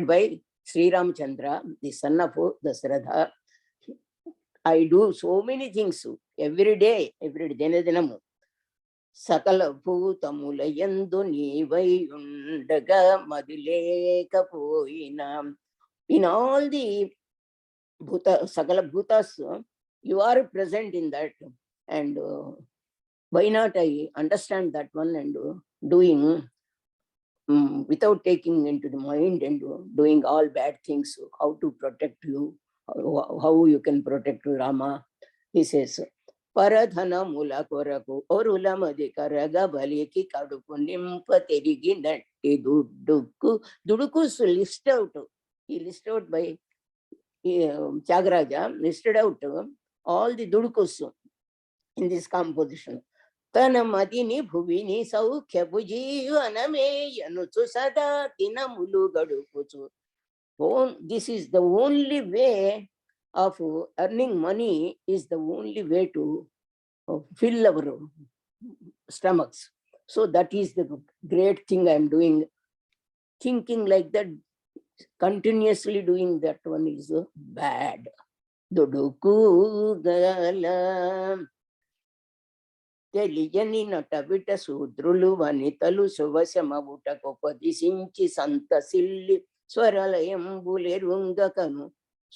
by Sri Ramachandra, the son of Dasharatha. I do so many things every day, Dinadinamu. Sakala Bhutamulandu Nivayundaga Madileka Poinam. In all the Sakala Bhutas, you are present in that. And why not I understand that one and doing without taking into the mind and doing all bad things, how to protect you, how you can protect Rama. He says, Paradhana Mula Koraku, Orula Madikaraga Baliki Kaduku Nimpa Terigi Natti Duduku. Duduku's list out. He listed out by Tyagaraja, listed out all the Dudukus in this composition. Tanamadini Bhuvini Saukya Bhujivaname Yanutu Sada Tinamulu Gadukutu. This is the only way of earning money is the only way to fill our stomachs. So that is the great thing I am doing. Thinking like that, continuously doing that one is bad. Dudukugala తెలియని నటవిట శూద్రులు వనితలు శుభశమవుట కొపదిశించి సంతసిల్లి స్వరలయంబులెరుంగకను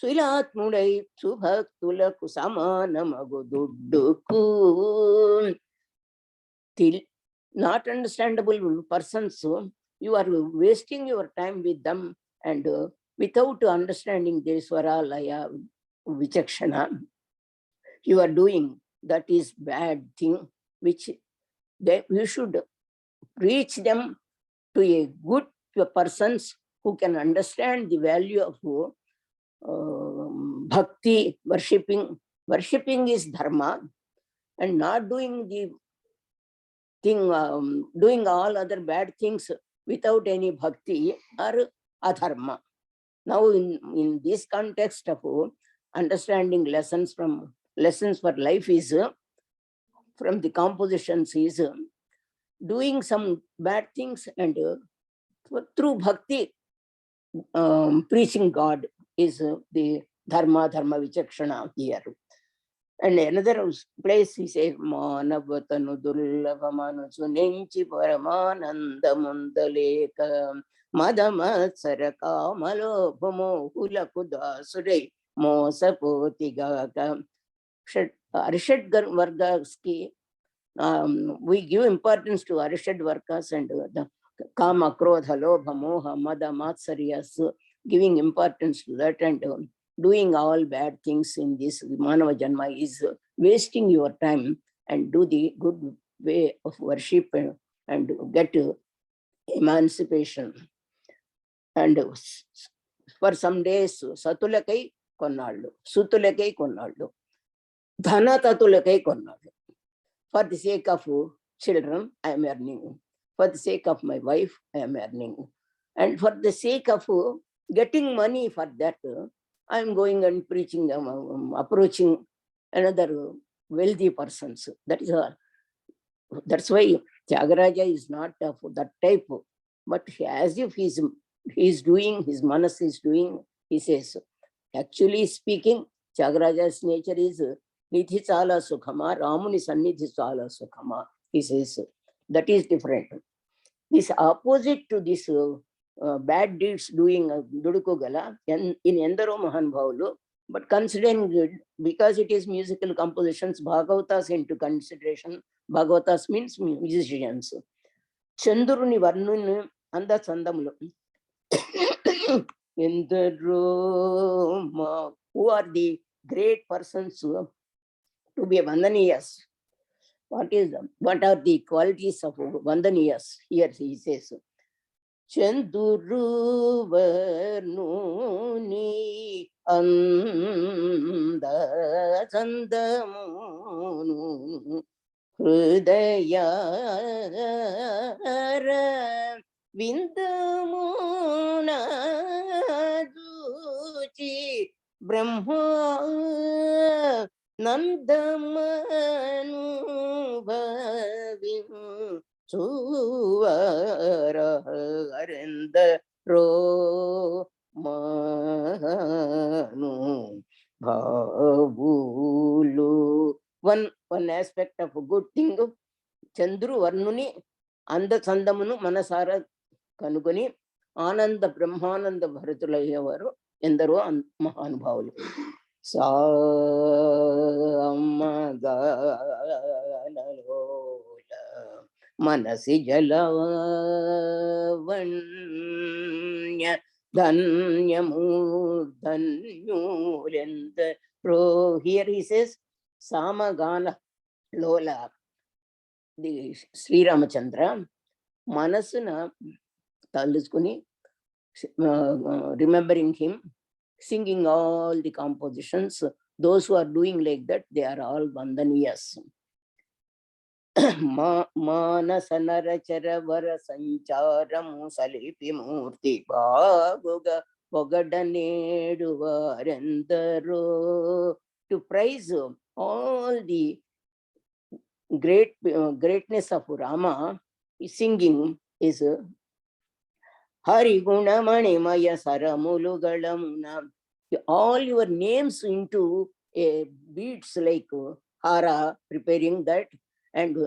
శిలాత్ముడై సుభక్తులకు సమానమగు దుడ్డుకు. Not understandable persons, you are wasting your time with them, and without understanding their swaralaya vichakshana, you are doing, that is bad thing, which you should reach them to a good persons who can understand the value of bhakti, worshipping. Worshipping is dharma, and not doing the thing, doing all other bad things without any bhakti are adharma. Now in this context of understanding lessons for life is, from the compositions is, doing some bad things and through bhakti preaching God is the dharma vichakshana here. And another place he says, Manavatanu Durlavamanu Sunenchi Paramananda Mundaleka Madamatsara Kamalo Pumo Hula Kuda Sudai Mosapoti Gaka Arishad Vargaski. We give importance to Arishad Vargas and the Kama Krodha Lobha Moha Mada Matsaryas, giving importance to that, and doing all bad things in this Manava Janma is wasting your time, and do the good way of worship and get emancipation. And for some days, Satulakai Konaldu, Sutulakai Konaldu, Dhana Tatulakai Konaldu. For the sake of children, I am earning. For the sake of my wife, I am earning. And for the sake of getting money for that, I am going and preaching, approaching another wealthy persons. That is all. That's why Tyagaraja is not of that type. But as if he is doing, his manas is doing, he says, actually speaking, Tyagaraja's nature is Nidhi Chala Sukhama, Ramuni Sannidhi Chala Sukhama. He says, that is different. This opposite to this bad deeds doing Dudukugala in Endaro Mahanbhavulu, but considering good, because it is musical compositions, Bhagavatas into consideration. Bhagavatas means musicians. Chanduruni Varnunu Anda Sandamulu. Who are the great persons to be Vandaniyas? What are the qualities of Vandaniyas? Here he says, Chanduru Varnuni Anda Sandamunu Hrudayara Vindamuna Duchi Brahma Nandamanu Bhavim Suvara Arenda Romanu Bhavulu. One aspect of a good thing, Chandru Varnuni Anda Sandamunu Manasara Kanugani Ananda Brahmananda Bharatulaya Endaro Mahanbhavulu. Samadalola Manasi Jalavanya Dhanyamudhanyulenda. Here he says, Samagana Lola, the Sri Ramachandra, Manasana Taluskuni, remembering him, singing all the compositions. Those who are doing like that, they are all Vandaniyas. Manasanara Charavara Sancharam Salipi Murti Bhaguga Pogadaneduvaraندرو. To praise all the greatness of Rama, singing is Hari Guna Mani Maya Saramulugalamuna. All your names into beats like Hara, preparing that, and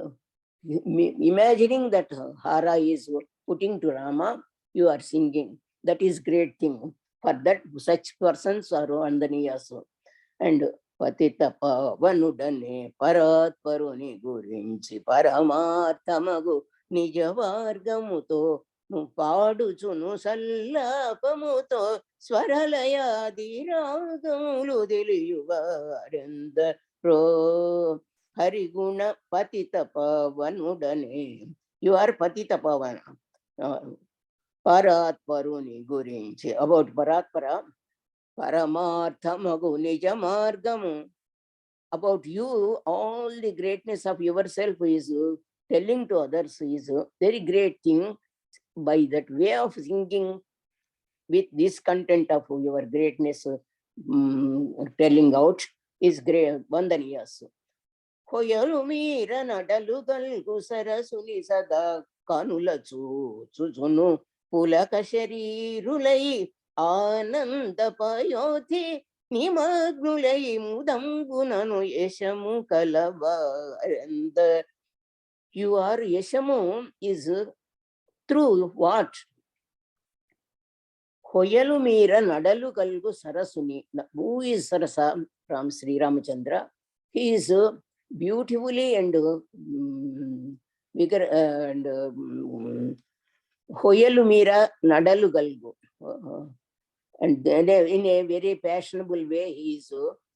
imagining that Hara is putting to Rama, you are singing. That is great thing. For that, such persons are Vandaniyas. And Patita Pavanudane Parat Paruni Gurinchi Paramartamagu Nijavargamuto Paduchunu Sallapamuto Swaralaya Diragamu Diliyuvarenda Ro Hariguna Patita Pavanudane. You are Patita Pavana. Parat Paruni Gurinchi. About Parat Para. Paramarthamagu Nijamargamu. About you, all the greatness of yourself is telling to others is a very great thing. By that way of singing with this content of your greatness telling out is great. Vandaniyas. Hoyalu meera nadalugal kusara suni sada kanula chunu pulaka sharirulai Ananda Payoti Nimagulai Mudangunanu Yeshamu Kalava. And your Yeshamu is through what? Hoyalumira Nadalu Kalgu Sarasuni. Who is Sarasa from Sri Ramachandra? He is beautifully and bigger and Hoyalumira Nadalu Galgu. And then in a very fashionable way, he is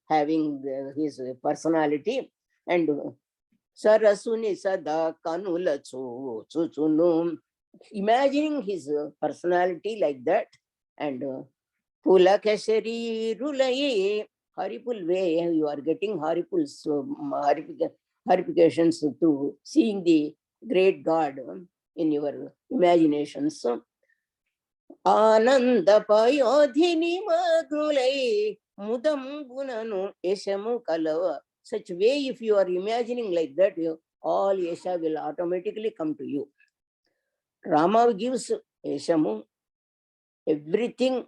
having his personality. And Sarasuni Sada Kanula Chunu, imagining his personality like that. And Pula Kashari Rulai, horrible way, you are getting horripul's horrifications to seeing the great God in your imaginations. Ananda Payodhini Magulai Mudam Gunanu Eshamu Kalava. Such way, if you are imagining like that, all Yesha will automatically come to you. Rama gives Eshamu everything,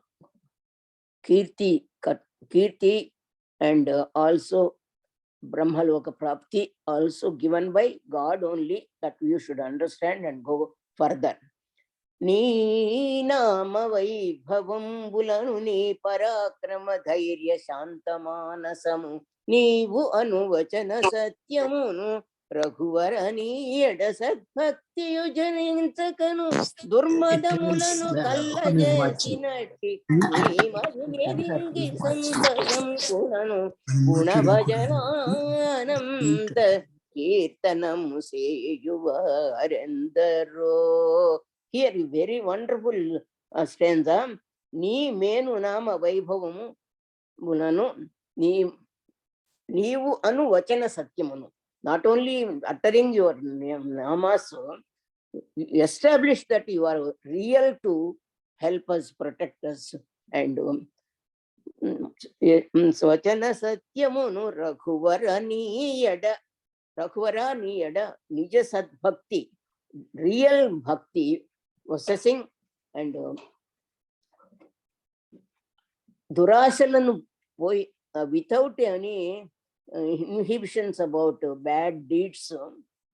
Kirti, and also Brahmaloka Prapti, also given by God only, that you should understand and go further. Ni nama vaibhavam bulanu ni parakrama dhairya shantamanasamu Neevu anuvachana satyamunu Raghuvarani yada sadbhakti yujanintakanu Durmadamulanu kallajasinati Neemadiningi santasam kunanu Gunabhajanananda Kirtanam seyuvarendaro. Here, very wonderful stanza. Ni menu nama vaibhavamu mulanu ni Neevu anu vachana satyamanu. Not only uttering your namas, establish that you are real to help us, protect us, and Svachana satyamunu Raghuvara niyada nija sad bhakti, real bhakti possessing, and Durashalanu without any inhibitions about bad deeds,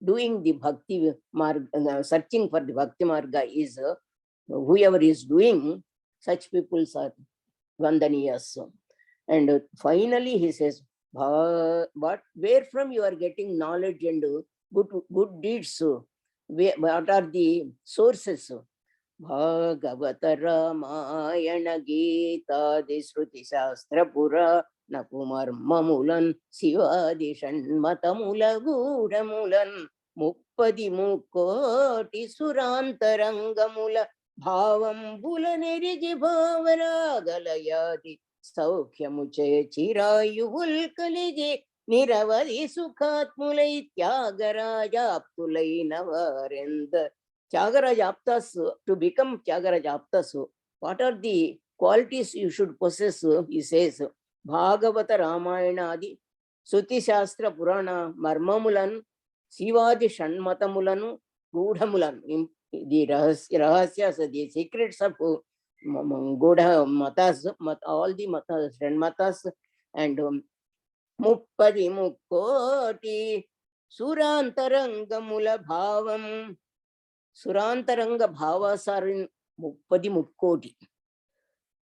doing the bhakti marga, searching for the bhakti marga is whoever is doing, such people are Vandaniyas. And finally he says, but where from you are getting knowledge and good deeds? What are the sources? Bhagavata Ramayana Gita Disruti Shastra Pura Nakumar Mamulan Sivadi Shanmatamula Gudamulan Muppadi Mukoti Surantarangamula Bhavam Bulaniriji Bhavara Galayati Saukyamuche Chirayu Vulkaliji Niravadi Sukhatmulai Tyagaraja Aptulai Navarenda. Tyagaraja Aptas, to become Tyagaraja Aptas, what are the qualities you should possess, he says, Bhagavata Ramayana Adi, Suti Shastra Purana, Marmamulan, Shivaji Shanmatamulanu, Gudhamulan, the Rahasyas, the secrets of Gudha Matas, all the Matas, Shanmatas, and Muppadi Mukkoti, Surantarangamula Bhavam, Surantaranga Bhavas are in Muppadi Mukkoti.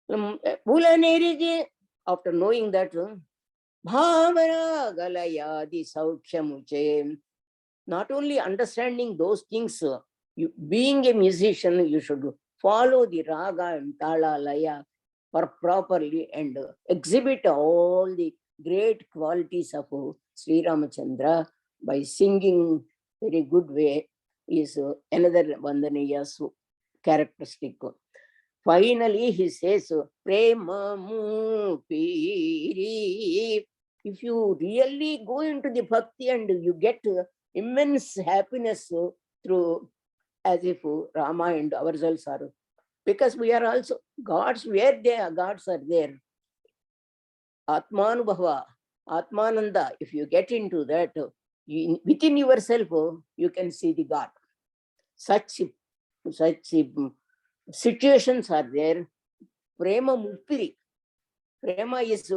Mulanirigi, after knowing that, Bhavara Galayadi Saukyamuche, not only understanding those things, you, being a musician, you should follow the raga and tala laya properly and exhibit all the great qualities of Sri Ramachandra by singing very good way is another Vandaniya's characteristic. Finally, he says, Prema Mupiri. If you really go into the bhakti and you get immense happiness through, as if Rama and ourselves are, because we are also gods, where they are, gods are there. Atmanubhava, Atmananda, if you get into that, within yourself, you can see the God. Such situations are there. Prema Mupiri. Prema is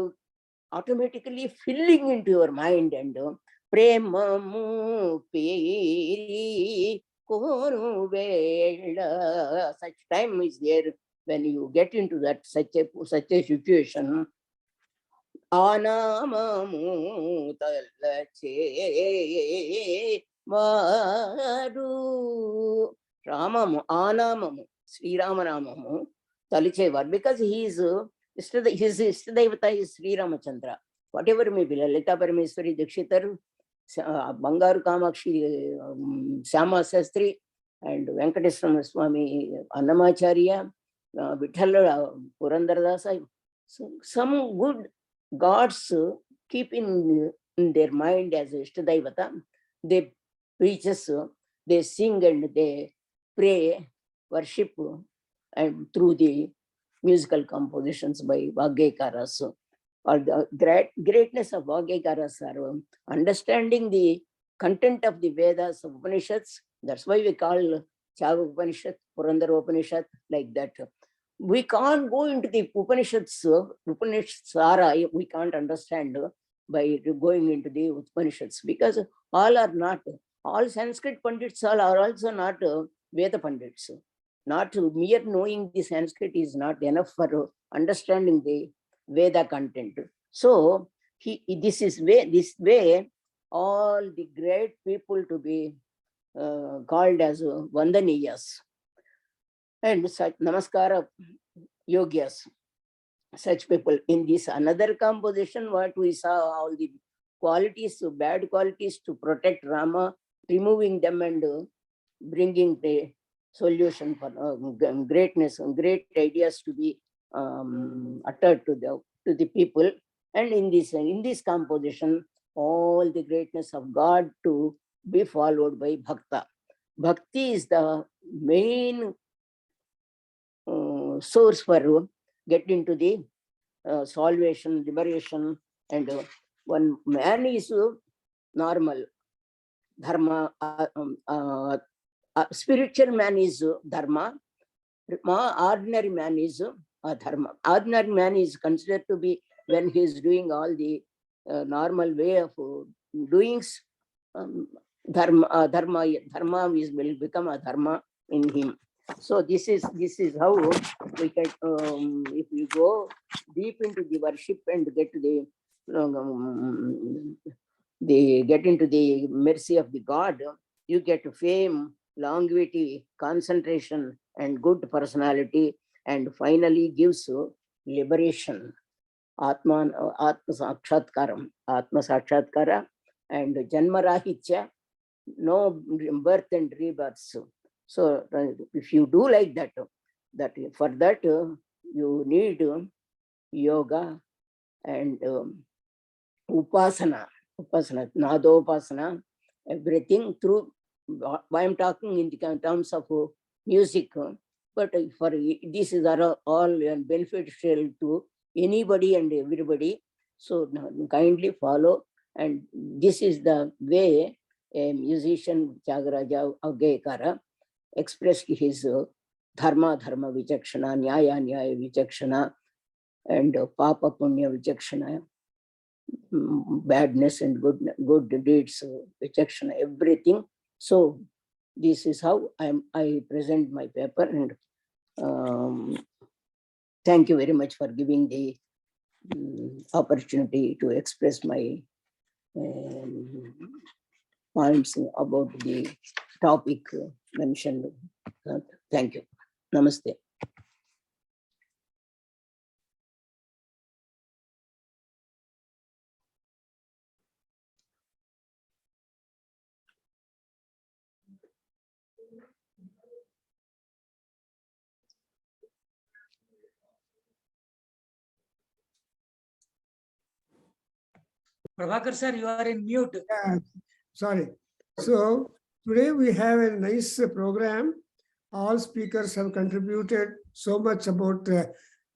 automatically filling into your mind, and Prema Mupiri Konu Vela. Such time is there when you get into that such a situation. Anamamu Talache Maru Ramamu Anamamu Sri Ramanamamu Talichevar, because he is his Istadevata is Sri Ramachandra. Whatever may be, Lalita Parameswari Dikshitar, Bangaru Kamakshi, Syama Sastri, and Venkateswara Swami Annamacharya, Vithala Purandardasa. So some good gods keep in their mind as Ishtadevata. They preach us, they sing and they pray, worship, and through the musical compositions by Vagyakaras. Or the greatness of Vagyakaras are understanding the content of the Vedas of Upanishads. That's why we call Chava Upanishad, Purandara Upanishad, like that. We can't go into the Upanishads, Upanishadara, we can't understand by going into the Upanishads, because all are not, all Sanskrit Pandits are also not Veda Pandits. Not mere knowing the Sanskrit is not enough for understanding the Veda content. So this way, all the great people to be called as Vandaniyas. And such Namaskara Yogyas, such people. In this another composition, what we saw, all the qualities, bad qualities to protect Rama, removing them and bringing the solution for greatness and great ideas to be uttered to the people. And in this composition, all the greatness of God to be followed by Bhakta. Bhakti is the main source for get into the salvation, liberation. And one man is normal, dharma, spiritual man is dharma, ordinary man is dharma. Ordinary man is considered to be when he is doing all the normal way of doings, dharma will become a dharma in him. So this is how we can, if we go deep into the worship and get to get into the mercy of the God, you get fame, longevity, concentration, and good personality, and finally gives liberation. Atma Sakshatkaram, Atma Sakshatkara, and Janmarahitya, no birth and rebirths. So if you do like that, for that you need yoga and upasana, nadopasana, everything through. Why I'm talking in the terms of music, but for this is all beneficial to anybody and everybody. So kindly follow, and this is the way a musician Tyagaraja Avgayakara expressed his dharma vichakshana, nyaya vichakshana, and papa punya vichakshana, badness and good deeds vichakshana, everything. So this is how I present my paper, and thank you very much for giving the opportunity to express my points about the topic mentioned. Thank you. Namaste. Prabhakar sir, you are in mute. Yeah, sorry. So today we have a nice program. All speakers have contributed so much about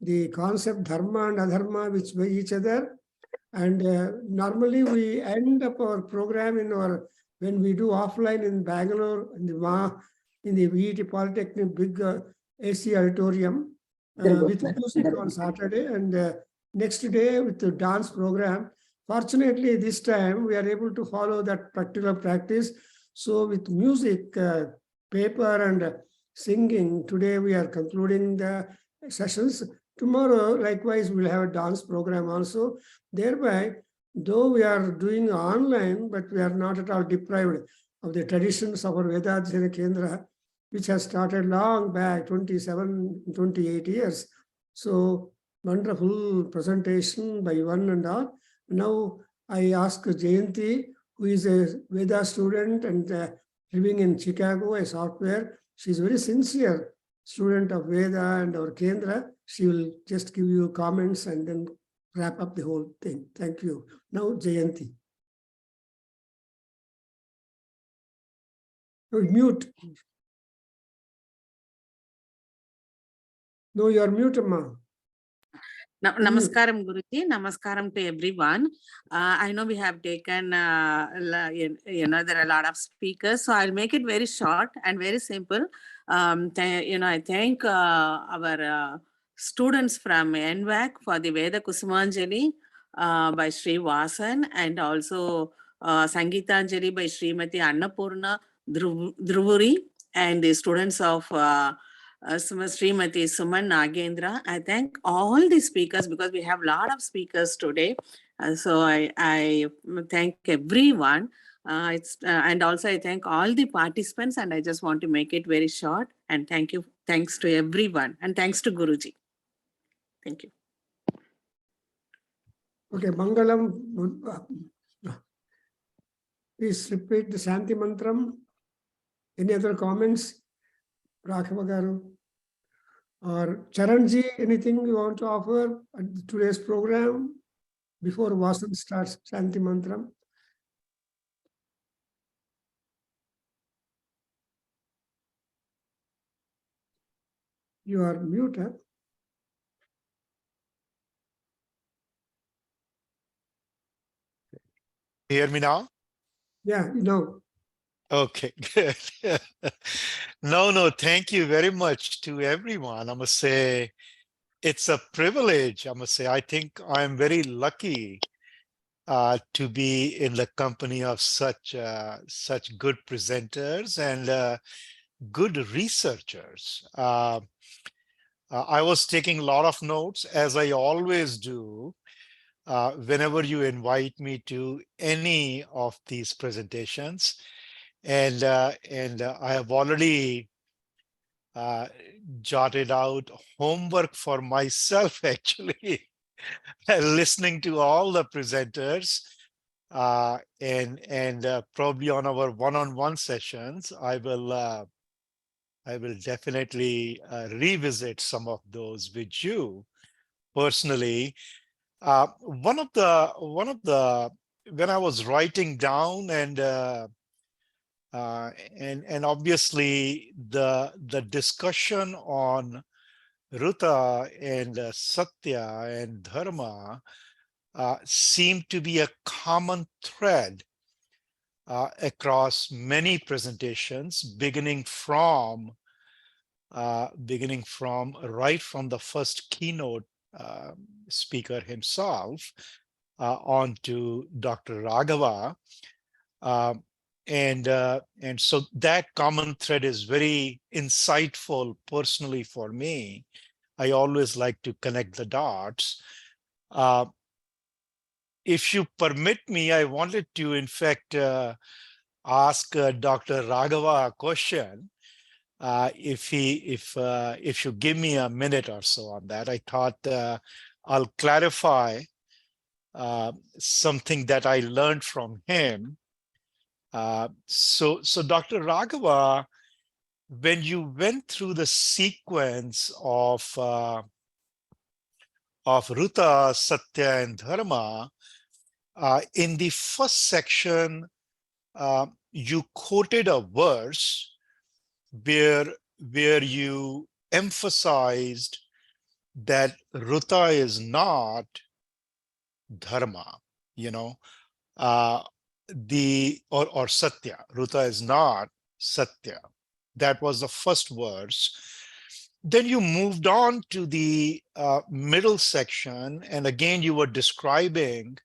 the concept dharma and adharma, which by each other. And normally we end up our program when we do offline in Bangalore, in the VET Polytechnic big AC auditorium with music on Saturday, and next day with the dance program. Fortunately, this time we are able to follow that particular practice. So with music, paper and singing, today we are concluding the sessions. Tomorrow, likewise, we'll have a dance program also. Thereby, though we are doing online, but we are not at all deprived of the traditions of our Veda Adhyayana Kendra, which has started long back, 27, 28 years. So wonderful presentation by one and all. Now I ask Jayanti, who is a Veda student and living in Chicago, a software. She's very sincere student of Veda and our Kendra. She will just give you comments and then wrap up the whole thing. Thank you. Now, Jayanti. Oh, mute. No, you are mute, Amma. Namaskaram, Guruji. Namaskaram to everyone. I know we have taken, there are a lot of speakers, so I'll make it very short and very simple. I thank our students from NVAC for the Veda Kusumanjali by Sri Vasan, and also Sangeetanjali by Srimati Annapurna Dhruvuri, and the students of Srimati Suman Nagendra. I thank all the speakers because we have a lot of speakers today. So I thank everyone. And also I thank all the participants, and I just want to make it very short. And thank you. Thanks to everyone. And thanks to Guruji. Thank you. Okay, Mangalam. Please repeat the Shanti Mantram. Any other comments? Raghava Garu or Charanji, anything you want to offer at today's program before Vasan starts Shanti Mantram? You are muted. Hear me now? Yeah, no. Okay, good. No, thank you very much to everyone. I must say, it's a privilege. I must say, I think I'm very lucky to be in the company of such good presenters and good researchers. I was taking a lot of notes, as I always do, whenever you invite me to any of these presentations. And I have already jotted out homework for myself, actually, listening to all the presenters. And probably on our one-on-one sessions, I will definitely revisit some of those with you personally. One of the when I was writing down and And obviously the discussion on Ruta and Satya and Dharma seem to be a common thread across many presentations, beginning from right from the first keynote speaker himself on to Dr. Raghava. And so that common thread is very insightful personally for me. I always like to connect the dots. If you permit me, I wanted to, in fact, ask Dr. Raghava a question. If you give me a minute or so on that, I thought I'll clarify something that I learned from him. So Dr. Raghava, when you went through the sequence of Ruta, Satya, and Dharma, in the first section, you quoted a verse where you emphasized that Ruta is not Dharma, or Satya. Ruta is not Satya. That was the first verse. Then you moved on to the middle section, and again you were describing,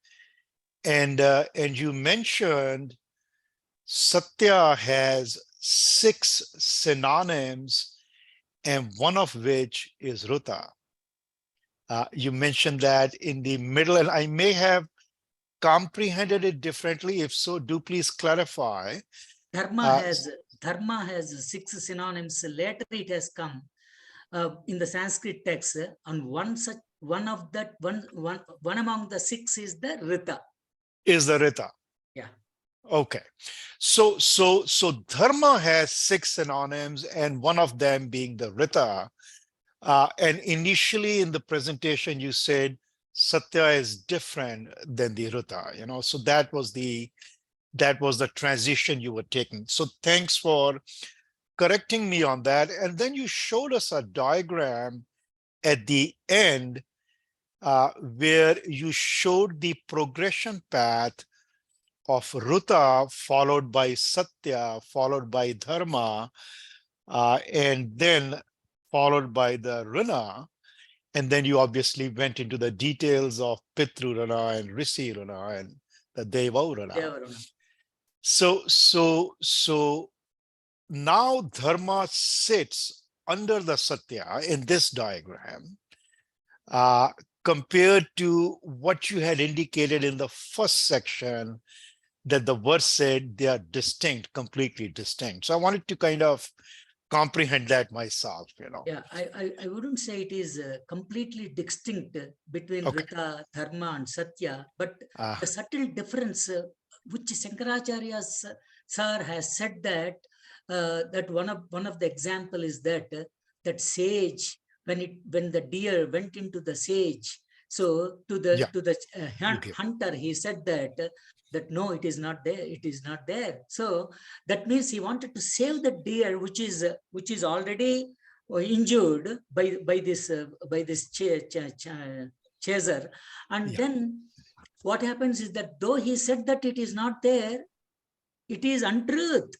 and you mentioned Satya has 6 synonyms, and one of which is Ruta. You mentioned that in the middle, and I may have comprehended it differently. If so, do please clarify. Dharma has 6 synonyms. Later it has come in the Sanskrit text, and one among the 6 is the Rita. Is the Rita? Yeah. Okay. So Dharma has 6 synonyms, and one of them being the Rita. And initially in the presentation, you said Satya is different than the Rita, so that was the transition you were taking. So thanks for correcting me on that. And then you showed us a diagram at the end where you showed the progression path of Ruta, followed by Satya, followed by Dharma, and then followed by the Runa. And then you obviously went into the details of Pitru Runa and Rishi Runa and the Deva Runa. So now Dharma sits under the Satya in this diagram, compared to what you had indicated in the first section, that the verse said they are distinct, completely distinct. So I wanted to kind of comprehend that myself, Yeah, I wouldn't say it is completely distinct between Rita, Dharma, and Satya, but the subtle difference, which Shankaracharya sir has said that that one of the example is that sage, when the deer went into the sage, so to the hunter, he said that no, it is not there, it is not there. So that means he wanted to save the deer, which is already injured by this chaser. And then what happens is that though he said that it is not there, it is untruth,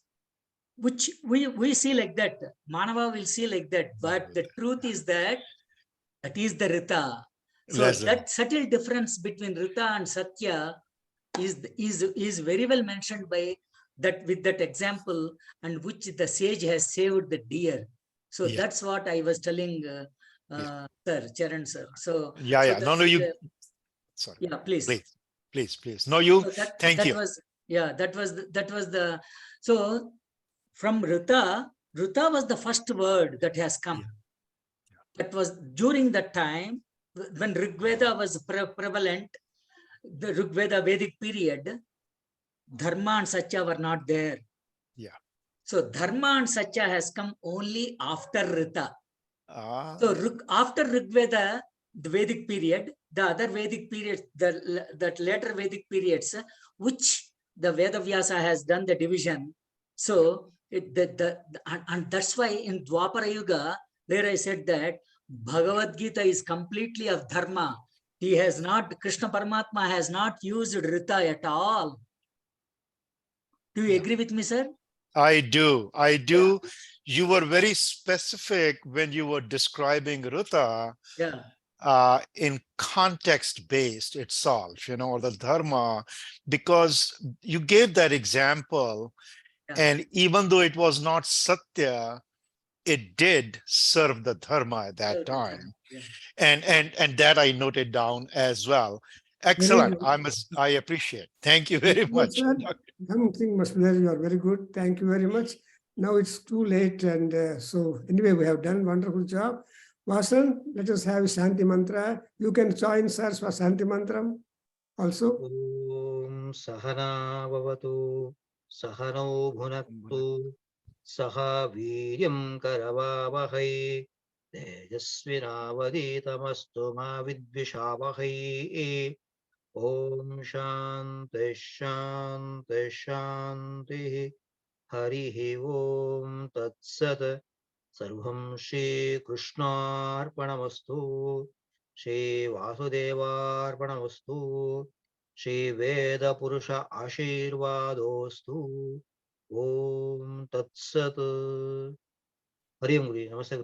which we see like that. Manava will see like that, but the truth is that is the Rita. So that subtle difference between Rita and Satya is very well mentioned by that, with that example, and which the sage has saved the deer. So that's what I was telling sir, Charan sir. So sorry. Yeah, please. No, you. So thank you. That was the. So from Rita was the first word that has come. That was during that time when Rigveda was prevalent. The Rigveda Vedic period, Dharma and Satya were not there. Yeah. So Dharma and Satya has come only after Rita. So after Rigveda, the Vedic period, the other Vedic periods, that later Vedic periods, which the Veda Vyasa has done the division, So and that's why in Dwapara Yuga, where I said that Bhagavad Gita is completely of dharma. He has not, Krishna Paramatma has not used Rita at all. Do you agree with me, sir? I do. You were very specific when you were describing Ruta. Yeah. In context based itself, or the dharma, because you gave that example, and even though it was not Satya, it did serve the dharma at that time. Yeah. And that I noted down as well. Excellent. I appreciate. Thank you very much. Something must be there. You are very good. Thank you very much. Now it's too late, and so anyway, we have done wonderful job. Vasan, let us have Shanti Mantra. You can join sirs for Shanti Mantram also. Om Sahana Vavatu Sahano Bhunaktu Saha Viryam Karavavahai Tejasvinavaditamastu Ma Vidvishavahai. Om Shanti Shanti Shanti Harihi Om Tat Sat Sarvam Shri Krishnarpanamastu Shri Vasudevarpanamastu Shri Veda Purusha Ashirvadostu Om Tat Sat. Hari Om Guru. Namaste.